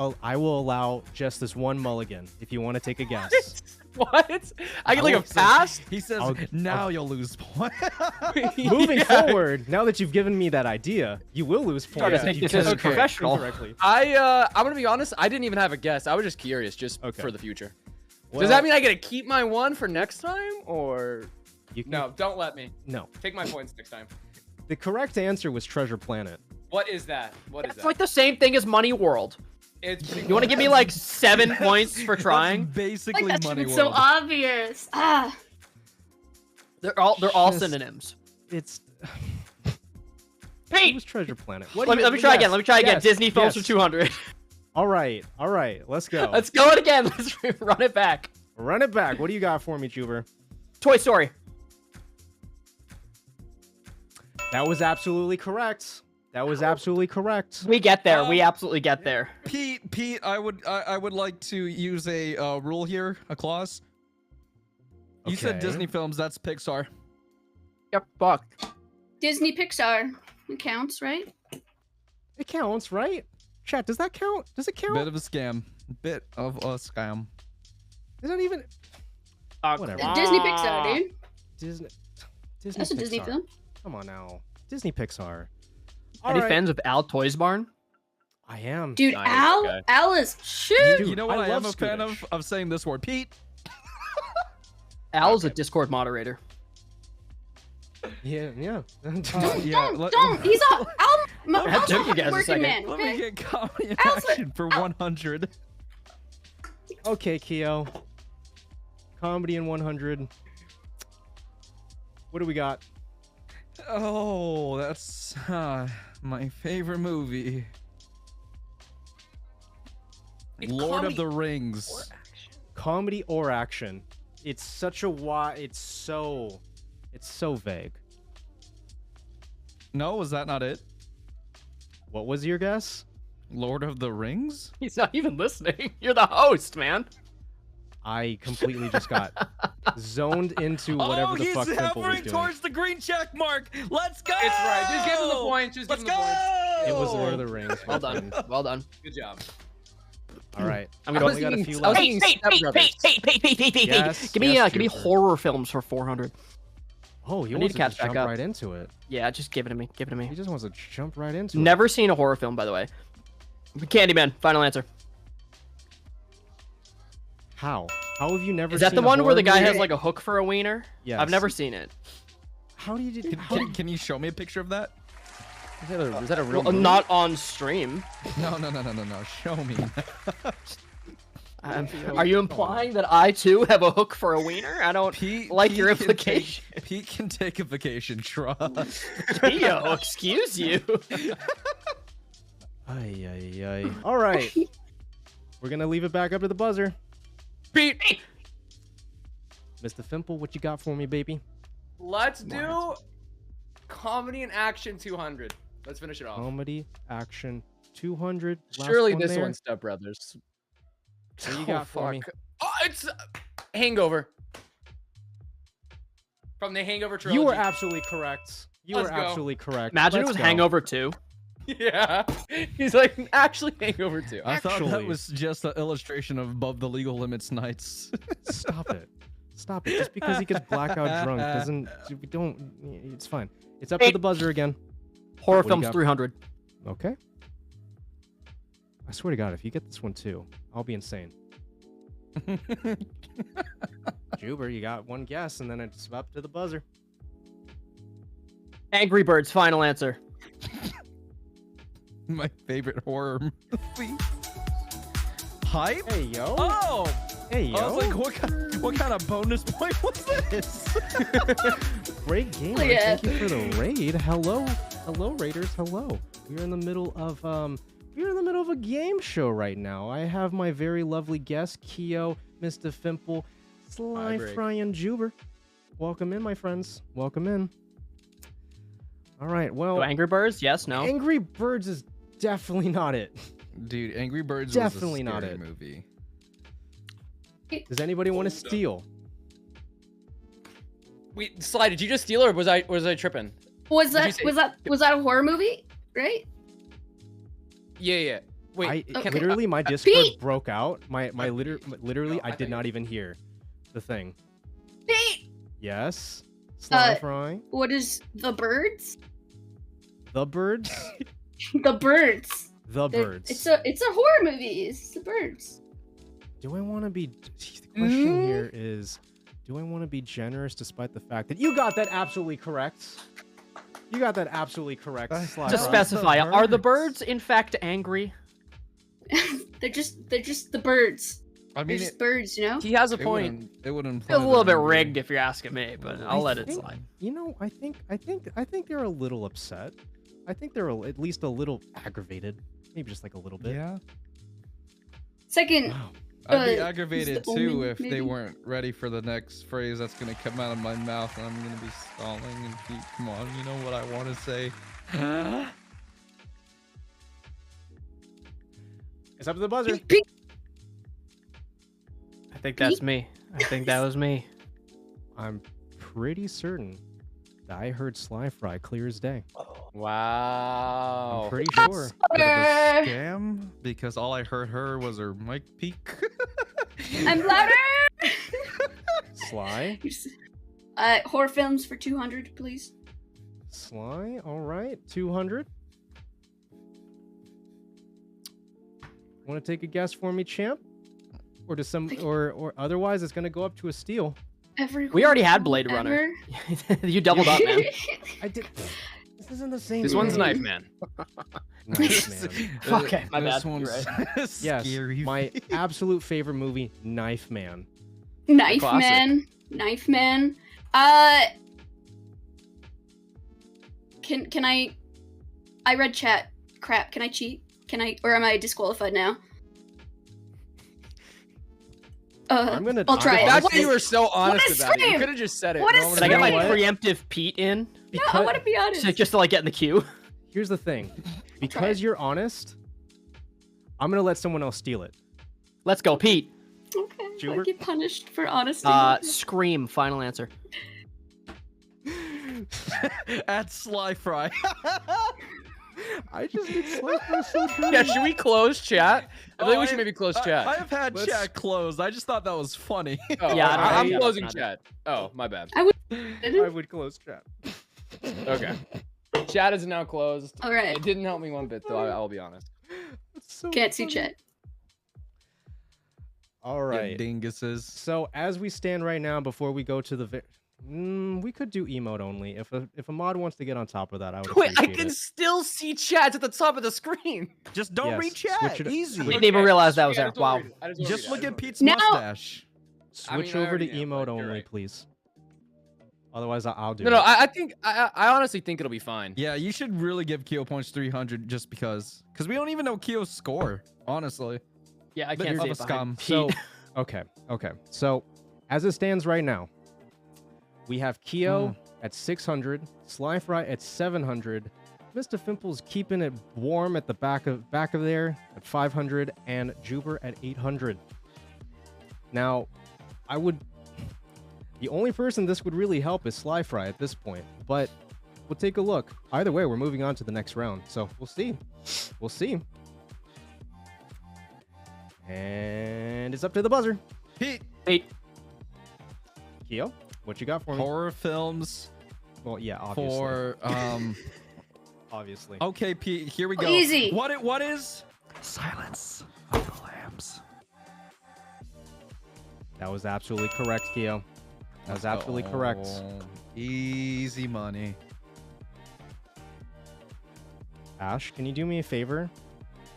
allow just this one mulligan if you want to take a guess. What? I get like a pass? He says, now you'll lose points. Moving forward, now that you've given me that idea, you will lose points. This If is you professional. correctly. I'm gonna be honest. I didn't even have a guess. I was just curious, for the future. Does that mean I get to keep my one for next time, or no? Don't let me. No. Take my points next time. The correct answer was Treasure Planet. What is that? What is It's that? like the same thing as Money World. It's You want to give me like 7 points for trying? Basically, Like that Money shit's World. so obvious. Ah. They're all synonyms. It's. Pete! It was Treasure Planet. Let me try again. Let me try again. Disney films for 200. All right. Let's go. Let's go it again. Let's run it back. Run it back. What do you got for me, Juber? Toy Story. That was absolutely correct. We get there. We absolutely get there. Pete, I would like to use a rule here, a clause. You said Okay. Disney films. That's Pixar. Yep. Fuck. Disney Pixar. It counts, right? It counts, right? Chat, does that count? Does it count? Bit of a scam. Bit of a scam. Is that even? Whatever. Disney Pixar, dude. Disney That's a Disney Pixar. film. Come on now. Disney Pixar. Any fans of Al Toys Barn? I am. Dude, Al is shit. Dude, You know what I I am love a fan Scootish. of saying this word, Pete. Al's a Discord moderator. Yeah. Don't. He's Al's took you guys a working second. man. Let me Okay. get comedy in Al's action for 100. Okay, Keo. Comedy in 100. What do we got? Oh, that's my favorite movie. Lord of the Rings. Comedy or action? It's such a wide. It's so vague. No, was that not it? What was your guess? Lord of the Rings? He's not even listening. You're the host, man. I completely just got zoned into whatever the fuck he's Temple was hovering doing. towards the green check mark. Let's go! It's right. Just give him the point. Just give him the point. It was Lord of the Rings. Well done. Well done. Good job. All right. I'm I gonna. only got a few I was left. thinking Pete. Yes, Give me yes, give me Juber. horror films for 400. Oh, he I need wants to to catch just back jump up. right into it. Yeah, just give it to me. Give it to me. He just wants to jump right into it. Never seen a horror film, by the way. Candyman. Final answer. How? How have you never Is that seen the a one where the horror guy has movie? like a hook for a wiener? Yes. I've never seen it. How do you do? Can you show me a picture of that? Is that a real? movie? Not on stream. No. Show me. Are you implying that I too have a hook for a wiener? I don't like your implication. Pete can take a vacation. Trust. Theo, excuse you. Ay. All right. We're gonna leave it back up to the buzzer. Pete. Mr. Fimple, what you got for me, baby? Let's do comedy and action 200. Let's finish it off. Comedy, action, 200. Last Surely one this there. one's Step Brothers. What you got for me? Oh, it's Hangover. From the Hangover trilogy. You were absolutely correct. Let's go. Absolutely correct. Imagine Let's it was go. Hangover 2. Yeah. He's like, actually Hangover 2. I thought that Actually. was just an illustration of above the legal limits nights. Stop it. Stop it. Just because he gets blackout drunk doesn't. We don't. It's fine. It's up to the buzzer again. Horror What do you films got? 300. Okay. I swear to God, if you get this one too, I'll be insane. Juber, you got one guess, and then it's up to the buzzer. Angry Birds, final answer. My favorite horror movie. Hype? Hey, yo. Oh! Hey, yo. I was like, what kind of bonus point was this? Great game. Oh, yeah. Thank you for the raid. Hello, Raiders. Hello. We're in the middle of a game show right now. I have my very lovely guest, Keo, Mr. Fimple, Sly Fry, and Juber. Welcome in, my friends. Welcome in. All right. Well, So Angry Birds, yes, no. Angry Birds is definitely not it. Dude, Angry Birds Definitely was a not scary it. movie. Does anybody want to steal? Wait, Sly, did you just steal or was I tripping? Was Did you that say- was that a horror movie? Right? Yeah. Wait, Literally, my Discord broke out. Literally, I did not even hear the thing. Pete! Yes. Sly Fry. What is The Birds? The Birds. The Birds. The They're- Birds. It's a horror movie. It's The Birds. Do I want to be? The question here is, do I want to be generous despite the fact that you got that absolutely correct? You got that absolutely correct. Sly To Fry. specify, are the birds in fact angry? They're just the birds. I They're mean, just birds, you know. He has a it point. wouldn't- It would imply Feels a little they're bit angry. rigged if you're asking me, but I'll let it think- slide. You know, I think they're a little upset. I think they're at least a little aggravated. Maybe just like a little bit. Yeah. Second. I'd be uh, aggravated is the too Omen, if maybe? they weren't ready for the next phrase that's gonna come out of my mouth, and I'm gonna be stalling and keep. Come on, you know what I want to say. It's up to the buzzer. I think that's me. I think that was me. I'm pretty certain that I heard Sly Fry clear as day. Wow. I'm pretty sure. Bit of a scam because all I heard her was her mic peak. I'm louder. Sly. Horror films for 200, please. Sly. All right. 200. Want to take a guess for me, champ? Or does or otherwise it's gonna go up to a steal. We already had Blade Runner. You doubled up, man. I did. This isn't the same. This one's game. Knife Man. Knife Man. Okay, my bad. This one's Yes, scary. my absolute favorite movie, Knife Man. Knife Classic. Man. Knife Man. Can I read chat. Crap, can I cheat? Or am I disqualified now? I'll try it. That's What why you is- were so honest what is about it. You Scream? could have just said it. What No is one Did I get my would- preemptive Pete in? No, I want to be honest. Just to like get in the queue. Here's the thing. Because you're honest, I'm gonna let someone else steal it. Let's go, Pete. Okay, I Juber? get punished for honesty. Scream, final answer. At Sly Fry. I just think Sly Fry's so good. Yeah, should we close chat? I think Oh, we should maybe close chat. I have had Let's- chat closed. I just thought that was funny. Oh, Yeah, I'm yeah, closing not it. chat. Oh, my bad. I would close chat. Okay. Chat is now closed. All right. It didn't help me one bit, though. I'll be honest. So Can't see funny. chat. All right. Dinguses. So as we stand right now, before we go to the, we could do emote only. If a mod wants to get on top of that, I would. Wait, I appreciate can it. still see chat at the top of the screen. Just don't Yes, read switch chat. it- Easy. We didn't even realize that was Yeah, I there. just wanna Wow. read it. I just wanna Just read it. look I at just Pete's Now- mustache. Switch I over to already am, emote but you're only, right. please. Otherwise, I'll do No, it. no. I think I honestly think it'll be fine. Yeah, you should really give Keo points 300 just because we don't even know Keo's score, honestly. Yeah, I Bit can't of see a it behind scum. So, Pete. okay. So, as it stands right now, we have Keo at 600, Sly Fry at 700, Mr. Fimple's keeping it warm at the back of there at 500, and Juber at 800. Now, the only person this would really help is Sly Fry at this point, but we'll take a look. Either way, we're moving on to the next round, so we'll see. We'll see. And it's up to the buzzer. Pete. Keo, what you got for me? Horror films. Well, yeah, obviously. For obviously. Okay, Pete. Here we go. Easy. What is Silence of the Lambs? That was absolutely correct, Keo. That was absolutely correct. Easy money. Ash, can you do me a favor?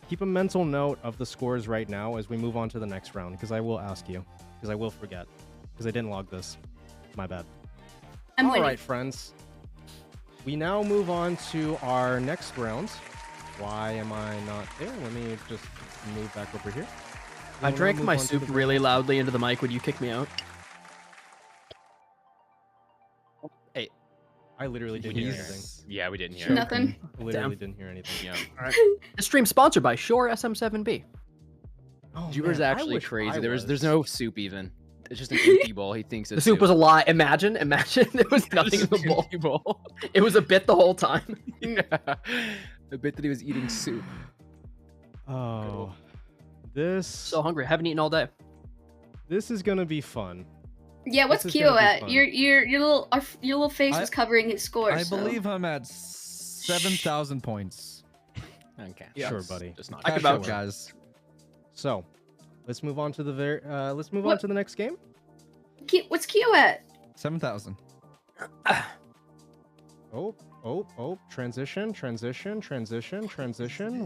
Keep a mental note of the scores right now as we move on to the next round, because I will ask you, because I will forget, because I didn't log this. My bad. I'm All winning. right, friends. We now move on to our next round. Why am I not there? Let me just move back over here. I We'll drank move my on to soup the- really loudly into the mic. Would you kick me out? Hey. I literally didn't hear anything. Yeah, we didn't hear Nothing. Literally didn't hear anything. Yeah. All right. This stream sponsored by Shure SM7B. Oh, Juber's man, I actually wish crazy. I There's was. no soup even. It's just an empty bowl. He thinks it's The soup was a lie. Imagine there was nothing in the bowl. empty bowl. It was a bit the whole time. Yeah. The bit that he was eating soup. Oh, this. So hungry. Haven't eaten all day. This is gonna be fun. Yeah, what's This is Keo gonna be at? fun. Your little face was covering his score. I so. believe I'm at 7,000 points. Okay. Sure, buddy. Just not I can sure. vouch, guys. So, let's move on to the let's move on What? to the next game. What's Keo at? 7,000. Oh, transition.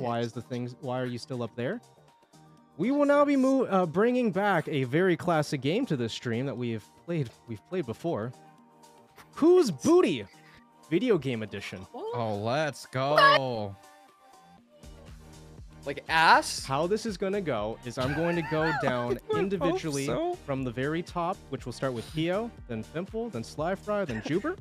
Why are you still up there? We will now be bringing back a very classic game to this stream that we've played before. Whose Booty? Video game edition. Oh, let's go. Like ass? How this is going to go is I'm going to go down individually so. from the very top, which will start with Keo, then Fimple, then Slyfry, then Juber.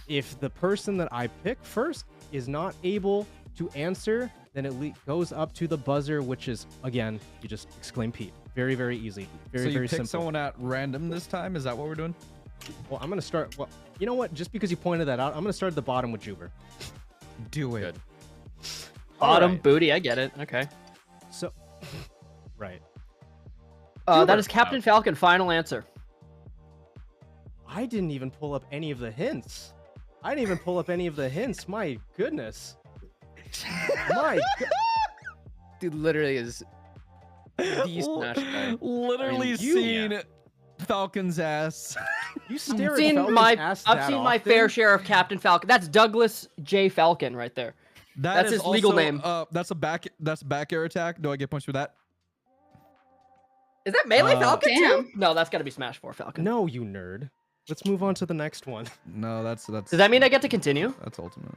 If the person that I pick first is not able to answer, then it goes up to the buzzer, which is, again, you just exclaim Pete. Very, very easy. Very, So you very pick simple. someone at random this time? Is that what we're doing? Well, I'm going to start... Well, you know what? Just because you pointed that out, I'm going to start at the bottom with Juber. Do it. Good. Bottom Alright. booty. I get it. Okay. So... Right. That is Captain Falcon. Final answer. I didn't even pull up any of the hints. My goodness. My God. Dude literally is the smash guy. Literally seen Falcon's ass. You stare I've at seen Falcon's my ass I've that seen my often? fair share of Captain Falcon. That's Douglas J. Falcon right there. That's is his legal also, name. That's back air attack. Do I get points for that? Is that melee Falcon Damn. too? No, that's got to be Smash 4 Falcon. No, you nerd. Let's move on to the next one. No, that's. Does that mean I get to continue? That's ultimate.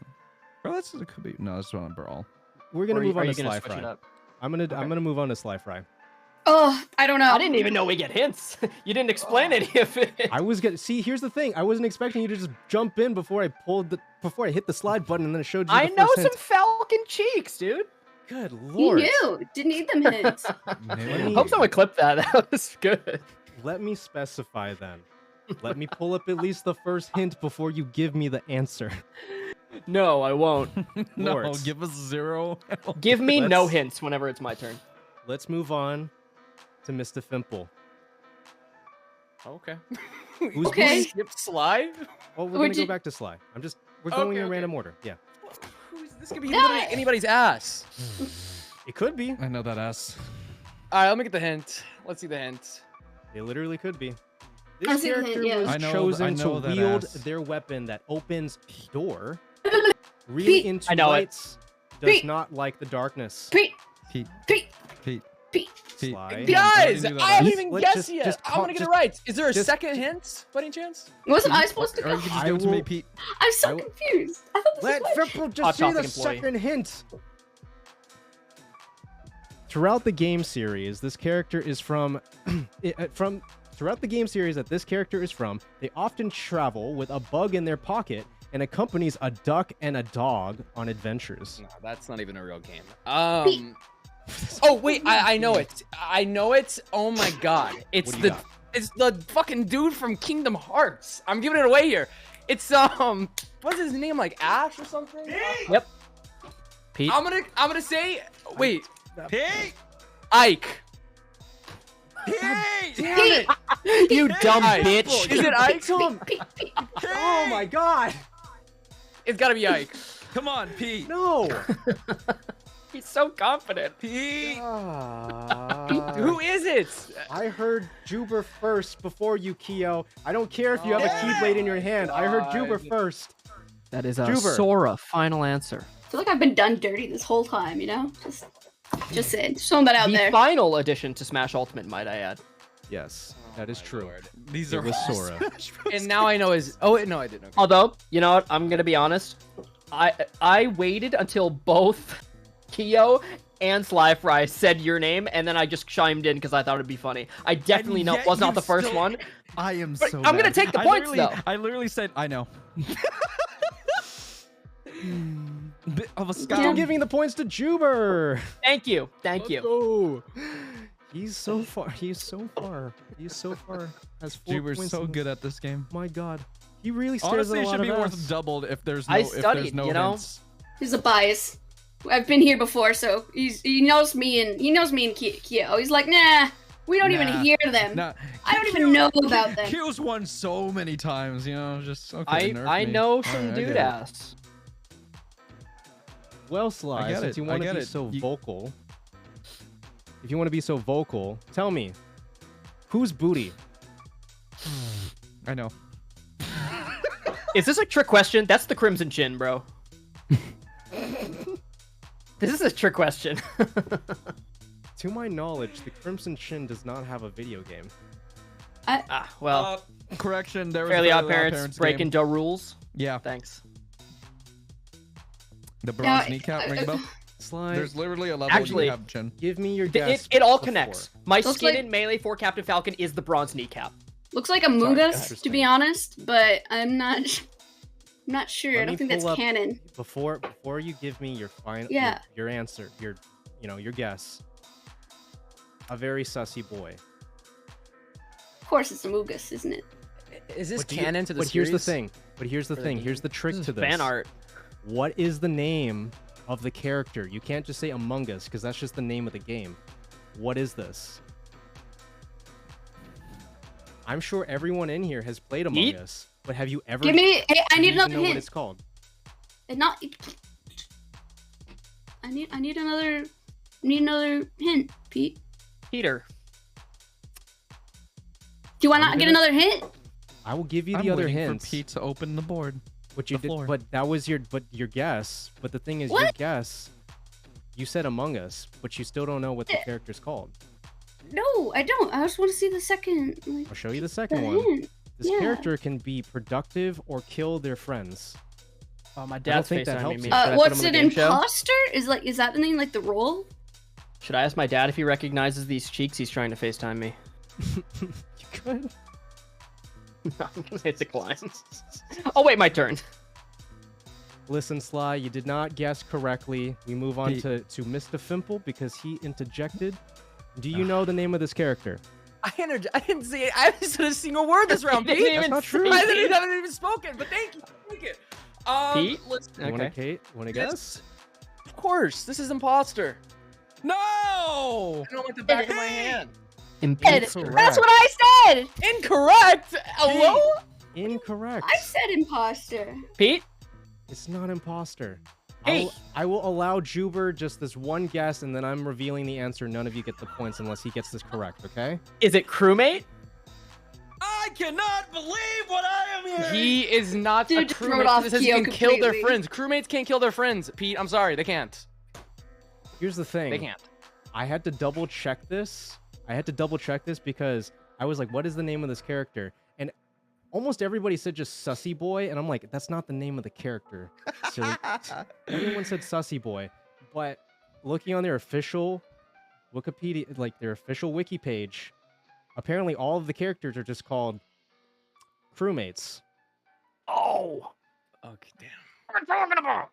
Bro, it could be. No, that's not a brawl. We're gonna Or move are on you to gonna switch it Slyfry. up? I'm gonna move on to Slyfry. Oh, I don't know. I didn't even know we get hints. You didn't explain any of it. I was gonna see. Here's the thing. I wasn't expecting you to just jump in before I hit the slide button and then it showed you. I the know first some hint. Falcon cheeks, dude. Good He lord. knew. Didn't need them hints. Hope someone clipped that. That was good. Let me specify then. Let me pull up at least the first hint before you give me the answer. No, I won't. No, Lords. give us 0. Give me no Let's- hints whenever it's my turn. Let's move on to Mr. Fimple. Okay. Who's Okay. Skip slide? Oh, we're Would gonna go you- back to Sly. We're going in Okay. random order. Yeah. This could be anybody's ass. It could be. I know that ass. Alright, let me get the hint. Let's see the hint. It literally could be. I This see the hint, character yeah. was I know chosen that to wield ass. their weapon that opens door. Really Pete. into I know it. lights. Does Pete. not like the darkness. Pete. Pete. Pete. Pete. Pete. Pete. Sly. Guys, knew that I haven't ass. even Let's guessed just- yet. just I'm call- gonna get it just- right. Is there a just- second hint by any chance? Wasn't I supposed to Or go? you can just I give it to me, will- Pete. I'm so I will- confused. I thought this Let was Fimple Hot just see the topic employee. second hint. Throughout the game series, this character is from throughout the game series that this character is from, they often travel with a bug in their pocket and accompanies a duck and a dog on adventures. No, that's not even a real game. Oh wait, I know it. I know it. Oh my god. It's What do you got? it's the fucking dude from Kingdom Hearts. I'm giving it away here. It's what's his name, like Ash or something? Yep. Pete. I'm gonna say wait. Pete! Ike. Damn it! You dumb bitch! Is it Ike? Oh my god! It's gotta be Ike. Come on, Pete. No. He's so confident. Pete. Who is it? I heard Juber first before you, Keo. I don't care if you have a Keyblade in your hand. I heard Juber first. That is Juber. Sora. Final answer. I feel like I've been done dirty this whole time, you know? Just saying. Just throwing that out The there. final addition to Smash Ultimate, might I add. Yes, that is true. These It are was all Sora. Smash Bros. And now I know his. Oh wait, no, I didn't. Okay. Although, you know what? I'm gonna be honest. I waited until both Keo and Slyfry said your name, and then I just chimed in because I thought it'd be funny. I definitely know it was not the first one. I am But so I'm gonna mad. take the points, though. I literally said, I know. Bit of a Still scum. giving the points to Juber. Thank you. Thank you. Oh, he's so far. He's so far. He's so far. Has 4 Juber's points so in- good at this game. My God, he really stares Honestly, at it a lot should be of worth ass. doubled if there's no I if there's studied, no you know? hints. There's a bias. I've been here before, so he knows me and Keo. He's like, nah, we don't even Nah. hear them. Nah. I don't even know about them. Q's won so many times, you know, just okay. nerf I me. know some Alright, I get dude it. ass. Well, Sly, I get since it, you I want to get be it. so vocal, if you want to be so vocal, tell me, whose booty? I know. Is this a trick question? That's the Crimson Chin, bro. This is a trick question. To my knowledge, the Crimson Chin does not have a video game. Well, correction. There was Fairly a Odd Parents breaking game. the rules. Yeah. Thanks. The bronze kneecap ring bell. Sly, There's literally a level Actually, you have chin. give me your guess. It all before. connects. My Looks skin like- in Melee for Captain Falcon is the bronze kneecap. Looks like Among Us, to interesting. be honest, but I'm not sure. Let I me don't think that's pull up- canon. Before you give me your final, Yeah. your answer, your guess. A very sussy boy. Of course, it's Among Us, isn't it? Is this But do you- canon to the But series? here's the thing. But here's the Or the thing. game? Here's the trick This to is this. fan art. What is the name of the character? You can't just say Among Us because that's just the name of the game. What is this? I'm sure everyone in here has played Among Yeet. Us, but have you ever? Give me. Hey, I do need you even another know what hint. it's called? And not. I need another. Need another hint, Pete. Peter. Do you want I'm to get gonna- another hint? I will give you I'm the other waiting hints. for Pete to open the board. But you the did, floor. but that was your guess. But the thing is, your What? guess. You said Among Us, but you still don't know what the character's called. No, I don't. I just want to see the second. Like, I'll show you the the second one. hint. This Yeah. character can be productive or kill their friends. Oh, my don't dad's think that FaceTiming helps me. you. Should I put What's him on an the game show? imposter? Is that the name, like the role? Should I ask my dad if he recognizes these cheeks? He's trying to FaceTime me. You could. No, it declines. Oh wait, my turn. Listen, Sly, you did not guess correctly. We move on Pete. to Mr. Fimple because he interjected. Do you know the name of this character? I didn't see it. I haven't said a single word this round, He Pete. didn't That's even not true. I haven't even spoken, but thank you. Thank you. Pete? Listen, You want to Okay. guess? of course, this is imposter. No! I know like the back of my hand. That's Incorrect. what I said. Incorrect. Hello? Incorrect. I said imposter. Pete? It's not imposter. Hey. I will allow Juber just this one guess, and then I'm revealing the answer. None of you get the points unless he gets this correct, okay? Is it crewmate? I cannot believe what I am hearing. He is not Dude, a just throw it crewmate. off It says Keo you can kill their completely. friends. Crewmates can't kill their friends. Pete, I'm sorry, they can't. Here's the thing. They can't. I had to double check this. Because I was like, what is the name of this character? And almost everybody said just Sussy Boy, and I'm like, that's not the name of the character. So everyone said Sussy Boy. But looking on their official Wikipedia, like their official wiki page, apparently all of the characters are just called crewmates. Oh. Okay, damn. What am I talking about?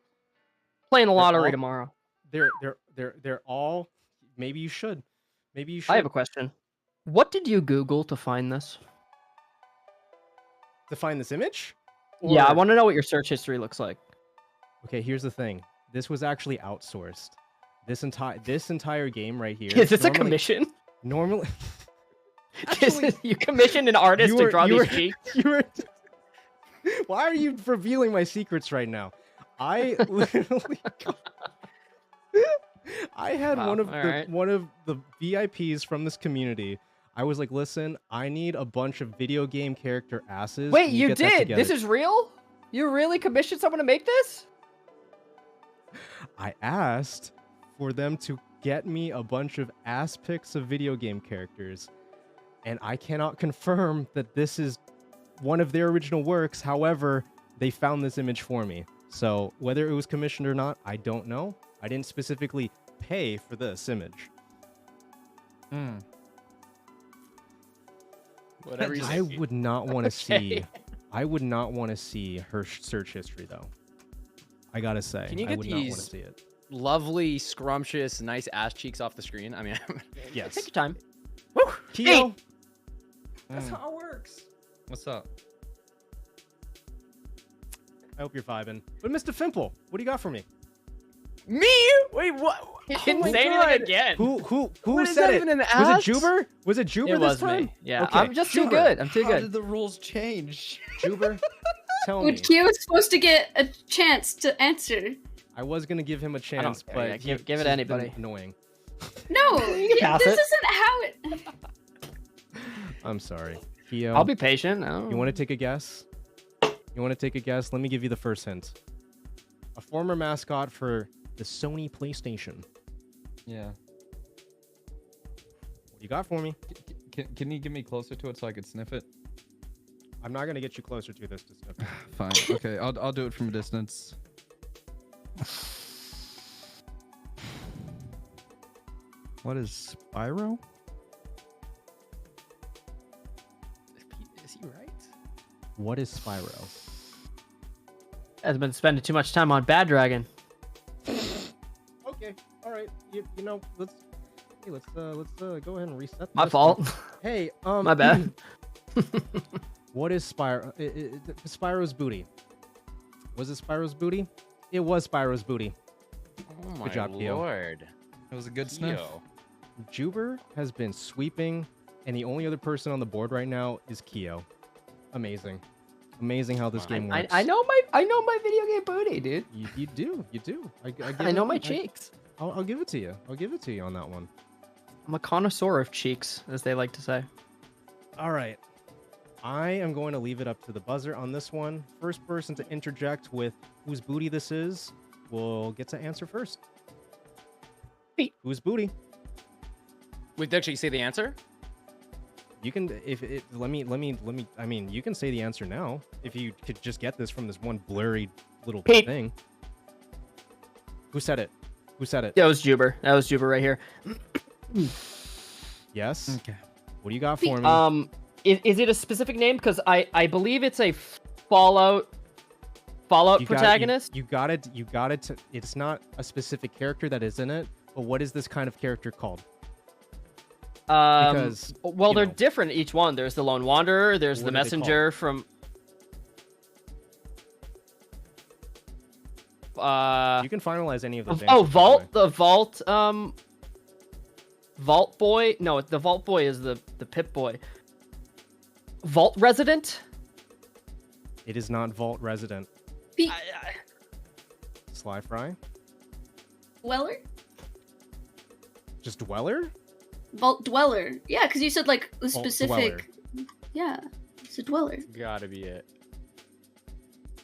Playing the lottery all- tomorrow. They're all. Maybe you should. Maybe you should. I have a question. What did you Google to find this? To find this image? Yeah, I Or- want to know what your search history looks like. Okay, here's the thing. This was actually outsourced. This entire game right here. Is this a normally- commission? Normally, You commissioned an artist to draw these cheeks? Why are you revealing my secrets right now? I literally I had Wow, one of the VIPs from this community. I was like, listen, I need a bunch of video game character asses. Wait, Can you get that did? together?" This is real? You really commissioned someone to make this? I asked for them to get me a bunch of ass pics of video game characters, and I cannot confirm that this is one of their original works. However, they found this image for me. So whether it was commissioned or not, I don't know. I didn't specifically pay for this image. Whatever you I say. would not want to see. I would not want to see her search history, though. I gotta say, Can you I get would not want to these see it. lovely, scrumptious, nice ass cheeks off the screen? I mean, Yes. Take your time. Keo. That's how it works. What's up? I hope you're vibing. But Mr. Fimple, what do you got for me? Me? Wait, what? He didn't say anything again. Who What, is said that it? even an Was ask? it Juber? Was it Juber It this was time? me. Yeah, Okay. I'm just too Juber. good. I'm too How good. did the rules change? Juber, tell me. Would Kyo supposed to get a chance to answer? I was gonna give him a chance, care. but Yeah, give this it has anybody. been annoying. No, pass this it. isn't how it. I'm sorry. Keo, I'll be patient. You want to take a guess? You want to take a guess? Let me give you the first hint. A former mascot for the Sony PlayStation. Yeah. What you got for me? Can you get me closer to it so I could sniff it? I'm not gonna get you closer to this to sniff it. Fine. Okay, I'll do it from a distance. What is Spyro? Is he right? What is Spyro? Has been spending too much time on Bad Dragon. Okay, all right. You know, let's go ahead and reset. My this. fault. Hey, My bad. What is Spyro? Spyro's booty. Was it Spyro's booty? It was Spyro's booty. Oh my Good job, Keo. lord. It was a good sniff. Keo. Juber has been sweeping, and the only other person on the board right now is Keo. Amazing. Amazing how this game works. I know my video game booty, dude. You do. I know my cheeks. I'll give it to you. I'll give it to you on that one. I'm a connoisseur of cheeks, as they like to say. All right. I am going to leave it up to the buzzer on this one. First person to interject with whose booty this is will get to answer first. Pete. Whose booty? Wait, did you say the answer? You can let me I mean, you can say the answer now if you could just get this from this one blurry little Pete. thing. Who said it? Who said it? That was Juber. That was Juber right here. Yes. Okay. What do you got for me? Is it a specific name? Because I believe it's a Fallout protagonist. You got it. It's not a specific character that is in it, but what is this kind of character called? Because well, they're different each one. There's the Lone Wanderer. There's What the are they Messenger from. You can finalize any of those. Oh, answers, by the way. Vault. The Vault. Vault Boy. No, the Vault Boy is the Pip Boy. Vault Resident. It is not Vault Resident. Sly Fry. Dweller? Just Dweller? Vault Dweller. Yeah, because you said like the Vault specific. Yeah, it's a Dweller. Gotta be it.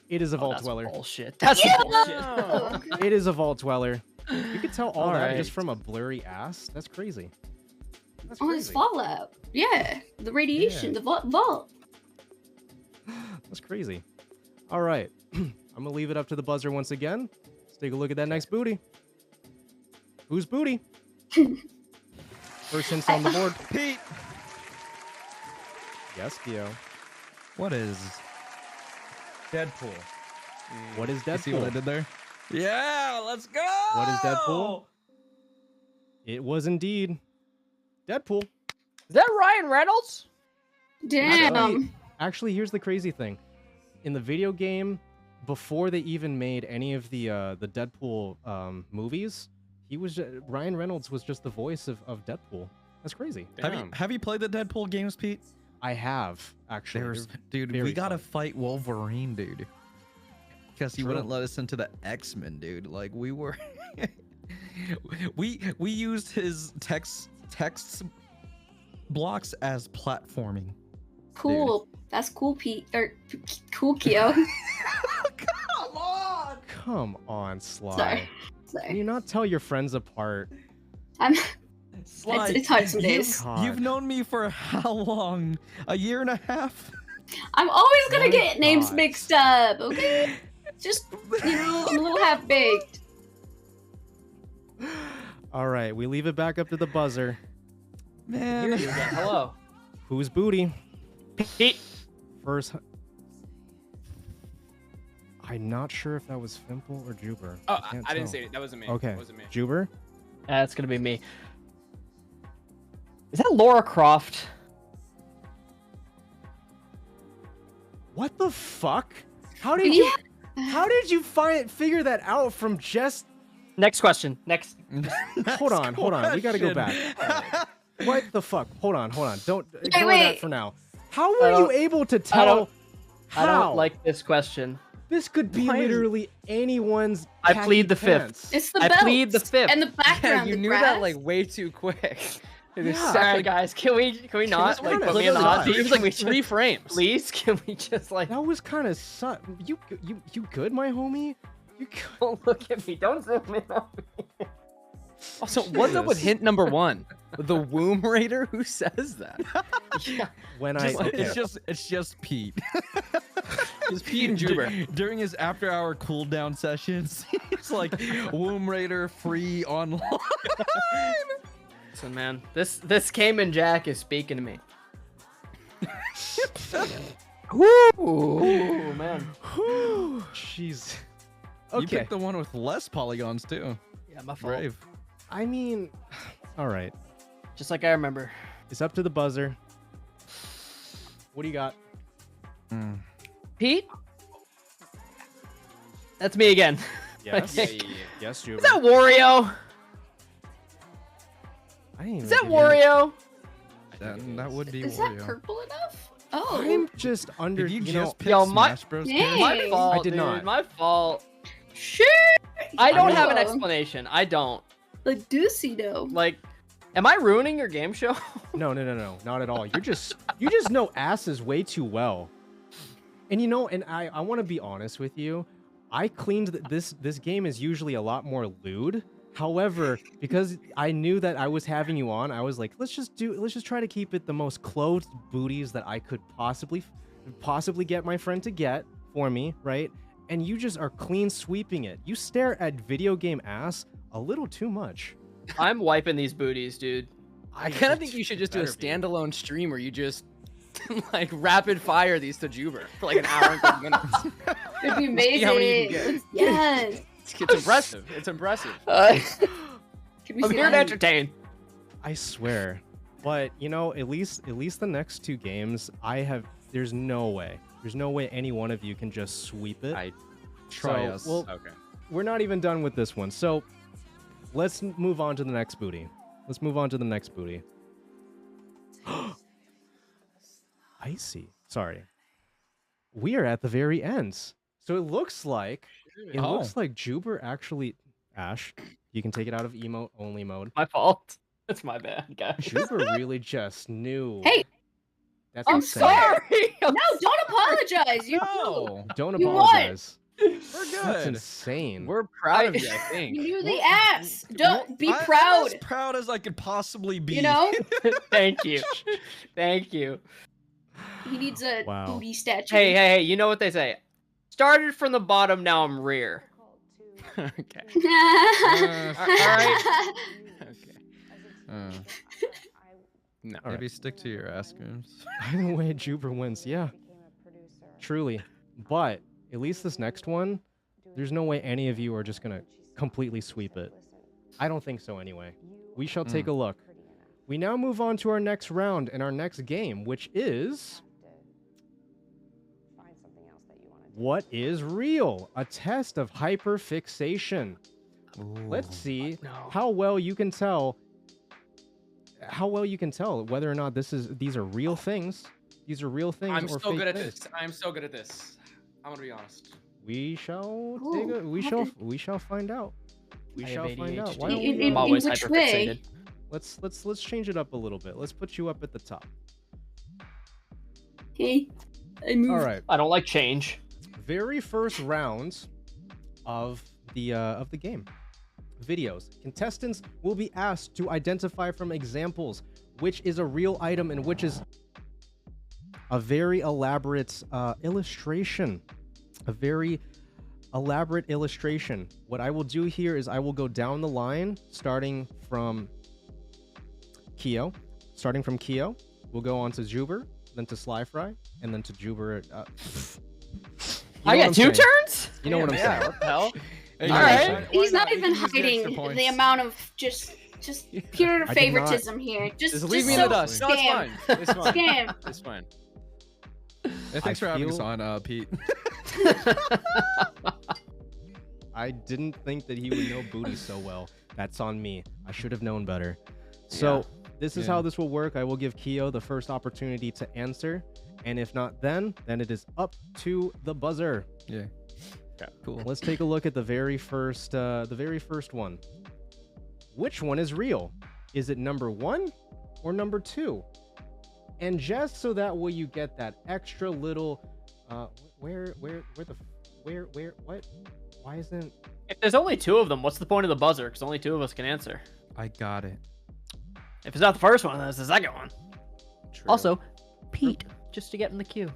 It is a Vault that's Dweller. bullshit. That's bullshit. It is a Vault Dweller. You could tell all that Alright. just from a blurry ass. That's crazy. That's Oh, it's crazy. Fallout. Yeah, the radiation, Yeah. the vault. That's crazy. All right. I'm going to leave it up to the buzzer once again. Let's take a look at that next booty. Whose booty? First hints on the board. Pete. Yes, Keo. What is Deadpool? What is You see what I Deadpool? did there? Yeah, let's go. What is Deadpool? It was indeed Deadpool. Is that Ryan Reynolds? Damn. Actually, here's the crazy thing. In the video game, before they even made any of the Deadpool movies, Ryan Reynolds was just the voice of Deadpool. That's crazy. Have you played the Deadpool games, Pete? I have actually. Dude, very we gotta fun. fight Wolverine, dude. Because he True. wouldn't let us into the X-Men, dude. Like we were, we used his text blocks as platforming. Cool. That's cool, Pete. Or cool, Kyo. Come on, Sly. Sorry. Can you not tell your friends apart? It's hard some days. You've known me for how long? A year and a half? I'm always gonna get names mixed up, okay? Just, I'm a little half-baked. All right, we leave it back up to the buzzer. Man. Here you go. Hello. Who's booty? Pete. First. I'm not sure if that was Fimple or Juber. Oh, can't I didn't tell. say it. That wasn't me. Okay. That wasn't me. Juber? That's gonna be me. Is that Laura Croft? What the fuck? How did you? How did you figure that out from just? Next question. Next. Hold on. We gotta go back. What the fuck? Hold on. Don't ignore wait. that for now. How were you able to tell? I don't like this question. This could be literally anyone's. I plead the pants. fifth. It's the I belt plead the fifth. and the background. You the knew grass. that like way too quick. All right, guys, can we not like put me in the hot seat? It was like 3 frames. Please, can we just like? That was kind of You good, my homie? You don't look at me. Don't zoom in on me. Also, what's up with hint number 1? The womb raider? Who says that? Yeah. It's just Pete. It's Pete and Juber. During his after-hour cooldown sessions, he's like Womb Raider free online. Listen, man, this Cayman Jack is speaking to me. Ooh, man. Jeez. You picked the one with less polygons too. Yeah, my fault. Brave. I mean, all right. Just like I remember. It's up to the buzzer. What do you got? Pete? That's me again. Yes. I think. Yes, Juber. Is that Wario? Is that Wario? That would be Is Wario. that purple enough? Oh. I'm just under. Did you you just know, pick Yo, Smash Bros? Dang. My fault. I did dude. not. My fault. Sure. I don't have an know. explanation. I don't. The Doocy though. Like, am I ruining your game show? No, not at all. You just know asses way too well. And you know, and I want to be honest with you. I cleaned this game is usually a lot more lewd. However, because I knew that I was having you on, I was like, let's just try to keep it the most clothed booties that I could possibly get my friend to get for me, right? And you just are clean sweeping it. You stare at video game ass a little too much. I'm wiping these booties, dude. I kind of think you should just do a standalone stream where you just like rapid fire these to Juber for like an hour and 30 minutes. It'd be See how many you amazing. can get. Yes. It's impressive. It's impressive. Can we I'm see here to that? entertain. I swear. But you know, at least the next 2 games, there's no way any one of you can just sweep it. Try us. Well, Okay. we're not even done with this one. So let's move on to the next booty. Icy. Sorry. We are at the very ends. So it looks like Juber actually Ash, you can take it out of emote only mode. My fault. It's my bad, guys. Juber really just knew. Hey, That's I'm insane. sorry. No, don't apologize. You Don't You won. apologize. We're That's good. insane. We're proud of you, I think. You knew the ass. Don't be I'm proud. as proud as I could possibly be. You know? Thank you. Thank you. He needs a Wow. booty statue. Hey, you know what they say? Started from the bottom, now I'm rear. Okay. All right. Okay. No. Maybe stick to your ass games. Either way, Juber wins. Yeah. Truly. But at least this next one, there's no way any of you are just going to completely sweep it. I don't think so anyway. We shall take a look. We now move on to our next round and our next game, which is... What is real? A test of hyperfixation. Let's see how well you can tell how well you can tell whether or not these are real things. These are real things. I'm or so fake good at things. this. I'm so good at this. I'm gonna be honest. We shall Ooh, we shall find out. We I shall have find out. ADHD. Why don't In- we, in- I'm always in which hyperfixated. way? let's change it up a little bit. Let's put you up at the top. Okay. I moved. All right. I don't like change. Very first round of the game. Videos. Contestants will be asked to identify from examples which is a real item and which is a very elaborate illustration. A very elaborate illustration. What I will do here is I will go down the line, starting from Keo. We'll go on to Juber, then to Slyfry, and then to Juber. I get two turns? You know what I'm saying? What the hell? You All know what I'm right. saying? He's not You even can use the extra hiding points. the amount of just pure I did favoritism here. Just leave me in so the dust. No, it's scam. fine. It's fine. Scam. It's fine. Hey, thanks for having us feel- on, Pete. I didn't think that he would know booty so well. That's on me. I should have known better. So this is how this will work. I will give Keo the first opportunity to answer, and if not, then it is up to the buzzer. Yeah. Okay, cool. Let's take a look at the very first one. Which one is real? Is it number 1 or number 2? And just so that way you get that extra little, what? Why isn't? If there's only 2 of them, what's the point of the buzzer? Because only 2 of us can answer. I got it. If it's not the first one, then it's the second one. True. Also, Pete, just to get in the queue.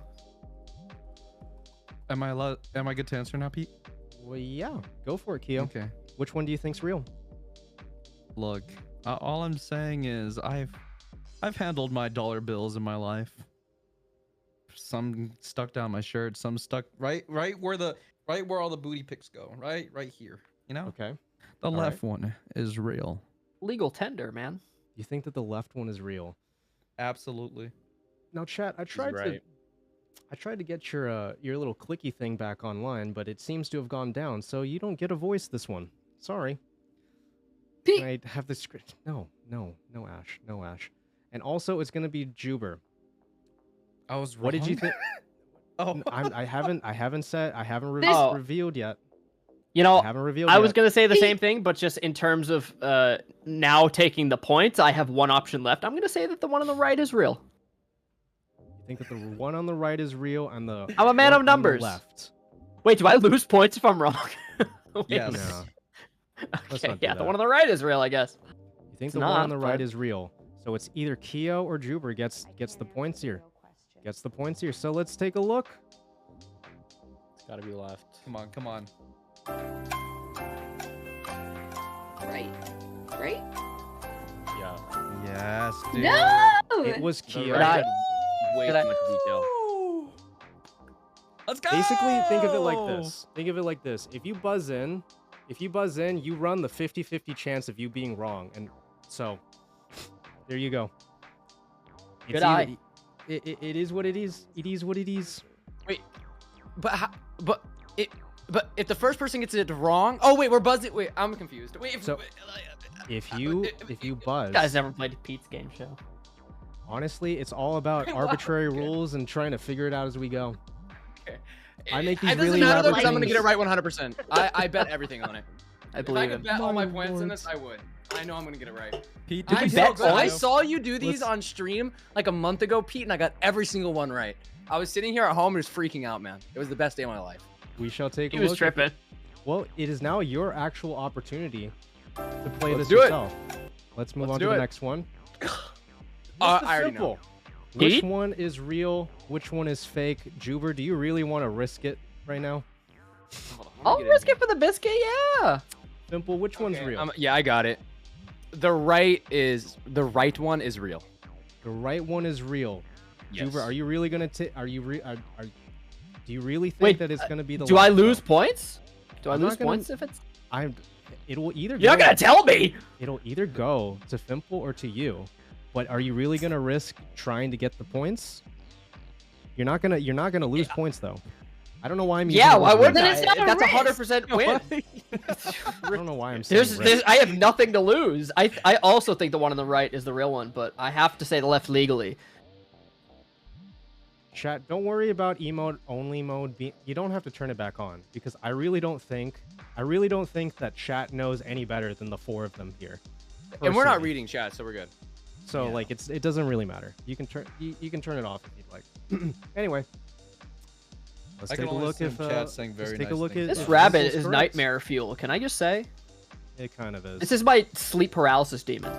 Am I good to answer now, Pete? Well, yeah. Go for it, Keo. Okay. Which one do you think's real? Look, all I'm saying is I've handled my dollar bills in my life. Some stuck down my shirt, some stuck right where all the booty pics go, right here. You know? Okay. The All left right. one is real. Legal tender, man. You think that the left one is real? Absolutely. Now, chat. I tried to get your little clicky thing back online, but it seems to have gone down. So you don't get a voice this one. Sorry. I have the script. No, Ash. And also, it's gonna be Juber. I was wrong. What did you think? Oh, I haven't revealed yet. You know, I haven't revealed I was yet. gonna say the same thing, but just in terms of now taking the points, I have one option left. I'm gonna say that the one on the right is real. You think that the one on the right is real and the I'm a man one of numbers. on the left? Wait, do I lose points if I'm wrong? Wait. Yes. No. Let's Okay, not do yeah, the that. one on the right is real, I guess. You think It's the one not, on the right but- is real? So it's either Keo or Juber gets the points here. Gets the points here. So let's take a look. It's gotta be left. Come on. Right. Right? Yeah. Yes, dude. No! It was The Keo. right had way Did too I- much detail. Let's go. Basically, think of it like this. If you buzz in, you run the 50-50 chance of you being wrong. And so, there you go. It's Good either- eye. It is what it is. It is what it is. Wait, but if the first person gets it wrong, oh wait, we're buzzing. Wait, I'm confused. Wait, So, if you buzz, You guys never played Pete's game show. honestly, it's all about arbitrary rules and trying to figure it out as we go. I make these it doesn't really matter though, elaborate because I'm gonna get it things. right 100%. I bet everything on it. I If I believe could him. bet all my points in this, I would. I know I'm gonna get it right. Pete, Did I'm we so bet good. I points? saw you do these Let's- on stream like a month ago, Pete, and I got every single one right. I was sitting here at home and was freaking out, man. It was the best day of my life. We shall take He a was look. tripping. Well, it is now your actual opportunity to play Let's this do it. yourself. Let's move Let's on do to the it. next one. I This is already simple. know. Which Pete? one is real? Which one is fake? Juber, do you really want to risk it right now? Hold on, let me I'll get in risk here. it for the biscuit, yeah. Simple. Which one's Okay, real? yeah, I got it. The right one is real. The right one is real. Yes. Juber, are you really gonna take? Are you do you really think Wait, that it's gonna be the? Do I left lose one? points? Do I I'm lose not gonna- points if it's? It will either. You're not go- gonna tell me. It'll either go to Fimple or to you. But are you really gonna risk trying to get the points? You're not gonna lose points though. I don't know why I'm Yeah, using why the word wouldn't risk. I? That's 100% win. I don't know why I'm saying risk. I have nothing to lose. I also think the one on the right is the real one, but I have to say the left legally. Chat, don't worry about emote only mode. You don't have to turn it back on because I really don't think that chat knows any better than the 4 of them here. And we're not personally. reading chat, so we're good. So like it doesn't really matter. You can turn it off if you'd like. Anyway, let's I take can a only look if assume chat's saying let's very take a nice look things. at This if rabbit this is correct. nightmare fuel. Can I just say? It kind of is. This is my sleep paralysis demon.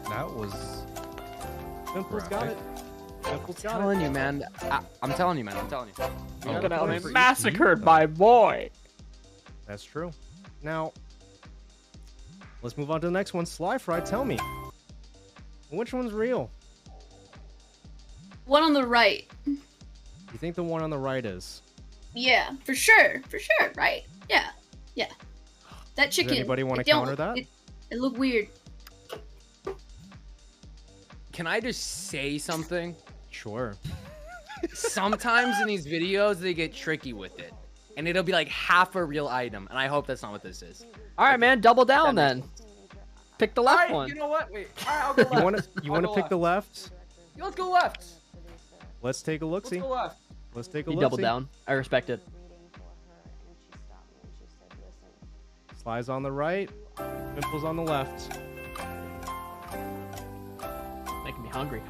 That was. Simple's got it. Simple's got telling it. you, man. I'm telling you, man. I'm telling you. You're gonna play be for massacred ECU, by though. boy. That's true. Now, let's move on to the next one. Sly Fry, tell me, which one's real? One on the right. You think the one on the right is? Yeah, for sure, right? Yeah, yeah. That chicken. anybody wanna it don't- counter that? It looked weird. Can I just say something? Sure. Sometimes in these videos, they get tricky with it. And it'll be like half a real item. And I hope that's not what this is. All right, man. Double down then. Pick the left one. You know what? Wait. All right, I'll go left. You want to pick the left? Let's go left. Let's take a look. See. Let's go left. Let's take a You look. double down. I respect it. Sly's on the right. Pimple's on the left. Making me hungry.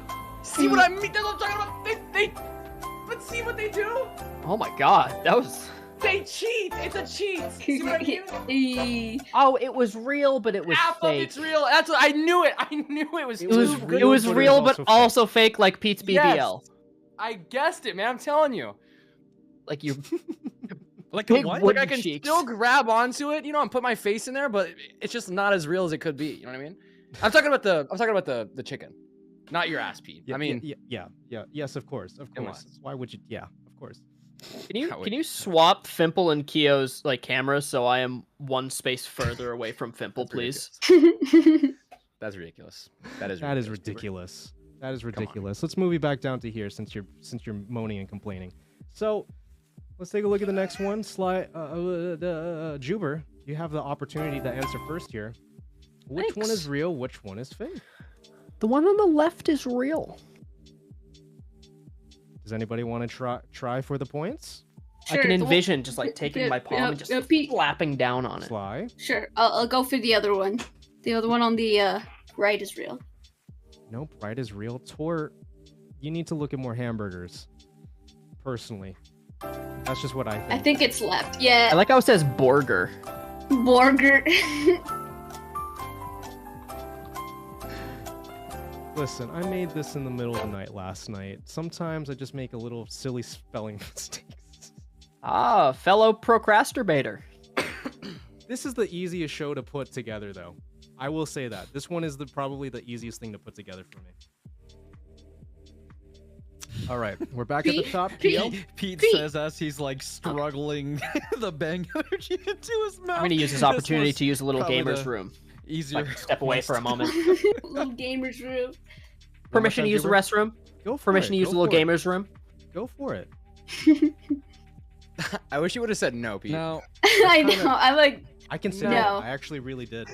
See what I mean? That's what I'm talking about. But see what they do? Oh my god, that was. They cheat. It's a cheat. See what I mean? Oh, it was real, but it was Half of fake. it's real. That's what I knew it. I knew it was. It was real, but also fake, like Pete's BBL. Yes. I guessed it, man. I'm telling you. Like you. Like big what? Like I can still grab onto it, you know, and put my face in there, but it's just not as real as it could be. You know what I mean? I'm talking about the chicken, not your ass, Pete. I mean, yeah. Yes, of course. Why would you? Yeah, of course. Can you swap Fimple and Kyo's like cameras so I am one space further away from Fimple, please? That's ridiculous. That is ridiculous. That is ridiculous. Let's move you back down to here since you're moaning and complaining. So let's take a look at the next one. Juber, you have the opportunity to answer first here. Which one is real? Which one is fake? The one on the left is real. Does anybody want to try for the points? I can envision just like taking my palm and just slapping down on it. Sly? Sure, I'll go for the other one. The other one on the right is real. Nope, right is real. Tor, you need to look at more hamburgers. Personally. That's just what I think. I think it's left. Yeah. I like how it says Borger. Borger. Listen, I made this in the middle of the night last night. Sometimes I just make a little silly spelling mistakes. Ah, fellow procrastinator. This is the easiest show to put together, though. I will say that. This one is probably the easiest thing to put together for me. All right, we're back at the top. Pete says as he's like struggling the bang energy into his mouth. I'm going to use this opportunity to use a little gamer's room. Easier. Like, step away for a moment. Little gamer's room. Permission to use the restroom? Go for Permission it. to use Go the little for it. gamer's room? Go for it. I wish you would have said no, Pete. No. I know. I'm like. I can say no. I actually really did.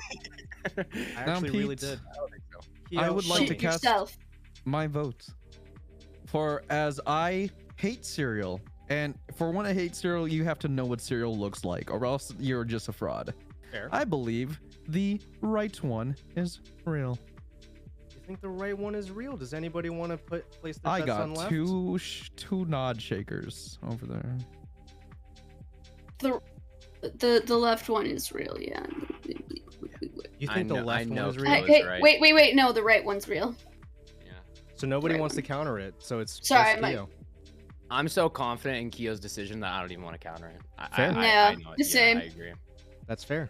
I Now, actually really Pete, did. I would like to cast yourself. my vote. For as I hate cereal, and for when I hate cereal, you have to know what cereal looks like, or else you're just a fraud. Fair. I believe the right one is real. You think the right one is real? Does anybody want to place their I bets on got left? two nod shakers over there. The left one is real, yeah. You think the left one is real? Hey, wait, no, the right one's real. So nobody wants to counter it. So it's Sorry, just Kyo. I'm so confident in Kyo's decision that I don't even want to counter it. Fair. I know it. the same. I agree. That's fair.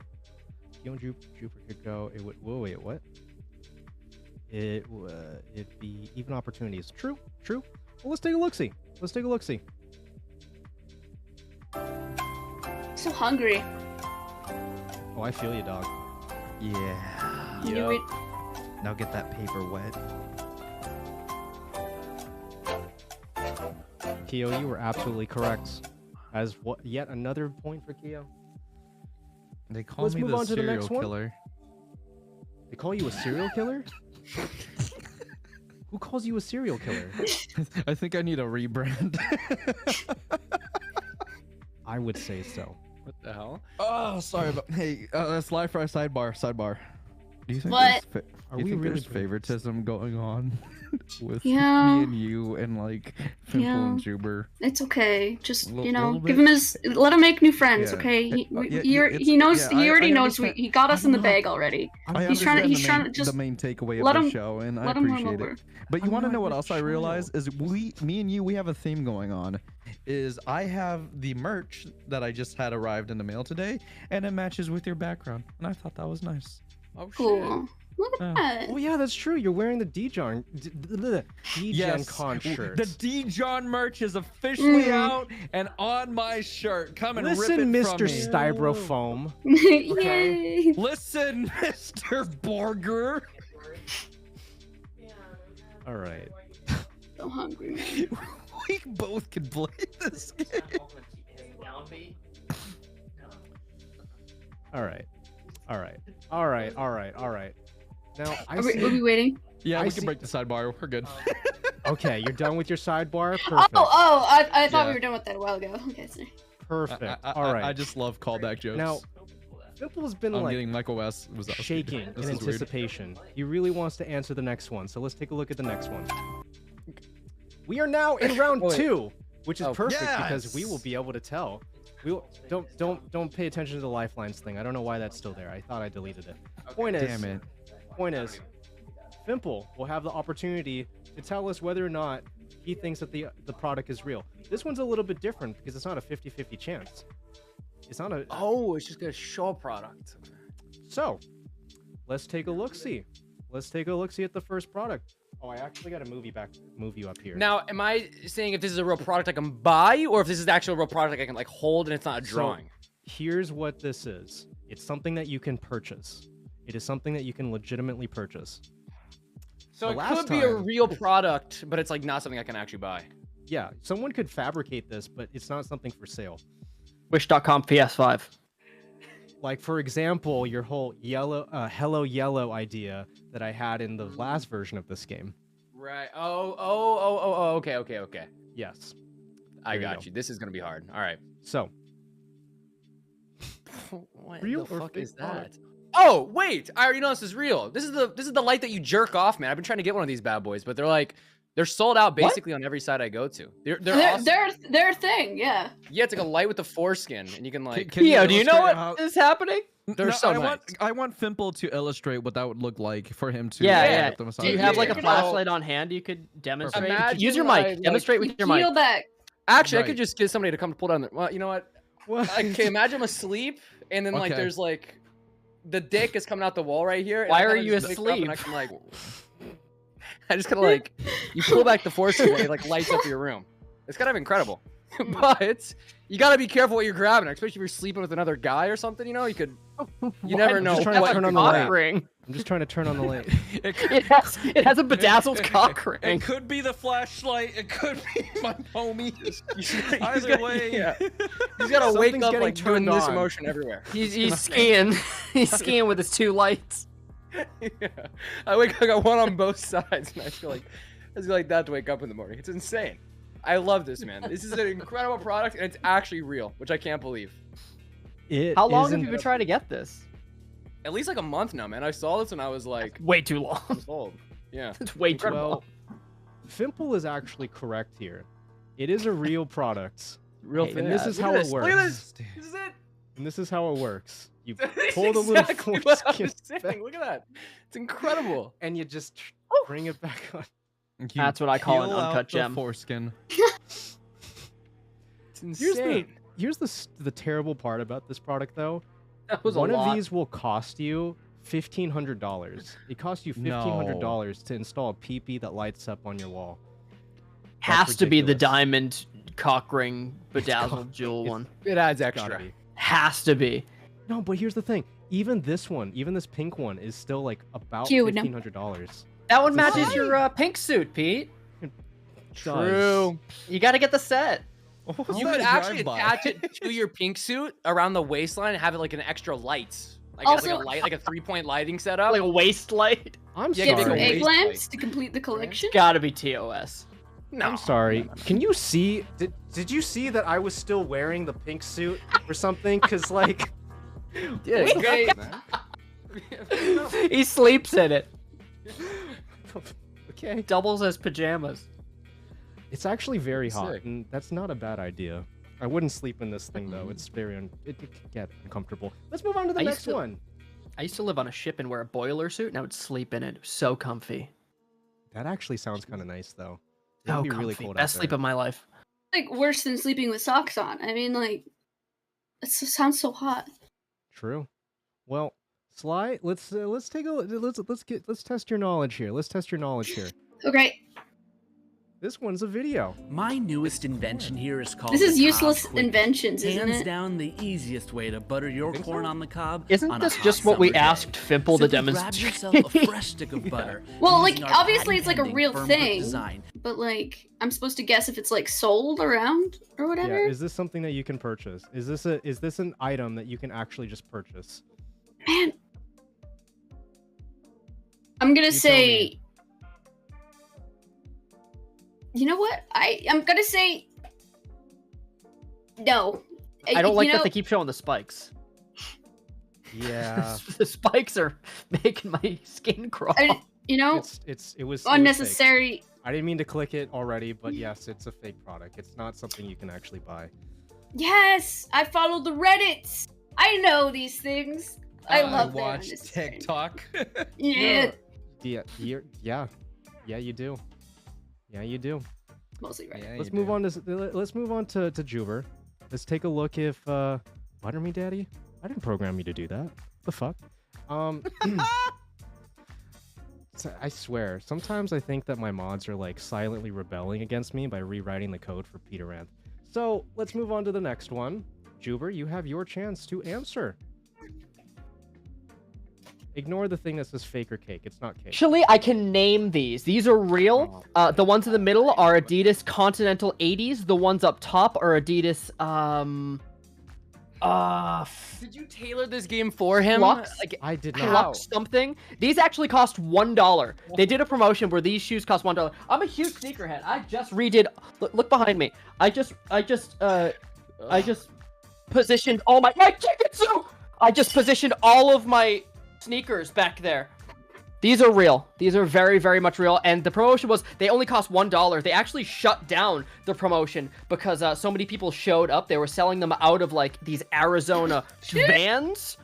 Kyo and Jupiter could go. It would. Whoa, wait, what? It'd be even opportunities. True. Well, let's take a look. See. So hungry. Oh, I feel you, dog. Yeah. Knew it. Now get that paper wet. Keo, you were absolutely correct. As what? Yet another point for Keo. They call Let's me move the on to the serial next one. killer. They call you a serial killer? Who calls you a serial killer? I think I need a rebrand. I would say so. What the hell? Oh, sorry about. Hey, that's live for our sidebar. Sidebar. Do you think What? there's Are do you we think really there's favoritism going on with Yeah. me and you and like Fimple and Juber? It's okay. Just L- you know, little give bit? him his. Let him make new friends. Yeah. Okay. He, Yeah, he knows. yeah, he already I knows. understand. He got us I in the know. bag already. I He's trying to. understand He's trying to the just main takeaway let of the him- show, and I let him appreciate remember. it. But you want to know what else I realized is me and you, we have a theme going on. Is I have the merch that I just had arrived in the mail today, and it matches with your background, and I thought that was nice. Oh shit. Cool. Look at that. Oh yeah, that's true. You're wearing the Degen con shirt. The Degen merch is officially Mm. out and on my shirt. Come and Listen, rip it Mr. from me. Styrofoam. Yay. Listen, Mr. Borger. All right. So hungry, man. We both can play this game. All right. All right. All right. All right. All right. Now I Are we see. waiting? Yeah, I we see- can break the sidebar. We're good. Okay, you're done with your sidebar. Perfect. I thought we Yeah. were done with that a while ago. Okay, sorry. Perfect. I All right. I just love callback jokes. Now, Fimple's been I'm like getting Michael West was out. shaking This in is weird. anticipation. He really wants to answer the next one, so let's take a look at the next one. We are now in round Oh, wait. 2, which is Oh, perfect because we yes! will be able to tell. We will, don't pay attention to the lifelines thing. I don't know why that's still there. I thought I deleted it. Point is, Damn it. Point is, Fimple will have the opportunity to tell us whether or not he thinks that the product is real. This one's a little bit different because it's not a 50-50 chance. It's not a. Oh, it's just gonna show a product. So, let's take a look-see. Let's take a look-see at the first product. Oh, I actually got to move you up here. Now, am I saying if this is a real product I can buy, or if this is actually a real product I can like hold and it's not a drawing? So, here's what this is. It's something that you can purchase. It is something that you can legitimately purchase. So The it last could be a time- real product, but it's like not something I can actually buy. Yeah, someone could fabricate this, but it's not something for sale. Wish.com PS5. Like, for example, your whole Hello Yellow idea that I had in the last version of this game. Right. Oh. Okay. Yes. I There you got go. you. This is gonna be hard. All right. So, What real the or fuck fake is that? product? Oh wait, I already know this is real. This is the light that you jerk off, man. I've been trying to get one of these bad boys, but they're sold out basically on every side I go to. They're awesome. They're a thing, yeah. Yeah, it's like a light with the foreskin, and you can like. Keo, do you know illustrate what how- is happening? They're No, so I nice. want Fimple to illustrate what that would look like for him to. Yeah. get them Do you have like a Yeah. flashlight on hand you could demonstrate? Imagine Use your I, mic. like, Demonstrate with your mic. Peel back. Actually, I Right. could just get somebody to come pull down the. Well, you know what? Okay, imagine I'm asleep, and then like Okay. there's like, the dick is coming out the wall right here. and Why I are kinda you just wake up and I asleep? can like. I just kind of like, you pull back the foreskin, and it like lights up your room. It's kind of incredible, but you gotta be careful what you're grabbing, especially if you're sleeping with another guy or something. You know, you could. You never I'm know. just trying to what turn you're on the grabbing. light. Ring. I'm just trying to turn on the light. It has a bedazzled cock ring. It could be the flashlight. It could be my homie. He's Either got- way. yeah. He's gotta wake Something's up getting like doing turned this on. motion everywhere. He's skiing. He's skiing with his 2 lights. Yeah. I got one on both sides, and I feel like that to wake up in the morning. It's insane. I love this, man. This is an incredible product, and it's actually real, which I can't believe. How long have isn't- you been trying to get this? At least like a month now, man. I saw this and I was like, Way too long. sold. Yeah. It's way too Well, long. Fimple is actually correct here. It is a real product. Real And this is how it works. Look at this. This is it. And this is how it works. You That's pull the little exactly what I foreskin was saying. back, Look at that. It's incredible. and you just bring it back on. You That's what I call an peel out uncut the gem. Foreskin. It's Here's insane. the terrible part about this product, though. That was One a lot. of these will cost you $1,500. It costs you $1,500 to install a PP that lights up on your wall. Has to be the ridiculous. diamond cock ring bedazzled jewel one. It adds It's gotta extra. be. Has to be. No, but here's the thing. even this one, even this pink one, is still like about Cute, no? $1,500. That one matches your pink suit, Pete. True. You got to get the set. You could actually attach it to your pink suit around the waistline and have it like an extra light. Like, Also- like a light, like a 3-point lighting setup. Like a waist light. I'm Yeah, Get like some a waist egg light. lamps to complete the collection. Gotta be TOS. No. I'm sorry. Can you see? Did you see that I was still wearing the pink suit or something? Cause like, Yeah, Wait, great. he sleeps in it. Okay. Doubles as pajamas. It's actually very hot, Sick. and that's not a bad idea. I wouldn't sleep in this thing though. It's very it can get uncomfortable. Let's move on to the I next used to- one. I used to live on a ship and wear a boiler suit, and I would sleep in it. It was so comfy. That actually sounds kind of nice though. It So would be comfy. really cold Best out sleep there. of my life. Like worse than sleeping with socks on. I mean, like, it sounds so hot. True. Well, Sly, let's take a let's test your knowledge here. Let's test your knowledge here. Okay. This one's a video. My newest invention here is called This is the useless Cob Quick. inventions, isn't Hands it? down the easiest way to butter your corn on the cob. Isn't on a this hot just what we summer day. asked Fimple to Simply demonstrate? Grab yourself a fresh stick of butter. Well, using like, our obviously it's like a patent-pending real firm grip thing. design. But like, I'm supposed to guess if it's like sold around or whatever. Yeah, is this something that you can purchase? Is this an item that you can actually just purchase? Man, I'm gonna You tell say. You know what? I'm gonna say. No. I don't like You that know- they keep showing the spikes. Yeah. The spikes are making my skin crawl. You know, It was fake. unnecessary. I didn't mean to click it already, but yes, it's a fake product. It's not something you can actually buy. Yes, I follow the Reddits. I know these things. I love them. watch TikTok. Yeah, Yeah, yeah, you do. Yeah, you do. mostly right. Let's move on to Juber. Let's take a look if butter me, daddy. I didn't program you to do that. The fuck. I swear, sometimes I think that my mods are like silently rebelling against me by rewriting the code for PETEranth. So let's move on to the next one. Juber, you have your chance to answer. Ignore the thing that says fake or cake. It's not cake. Actually, I can name these. These are real. The ones in the middle are Adidas Continental 80s. The ones up top are Adidas, Did you tailor this game for him? Flux? Like, I did how? not. Flux something. These actually cost $1. They did a promotion where these shoes cost $1. I'm a huge sneakerhead. I just redid. Look behind me. I just positioned all my Kikitsu! I just positioned all of my sneakers back there. These are real. These are very, very much real. And the promotion was, they only cost $1. They actually shut down the promotion because so many people showed up. They were selling them out of like these Arizona vans.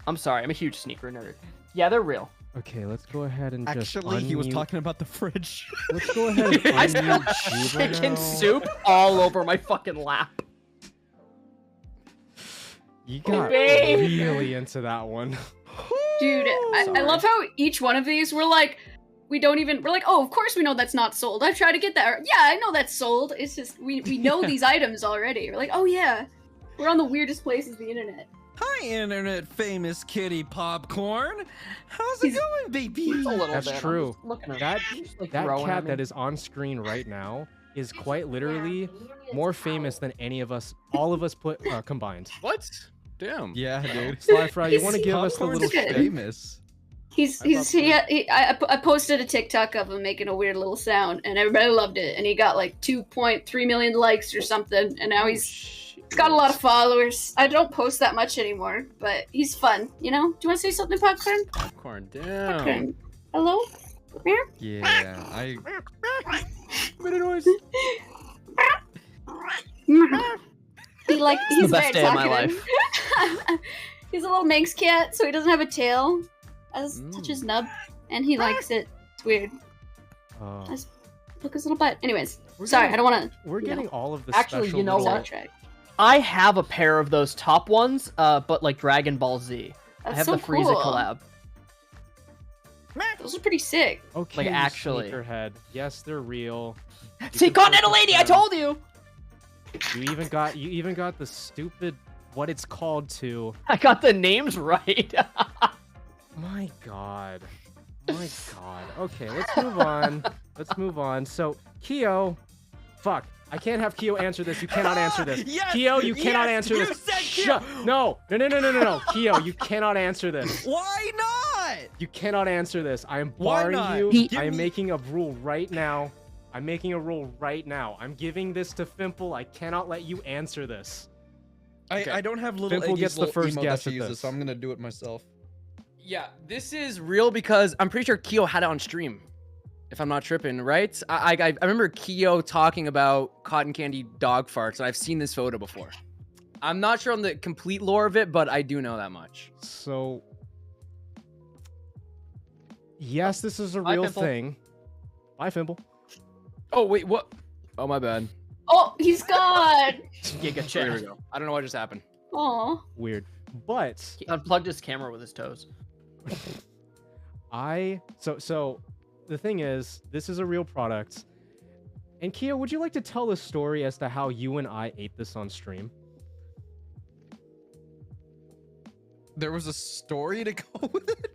I'm sorry, I'm a huge sneaker nerd. Yeah, they're real. Okay, let's go ahead and just Actually, he was unmute- talking about the fridge. Let's go ahead and I smell unmute Juber chicken now. soup all over my fucking lap. You got babe. really into that one. Dude, I love how each one of these we're like, we're like, oh, of course we know that's not sold. I've tried to get that. Or, yeah, I know that's sold. It's just we know these items already. We're like, oh yeah, we're on the weirdest places the internet. Hi, internet famous kitty popcorn. How's it going, baby? That's true. That that growing cat on me. that is on screen right now is quite literally more famous than any of us, all of us put combined. What? Damn. Yeah, dude. Sly Fry, you want to give us the Popcorn's little good. famous. I posted a TikTok of him making a weird little sound, and everybody loved it. And he got like 2.3 million likes or something, and now he's got a lot of followers. I don't post that much anymore, but he's fun. You know? Do you want to say something, Popcorn? Popcorn, damn. Popcorn. Hello? Here? Yeah, I. He's the best very day of my talkative. He's a little Manx cat, so he doesn't have a tail. I just Mm. touch his nub, and he likes it. It's weird. I just look his little butt. Anyways, sorry, I don't want to. We're getting all of the Actually, special you know little- what? I have a pair of those top ones, but like Dragon Ball Z. I That's have so the Frieza cool. collab. Those are pretty sick. Okay, Like, you actually. sneakerhead. Yes, they're real. You See, can Continental purchase Lady, I them. told you. You even got the stupid what it's called to. I got the names right. My God. My God. Okay, let's move on. Let's move on. So, Keo, fuck. I can't have Keo answer this. You cannot answer this. Yes! Keo, you cannot Yes! answer You this. said Keo! No. Keo, you cannot answer this. Why not? You cannot answer this. I am Why barring not? you. Give I am me- making a rule right now. I'm making a rule right now. I'm giving this to Fimple. I cannot let you answer this. I don't have little Fimple Iggy's gets the little first emote guess that she at uses, this. so I'm gonna do it myself. Yeah, this is real because I'm pretty sure Keo had it on stream, if I'm not tripping, right? I remember Keo talking about cotton candy dog farts, and I've seen this photo before. I'm not sure on the complete lore of it, but I do know that much. So, yes, this is a Bye, real Fimple. thing. Bye, Fimple. Oh, wait, what? Oh, my bad. Oh, he's gone. Giga There check. we go. I don't know what just happened. Oh. Weird. But He unplugged his camera with his toes. So the thing is, this is a real product. And Keo, would you like to tell the story as to how you and I ate this on stream? There was a story to go with it.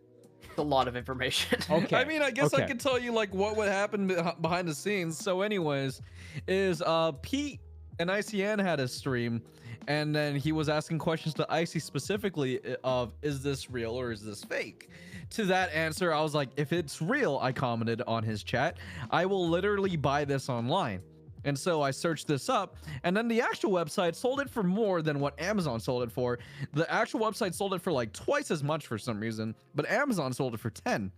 A lot of information. Okay. I mean, I guess I okay. could tell you like what would happen behind the scenes. So, anyways, is Pete and ICN had a stream, and then he was asking questions to Icy specifically of is this real or is this fake? To that answer, I was like, if it's real, I commented on his chat, I will literally buy this online. And so I searched this up, and then the actual website sold it for more than what Amazon sold it for. The actual website sold it for like twice as much for some reason, but Amazon sold it for 10.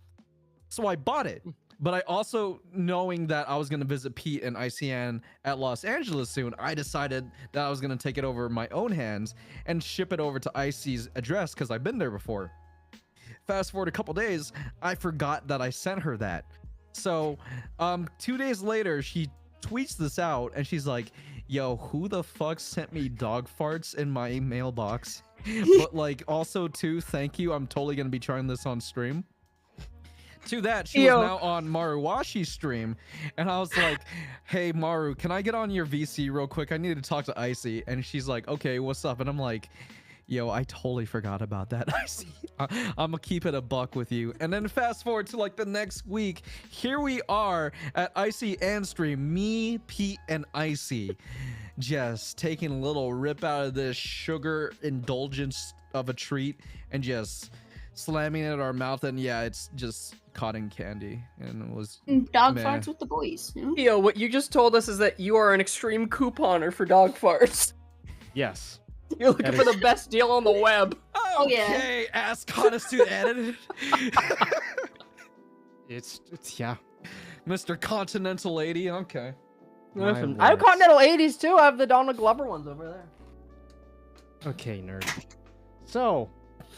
So I bought it. But I also, knowing that I was going to visit Pete and ICN at Los Angeles soon, I decided that I was going to take it over my own hands and ship it over to Icy's address because I've been there before. Fast forward a couple days, I forgot that I sent her that. So 2 days later, she tweets this out and she's like, yo, who the fuck sent me dog farts in my mailbox? But like, also too, thank you. I'm totally going to be trying this on stream. To that, she was now on Maruwashi's stream, and I was like, hey, Maru, can I get on your VC real quick? I need to talk to Icy. And she's like, okay, what's up? And I'm like, yo, I totally forgot about that, Icy. I'm gonna keep it a buck with you. And then fast forward to like the next week, here we are at Icy and stream, me, Pete, and Icy, just taking a little rip out of this sugar indulgence of a treat and just slamming it in our mouth. And yeah, it's just cotton candy, and it was Dog meh. farts with the boys. You know? Yo, what you just told us is that you are an extreme couponer for dog farts. Yes. You're looking for the best deal on the web. Oh yeah. Okay, ask Constitute edited. It's yeah. Mr. Continental 80, okay. Listen, My I have lord. Continental 80s too. I have the Donald Glover ones over there. Okay, nerd. So,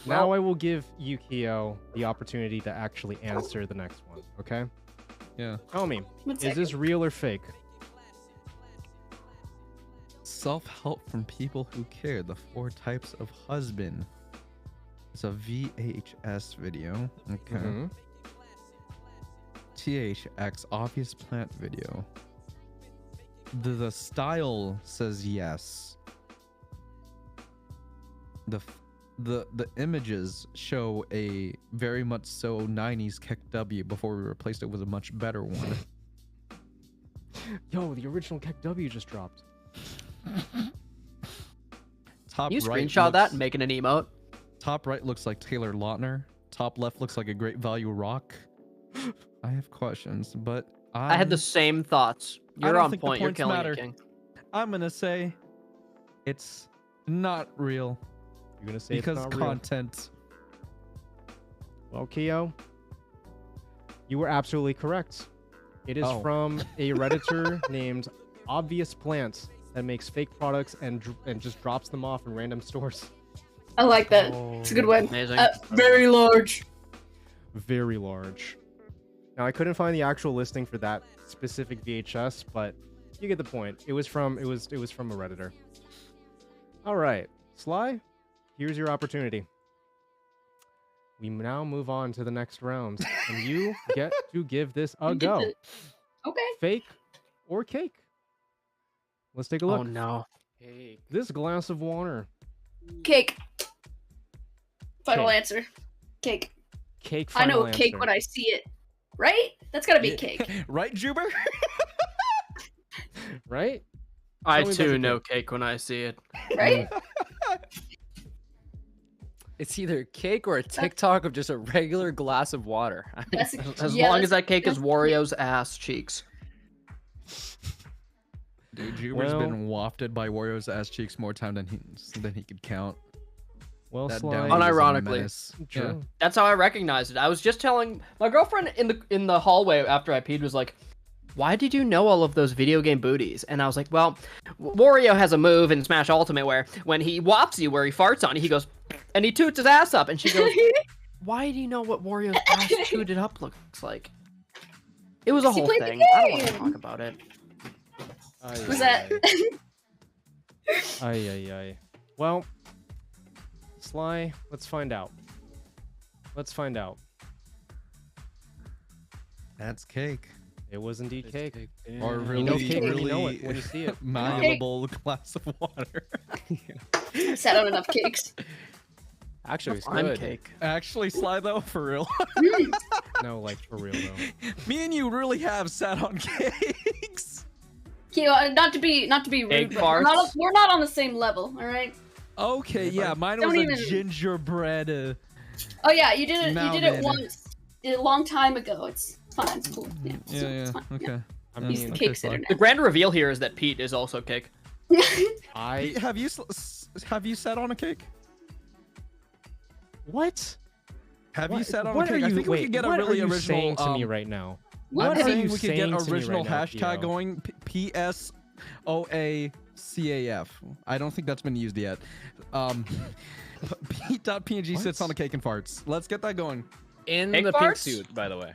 now I will give Yukio the opportunity to actually answer the next one, okay? Yeah. Tell me, One is second. this real or fake? Self-help from people who care. The 4 types of husband. It's a VHS video. Okay. Mhm. THX obvious plant video. The style says yes. The images show a very much so 90s Keck W before we replaced it with a much better one. Yo, the original Keck W just dropped. Top You right screenshot that looks- and make it an emote. Top right looks like Taylor Lautner. Top left looks like a great value rock. I have questions, but I had the same thoughts. I You're don't on think the point. You're points killing matter. it, King. I'm gonna say it's not real You're gonna say because it's not real. content. Well, Keo, you were absolutely correct. It is Oh. from a Redditor named Obvious Plants that makes fake products and just drops them off in random stores. I like that. It's a good one. Amazing. Very large. Very large. Now I couldn't find the actual listing for that specific VHS, but you get the point. It was from a Redditor. All right, Sly, here's your opportunity. We now move on to the next round, and you get to give this a go. Okay. Fake or cake? Let's take a look. Oh no. This glass of water Cake. Final Cake. answer. Cake. Cake. I know Final a cake answer. when I see it. Right? That's gotta be cake. Right, Juber? Right? I Tell me about too the know cake when I see it. Right? It's either cake or a TikTok of just a regular glass of water. I mean, That's As yeah, long that's- as that cake is that's- Wario's ass cheeks. Dude, Juber's Well- been wafted by Wario's ass cheeks more time than he could count. Well, That Sly. down is a Unironically. menace. True. Yeah. That's how I recognized it. I was just telling my girlfriend in the hallway after I peed was like, "Why did you know all of those video game booties?" And I was like, "Well, Wario has a move in Smash Ultimate where when he whops you, where he farts on you, he goes and he toots his ass up." And she goes, "Why do you know what Wario's ass tooted up looks like?" It was a He whole played the thing. I don't want to game. talk about it. Was that? Ay. Well, Sly, let's find out. Let's find out. That's cake. It was indeed cake. Or You really, know cake when you really know it, when you see it. malleable glass of water. I've sat on enough cakes. Actually, it's I'm good. cake. Actually, Sly, though, for real. No, like for real though. Me and you really have sat on cakes. Okay, not to be rude, Egg but farts. we're not on the same level, all right? Okay, yeah, mine Don't was a even- gingerbread. Oh yeah, you did it. You did Mounted. it once. You did it a long time ago. It's fine. It's cool. Yeah. Yeah, Fine. okay. I He's the mean, cake sitter The grand reveal here is that Pete is also cake. I Have you sat on a cake? what? Have you What- sat on what a cake? are I you, think wait, we could get a what really are you original. saying to me right now? I'm What are saying you we could get saying to me original right now, hashtag Keo? going PSOACAF. I don't think that's been used yet. PETEdotPNG sits on a cake and farts. Let's get that going. In Cake the pink farts? suit, by the way.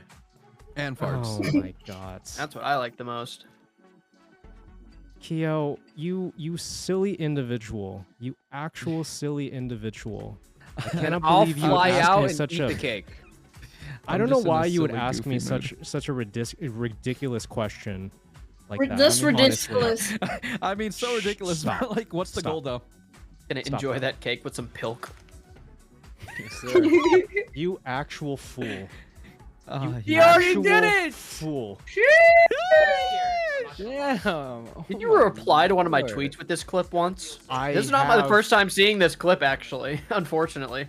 And farts. Oh my god. That's what I like the most. Keo, you silly individual. You actual silly individual. I cannot I'll believe you would fly ask out me and such eat a the cake. I I'm don't know just in a why you would silly, ask me goofy such a ridiculous question like that. This I mean, honestly. ridiculous. I mean, so ridiculous. Stop. But like, what's the Stop. goal though? Gonna Stop enjoy that. that cake with some pilk. You actual fool. You already did Actual it! Fool. Yeah. Did you reply to one of my tweets with this clip once? I This is not my have- first time seeing this clip, actually. Unfortunately.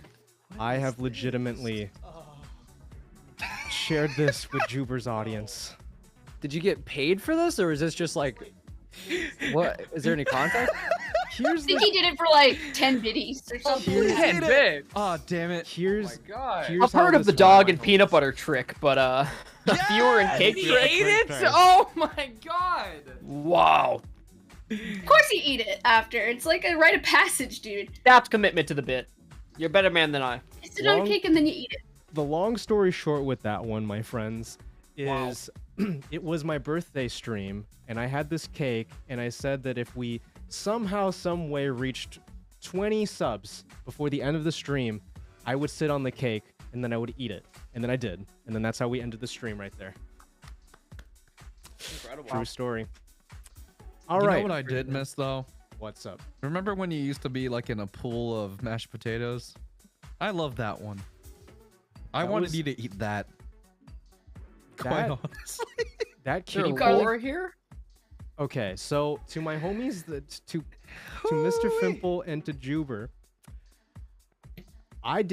I have legitimately shared this with Juber's audience. Did you get paid for this, or is this just like, what? Is there any context? Here's I think he did it for like 10 biddies or something. Here's- 10 bit. Oh damn it! Here's God. here's I've how heard of this the dog went. and peanut butter trick, but viewer and cake He trick. ate it? Trick. Oh my god. Wow. Of course you eat it after. It's like a rite of passage, dude. That's commitment to the bit. You're a better man than I. You sit on a Long- cake and then you eat it. The long story short with that one, my friends, is it was my birthday stream, and I had this cake, and I said that if we somehow, some way reached 20 subs before the end of the stream, I would sit on the cake, and then I would eat it. And then I did. And then that's how we ended the stream right there. Incredible. True story. You All right. know what I did miss though? What's up? Remember when you used to be like in a pool of mashed potatoes? I love that one. I That wanted was- you to eat that. Quite That- honestly. That Is there kitty lore here? Okay, so to my homies, to Mr. Fimple and to Juber, I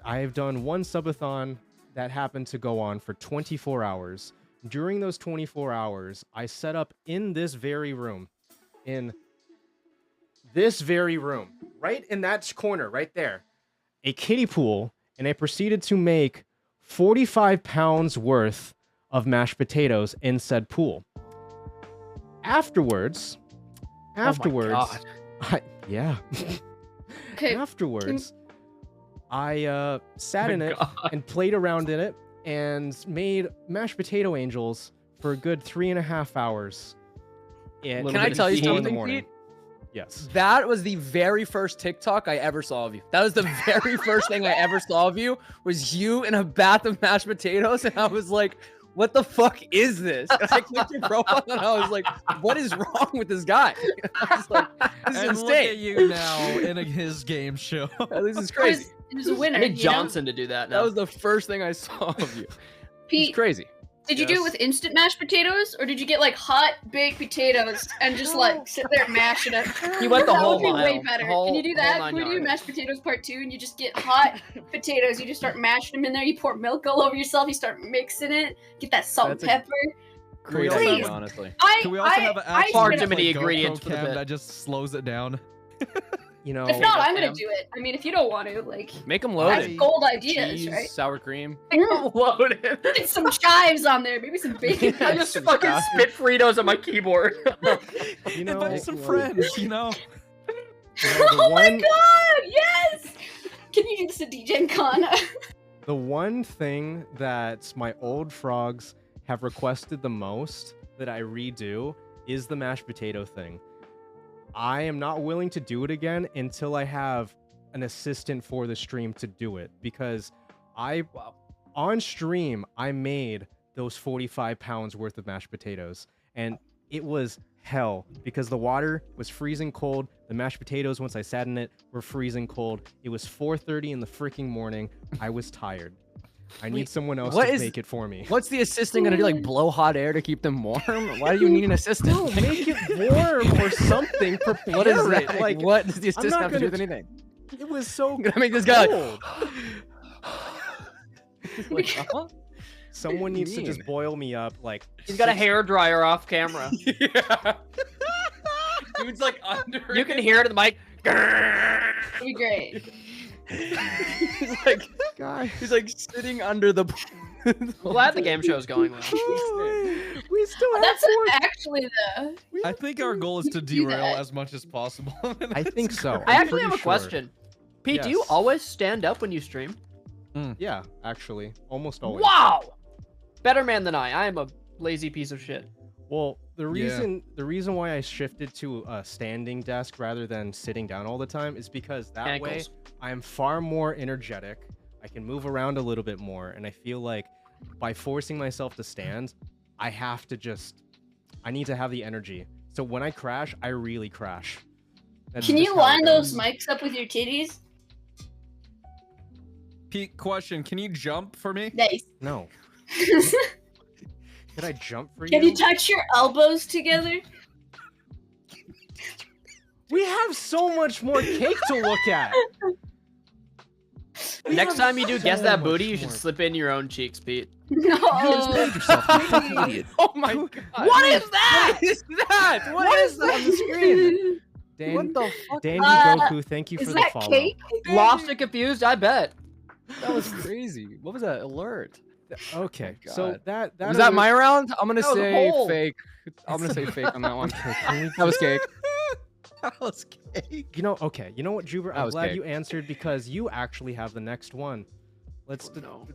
have done one subathon that happened to go on for 24 hours. During those 24 hours, I set up in this very room, right in that corner, right there, a kiddie pool, and I proceeded to make 45 pounds worth of mashed potatoes in said pool. Afterwards, yeah. Okay. Afterwards, I sat in it and played around in it and made mashed potato angels for a good 3.5 hours. Can I tell you something, Pete? Yes. That was the very first TikTok I ever saw of you. That was the very first thing I ever saw of you, was you in a bath of mashed potatoes, and I was like, what the fuck is this? And I clicked your profile and I was like, what is wrong with this guy? I was like, this is And insane. look at you now in his game show. This is crazy. It was a winner. I need you know? Johnson to do that now. That was the first thing I saw of you. Pete, It's crazy. Did you do it with instant mashed potatoes, or did you get like hot baked potatoes and just like sit there and mash it up? You went the That whole would be way mile, better. the whole- Can you do whole that? nine Can we do yards. mashed potatoes part 2, and you just get hot potatoes, you just start mashing them in there, you pour milk all over yourself, you start mixing it, get that salt and That's a pepper. Great Please. idea, honestly. Can we also have an actual Far like, too many GoPro ingredients for the cam bit. that just slows it down? You know, If not, I'm gonna do it. I mean, if you don't want to, like, Make them that's loaded. gold ideas, Cheese, right? sour cream. Loaded. Get some chives on there, maybe some bacon. I just fucking spit Fritos on my keyboard. you know, Invite some friends, you know? Oh my god, yes! Can you do this at DJ Con? The one thing that my old frogs have requested the most that I redo is the mashed potato thing. I am not willing to do it again until I have an assistant for the stream to do it, because on stream I made those 45 pounds worth of mashed potatoes, and it was hell because the water was freezing cold. The mashed potatoes, once I sat in it, were freezing cold. It was 4:30 in the freaking morning. I was tired. I need someone else to make it for me. What's the assistant gonna do? Like blow hot air to keep them warm? Why do you need an assistant? No, make it warm or something. Prepare What is it. that? Like, What does the I'm assistant not have to do gonna with anything? It was so I'm gonna make this guy cold. like, huh? Someone What do you needs to just mean? boil me up. Like, He's got a hair dryer off camera. Dude's like under. You can hear it in the mic. That'd be great. He's like, he's like sitting under the. Glad the game show's going well. We still have That's actually the. I think our goal is to do derail that. as much as possible. I think so. I I'm actually have a pretty sure. question. Pete, do you Yes. always stand up when you stream? Yeah, actually, almost always. Wow! Better man than I. I am a lazy piece of shit. Well, the reason why I shifted to a standing desk rather than sitting down all the time is because that Ankles. way I am far more energetic. I can move around a little bit more, and I feel like by forcing myself to stand, I need to have the energy. So when I crash, I really crash. That's Can just you how it line those goes. mics up with your titties? Pete, question: can you jump for me? Nice. No. Could I jump for Can you? you touch your elbows together? We have so much more cake to look at. Next time you do guess so that much booty, you should more. slip in your own cheeks, Pete. No. Oh my god! What is that? What is that? What is that on the screen? Dan, What the fuck? Dandy Uh, Goku, thank you is for the that follow. cake? Lost and confused, I bet. That was crazy. What was that alert? Okay, Oh my so God. that Was that my round? I'm gonna That was say whole. fake. I'm gonna say fake on that one. Okay, can we That was cake. That was cake. You know, okay. You know what, Juber? That I'm was glad cake. you answered because you actually have the next one. Let's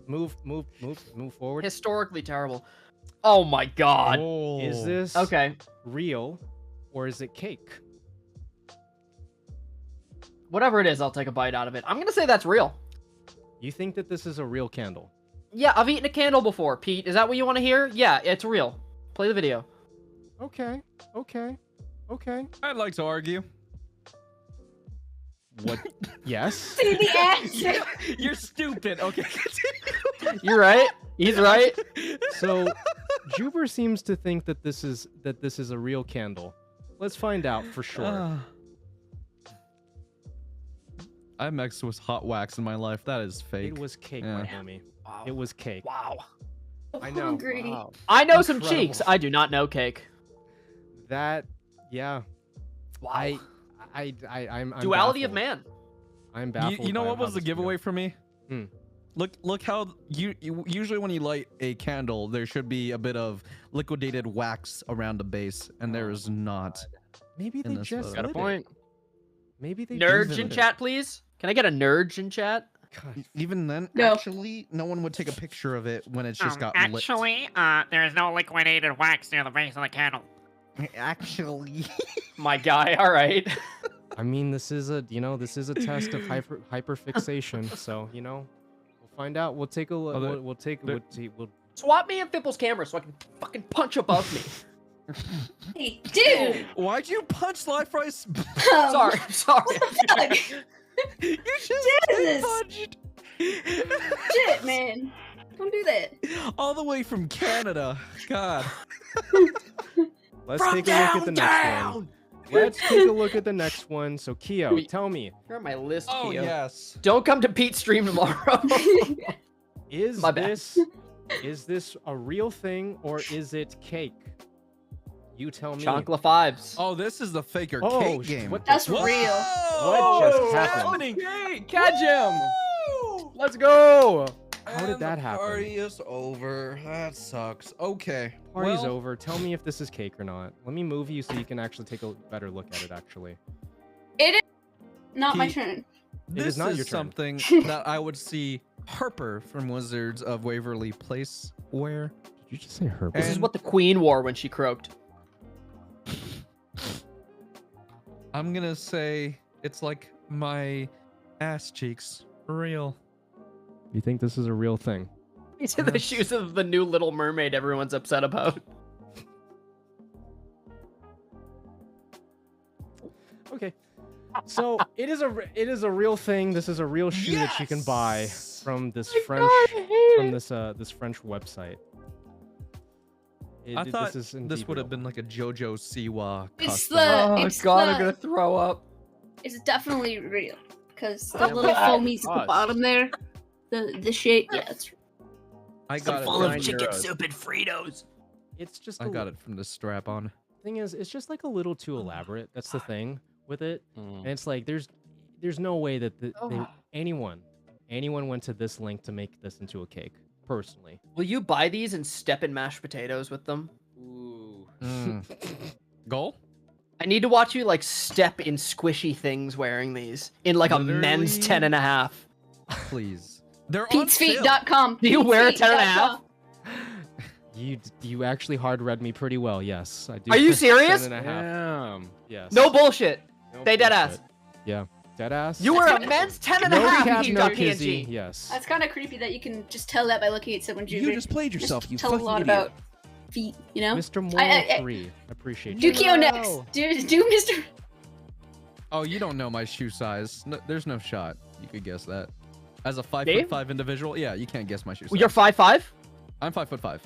move forward. Historically terrible. Oh my god. Is this Okay. real or is it cake? Whatever it is, I'll take a bite out of it. I'm gonna say that's real. You think that this is a real candle? Yeah, I've eaten a candle before, Pete. Is that what you want to hear? Yeah, it's real. Play the video. Okay. I'd like to argue. What? Yes. See the answer. You're stupid. Okay. You're right. He's right. So, Juber seems to think that this is a real candle. Let's find out for sure. I mixed with hot wax in my life. That is fake. It was cake, Yeah. my homie. Wow. It was cake. Wow. I know. Hungry. Wow. I know some Incredible. cheeks. I do not know cake. That, yeah. Wow. I'm Duality of baffled. man. I'm baffled. You know by what how was the this giveaway feels. for me? Look how you usually when you light a candle, there should be a bit of liquidated wax around the base, and there is not. Maybe in they this just photo. Got a lit point. It. Maybe they Nerds just in lit it. chat, please. Can I get a nerds in chat? Even then, No. actually, no one would take a picture of it when it's just got lit. Actually, there is no liquidated wax near the base of the candle. Actually, My guy. All right. I mean, this is a test of hyperfixation. So we'll find out. We'll take a look. Oh, We'll Swap me and Fipple's camera so I can fucking punch above me. Hey, dude! Why'd you punch Life Rice? Sorry. You just Jesus. punched. Shit, man. Don't do that. All the way from Canada. God. Let's take a look at the next one. Let's take a look at the next one. So, Keo, tell me. You're on my list, Oh, Keo. yes. Don't come to Pete's stream tomorrow. Is My bad. this a real thing or is it cake? You tell me. Chocolate fives. Oh, this is the faker Oh, cake game. what That's the- real. What just happened? Catch him. Let's go. How did that happen? Party is over. That sucks. Okay. Party's well, over. Tell me if this is cake or not. Let me move you so you can actually take a better look at it, actually. It is not my He- turn. It is not your turn. something that I would see Harper from Wizards of Waverly Place wear. Did you just say Herbert? This is what the queen wore when she croaked. I'm gonna say it's like my ass cheeks. Real. You think this is a real thing? These are the shoes of the new Little Mermaid everyone's upset about. Okay. So it is a real thing. This is a real shoe that you can buy from this French this French website. I thought this this would have been like a JoJo Siwa It's custom. the. Oh it's god, the, I'm gonna throw up. It's definitely real. Because the Oh little my foamies at the gosh. bottom there. The shape. Yeah, it's I got it. Full of from- chicken soup and Fritos. It's just. I got it from the strap on. Thing is, it's just like a little too elaborate. That's the thing with it. And it's like there's no way that anyone went to this length to make this into a cake. Personally, Will you buy these and step in mashed potatoes with them? Ooh. Goal? I need to watch you like step in squishy things wearing these in like a men's Literally? 10.5. Please. They're on sale. Pete'sFeet.com. Do you wear a 10.5? you actually hard read me pretty well. Yes, I do. Are you serious? 10.5. Damn. Yes. No bullshit. No Stay dead bullshit. ass. Yeah, dead ass. You were a men's 10.5. No cap, no PETEdotPNG. kizzy. Yes. That's kind of creepy that you can just tell that by looking at someone's You just played yourself, you tell a fucking lot idiot. about feet, you know? Mr. Moral I- 3. I appreciate Do you. Keo next. Do Mr. Oh, you don't know my shoe size. No, there's no shot. You could guess that. As a Dave? 5'5" individual, yeah, you can't guess my shoe size. You're 5'5"? I'm 5'5".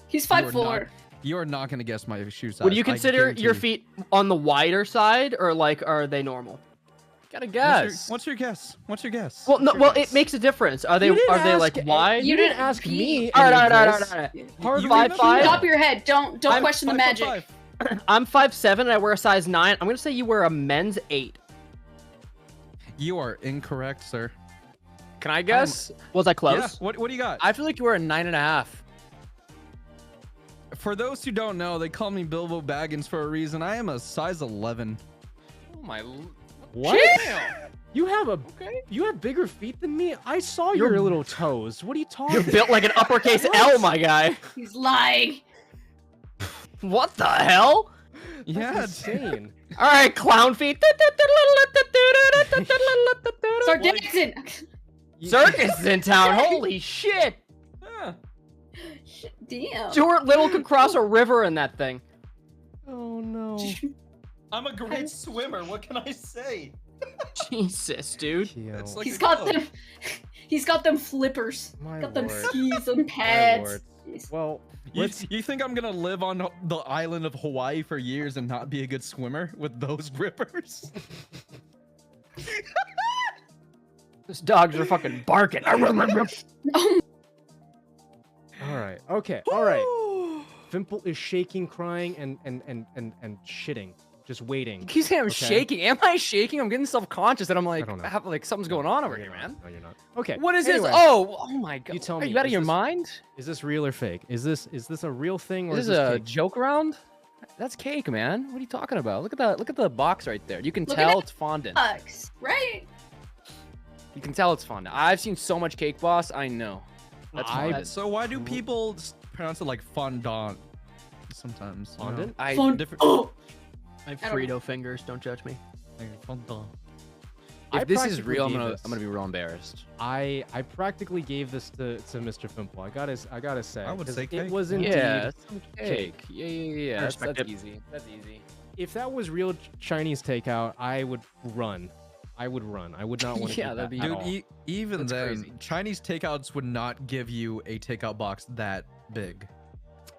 He's You are 5'4". not- You are not gonna guess my shoe size. Would you I consider guarantee your you. feet on the wider side or like are they normal? Gotta guess. What's your guess? What's your guess? Well, no, well, it makes a difference. Are they You didn't like ask- wide? You didn't ask me. All right, any all of right, this. all right. Hard You five, remember- five. Stop your head. Don't I'm question the magic. I'm 5'7" and I wear a size 9. I'm gonna say you wear a men's 8. You are incorrect, sir. Can I guess? Was I close? Yeah. What do you got? I feel like you were a 9.5. For those who don't know, they call me Bilbo Baggins for a reason. I am a size 11. Oh my. What? Damn. You have you have bigger feet than me. I saw your little toes. What are you talking? You're built like an uppercase L, my guy. He's lying. What the hell? Yeah, insane. All right, clown feet. Start dancing. Circus is in town. Holy shit! Damn. Stuart Little could cross a river in that thing. Oh no. I'm a great swimmer. What can I say? Jesus, dude. It's like He's got them. He's got them flippers. My got them lord. skis and My pads. lord. Well, You think I'm gonna live on the island of Hawaii for years and not be a good swimmer with those grippers? These dogs are fucking barking. all right. Okay. All right. Fimple is shaking, crying, and shitting, just waiting. Keep saying I'm Okay? shaking. Am I shaking? I'm getting self-conscious and I'm like, don't know. I have like something's going on over here, man. No, you're not. Okay. What is anyway, this? Oh my god. You tell Are me. you out of is your this- mind? Is this real or fake? Is this a real thing or Is is this this a cake? joke around? That's cake, man. What are you talking about? Look at the box right there. You can Look at tell that it's fondant. Bugs, right? You can tell it's fondant. I've seen so much cake, boss. I know. That's fondant. So why do people pronounce it like fondant? Sometimes. you know? Fondant? Different. I have I don't- Frito fingers. Don't judge me. Fondant. If this is practically real, gave I'm gonna be real embarrassed. I practically gave this to Mr. Fimple. I gotta say. I would 'cause say it cake. was indeed Yeah, some cake. cake. Yeah. I That's respect it. easy. That's easy. If that was real Chinese takeout, I would run. I would run. I would not want to Yeah, eat that'd that be- at Dude, all. even That's then, crazy. Chinese takeouts would not give you a takeout box that big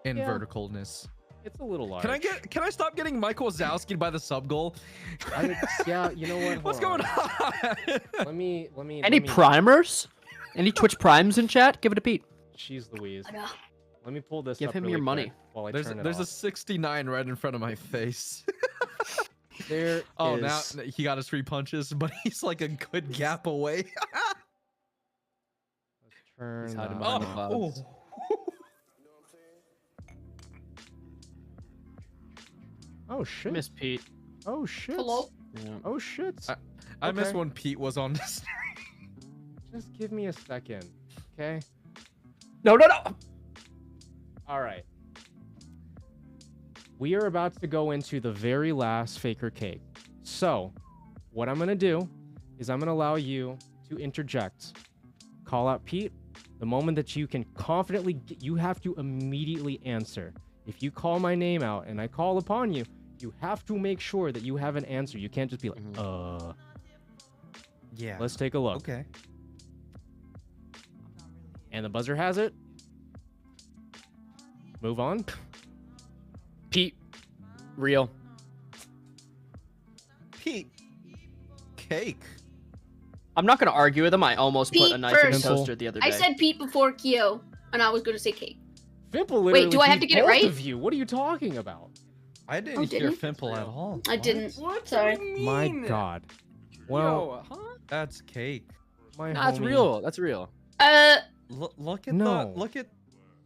in Yeah. verticalness. It's a little large. Can I stop getting Michael Wazowski by the sub goal? Yeah, you know what? What's Hold going on? Let me. Any primers? Any Twitch primes in chat? Give it a Pete. Jeez Louise. Let me pull this Give up him really your quick money. while I There's turn it a off. 69 right in front of my face. There Oh, is- now he got his 3 punches, but he's like a good gap away. Turn He's hiding that behind the off. clouds. Oh shit. Miss Pete. Oh shit. Hello? Oh shit. I miss Okay. when Pete was on this. Just give me a second, okay? No. All right. We are about to go into the very last faker cake. So, what I'm going to do is I'm going to allow you to interject. Call out Pete. The moment that you can confidently, you have to immediately answer. If you call my name out and I call upon you, you have to make sure that you have an answer. You can't just be like, Yeah. Let's take a look. Okay. And the buzzer has it. Move on. Pete, real. Pete, cake. I'm not gonna argue with him. I almost put Pete a knife in first. a toaster the other day. I said Pete before Kyo, and I was going to say cake. Fimple literally Wait, do I have beat to get it both right? of you. What are you talking about? I didn't hear didn't? Fimple at all. I didn't. Sorry. My God. Well, That's cake. my Nah, that's homie- real. That's real. Look at No. look at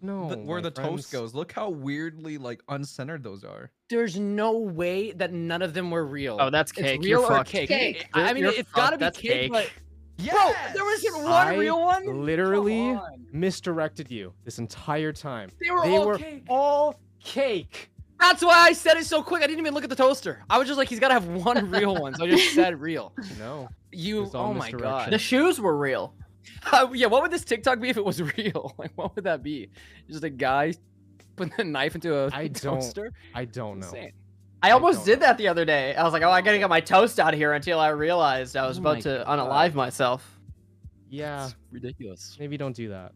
where my the friends. toast goes. Look how weirdly like uncentered those are. There's no way that none of them were real. Oh, that's It's cake. real You're or fucked. cake. Cake. I mean, You're it's gotta fucked. be That's cake, cake. but Yes! bro, there wasn't one I real one. literally Come on. misdirected you this entire time. They were all cake. That's why I said it so quick. I didn't even look at the toaster. I was just like, he's gotta have one real one. So I just said real. No. You. It's all Oh my misdirection. god. The shoes were real. Yeah. What would this TikTok be if it was real? Like, what would that be? Just a guy putting a knife into a I toaster? don't know. Insane. I almost don't did that the other day. I was like, oh, I gotta get my toast out of here until I realized I was Oh about my to God. unalive myself. Yeah, It's ridiculous. maybe don't do that.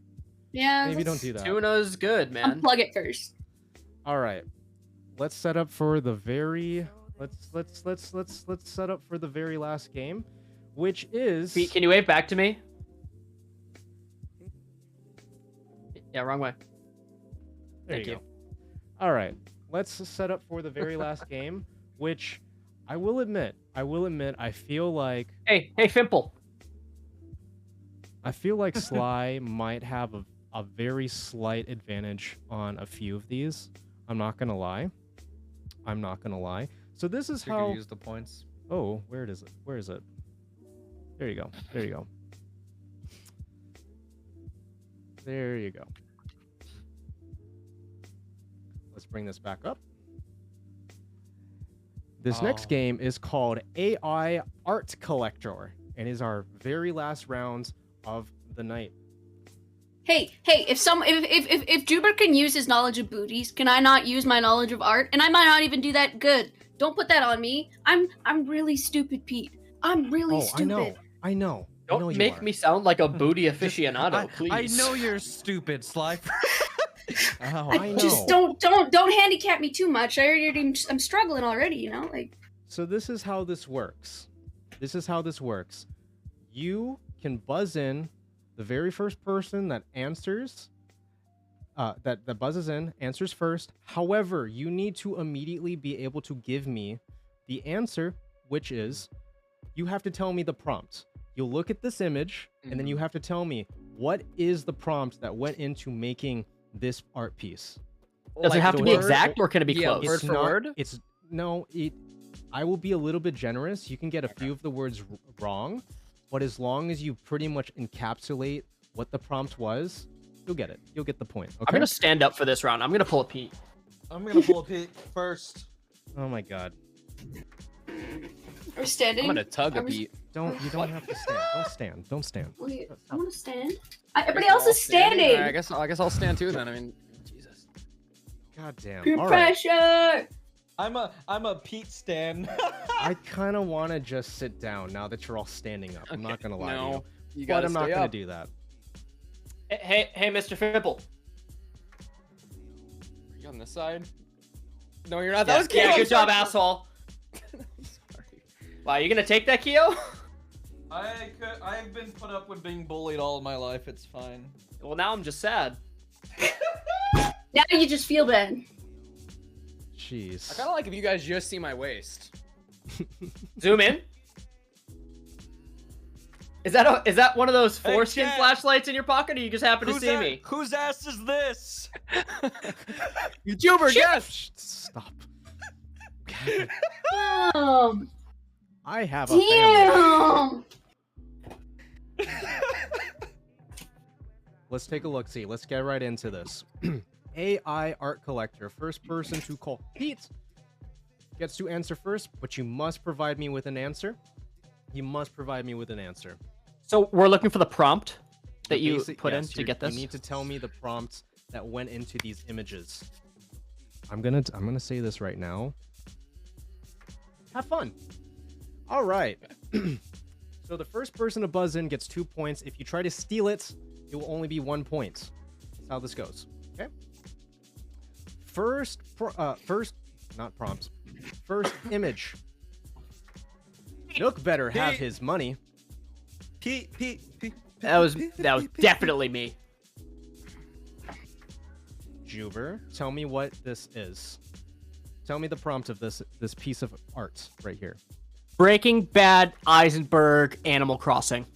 Yeah. Maybe don't do that. Tuna's good, man. Unplug it first. All right. Let's set up for the very let's set up for the very last game, which is Pete, can you wave back to me? Yeah, wrong way. There Thank you you. go. All right. Let's set up for the very last game, which I will admit, I feel like Hey, Fimple. Sly might have a very slight advantage on a few of these. I'm not gonna lie. So this is You how. could use the points. Oh, where is it? Where is it? There you go. There you go. There you go. Let's bring this back up. This next Oh. game is called AI Art Collector and is our very last round of the night. Hey, if Juber can use his knowledge of booties, can I not use my knowledge of art? And I might not even do that good. Don't put that on me. I'm really stupid, Pete. I'm really stupid. I know. Don't make me sound like a booty aficionado, please. I know you're stupid, Sly. Oh, I just don't handicap me too much. I'm struggling already, you know? Like So this is how this works. You can buzz in the very first person that answers that buzzes in, answers first. However, you need to immediately be able to give me the answer, which is you have to tell me the prompt. You'll look at this image and then you have to tell me what is the prompt that went into making this art piece. Does it have to be exact or can it be close? It's not- It's no, I will be a little bit generous. You can get a few of the words wrong, but as long as you pretty much encapsulate what the prompt was, you'll get it. You'll get the point. Okay? I'm gonna stand up for this round. I'm gonna pull a Pete. I'm gonna pull a Pete first. Oh my god. Or standing? I'm gonna tug a Are we- Pete. You don't have to stand. Don't stand. Don't stand. Wait, I want to stand. Everybody else is standing. All right, I guess I'll stand too then. I mean, Jesus. God damn. Peer All right. pressure. I'm a Pete stan. I kind of want to just sit down now that you're all standing up. I'm not gonna lie to No, you. you But gotta I'm not stay gonna up. do that. Hey, Mr. Fipple. Are you on this side? No, you're not. That was Keo. good job, asshole. Wow, you gonna take that, Keo? I've been put up with being bullied all my life. It's fine. Well, now I'm just sad. Now you just feel bad. Jeez. I kind of like if you guys just see my waist. Zoom in. Is that one of those foreskin flashlights in your pocket, or you just happen to see me? Whose ass is this? YouTuber, yes. Stop. Damn. I have a family. Damn. Let's take a look. See, let's get right into this. AI art collector, first person to call Pete, gets to answer first, but you must provide me with an answer. You must provide me with an answer. So we're looking for the prompt that you put in Yes, to get this. You need to tell me the prompts that went into these images. I'm gonna say this right now. Have fun. All right. So the first person to buzz in gets 2 points. If you try to steal it, it will only be 1 point. That's how this goes. Okay. First, not prompts. First image. Nook better have his money. Pete. That was definitely me. Juber, tell me what this is. Tell me the prompt of this piece of art right here. Breaking Bad, Eisenberg, Animal Crossing.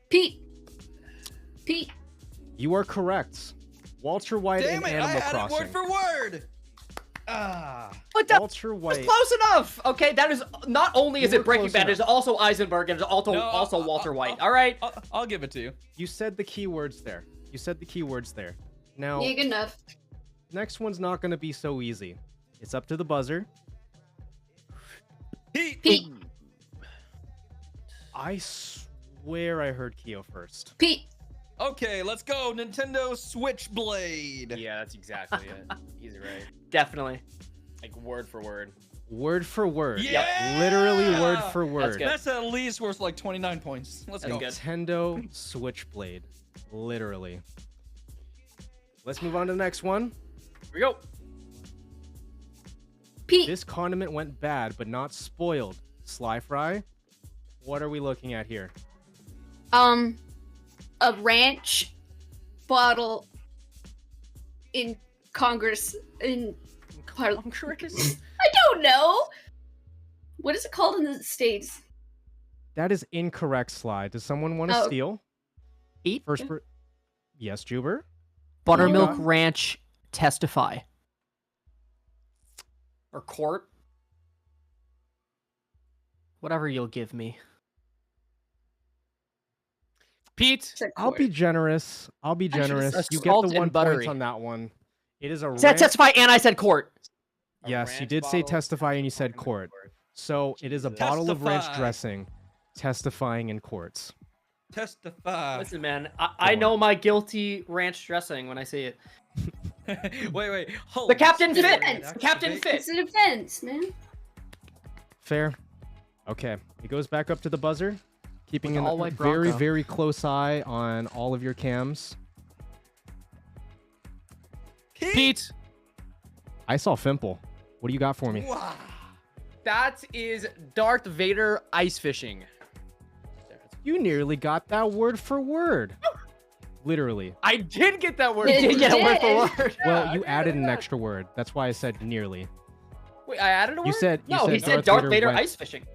Pete. You are correct. Walter White Damn in it! I Animal had Crossing. it word for word. Ah. What the? Walter That's White. close enough. Okay, that is not only is You it were Breaking close Bad, it is enough. also Eisenberg and it's also Walter White. All right. I'll give it to you. You said the keywords there. Now, Yeah, good enough. next one's not going to be so easy. It's up to the buzzer. Pete. I swear I heard Keo first. Pete. Okay, let's go. Nintendo Switchblade. Yeah, that's exactly it. He's right. Definitely. Like word for word. Word for word. Yeah! Literally word for word. That's at least worth like 29 points. Let's go. Nintendo Switchblade. Literally. Let's move on to the next one. Here we go. Pete. This condiment went bad, but not spoiled. Sly Fry. What are we looking at here? A ranch bottle in Congress in Congress. I don't know. What is it called in the States? That is incorrect, Sly. Does someone want to Oh. steal? Eat. Yes, Juber. Buttermilk Yeah. Ranch, testify. Or court. Whatever you'll give me. Pete. I'll be generous. You get salt the 1 and point buttery. on that one. It is a Said ranch. testify and I said court. Yes, you did say testify and you said court. So it is a bottle of ranch Testify. dressing testifying in courts. Testify. Listen, man, I know my guilty ranch dressing when I see it. wait. Hold The captain It's a fit. defense. The captain fit. It's a defense, man. Fair. Okay, it goes back up to the buzzer, keeping With a the all-white very, Bronco. very close eye on all of your cams. Pete. I saw Fimple. What do you got for me? That is Darth Vader ice fishing. You nearly got that word for word. Literally. I did get that word. You for did. word for word. Well, you added an extra word. That's why I said nearly. Wait, I added a word. You said No, he said Darth Vader went- ice fishing.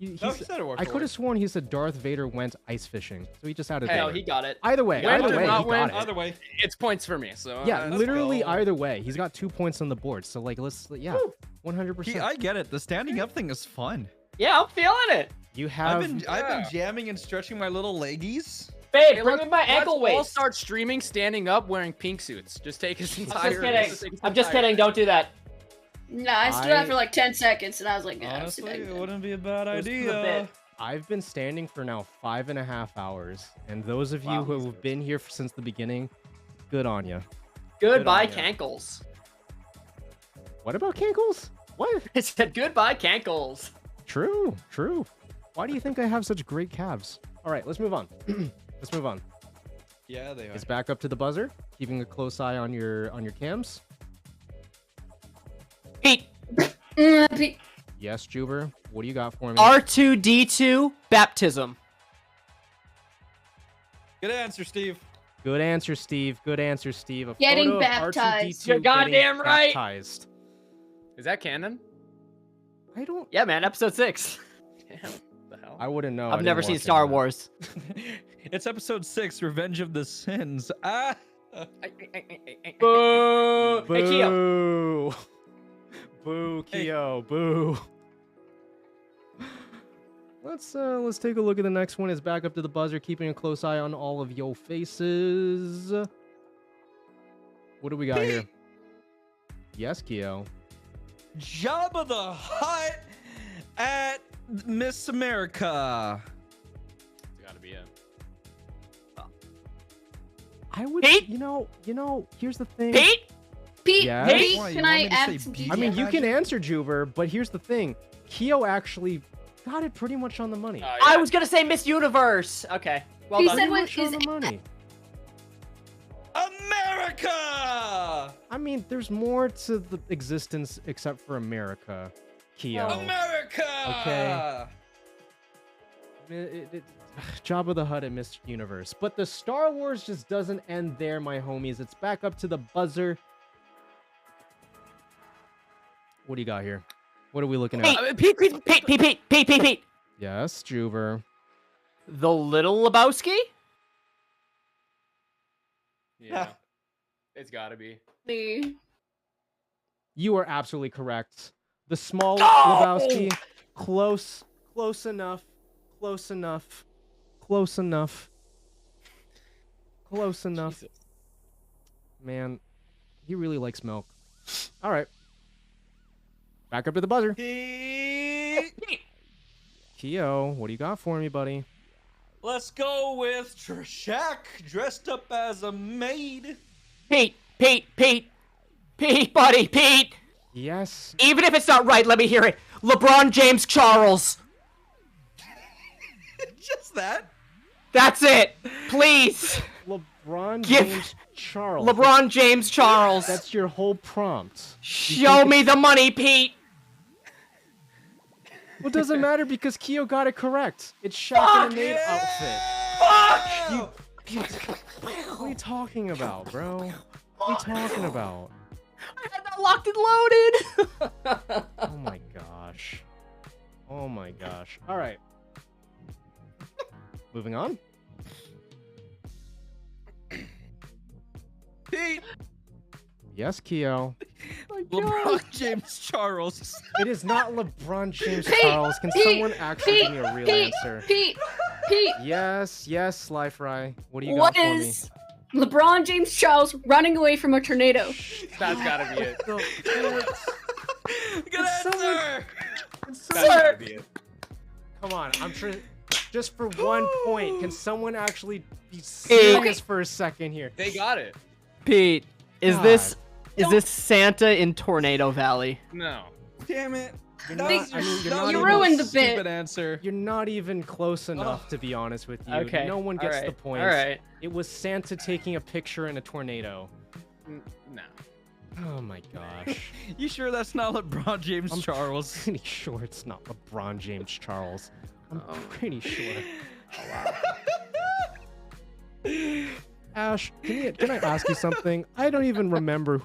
he No, s- he said a word I for could word. have sworn he said Darth Vader went ice fishing. So he just added Hell, Vader. he got it. Either way, Went either or way, not he went, got it. Either way. It's points for me. So Yeah, let's literally go. either way. He's got 2 points on the board. So like, let's 100%. I get it. The standing up thing is fun. Yeah, I'm feeling it. You have I've been jamming and stretching my little leggies. Babe, bring me my ankle Let's all waist. start streaming standing up wearing pink suits. Just take his entire. I'm just kidding. I'm just kidding. Don't do that. Nah, I stood out for like 10 seconds, and I was like, Honestly, it wouldn't be a bad It was a idea. bit. I've been standing for now 5.5 hours, and those of you who have been here since the beginning, good on you. Goodbye, Cankles. What about Cankles? What? I said goodbye, Cankles. True, true. Why do you think I have such great calves? All right, let's move on. Let's move on. Yeah, they are. It's back up to the buzzer, keeping a close eye on your cams. Pete. Pete. Yes, Juber. What do you got for me? R2D2 baptism. Good answer, Steve. Good answer, Steve. Good answer, Steve. A Getting photo of baptized. R2D2 You're goddamn getting right. Baptized. Is that canon? I don't. Yeah, man. Episode 6. Damn. The hell? I wouldn't know. I've never seen Star Wars. It's episode 6, Revenge of the Sins. Ah. Boo. Hey, Keo. Boo. Boo, Keo. Boo. Let's take a look at the next one. It's back up to the buzzer, keeping a close eye on all of your faces. What do we got here? Yes, Keo. Jabba the Hutt at Miss America. It's gotta be it. I would. Pete? You know. Here's the thing. Pete. Pete. Yes? Pete. Why, you Can want I me to add say some Pete? details? I mean, you can answer, Juber, but here's the thing. Keo actually got it pretty much on the money. I was gonna say Miss Universe. Okay. Well He done. said Pretty what much on is the money. America! I mean, there's more to the existence except for America, Keo. America! Okay. Jabba the Hutt and Miss Universe. But the Star Wars just doesn't end there, my homies. It's back up to the buzzer. What do you got here? What are we looking at? Pete. Yes, Juber. The Little Lebowski? Yeah. It's gotta be. The You are absolutely correct. The small Lebowski. Close enough. Close enough. Jesus. Man, he really likes milk. All right. Back up to the buzzer. Keo, what do you got for me, buddy? Let's go with Shaq dressed up as a maid. Pete, buddy. Yes. Even if it's not right, let me hear it. LeBron James Charles. Just that? That's it. Please. LeBron James Charles. LeBron James Charles. That's your whole prompt. Show me the money, Pete. Well, it doesn't matter because Keo got it correct. It's Shaq in a maid outfit. Fuck! What are you talking about, bro? What are you talking about? I had that locked and loaded. Oh my gosh. Oh my gosh. All right. Moving on. Pete. Yes, Keo. LeBron James Charles. It is not LeBron James Pete, Charles. Can Pete, someone actually Pete, give me a real Pete, answer? Pete. Yes, Sly Fry. What do you What got for is LeBron James Charles running away from a tornado? That's gotta be it. Good answer. That's gotta be it. Come on, I'm sure. Just for 1 point, can someone actually be serious for a second here? They got it. Pete, is God. this Santa in Tornado Valley? No. Damn it. You're not You even ruined the Stupid bit. answer. You're not even close enough, to be honest with you. Okay, No one gets the alright, point. alright. It was Santa taking a picture in a tornado. No. Oh my gosh. You sure that's not LeBron James I'm Charles? pretty sure it's not LeBron James Charles. I'm pretty sure. Ash, can I ask you something? I don't even remember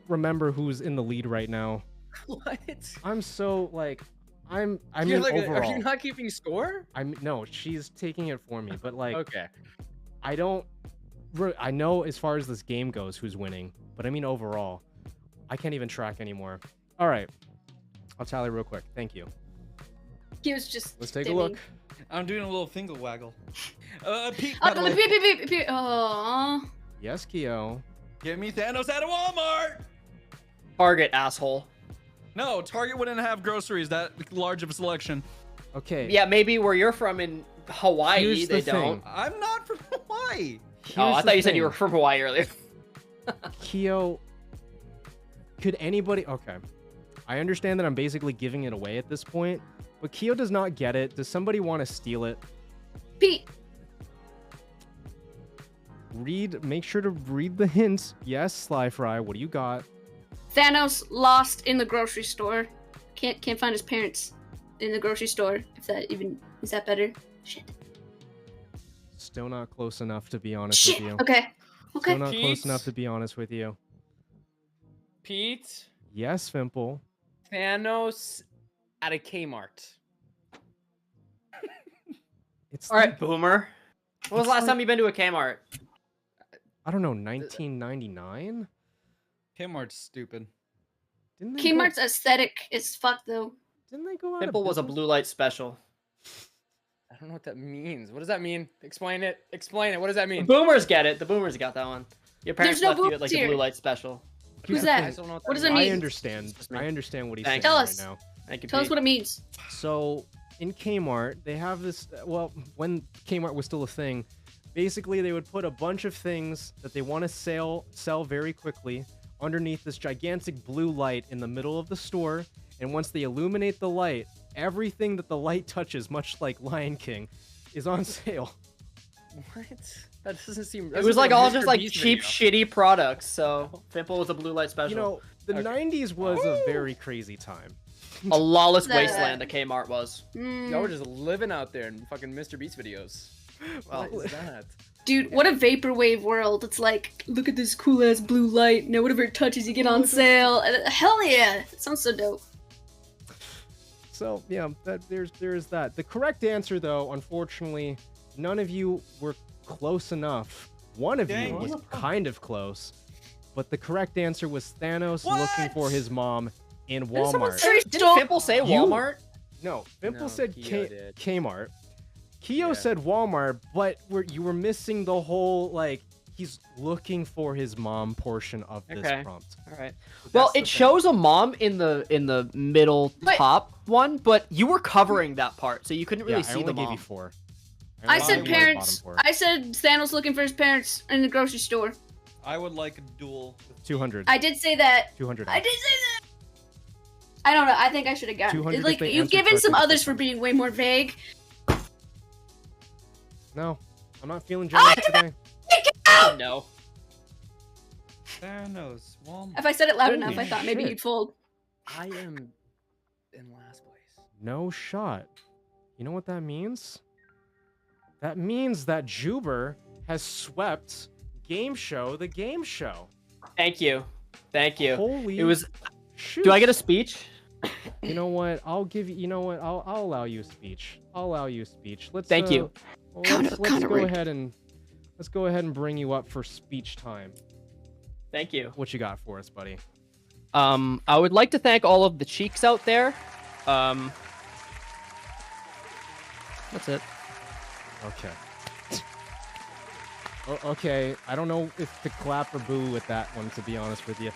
remember who's in the lead right now. What? I'm so like I mean Are overall. you not keeping score? No, she's taking it for me, but like Okay. I know as far as this game goes who's winning, but I mean overall. I can't even track anymore. All right. I'll tally real quick. Thank you. He was just. Let's take a stimming. look. I'm doing a little finger waggle. Pete. Pete. Aww. Yes, Keo. Give me Thanos at a Walmart. Target, asshole. No, Target wouldn't have groceries that large of a selection. Okay. Yeah, maybe where you're from in Hawaii, Here's they the don't. thing. I'm not from Hawaii. I thought you said you were from Hawaii earlier. Keo, could anybody... Okay. I understand that I'm basically giving it away at this point, but Keo does not get it. Does somebody want to steal it? Pete. Make sure to read the hints. Yes, Sly Fry, what do you got? Thanos lost in the grocery store. Can't find his parents in the grocery store. If that even is that better? Shit. Still not close enough to be honest Shit. with you. Okay. Still not close enough to be honest with you. Pete. Yes, Fimple. Thanos at a Kmart. All right, Boomer. When was the last time you've been to a Kmart? I don't know, 1999? Kmart's stupid. Didn't they Kmart's aesthetic is fuck though. Didn't they go out Pimple was a blue light special. I don't know what that means. What does that mean? Explain it. Explain it. What does that The mean? boomers get it. The boomers got that one. Your parents There's no left you at like boomers a blue here. light special. Who's the that? thing. What does it mean? I understand. I understand what he's saying Tell right us. now. Thank you, Tell us what it means. So in Kmart, they have this. Well, when Kmart was still a thing, basically they would put a bunch of things that they want to sell very quickly underneath this gigantic blue light in the middle of the store. And once they illuminate the light, everything that the light touches, much like Lion King, is on sale. What? That doesn't seem. It was like all just like cheap, shitty products. So Pimple was a blue light special. You know, the 90s was a very crazy time. A lawless wasteland the Kmart was. Y'all were just living out there in fucking Mr. Beast videos. What is that? Dude, what a vaporwave world. It's like, look at this cool ass blue light. Now whatever it touches, you get on sale. Hell yeah. It sounds so dope. So yeah, there's that. The correct answer, though, unfortunately, none of you were close enough. One of you was kind of close, but the correct answer was Thanos looking for his mom in Walmart. Didn't Pimple say Walmart? No, Pimple said Keo did. Kmart. Keo said Walmart, but you were missing the whole like he's looking for his mom portion of this prompt. All right. Well, it shows a mom in the middle top one, but you were covering that part, so you couldn't really see I only the mom. gave you 4. I said parents. I said Thanos looking for his parents in the grocery store. I would like a duel. 200. I did say that. 200. I did say that. I don't know. I think I should have gotten 200 it. Like, if they you've answered given some correctly. others for being way more vague. No, I'm not feeling generous today. No. Thanos, Walmart. If I said it loud Holy enough, I thought maybe shit. you'd fold. I am in last place. No shot. You know what that means? That means that Juber has swept Game Show the Game Show. Thank you. Thank you. Holy It was. shoot. Do I get a speech? You know what? I'll give you. You know what? I'll allow you a speech. I'll allow you a speech. Let's. Thank you. Let's go ahead and bring you up for speech time. Thank you. What you got for us, buddy? I would like to thank all of the cheeks out there. That's it. Okay. Okay. I don't know if to clap or boo with that one, to be honest with you.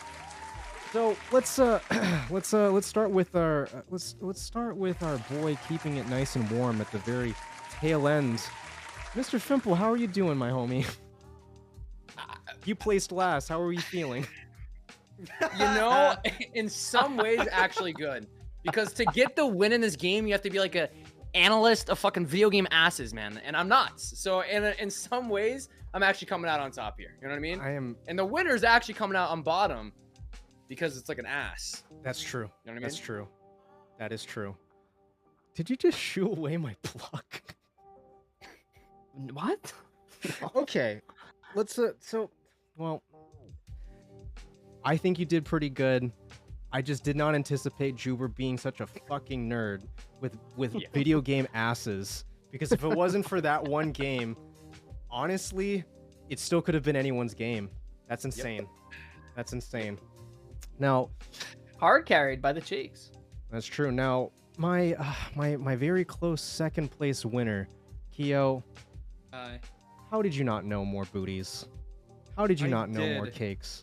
So let's start with our let's start with our boy keeping it nice and warm at the very tail end. Mr. Fimple, how are you doing, my homie? You placed last. How are you feeling? You know, in some ways, actually good. Because to get the win in this game, you have to be like a analyst of fucking video game asses, man. And I'm not. So in some ways, I'm actually coming out on top here. You know what I mean? I am. And the winner's actually coming out on bottom because it's like an ass. That's true. You know what I mean? That's true. That is true. Did you just shoo away my pluck? What? Okay. Let's well, I think you did pretty good. I just did not anticipate Juber being such a fucking nerd with video game asses, because if it wasn't for that one game, honestly, it still could have been anyone's game. That's insane. That's insane. Now, hard carried by the cheeks. That's true. Now, my very close second place winner, Keo. Hi. How did you not know more booties? How did you I not know more did. cakes?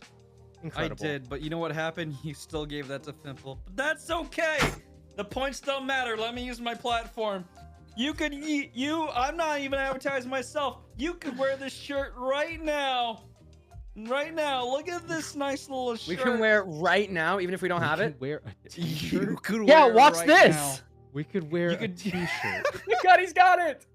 Incredible. I did, but you know what happened? You still gave that to Fimple. But that's okay. The points don't matter. Let me use my platform. You could I'm not even advertising myself. You could wear this shirt right now. Right now. Look at this nice little shirt. We can wear it right now, even if we don't have it. Wear a You could Yeah, wear it watch right this. now. We could wear a t-shirt. Oh my God, he's got it.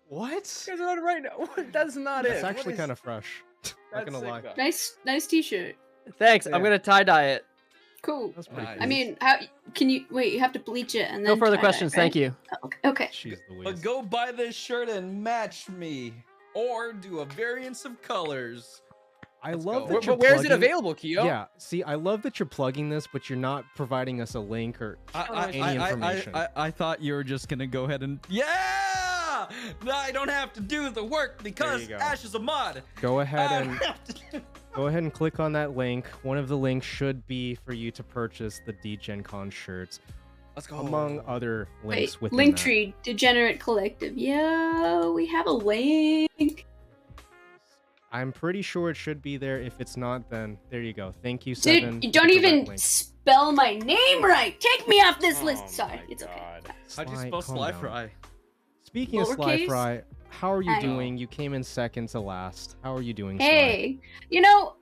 What? He's on it right now. That's not it. It's What actually is- kind of fresh. Not That's gonna sick, lie. though. Nice T-shirt. Thanks. Yeah. I'm gonna tie dye it. Cool. That's pretty Nice. I mean, how can you wait? You have to bleach it and then. No further tie-dye, questions. right? Thank you. Oh, okay. She's the But go buy this shirt and match me. Or do a variance of colors. I Let's love go. that you're Where's it plugging- available, Keo? Yeah, see, I love that you're plugging this, but you're not providing us a link or any information. I thought you were just gonna go ahead and no, I don't have to do the work because go. Ash is a mod. Go ahead I and don't have to- go ahead and click on that link. One of the links should be for you to purchase the DGenCon shirts. Let's go. Among other links Wait, within that. Linktree, Degenerate Collective. Yeah, we have a link. I'm pretty sure it should be there. If it's not, then there you go. Thank you, Dude, Seven. you for don't the direct even link. spell my name right. Take me off this list. Sorry, it's okay. How'd you Sly, spell calm Sly down. Fry? Speaking of Sly Lowercase? Fry, how are you I- doing? You came in second to last. How are you doing, Sly? Hey, you know,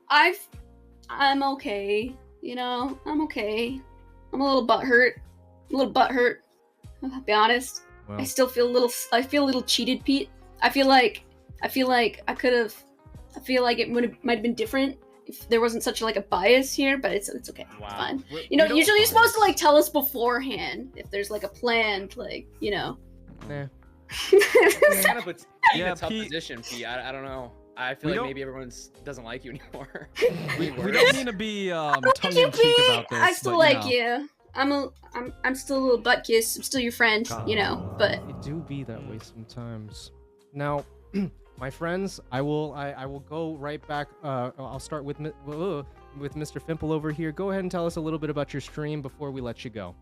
I'm okay. You know, I'm okay. I'm a little butthurt. I'll be honest. Well, I still feel I feel a little cheated, Pete. I feel like I could have. I feel like it might have been different if there wasn't such like a bias here, but it's okay. Wow. It's fine. We- You know, we don't usually you're bias. supposed to like tell us beforehand if there's like a planned, like, you know. nah. It's kind of puts you in Yeah, a tough Pete- position, Pete. I don't know. I feel We like don't- maybe everyone doesn't like you anymore. We don't mean to be tongue in cheek Pete, about this. I still but, like know. you. I'm still a little butt kiss. I'm still your friend, you know. But It do be that way sometimes. Now, my friends, I will go right back. I'll start with Mr. Fimple over here. Go ahead and tell us a little bit about your stream before we let you go.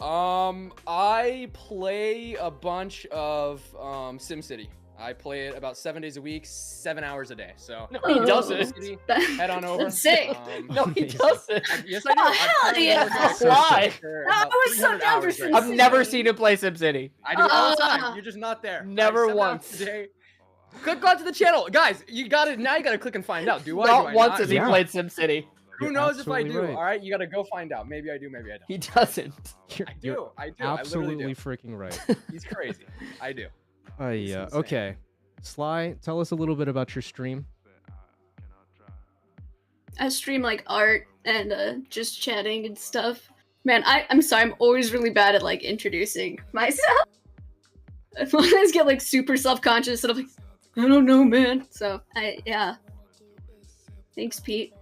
I play a bunch of SimCity. I play it about 7 days a week, 7 hours a day. So No, he doesn't. SimCity, head on over. That's sick. No, he doesn't. Yes, I do. Oh, I'm hell currently yeah. working on That's a why. course for I about was so 300 down for hours right SimCity. now. I've never seen him play SimCity. I do it all the Ah. time. You're just not there. Never 7 hours once. a day. Click onto the channel, guys. You got it. Now you got to click and find out. Do I? Not do I once not? has he Yeah. played SimCity. Who You're knows if I do? absolutely right. All right, you got to go find out. Maybe I do. Maybe I don't. He doesn't. I do. I do. Absolutely I literally freaking right. do. He's crazy. I do. Yeah. insane. Okay. Sly, tell us a little bit about your stream. I stream like art and just chatting and stuff. Man, I'm sorry, I'm always really bad at like introducing myself. I always get like super self-conscious and I'm like, I don't know, man. So yeah. Thanks, Pete.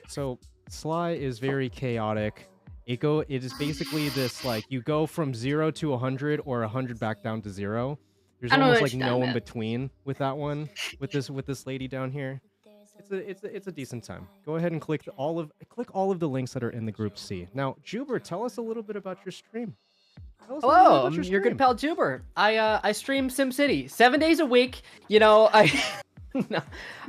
So Sly is very chaotic. It is basically this like you go from 0 to 100 or 100 back down to 0. There's I don't know almost what like you're no talking in about. between with that one. With this lady down here. It's a decent time. Go ahead and click all of the links that are in the group C. Now, Juber, tell us a little bit about your stream. Tell us a little bit Hello, about I'm your stream. good pal Juber. I stream SimCity 7 days a week. You know, no,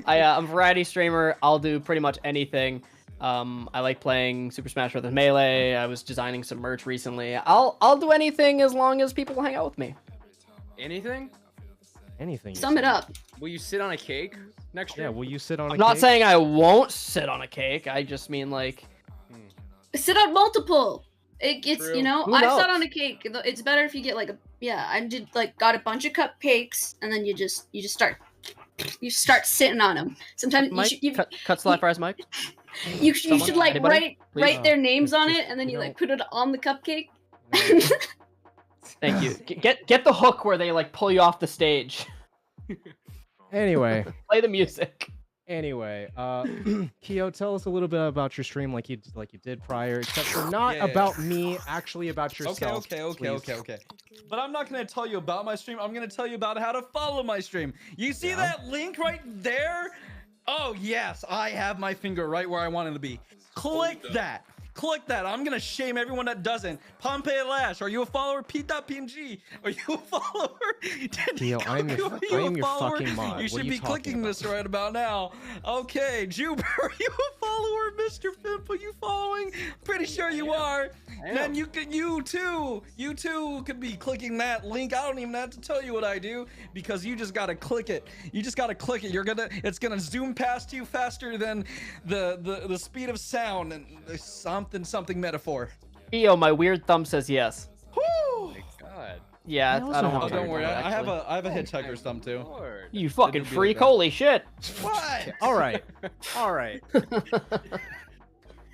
I'm a variety streamer. I'll do pretty much anything. I like playing Super Smash Bros. Melee. I was designing some merch recently. I'll do anything as long as people will hang out with me. Anything? Anything. Sum it up. Will you sit on a cake next year? Yeah, will you sit on a I'm not cake? saying I won't sit on a cake. I just mean like Sit on multiple. It's True. you know, Who I've knows? sat on a cake. It's better if you get like I did like got a bunch of cupcakes and then you just start sitting on them. Sometimes Mike, you cut Sly Fry's mic. you Someone? should like Anybody? Please? write their names on just, it and then you you like know- put it on the cupcake. Thank you. Get the hook where they like pull you off the stage. Anyway. Play the music. Anyway, Keo, tell us a little bit about your stream like you did prior, except for not Yeah. about me, actually about yourself. Okay. But I'm not gonna tell you about my stream. I'm gonna tell you about how to follow my stream. You see that link right there? Oh yes, I have my finger right where I want it to be. Click that. Click that. I'm gonna shame everyone that doesn't. Pompeii Lash, are you a follower? PETEdotPNG, are you a follower? Theo, I am your fucking mod. You should be clicking this right about now. Okay, Juber, are you a follower? Mr. Fimp, are you following? Pretty sure you are. Then you too could be clicking that link. I don't even have to tell you what I do because you just gotta click it. You just gotta click it. It's gonna zoom past you faster than the speed of sound and something metaphor. Theo, my weird thumb says yes. Woo! My God. Yeah, I don't Oh, don't worry. I have a hitchhiker's thumb too. You fucking freak! Holy shit! What? All right.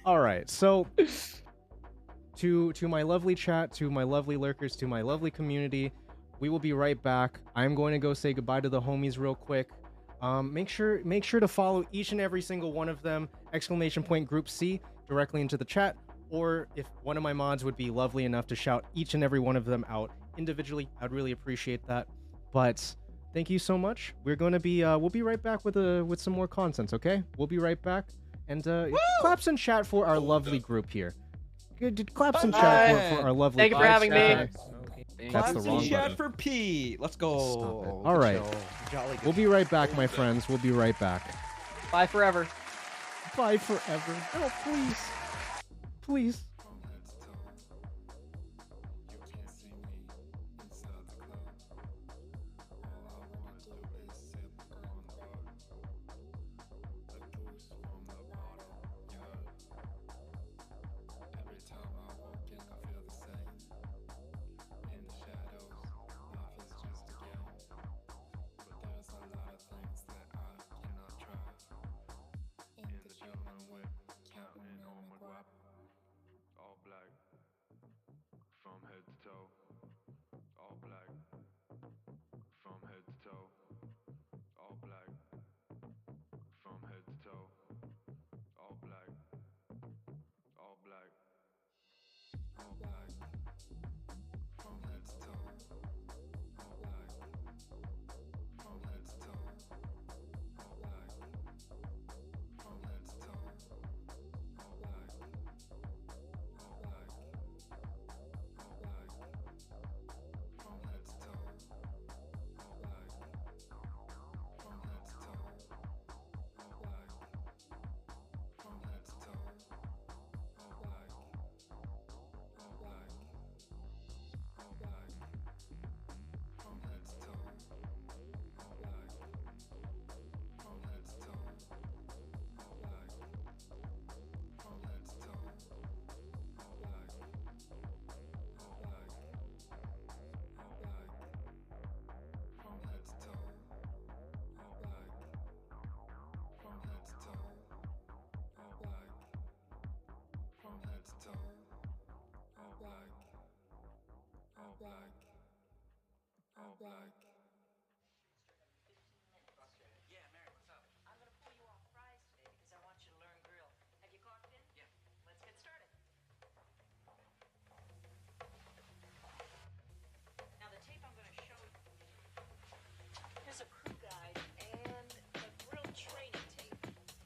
All right. So, to my lovely chat, to my lovely lurkers, to my lovely community, we will be right back. I'm going to go say goodbye to the homies real quick. Make sure to follow each and every single one of them! !Group C directly into the chat, or if one of my mods would be lovely enough to shout each and every one of them out individually, I'd really appreciate that. But thank you so much. We're going to be we'll be right back with some more content. Okay, we'll be right back. And claps and chat for our lovely group here. Good claps and chat for our lovely. Thank you for having me. That's the wrong chat button. for P. Let's go. All right. We'll be right back, my friends. We'll be right back. Bye forever. Bye forever. Oh, please. Please.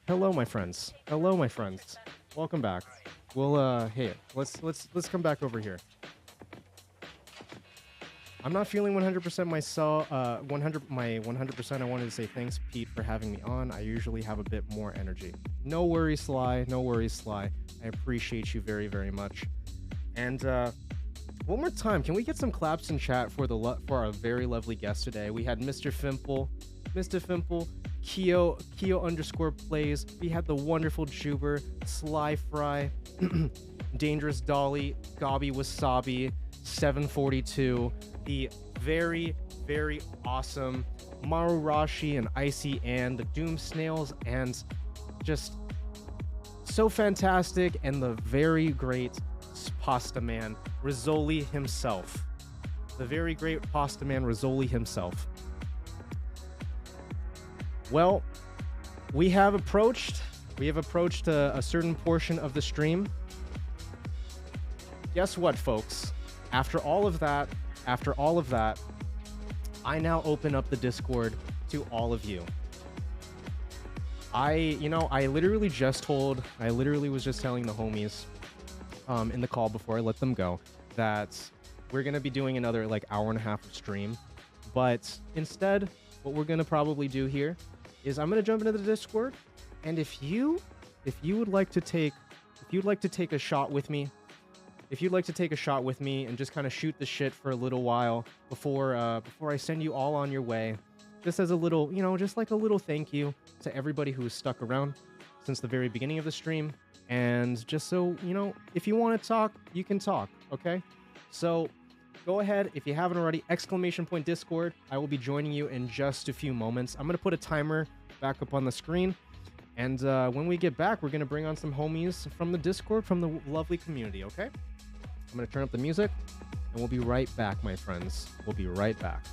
Hello, my friends. Hello, my friends. Welcome back. Well, hey, let's come back over here. I'm not feeling 100% myself. 100%. I wanted to say thanks, Pete, for having me on. I usually have a bit more energy. No worries, Sly. No worries, Sly. I appreciate you very, very much. And one more time, can we get some claps in chat for our very lovely guest today? We had Mr. Fimple, Keo _plays. We had the wonderful Juber, Sly Fry, Dangerous Dolly, Gobby Wasabi, 742, the very, very awesome Maru Rashi and Icy Ann, the Doom Snails, and just so fantastic, and the very great Pasta Man, Rizzoli himself. The very great Pasta Man, Rizzoli himself. Well, we have approached a certain portion of the stream. Guess what, folks? After all of that, I now open up the Discord to all of you. I literally was just telling the homies in the call before I let them go that we're gonna be doing another like hour and a half of stream, but instead, what we're gonna probably do here is I'm gonna jump into the Discord, and if you'd like to take a shot with me, and just kind of shoot the shit for a little while before I send you all on your way, just as a little, just like a little thank you to everybody who has stuck around since the very beginning of the stream, and just so, if you want to talk, you can talk, okay? So go ahead, if you haven't already, !Discord. I will be joining you in just a few moments. I'm going to put a timer back up on the screen, and when we get back, we're going to bring on some homies from the Discord, from the lovely community, okay? I'm going to turn up the music, and we'll be right back, my friends. We'll be right back.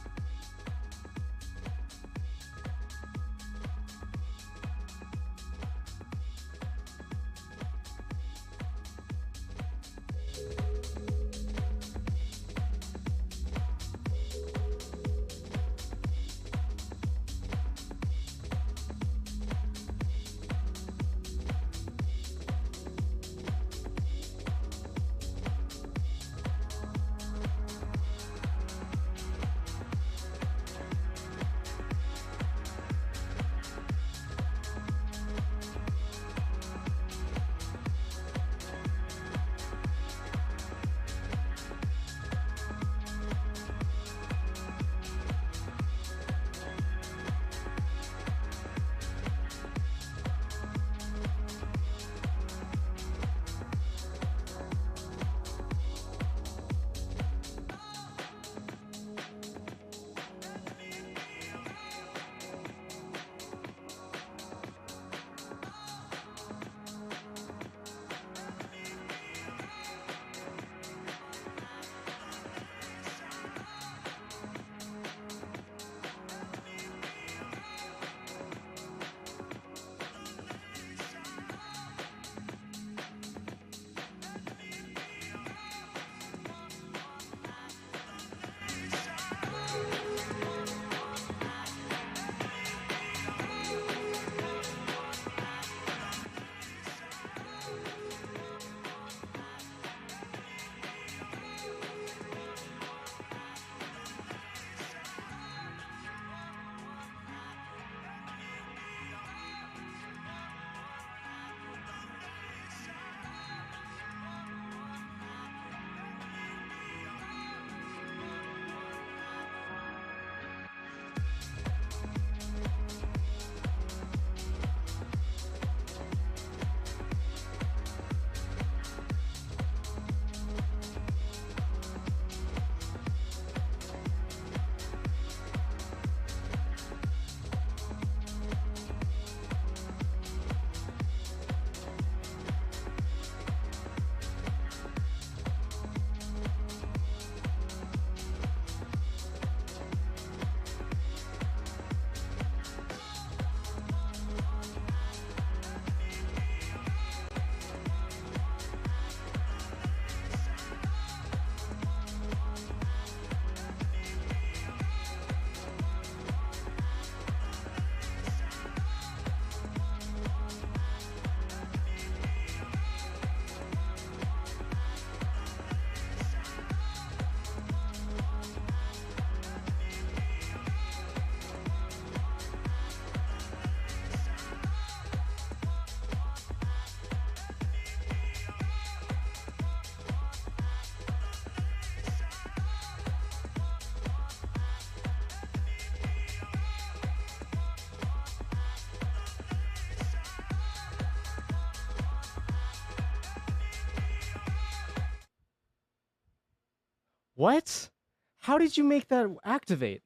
What? How did you make that activate?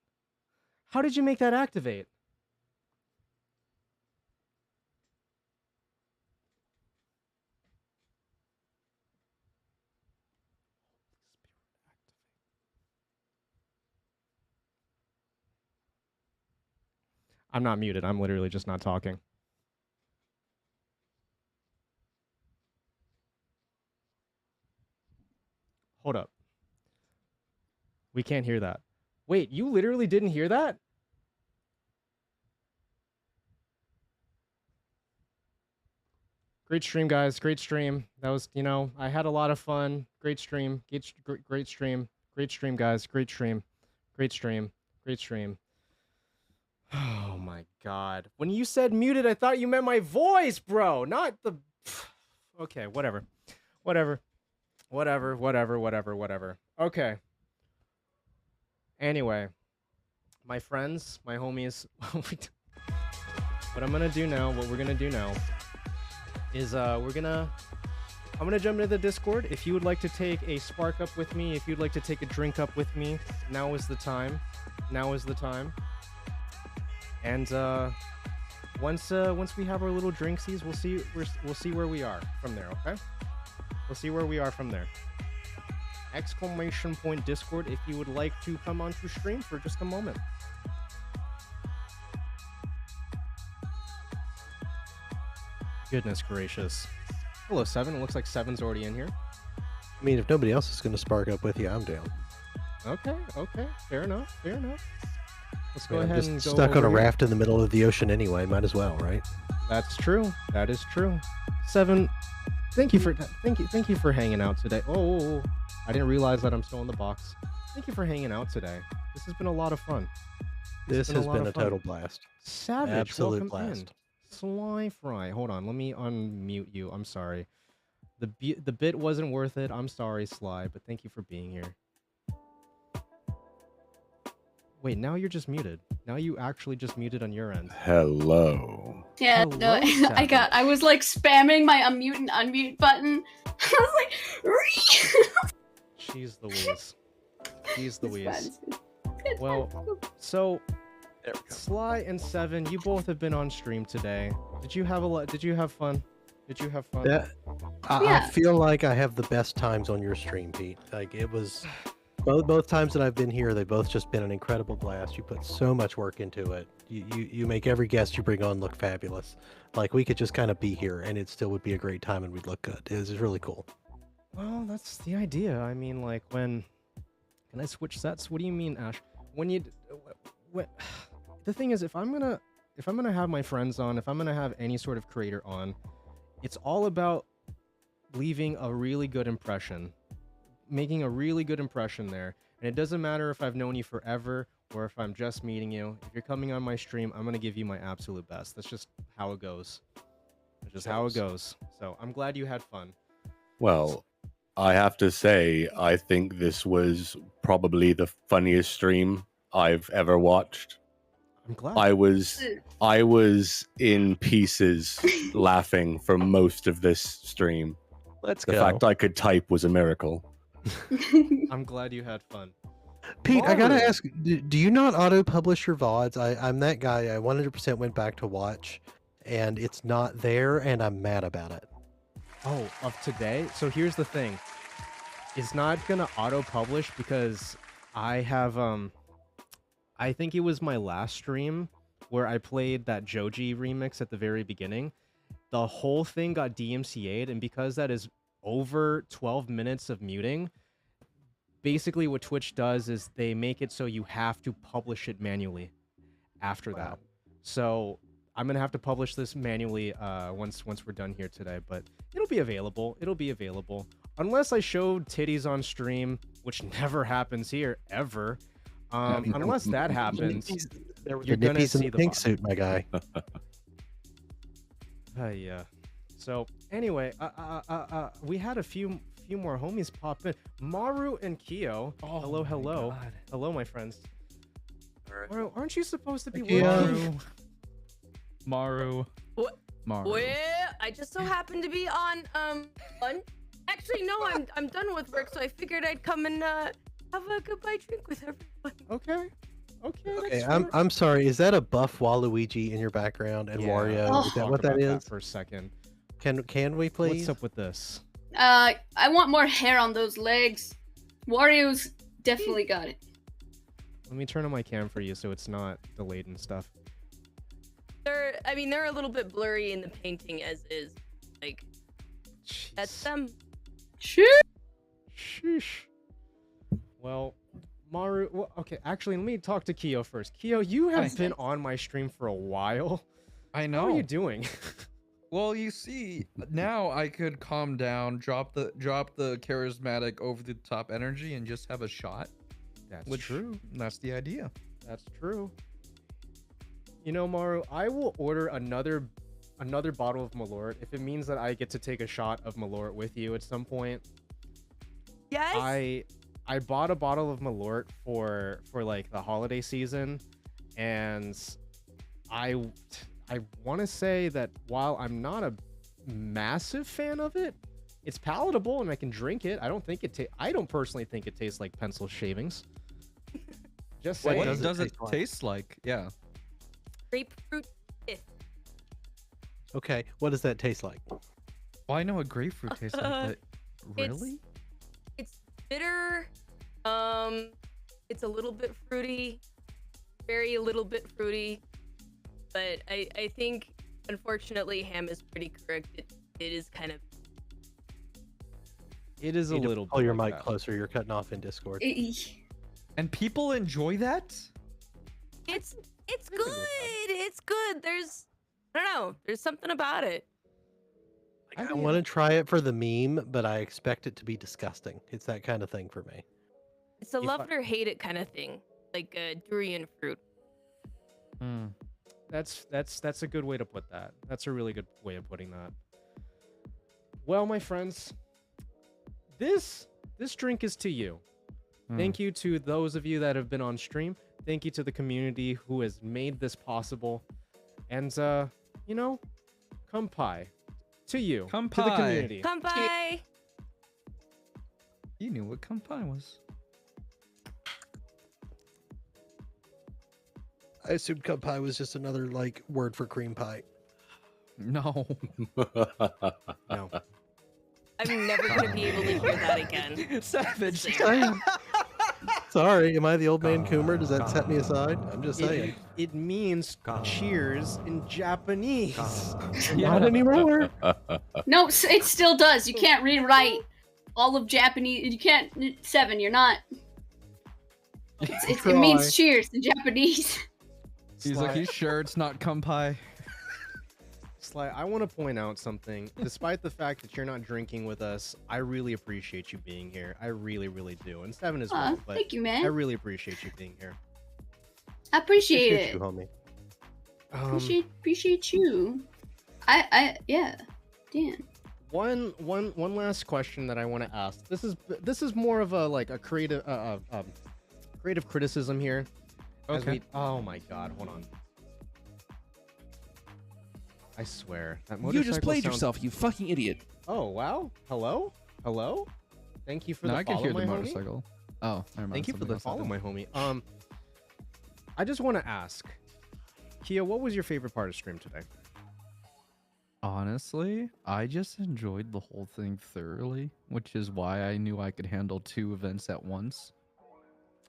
How did you make that activate? I'm not muted. I'm literally just not talking. Hold up. We can't hear that. Wait, you literally didn't hear that? Great stream, guys. Great stream. That was, you know, I had a lot of fun. Great stream. Great stream. Great stream, guys. Great stream. Great stream. Great stream. Oh my god. When you said muted, I thought you meant my voice, bro. Not the... Okay, whatever. Whatever. Okay. Anyway. My friends, my homies... What I'm gonna do now, what we're gonna do now, is I'm gonna jump into the Discord. If you would like to take a spark up with me, if you'd like to take a drink up with me, now is the time. Now is the time. And once we have our little drinksies, we'll see where we are from there. Okay? We'll see where we are from there. ! Discord if you would like to come onto stream for just a moment. Goodness gracious. Hello, Seven. It looks like Seven's already in here. I mean, if nobody else is going to spark up with you, I'm down. Okay. Fair enough. Let's go I'm ahead just and go stuck on a over here. raft in the middle of the ocean anyway. Might as well, right? That's true. That is true. Seven, thank you for hanging out today. Oh, I didn't realize that I'm still in the box. Thank you for hanging out today. This has been a lot of fun. This has been a total blast. Savage, Absolute welcome in. blast. Sly Fry. Hold on, let me unmute you. I'm sorry. The bit wasn't worth it. I'm sorry, Sly, but thank you for being here. Wait, now you're just muted. Now you actually just muted on your end. Hello. Yeah, Hello, no, Savage. I was like spamming my unmute and unmute button. I was like, She's Louise. She's It's Louise. fine. Well, so Sly and Seven, you both have been on stream today. Did you have fun? Did you have fun? I feel like I have the best times on your stream, Pete. Like it was both times that I've been here, they've both just been an incredible blast. You put so much work into it. You make every guest you bring on look fabulous. Like we could just kind of be here and it still would be a great time and we'd look good. It was really cool. Well, that's the idea. I mean, like when... Can I switch sets? What do you mean, Ash? When you... The thing is, if I'm gonna have my friends on, if I'm gonna have any sort of creator on, it's all about leaving a really good impression. Making a really good impression there. And it doesn't matter if I've known you forever or if I'm just meeting you. If you're coming on my stream, I'm gonna give you my absolute best. That's just how it goes. That's just how it goes. So I'm glad you had fun. Well, I have to say, I think this was probably the funniest stream I've ever watched. I'm glad. I was in pieces laughing for most of this stream. Let's the go. fact I could type was a miracle. I'm glad you had fun. Pete, I gotta ask, do you not auto-publish your VODs? I'm that guy. I 100% went back to watch, and it's not there, and I'm mad about it. Oh, of today? So here's the thing. It's not gonna auto-publish because I have, I think it was my last stream where I played that Joji remix at the very beginning. The whole thing got DMCA'd, and because that is over 12 minutes of muting, basically what Twitch does is they make it so you have to publish it manually after that. So I'm gonna have to publish this manually once we're done here today, but it'll be available. Unless I showed titties on stream, which never happens here ever. Unless that happens, you're gonna nippies in see the the pink bottom. suit, my guy. Yeah. So anyway, we had a few more homies pop in. Maru and Kyo. Hello, hello, my friends. Maru, aren't you supposed to be working? Maru. What? Maru. Well, I just so happened to be on lunch. Actually, no, I'm done with work, so I figured I'd come and have a goodbye drink with everyone. Okay. Okay, I'm sorry. Is that a buff Waluigi in your background and Wario? Is that what that is? For a second. Can we please? What's up with this? I want more hair on those legs. Wario's definitely got it. Let me turn on my cam for you so it's not delayed and stuff. They're a little bit blurry in the painting as is. Like, that's them. Sheesh. Well, Maru, okay, actually, let me talk to Kyo first. Kyo, you have been on my stream for a while. I know. How are you doing? Well, you see, now I could calm down, drop the charismatic over the top energy, and just have a shot. That's true. That's the idea. That's true. You know, Maru, I will order another bottle of Malort if it means that I get to take a shot of Malort with you at some point. Yes. I bought a bottle of Malort for like the holiday season, and I want to say that while I'm not a massive fan of it, it's palatable and I can drink it. I don't personally think it tastes like pencil shavings. Just saying. What does it taste like? Yeah. Grapefruit pith. Okay, what does that taste like? Well, I know what grapefruit tastes like, but really? It's bitter. It's a little bit fruity. Very little bit fruity. But I think, unfortunately, Ham is pretty correct. It is kind of. It is a You need to little. pull your like mic that. closer. You're cutting off in Discord. And people enjoy that? It's good. It's good. I don't know. There's something about it. I want to try it for the meme, but I expect it to be disgusting. It's that kind of thing for me. It's a love it or hate it kind of thing, like durian fruit. That's a good way to put that. That's a really good way of putting that. Well, my friends, this drink is to you. Thank you to those of you that have been on stream. Thank you to the community who has made this possible. And you know, kampai to you. Kampai. To the community. Come by. You knew what kampai was. I assumed cup pie was just another like word for cream pie. No. No. I'm never gonna be able to hear that again. Savage. Sorry, am I the old man Coomer? Does that set me aside? I'm just saying. It means cheers in Japanese. Not anymore. No, it still does. You can't rewrite all of Japanese. You can't. Seven, you're not. It means cheers in Japanese. He's like, you sure it's not kampai? Sly, I want to point out something. Despite the fact that you're not drinking with us, I really appreciate you being here. I really, really do. And Seven as well. But thank you, man. I really appreciate you being here. I appreciate it. You, homie. Appreciate you. Yeah. Damn. One last question that I want to ask. This is more of a creative creative criticism here. Okay. Oh my God! Hold on. I swear that You just played sounds... yourself, you fucking idiot. Oh wow! Hello. Thank you for the I can follow, hear my the homie. motorcycle. Oh, never mind. Thank you for the follow, something. my homie. I just want to ask, Kia, what was your favorite part of stream today? Honestly, I just enjoyed the whole thing thoroughly, which is why I knew I could handle 2 events at once.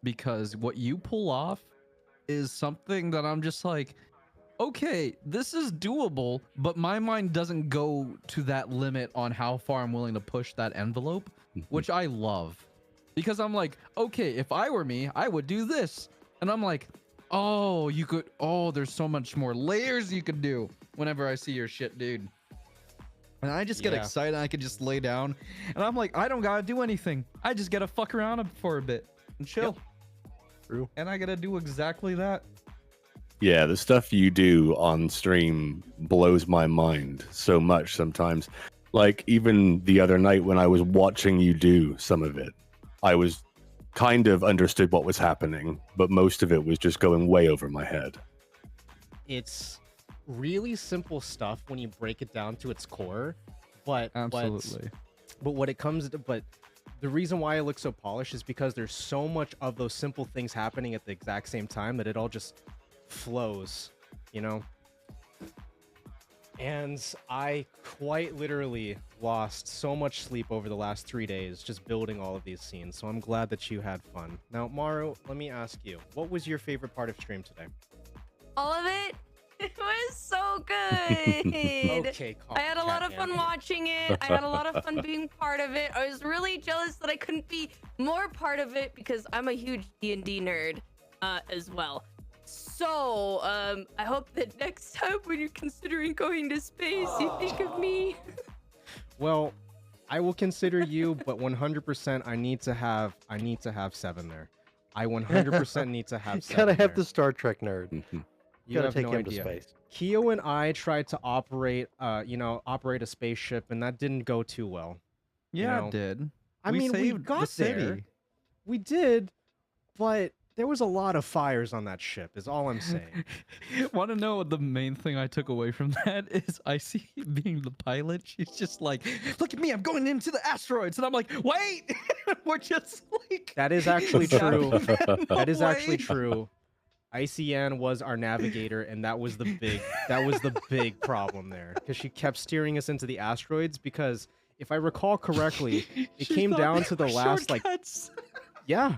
Because what you pull off is something that I'm just like, okay, this is doable, but my mind doesn't go to that limit on how far I'm willing to push that envelope, which I love. Because I'm like, okay, if I were me, I would do this. And I'm like, oh, you could, oh, there's so much more layers you could do whenever I see your shit, dude. And I just get excited, I could just lay down. And I'm like, I don't gotta do anything. I just gotta fuck around for a bit and chill. True. And I gotta do exactly that. Yeah, the stuff you do on stream blows my mind so much sometimes. Like, even the other night when I was watching you do some of it, I was kind of understood what was happening, but most of it was just going way over my head. It's really simple stuff when you break it down to its core, but Absolutely. But what it comes to, but the reason why it looks so polished is because there's so much of those simple things happening at the exact same time that it all just flows, you know? And I quite literally lost so much sleep over the last 3 days just building all of these scenes. So I'm glad that you had fun. Now, Maru, let me ask you, what was your favorite part of stream today? All of it. It was so good. Okay, I had a lot of fun watching it. I had a lot of fun being part of it. I was really jealous that I couldn't be more part of it because I'm a huge D&D nerd as well. So, I hope that next time when you're considering going to space, you think of me. Well, I will consider you, but 100% I need to have 7 there. I 100% need to have 7 Gotta have there. the Star Trek nerd. You Gotta have take no him idea. to space. Keo and I tried to operate a spaceship, and that didn't go too well. Yeah, it did. I We mean, we saved got the there. city. We did, but there was a lot of fires on that ship, is all I'm saying. Want to know what the main thing I took away from that is? I see being the pilot. She's just like, look at me, I'm going into the asteroids. And I'm like, wait, we're just like. That is actually what's true. happening? No That is actually way. true. ICN was our navigator, and that was the big problem there, because she kept steering us into the asteroids. Because if I recall correctly, it She came thought down they to the were last shortcuts. yeah,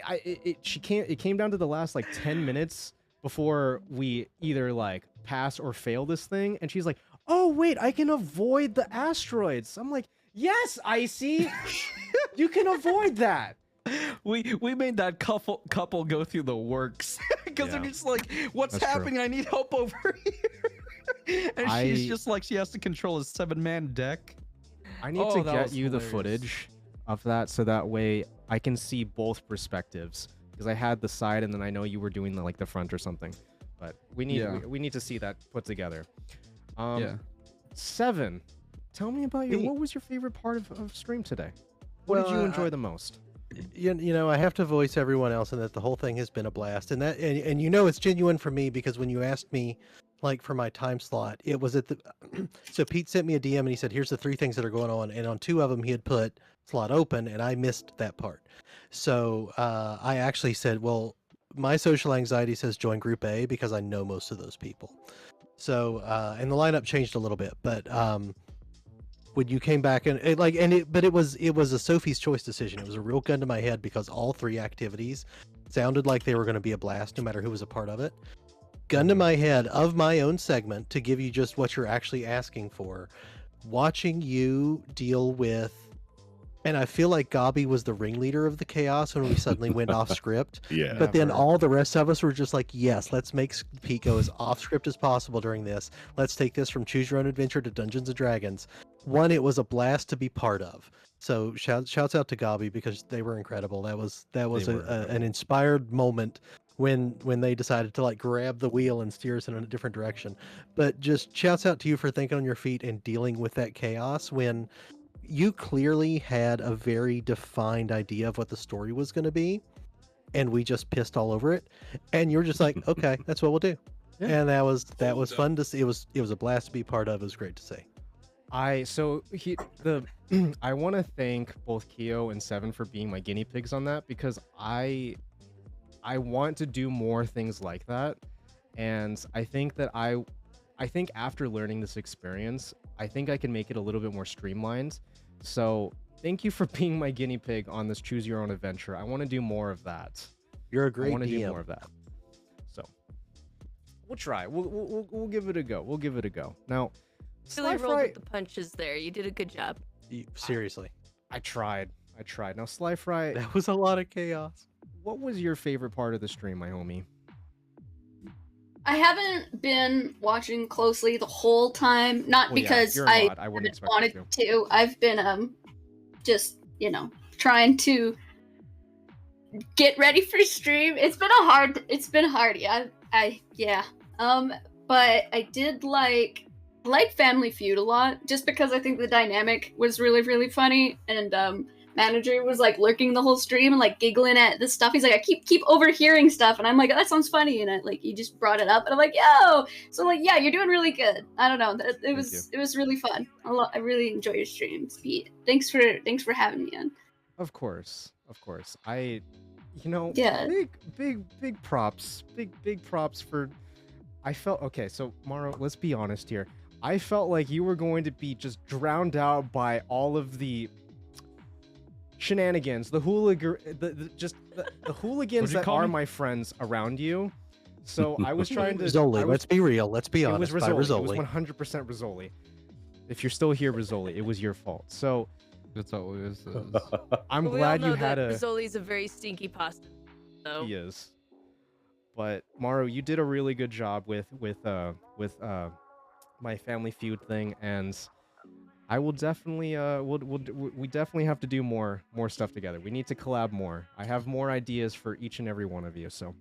it came down to the last 10 minutes before we either pass or fail this thing, and she's like, oh wait, I can avoid the asteroids. I'm like, yes, Icy, you can avoid that. We made that couple go through the works because they're just like, what's That's true. happening? I need help over here. And she's just like, she has to control a 7-man deck. I need to get you the footage of that so that way I can see both perspectives, because I had the side and then I know you were doing the front or something, but we need to see that put together. 7, tell me about what was your favorite part of stream today? What did you enjoy the most? You know, I have to voice everyone else, and that the whole thing has been a blast, and and you know it's genuine for me, because when you asked me for my time slot, it was at the so Pete sent me a DM and he said, here's the 3 things that are going on, and on 2 of them he had put slot open, and I missed that part. So I actually said, well, my social anxiety says join group A, because I know most of those people. So and the lineup changed a little bit, but when you came back but it was a Sophie's choice decision. It was a real gun to my head, because all 3 activities sounded like they were going to be a blast no matter who was a part of it. Gun to my head of my own segment, to give you just what you're actually asking for, watching you deal with, and I feel like Gabi was the ringleader of the chaos when we suddenly went off script. Yeah. But then all the rest of us were just like, yes, let's make Pete go as off script as possible during this. Let's take this from Choose Your Own Adventure to Dungeons and Dragons. One, it was a blast to be part of. So shouts out to Gabi, because they were incredible. That was an inspired moment when they decided to grab the wheel and steer us in a different direction. But just shouts out to you for thinking on your feet and dealing with that chaos when you clearly had a very defined idea of what the story was going to be, and we just pissed all over it. And you're just like, okay, that's what we'll do. Yeah. And that was fun to see. It was a blast to be part of. It was great to see. I want to thank both Keo and 7 for being my guinea pigs on that, because I want to do more things like that, and I think that I think after learning this experience, I think I can make it a little bit more streamlined. So thank you for being my guinea pig on this Choose Your Own Adventure. I want to do more of that. You're a great I want to DM. do more of that. So we'll try. We'll give it a go. We'll give it a go. Now, Really rolled with the punches there. You did a good job. Seriously. I tried. Now, Sly Fry, that was a lot of chaos. What was your favorite part of the stream, my homie? I haven't been watching closely the whole time, not because I haven't wanted to. I've been just trying to get ready for stream. It's been hard. Yeah. But I did like Family Feud a lot, just because I think the dynamic was really, really funny, and Manager was lurking the whole stream and giggling at this stuff. He's like, I keep overhearing stuff, and I'm like, that sounds funny, and he just brought it up, and I'm like, yo, so yeah, you're doing really good. I don't know, it was really fun. I really enjoy your streams, Pete. Thanks for having me on. Of course. Big props. Big props for. I felt okay. So Maro, let's be honest here. I felt like you were going to be just drowned out by all of the shenanigans, the hooligans that are my friends around you. So I was trying to. Rizzoli, let's be real. Let's be honest. It was Rizzoli. It was 100% Rizzoli. If you're still here, Rizzoli, it was your fault. So that's always. I'm glad you had a. Rizzoli's a very stinky pasta. So. He is. But Maru, you did a really good job with my Family Feud thing, and I will definitely we definitely have to do more stuff together. We need to collab more. I have more ideas for each and every one of you, so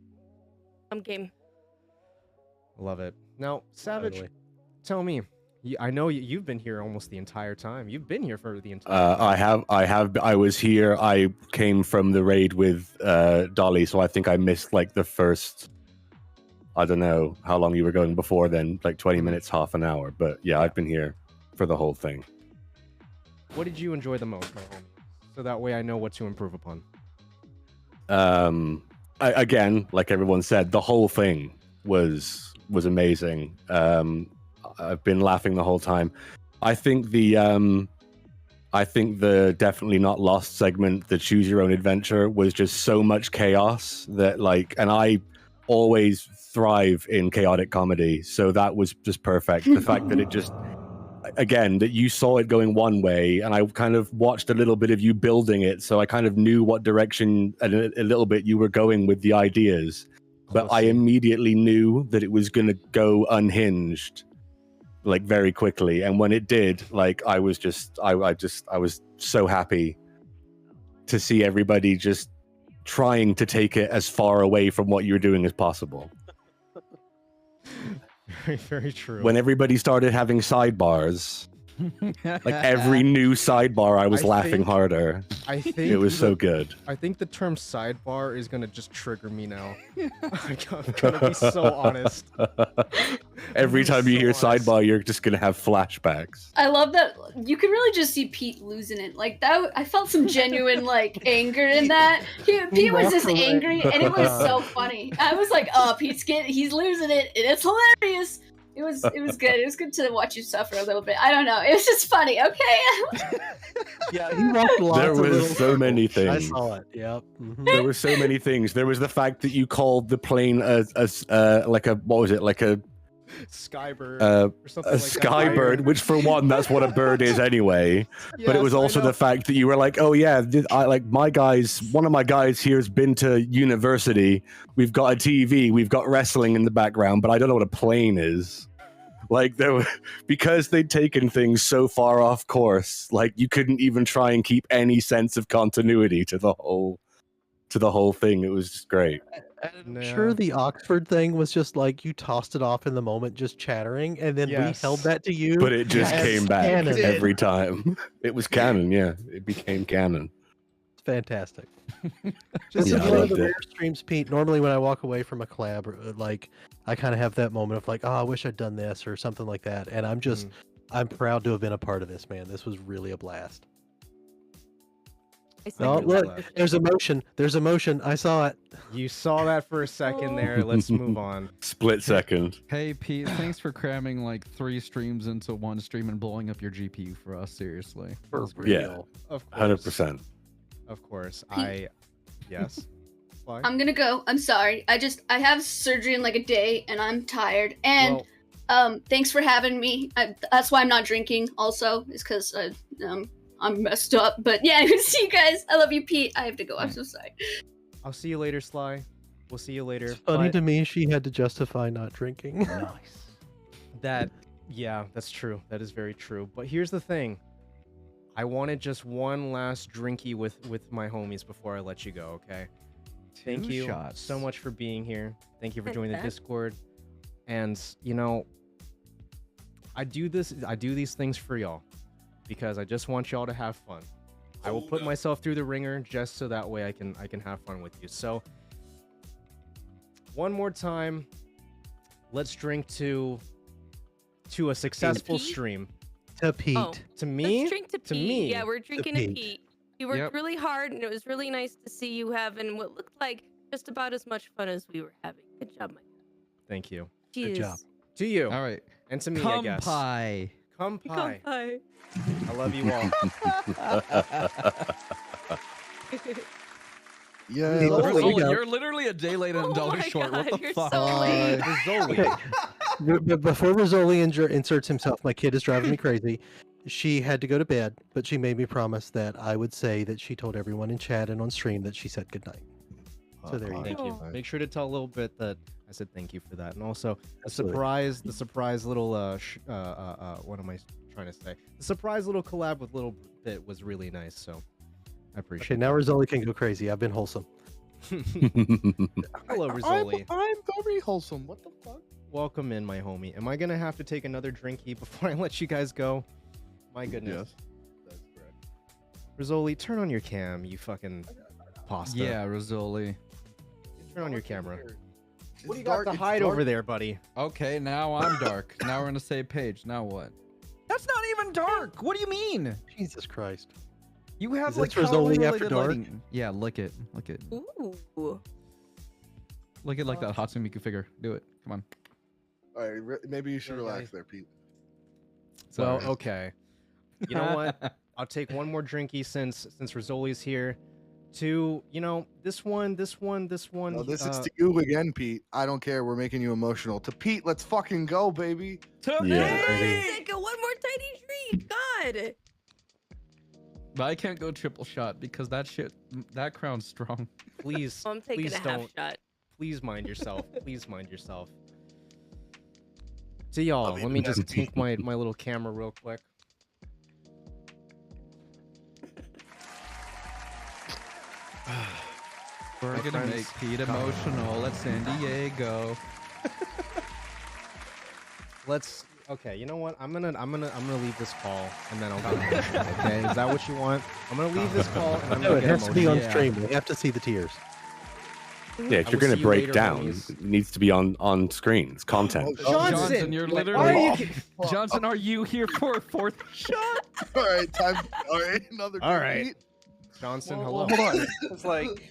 I'm game. love it. Now, Savage, Totally. tell me. I know you've been here almost the entire time. You've been here for the entire time. I was here. I came from the raid with Dolly, so I think I missed like the first. I don't know how long you were going before then, like 20 minutes, half an hour. But yeah, I've been here for the whole thing. What did you enjoy the most, my homie? So that way I know what to improve upon. Again, like everyone said, the whole thing was amazing. I've been laughing the whole time. I think the definitely not lost segment, the choose your own adventure, was just so much chaos that like, and I always thrive in chaotic comedy, so that was just perfect. The fact that it just, again, that you saw it going one way, and I kind of watched a little bit of you building it, so I kind of knew what direction a little bit you were going with the ideas, but I immediately knew that it was going to go unhinged like very quickly, and when it did, like I was so happy to see everybody just trying to take it as far away from what you were doing as possible. Very, very true. When everybody started having sidebars, like every new sidebar, I was laughing harder. I think it was so good. I think the term sidebar is gonna just trigger me now. I'm gonna be so honest. Every time you hear sidebar, you're just gonna have flashbacks. I love that you can really just see Pete losing it. Like that, I felt some genuine like anger in that. Pete was just angry, and it was so funny. I was like, "Oh, he's losing it, and it's hilarious." It was good. It was good to watch you suffer a little bit. I don't know. It was just funny. Okay. Yeah, he walked lots There of was little so many things. I saw it. Yep. Mhm. There were so many things. There was the fact that you called the plane like a what was it, like a Skybird or something a like skybird, which for one, that's what a bird is anyway. But it was also the fact that you were like, oh yeah, one of my guys here's been to university. We've got a TV, we've got wrestling in the background, but I don't know what a plane is. Like because they'd taken things so far off course, like you couldn't even try and keep any sense of continuity to the whole thing. It was just great. I'm sure the Oxford thing was just like you tossed it off in the moment, just chattering, and then we held that to you. But it just as came back canon. every time. It was canon, yeah. It became canon. It's fantastic. Yeah, This is I one of loved the it. rare streams, Pete. Normally, when I walk away from a collab, like I kind of have that moment of like, oh, I wish I'd done this or something like that, and I'm proud to have been a part of this, man. This was really a blast. Oh, look, there's emotion. There's emotion. I saw it. You saw that for a second there. Let's move on. Split second. Hey Pete, thanks for cramming like 3 streams into one stream and blowing up your GPU for us. Seriously, that was great. Yeah, Of course. 100%. Of course. Pete. Yes. Fly? I'm gonna go. I'm sorry. I have surgery in like a day, and I'm tired. And thanks for having me. That's why I'm not drinking. Also, is because I'm messed up. But yeah, see you guys. I love you, Pete. I have to go. I'm so sorry. I'll see you later, Sly. We'll see you later. It's funny But to me she had to justify not drinking. yeah, that's true. That is very true. But here's the thing. I wanted just one last drinky with my homies before I let you go, okay? Thank Two you shots. so much for being here. Thank you for joining the Okay. Discord. And, you know, I do these things for y'all because I just want y'all to have fun. I will put myself through the ringer just so that way I can have fun with you. So, one more time, let's drink to a successful Pete? stream. To Pete. Oh, To me? Let's drink to Pete. me. Yeah, we're drinking to Pete. Pete. You worked Yep. really hard, and it was really nice to see you having what looked like just about as much fun as we were having. Good job, my guy. Thank you. Cheers. Good job. To you. All right. And to me, I Come guess. pie. Come pie. Bye. I love you all. Yeah, Hey, let's Rizzoli, go. You're literally a day late and a dollar short. God, What the you're fuck? so late. Rizzoli. But before Rizzoli inserts himself, my kid is driving me crazy. She had to go to bed, but she made me promise that I would say that she told everyone in chat and on stream that she said goodnight. So there you Thank go. you. Make sure to tell a little bit that I said thank you for that, and also Absolutely. the surprise little what am I trying to say? The surprise little collab with Little Bit was really nice. So I appreciate. Okay, now Rizzoli can go crazy. I've been wholesome. Hello, Rizzoli. I'm very wholesome. What the fuck? Welcome in, my homie. Am I gonna have to take another drinky before I let you guys go? My goodness. That's correct. Rizzoli, turn on your cam, you fucking pasta. Yeah, Rizzoli. Turn on your camera. What do you dark- got to it's hide dark. over there, buddy? Okay, now I'm dark. Now we're on the same page. Now what? That's not even dark. What do you mean? Jesus Christ. You have Is like this Rizzoli Halloween after related dark? lighting. Yeah, lick it. Lick it. Ooh. Lick it like that Hatsune Miku figure. Do it. Come on. All right, maybe you should relax there, Pete. Well, okay. You know what? I'll take one more drinky since Rizzoli's here. To this one. No, this is to you again, Pete. I don't care. We're making you emotional. To Pete, let's fucking go, baby. Yeah, Take one more tiny treat. God. But I can't go triple shot because that crown's strong. Please, I'm taking please a half don't. shot. Please mind yourself. Please mind yourself. To y'all, let me just tink my little camera real quick. We're My gonna friends, make Pete emotional at San Diego. Okay, you know what? I'm gonna leave this call and then I'll get emotional. Okay, is that what you want? I'm gonna leave this call and I'm No, gonna it get has to be on emotional. stream. We have to see the tears. Yeah, if you're gonna break down, it needs to be on screen. It's content. Johnson, you're literally. Johnson, are you here for a fourth shot? All right, time. All right, another. All right. Pete. Johnson, Well, hello. hold on. It's like.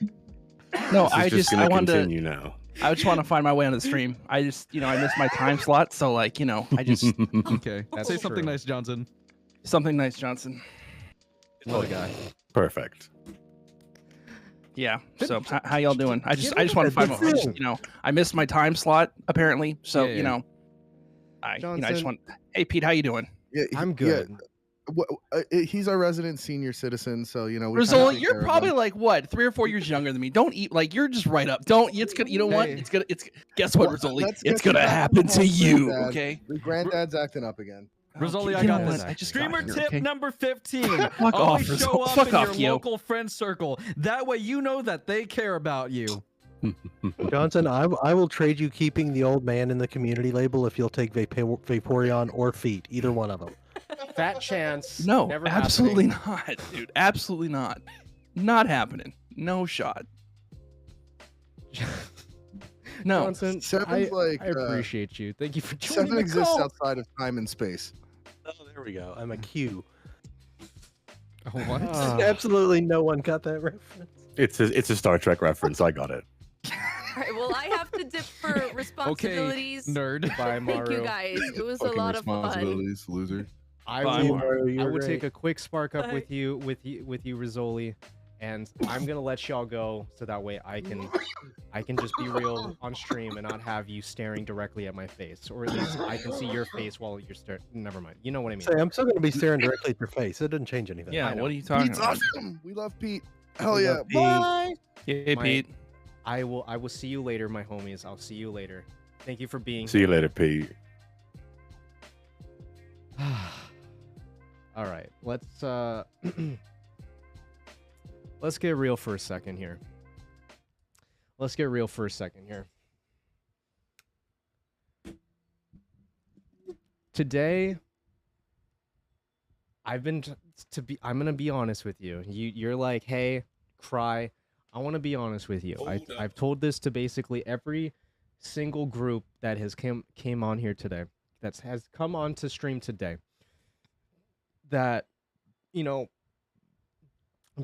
No, This is I just I gonna wanted to. continue now. I just want to find my way on the stream. I just, I missed my time slot, so like, I just Okay. Say something nice, Johnson. something nice, Johnson. What a guy. Perfect. Yeah. So how y'all doing? I just want to find my, I missed my time slot apparently. So Yeah. I just Johnson. want. Hey Pete, how you doing? Yeah, I'm good. He's our resident senior citizen, so we. Rizzola, take you're care of probably him. like what 3 or 4 years younger than me. Don't eat like you're just right up. Don't. It's gonna. You know what? Hey. It's guess what, Rizzola? Let's It's get gonna back happen the to whole you. granddad. Okay. The granddad's acting up again. Rizzoli, I You got know this. what? I just Streamer got here, tip okay? number 15. Fuck Always off, show Rizzoli. up Fuck in off, your yo. local friend circle. That way you know that they care about you. Johnson, I will trade you keeping the old man in the community label if you'll take Vaporeon or Feet, either one of them. Fat chance. No, never absolutely happening. not, dude. Absolutely not. Not happening. No shot. No. Johnson, Seven's like, I appreciate you. Thank you for joining Seven the exists call. outside of time and space. Oh, there we go. I'm a Q. What? Absolutely no one got that reference. It's a Star Trek reference. I got it. All right, well, I have to dip for responsibilities. Nerd. Bye, Thank you Maru. guys. It was a Fucking lot of fun. responsibilities, loser. I Bye, will, Maru. I will You're take great. a quick spark up Bye. with you, Rizzoli, and I'm gonna let y'all go so that way I can just be real on stream and not have you staring directly at my face, or at least I can see your face while you're staring. Never mind. You know what I mean. Say, I'm still going to be staring directly at your face. It doesn't change anything. Yeah. I know. What are you talking Pete's about? awesome. We love Pete. Hell We yeah. love Pete. Bye. Hey, My- Pete. I will see you later, my homies. I'll see you later. Thank you for being See you later, Pete. All right, let's let's get real for a second here. Today, I'm gonna be honest with you. You're like, hey, cry. I want to be honest with you. I've told this to basically every single group that has came on here today, that has come on to stream today. That, I'm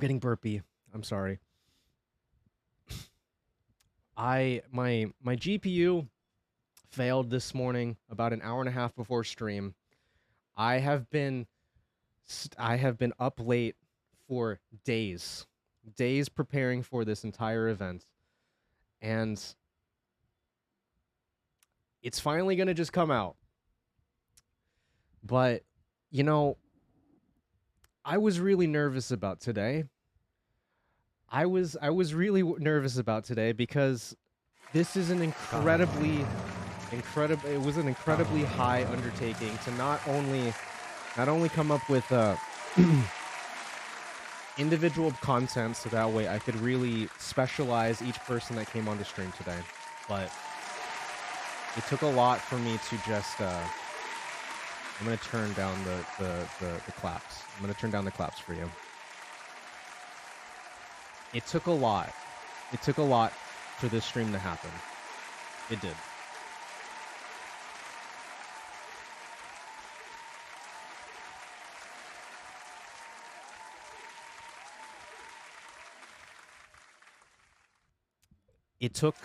getting burpy. I'm sorry. My GPU failed this morning about an hour and a half before stream. I have been up late for days preparing for this entire event, and it's finally gonna just come out. But I was really nervous about today. I was really nervous about today because this is an incredibly high undertaking to not only come up with individual content so that way I could really specialize each person that came on the stream today, but it took a lot for me to just I'm gonna turn down the claps. I'm gonna turn down the claps for you. It took a lot. It took a lot for this stream to happen. It did. It took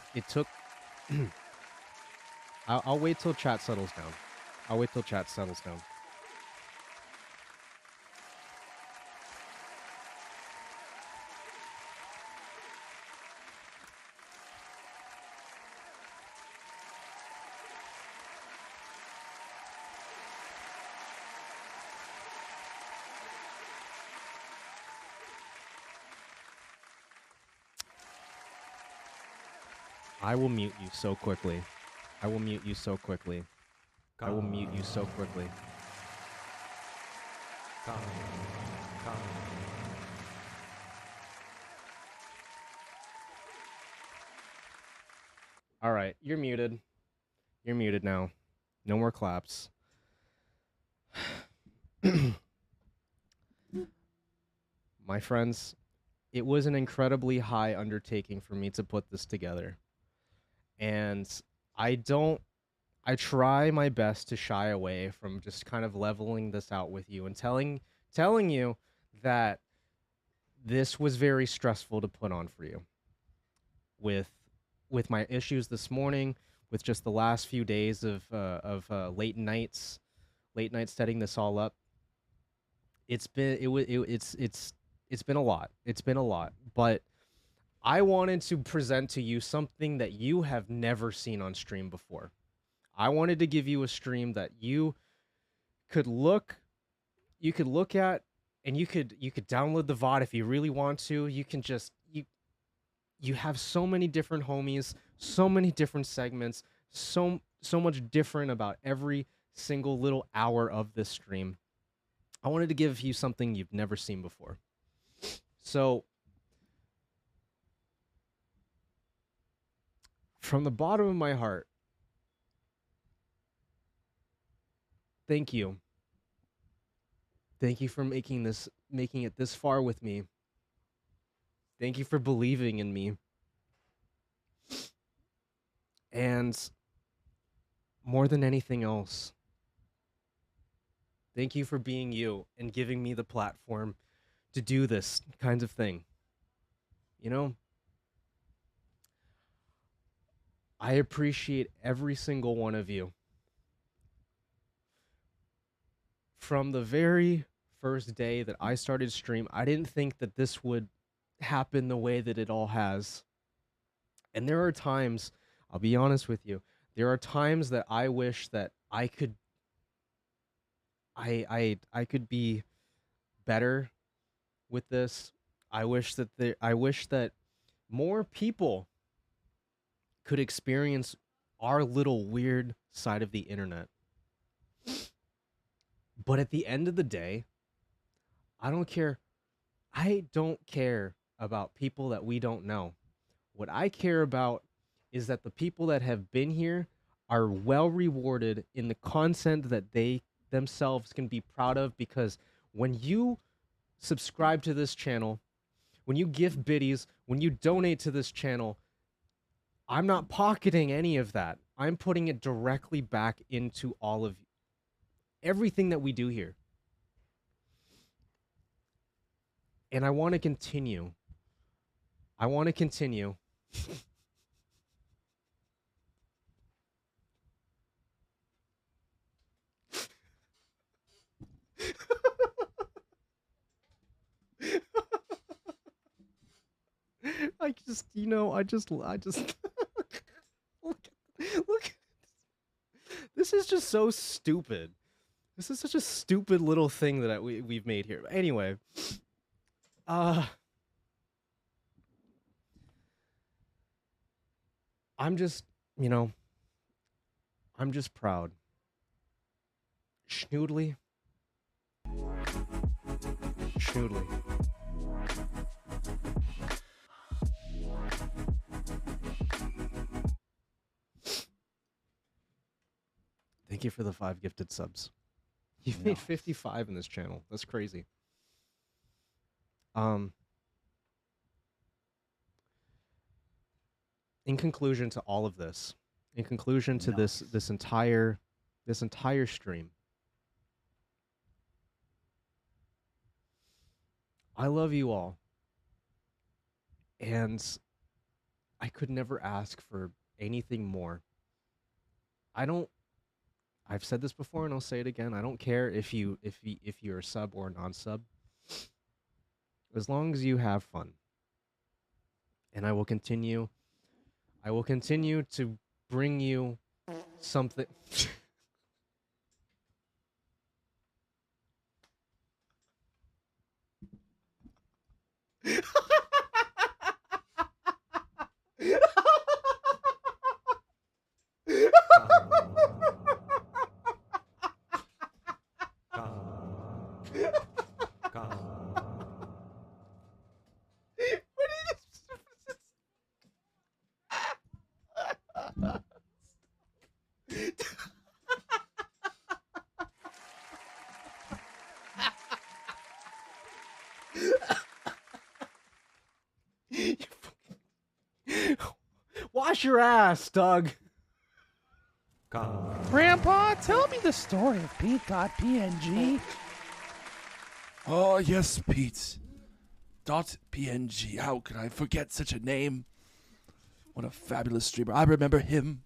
I'll wait till chat settles down. I'll wait till chat settles down. I will mute you so quickly. I will mute you so quickly. I will mute you so quickly. All right, you're muted. You're muted now. No more claps. My friends, it was an incredibly high undertaking for me to put this together. And I try my best to shy away from just kind of leveling this out with you and telling you that this was very stressful to put on for you. With my issues this morning, with just the last few days of late nights setting this all up, it's been a lot. It's been a lot, but I wanted to present to you something that you have never seen on stream before. I wanted to give you a stream that you could look at, and you could download the VOD if you really want to. You can just you have so many different homies, so many different segments, so much different about every single little hour of this stream. I wanted to give you something you've never seen before. So from the bottom of my heart, thank you. Thank you for making it this far with me. Thank you for believing in me. And more than anything else, thank you for being you and giving me the platform to do this kind of thing. You know, I appreciate every single one of you. From the very first day that I started stream, I didn't think that this would happen the way that it all has. And there are times, I'll be honest with you, there are times that I wish that I could be better with this. I wish that more people could experience our little weird side of the internet. But at the end of the day, I don't care. I don't care about people that we don't know. What I care about is that the people that have been here are well rewarded in the content that they themselves can be proud of, because when you subscribe to this channel, when you give biddies, when you donate to this channel, I'm not pocketing any of that. I'm putting it directly back into all of everything that we do here. And I want to continue. I want to continue. I just look. This is just so stupid. This is such a stupid little thing that we've made here. Anyway, I'm just, you know, I'm just proud. Schnoodly. Schnoodly. Thank you for the 5 gifted subs. You've made 55 in this channel. That's crazy. In conclusion to all of this, in conclusion to this entire stream, I love you all, and I could never ask for anything more. I've said this before and I'll say it again. I don't care if you're a sub or a non-sub, as long as you have fun. And I will continue to bring you something. Wash your ass, Doug. Grandpa, tell me the story of PETEdotPNG. Oh, yes, PETEdotPNG. How could I forget such a name? What a fabulous streamer. I remember him.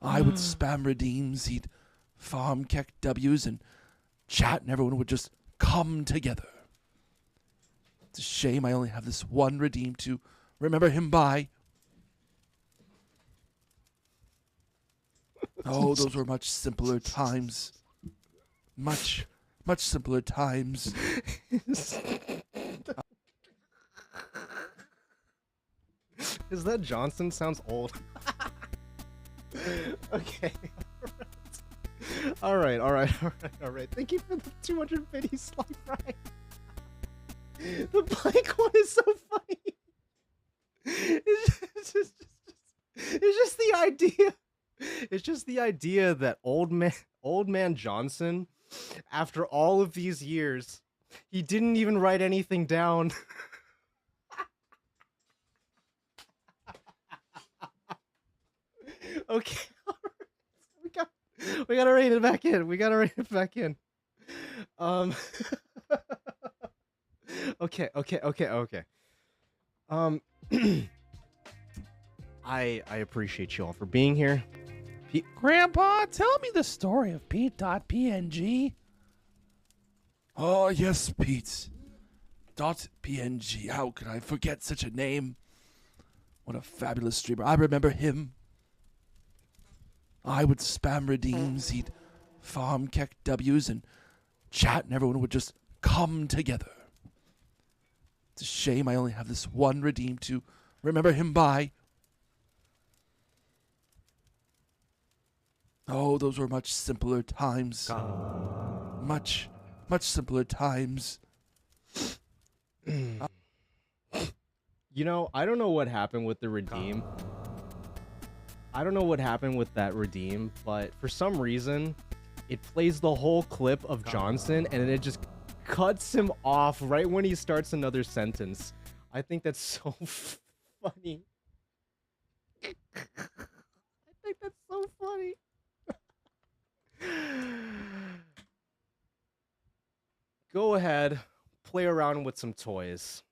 I would spam redeems, he'd farm keck W's and chat, and everyone would just come together. It's a shame I only have this one redeem to remember him by. Oh, those were much simpler times. Much simpler times. Is that Johnson? Sounds old. Okay. All right. Thank you for the 250 slide right. The blank one is so funny. It's just the idea. It's just the idea that old man Johnson, after all of these years, he didn't even write anything down. Okay. We gotta rein it back in. Okay. I appreciate you all for being here. Grandpa, tell me the story of PETEdotPNG. Oh, yes, PETEdotPNG. How could I forget such a name? What a fabulous streamer. I remember him. I would spam redeems, he'd farm keck W's and chat, and everyone would just come together. It's a shame I only have this one redeem to remember him by. Oh, those were much simpler times. Much simpler times. You know, I don't know what happened with the redeem. I don't know what happened with that redeem, but for some reason, it plays the whole clip of Johnson and it just cuts him off right when he starts another sentence. I think that's so funny. Go ahead, play around with some toys.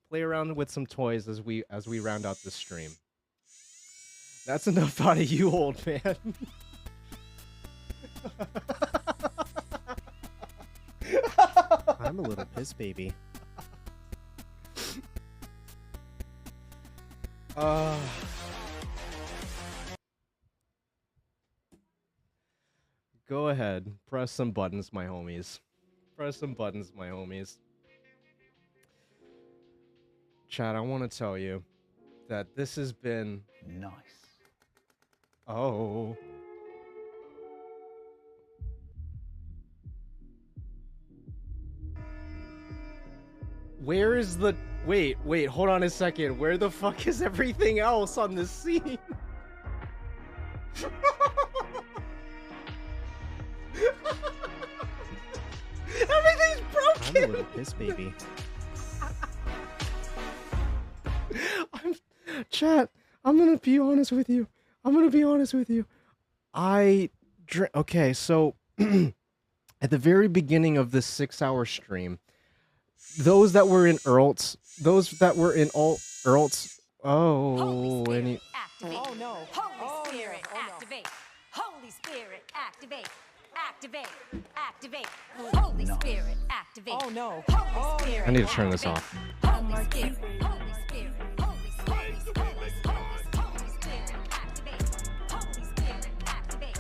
Play around with some toys as we round out this stream. That's enough out of you, old man. I'm a little piss baby. Go ahead, press some buttons, my homies. Press some buttons, my homies. Chat, I want to tell you, that this has been nice. Oh. Where is the... Wait, hold on a second. Where the fuck is everything else on this scene? Everything's broken! I'm a little pissed, baby. Chat, I'm gonna be honest with you. Okay, so at the very beginning of this 6-hour stream, those that were in Earlts, oh, any... Oh no. Holy Spirit, activate. Holy Spirit, activate. Activate. Activate. Holy Spirit, activate. Oh no. Holy Spirit. I need to turn this off. Holy Spirit. Holy Spirit. Holy Spirit. Holy Spirit, activate. Holy Spirit, activate. Holy Spirit, activate.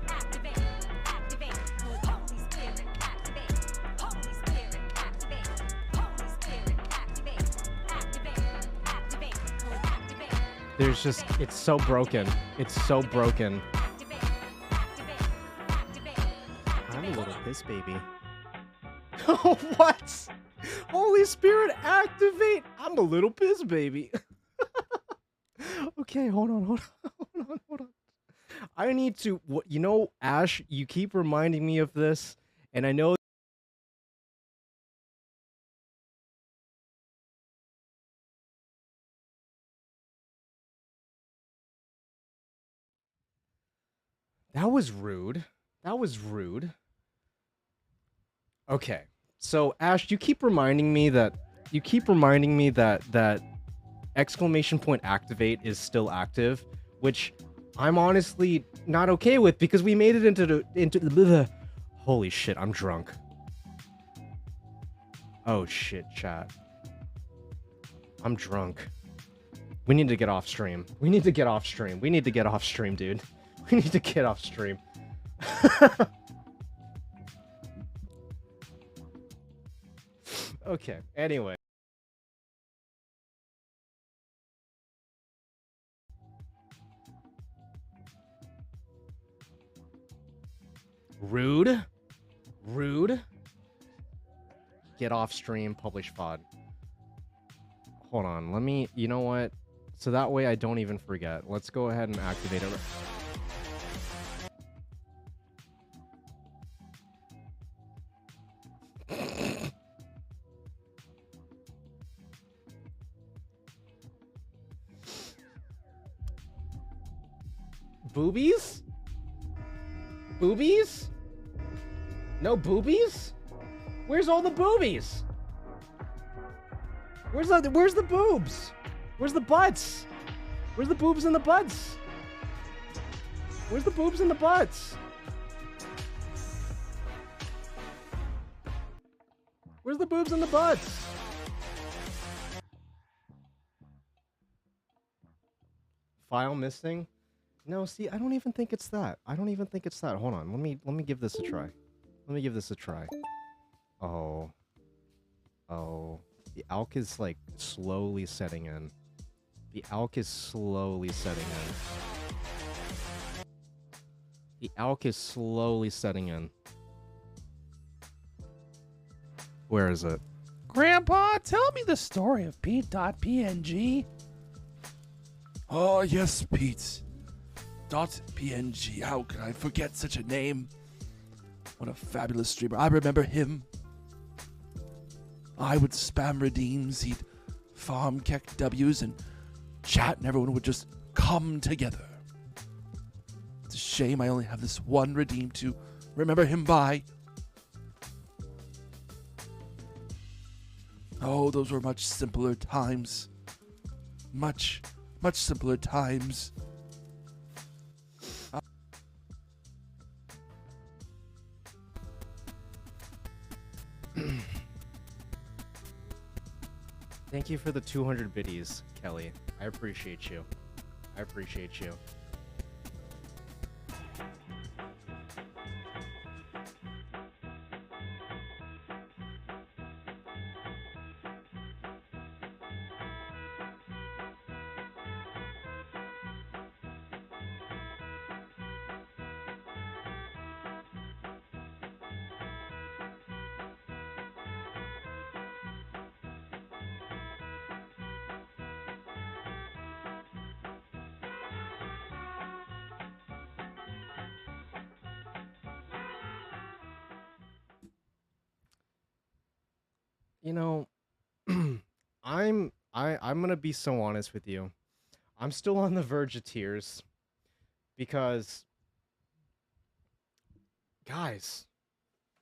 Activate. Activate. Holy Spirit, activate. Holy Spirit, activate. Holy Spirit, activate. Activate. Activate. Activate. There's just... It's so broken. It's so broken. I'm a little pissed, baby. What? Holy Spirit, activate! I'm a little pissed, baby. Okay, hold on. I need to... You know, Ash, you keep reminding me of this, and I know... That was rude. Okay, so Ash, you keep reminding me that that exclamation point activate is still active, which I'm honestly not okay with because we made it into the holy shit, I'm drunk. Oh shit, chat. I'm drunk. We need to get off stream. dude. We need to get off stream. Okay, anyway. Rude. Get off stream, publish VOD. Hold on, let me... You know what? So that way I don't even forget. Let's go ahead and activate it. Boobies? No boobies? Where's all the boobies? Where's the boobs? Where's the butts? Where's the boobs and the butts? Where's the boobs and the butts? Where's the boobs and the butts? File missing? No, see, I don't even think it's that. Hold on, let me give this a try. Oh. The alk is like slowly setting in. Where is it? Grandpa, tell me the story of PETEdotPNG. Oh, yes, Pete. .png. How could I forget such a name? What a fabulous streamer. I remember him. I would spam redeems, he'd farm kek W's, and chat, and everyone would just come together. It's a shame I only have this one redeem to remember him by. Oh, those were much simpler times. Much simpler times. Thank you for the 200 biddies, Kelly. I appreciate you. you know, I'm gonna be so honest with you. I'm still on the verge of tears because, guys,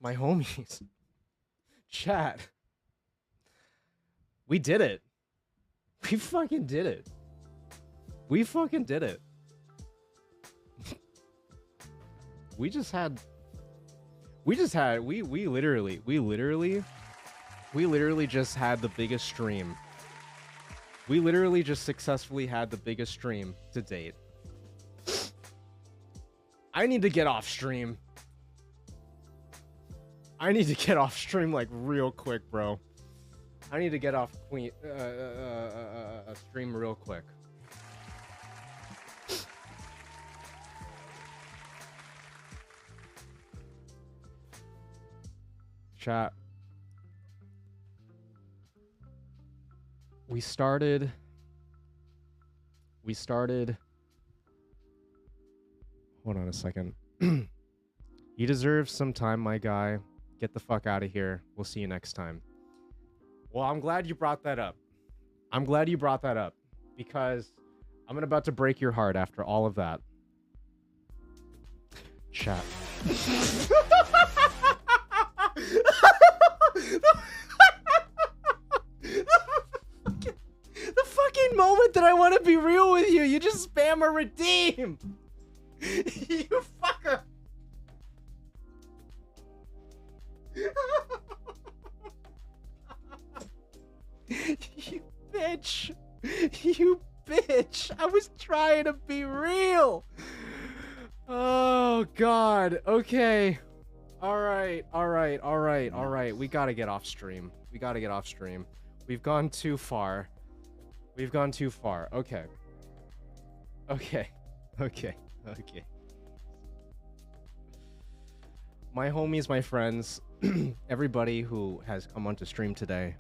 my homies, chat, we did it. We fucking did it. We fucking did it. We literally just had the biggest stream. We literally just successfully had the biggest stream to date. I need to get off stream. I need to get off stream like real quick, bro. I need to get off stream real quick. Chat. We started. Hold on a second. You deserve some time, my guy. Get the fuck out of here. We'll see you next time. Well, I'm glad you brought that up. I'm glad you brought that up because I'm about to break your heart after all of that. Chat. The fucking moment that I want to be real with you, you just spam a redeem. You fucker. You bitch. You bitch. I was trying to be real. Oh, God. Okay. All right. We got to get off stream. We've gone too far. Okay. My homies, my friends, everybody who has come onto stream today.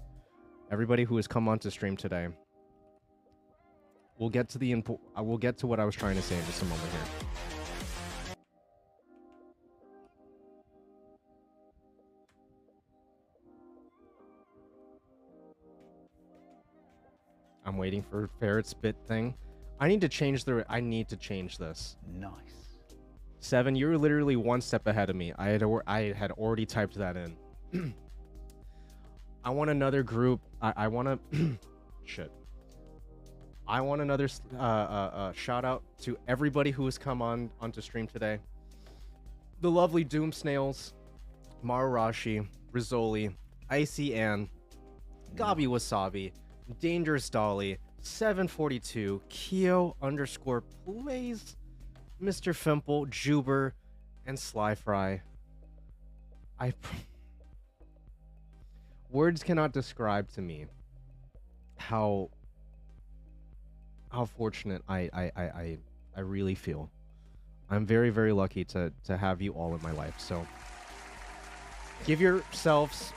We'll get to the input. I will get to what I was trying to say in just a moment here. I'm waiting for Ferret's bit thing. I need to change this. Nice. 7, you were literally one step ahead of me. I had already typed that in. I want another group. I want to shit. I want another shout out to everybody who has come onto stream today. The lovely Doom Snails, Marurashi, Rizzoli, Icy Ann, Gabi Wasabi, Dangerous Dolly, 742, Kyo _plays, Mr. Fimple, Juber, and Sly Fry. Words cannot describe to me how fortunate I really feel. I'm very, very lucky to have you all in my life. So give yourselves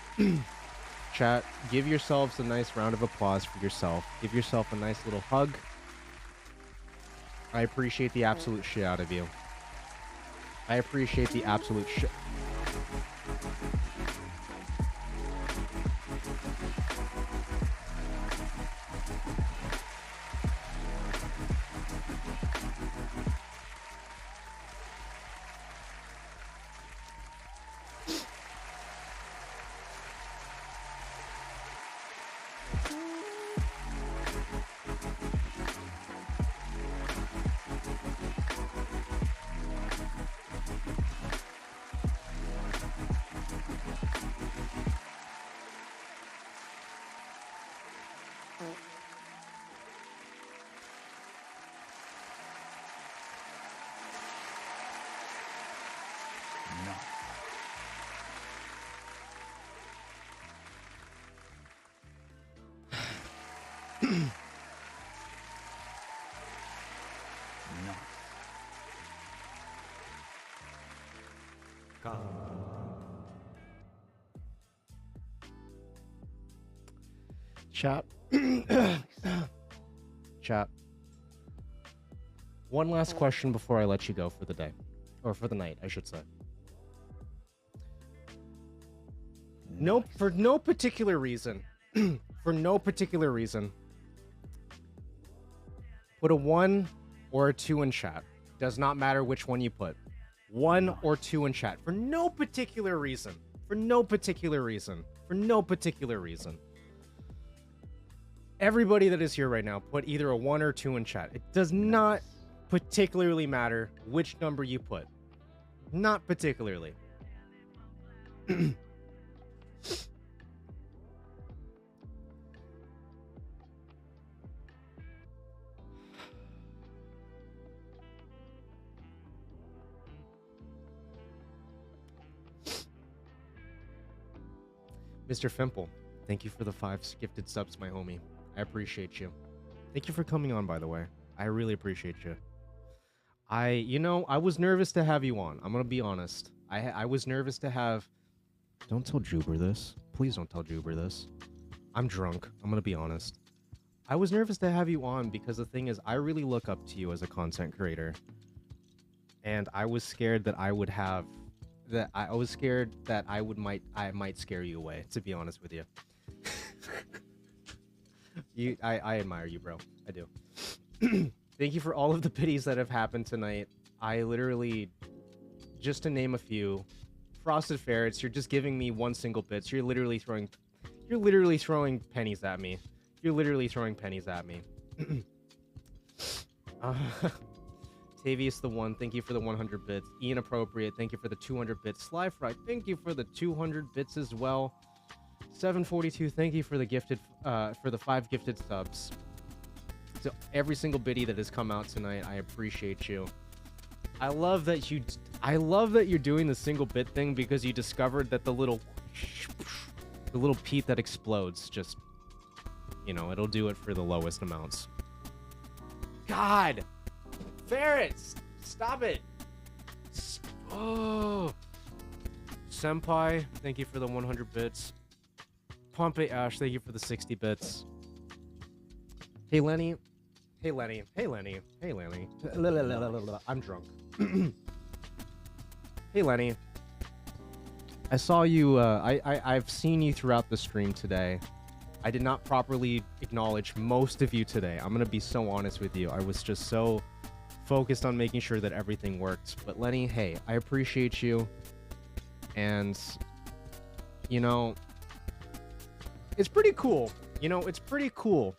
chat, give yourselves a nice round of applause for yourself. Give yourself a nice little hug. I appreciate the absolute shit out of you. I appreciate the absolute shit. Chat. Chat. One last question before I let you go for the day. Or for the night, I should say. For no particular reason. For no particular reason. Put a 1 or a 2 in chat. Does not matter which one you put. 1 or 2 in chat. For no particular reason. For no particular reason. For no particular reason. Everybody that is here right now, put either a 1 or 2 in chat. It does not particularly matter which number you put. Not particularly. Mr. Fimple, thank you for the 5 gifted subs, my homie. I appreciate you. Thank you for coming on, by the way. I really appreciate you. I was nervous to have you on. I'm gonna be honest. I was nervous to have. Don't tell Juber this. Please don't tell Juber this. I'm drunk. I'm gonna be honest. I was nervous to have you on because the thing is, I really look up to you as a content creator, and I was scared that I would have. I was scared that I might scare you away. To be honest with you. I admire you, bro. I do. Thank you for all of the pities that have happened tonight. I literally, just to name a few, Frosted Ferrets, you're just giving me 1 single bit. You're literally throwing pennies at me. You're literally throwing pennies at me. Tavius the 1, thank you for the 100 bits. Ian Appropriate, thank you for the 200 bits. Sly Fry, thank you for the 200 bits as well. 742, thank you for the gifted, for the 5 gifted subs. So every single biddy that has come out tonight, I appreciate you. I love that you're doing the single bit thing because you discovered that the little peat that explodes just, it'll do it for the lowest amounts. God, ferrets, stop it. Oh, Senpai, thank you for the 100 bits. Pompey Ash, thank you for the 60 bits. Hey Lenny. Hey Lenny. Hey Lenny. Hey Lenny. I'm drunk. Hey Lenny. I saw you, I've seen you throughout the stream today. I did not properly acknowledge most of you today. I'm gonna be so honest with you. I was just so focused on making sure that everything worked. But Lenny, hey, I appreciate you. And, it's pretty cool. It's pretty cool.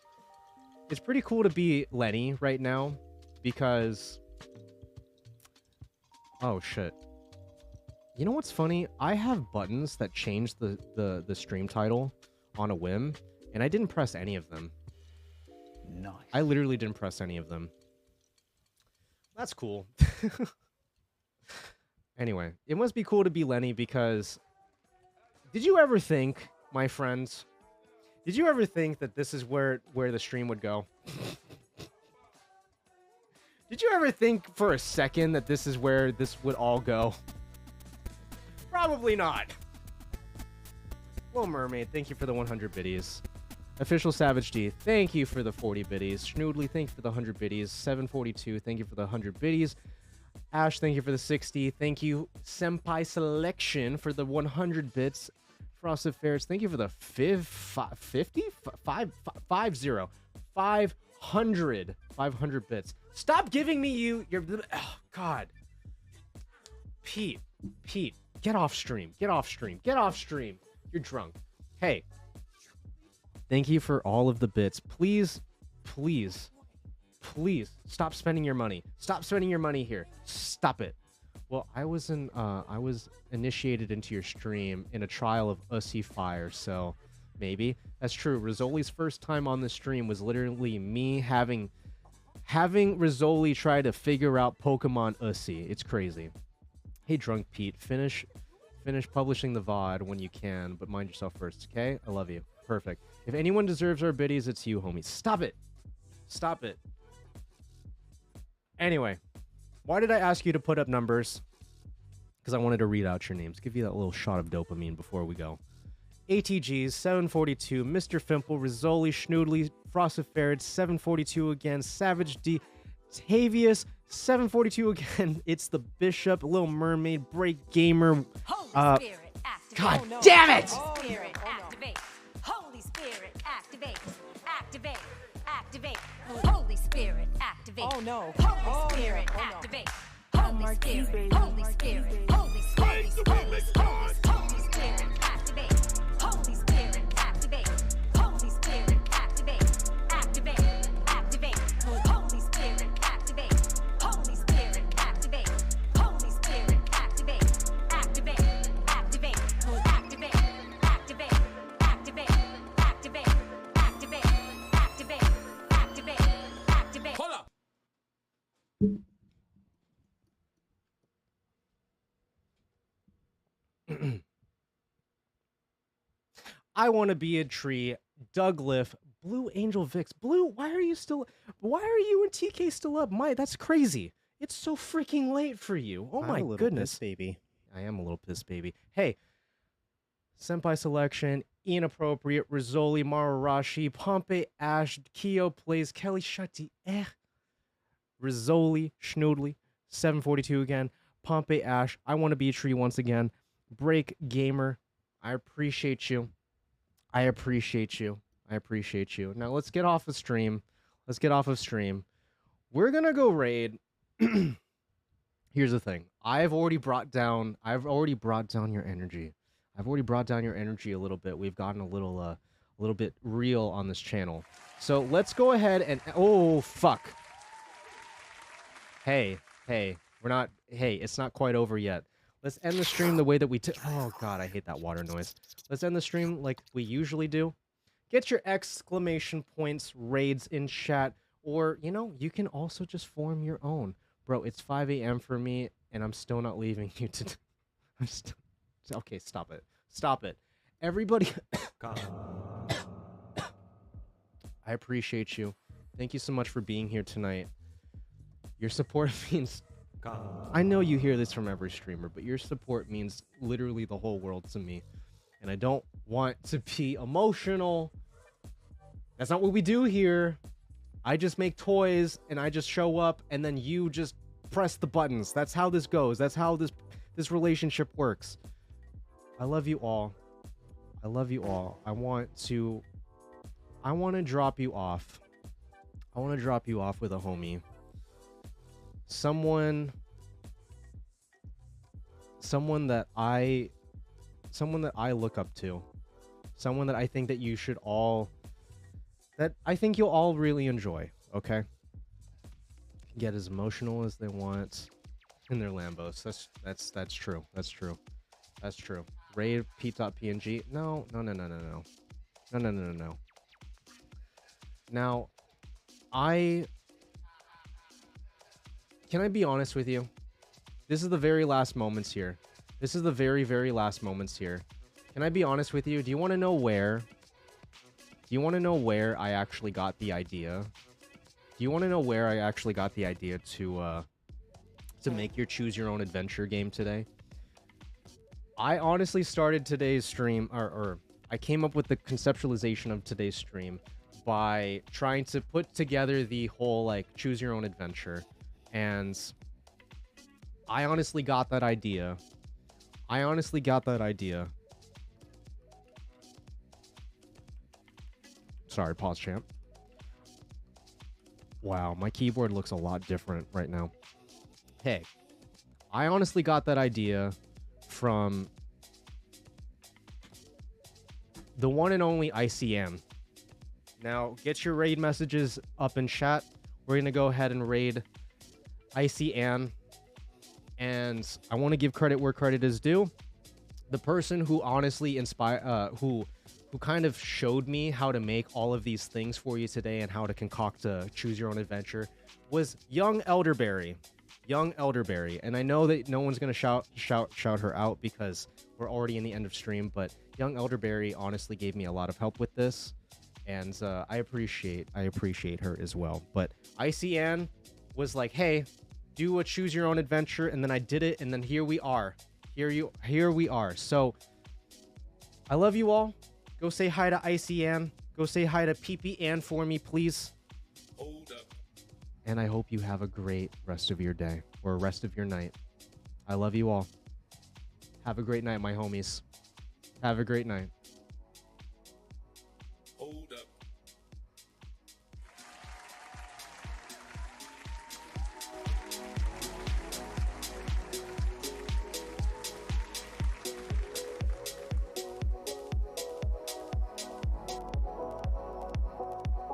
It's pretty cool to be Lenny right now because... Oh, shit. You know what's funny? I have buttons that change the stream title on a whim, and I didn't press any of them. Nice. I literally didn't press any of them. That's cool. Anyway, it must be cool to be Lenny because... Did you ever think, my friends... Did you ever think that this is where the stream would go? Did you ever think for a second that this is where this would all go? Probably not. Little Mermaid, thank you for the 100 biddies. Official Savage D, thank you for the 40 biddies. Schnoodly, thank you for the 100 biddies. 742, thank you for the 100 biddies. Ash, thank you for the 60. Thank you, Senpai Selection, for the 100 bits. Frosted Ferrets, thank you for the 500 bits. Stop giving me your oh god. Pete, get off stream. You're drunk. Hey. Thank you for all of the bits. Please stop spending your money. Stop spending your money here. Stop it. Well, I was initiated into your stream in a trial of Ussy Fire, so maybe that's true. Rizzoli's first time on the stream was literally me having Rizzoli try to figure out Pokemon Ussy. It's crazy. Hey, Drunk Pete, finish publishing the VOD when you can, but mind yourself first, okay? I love you. Perfect. If anyone deserves our biddies, it's you, homie. Stop it. Stop it. Anyway. Why did I ask you to put up numbers? Because I wanted to read out your names. Give you that little shot of dopamine before we go. ATGs, 742, Mr. Fimple, Rizzoli, Schnoodly, Frosted Ferret, 742 again, Savage D, Tavius, 742 again. It's the Bishop, Little Mermaid, Break Gamer, God damn it! Holy Spirit, activate. Holy Spirit, activate. Activate. Activate. Holy Spirit, activate. Oh no. Holy Spirit, activate. Holy Spirit, Holy Spirit, Holy Spirit, Holy Spirit, activate. Holy Spirit, activate. Holy Spirit, activate. Activate. Activate. Holy Spirit, activate. Holy Spirit, activate. Holy Spirit, activate. Activate. Activate. Activate. Activate. Activate. Activate. Activate. Activate. Activate. Activate. Hold up. I want to be a tree. Dougliff, Blue Angel Vix. Blue, why are you and TK still up? That's crazy. It's so freaking late for you. Oh I'm my a little goodness. piss baby. I am a little piss baby. Hey, Senpai Selection, Inappropriate, Rizzoli, Mararashi, Pompey, Ash, Kyo Plays, Kelly Shutti, Rizzoli, Schnoodly, 742 again, Pompey, Ash, I Want to Be a Tree once again, Break Gamer, I appreciate you. I appreciate you. I appreciate you. Now let's get off of stream. Let's get off of stream. We're gonna go raid. Here's the thing. I've already brought down your energy. I've already brought down your energy a little bit. We've gotten a little bit real on this channel. So let's go ahead and oh fuck. Hey, it's not quite over yet. Let's end the stream the way that we oh god, I hate that water noise. Let's end the stream like we usually do. Get your exclamation points, raids in chat, or, you can also just form your own. Bro, it's 5 a.m. for me, and I'm still not leaving you to... Okay, stop it. Stop it. Everybody... I appreciate you. Thank you so much for being here tonight. Your support means... I know you hear this from every streamer, but your support means literally the whole world to me. And I don't want to be emotional. That's not what we do here. I just make toys and I just show up and then you just press the buttons. That's how this goes. That's how this relationship works. I love you all. I love you all. I want to drop you off. I want to drop you off with a homie. Someone that I look up to. Someone that I think that you should all you'll all really enjoy, okay? Get as emotional as they want in their Lambos. That's true. That's true. That's true. Raid PETEdotPNG. No. Now, can I be honest with you? This is the very last moments here. This is the very, very last moments here. Can I be honest with you? Do you want to know where? Do you want to know where I actually got the idea? Do you want to know where I actually got the idea to make your choose your own adventure game today? I honestly started today's stream, or I came up with the conceptualization of today's stream by trying to put together the whole choose your own adventure, and I honestly got that idea. Sorry, pause champ. Wow, my keyboard looks a lot different right now. Hey, I honestly got that idea from the one and only ICM. Now, get your raid messages up in chat. We're going to go ahead and raid ICM. And I want to give credit where credit is due. The person who honestly who kind of showed me how to make all of these things for you today and how to concoct a choose your own adventure was Young Elderberry. Young Elderberry. And I know that no one's going to shout her out because we're already in the end of stream, but Young Elderberry honestly gave me a lot of help with this, and I appreciate her as well. But ICN was like, hey, do a choose your own adventure, and then I did it, and then here we are. Here we are. So I love you all. Go say hi to ICN. Go say hi to PP for me, please. Hold up. And I hope you have a great rest of your day or rest of your night. I love you all. Have a great night, my homies. Have a great night.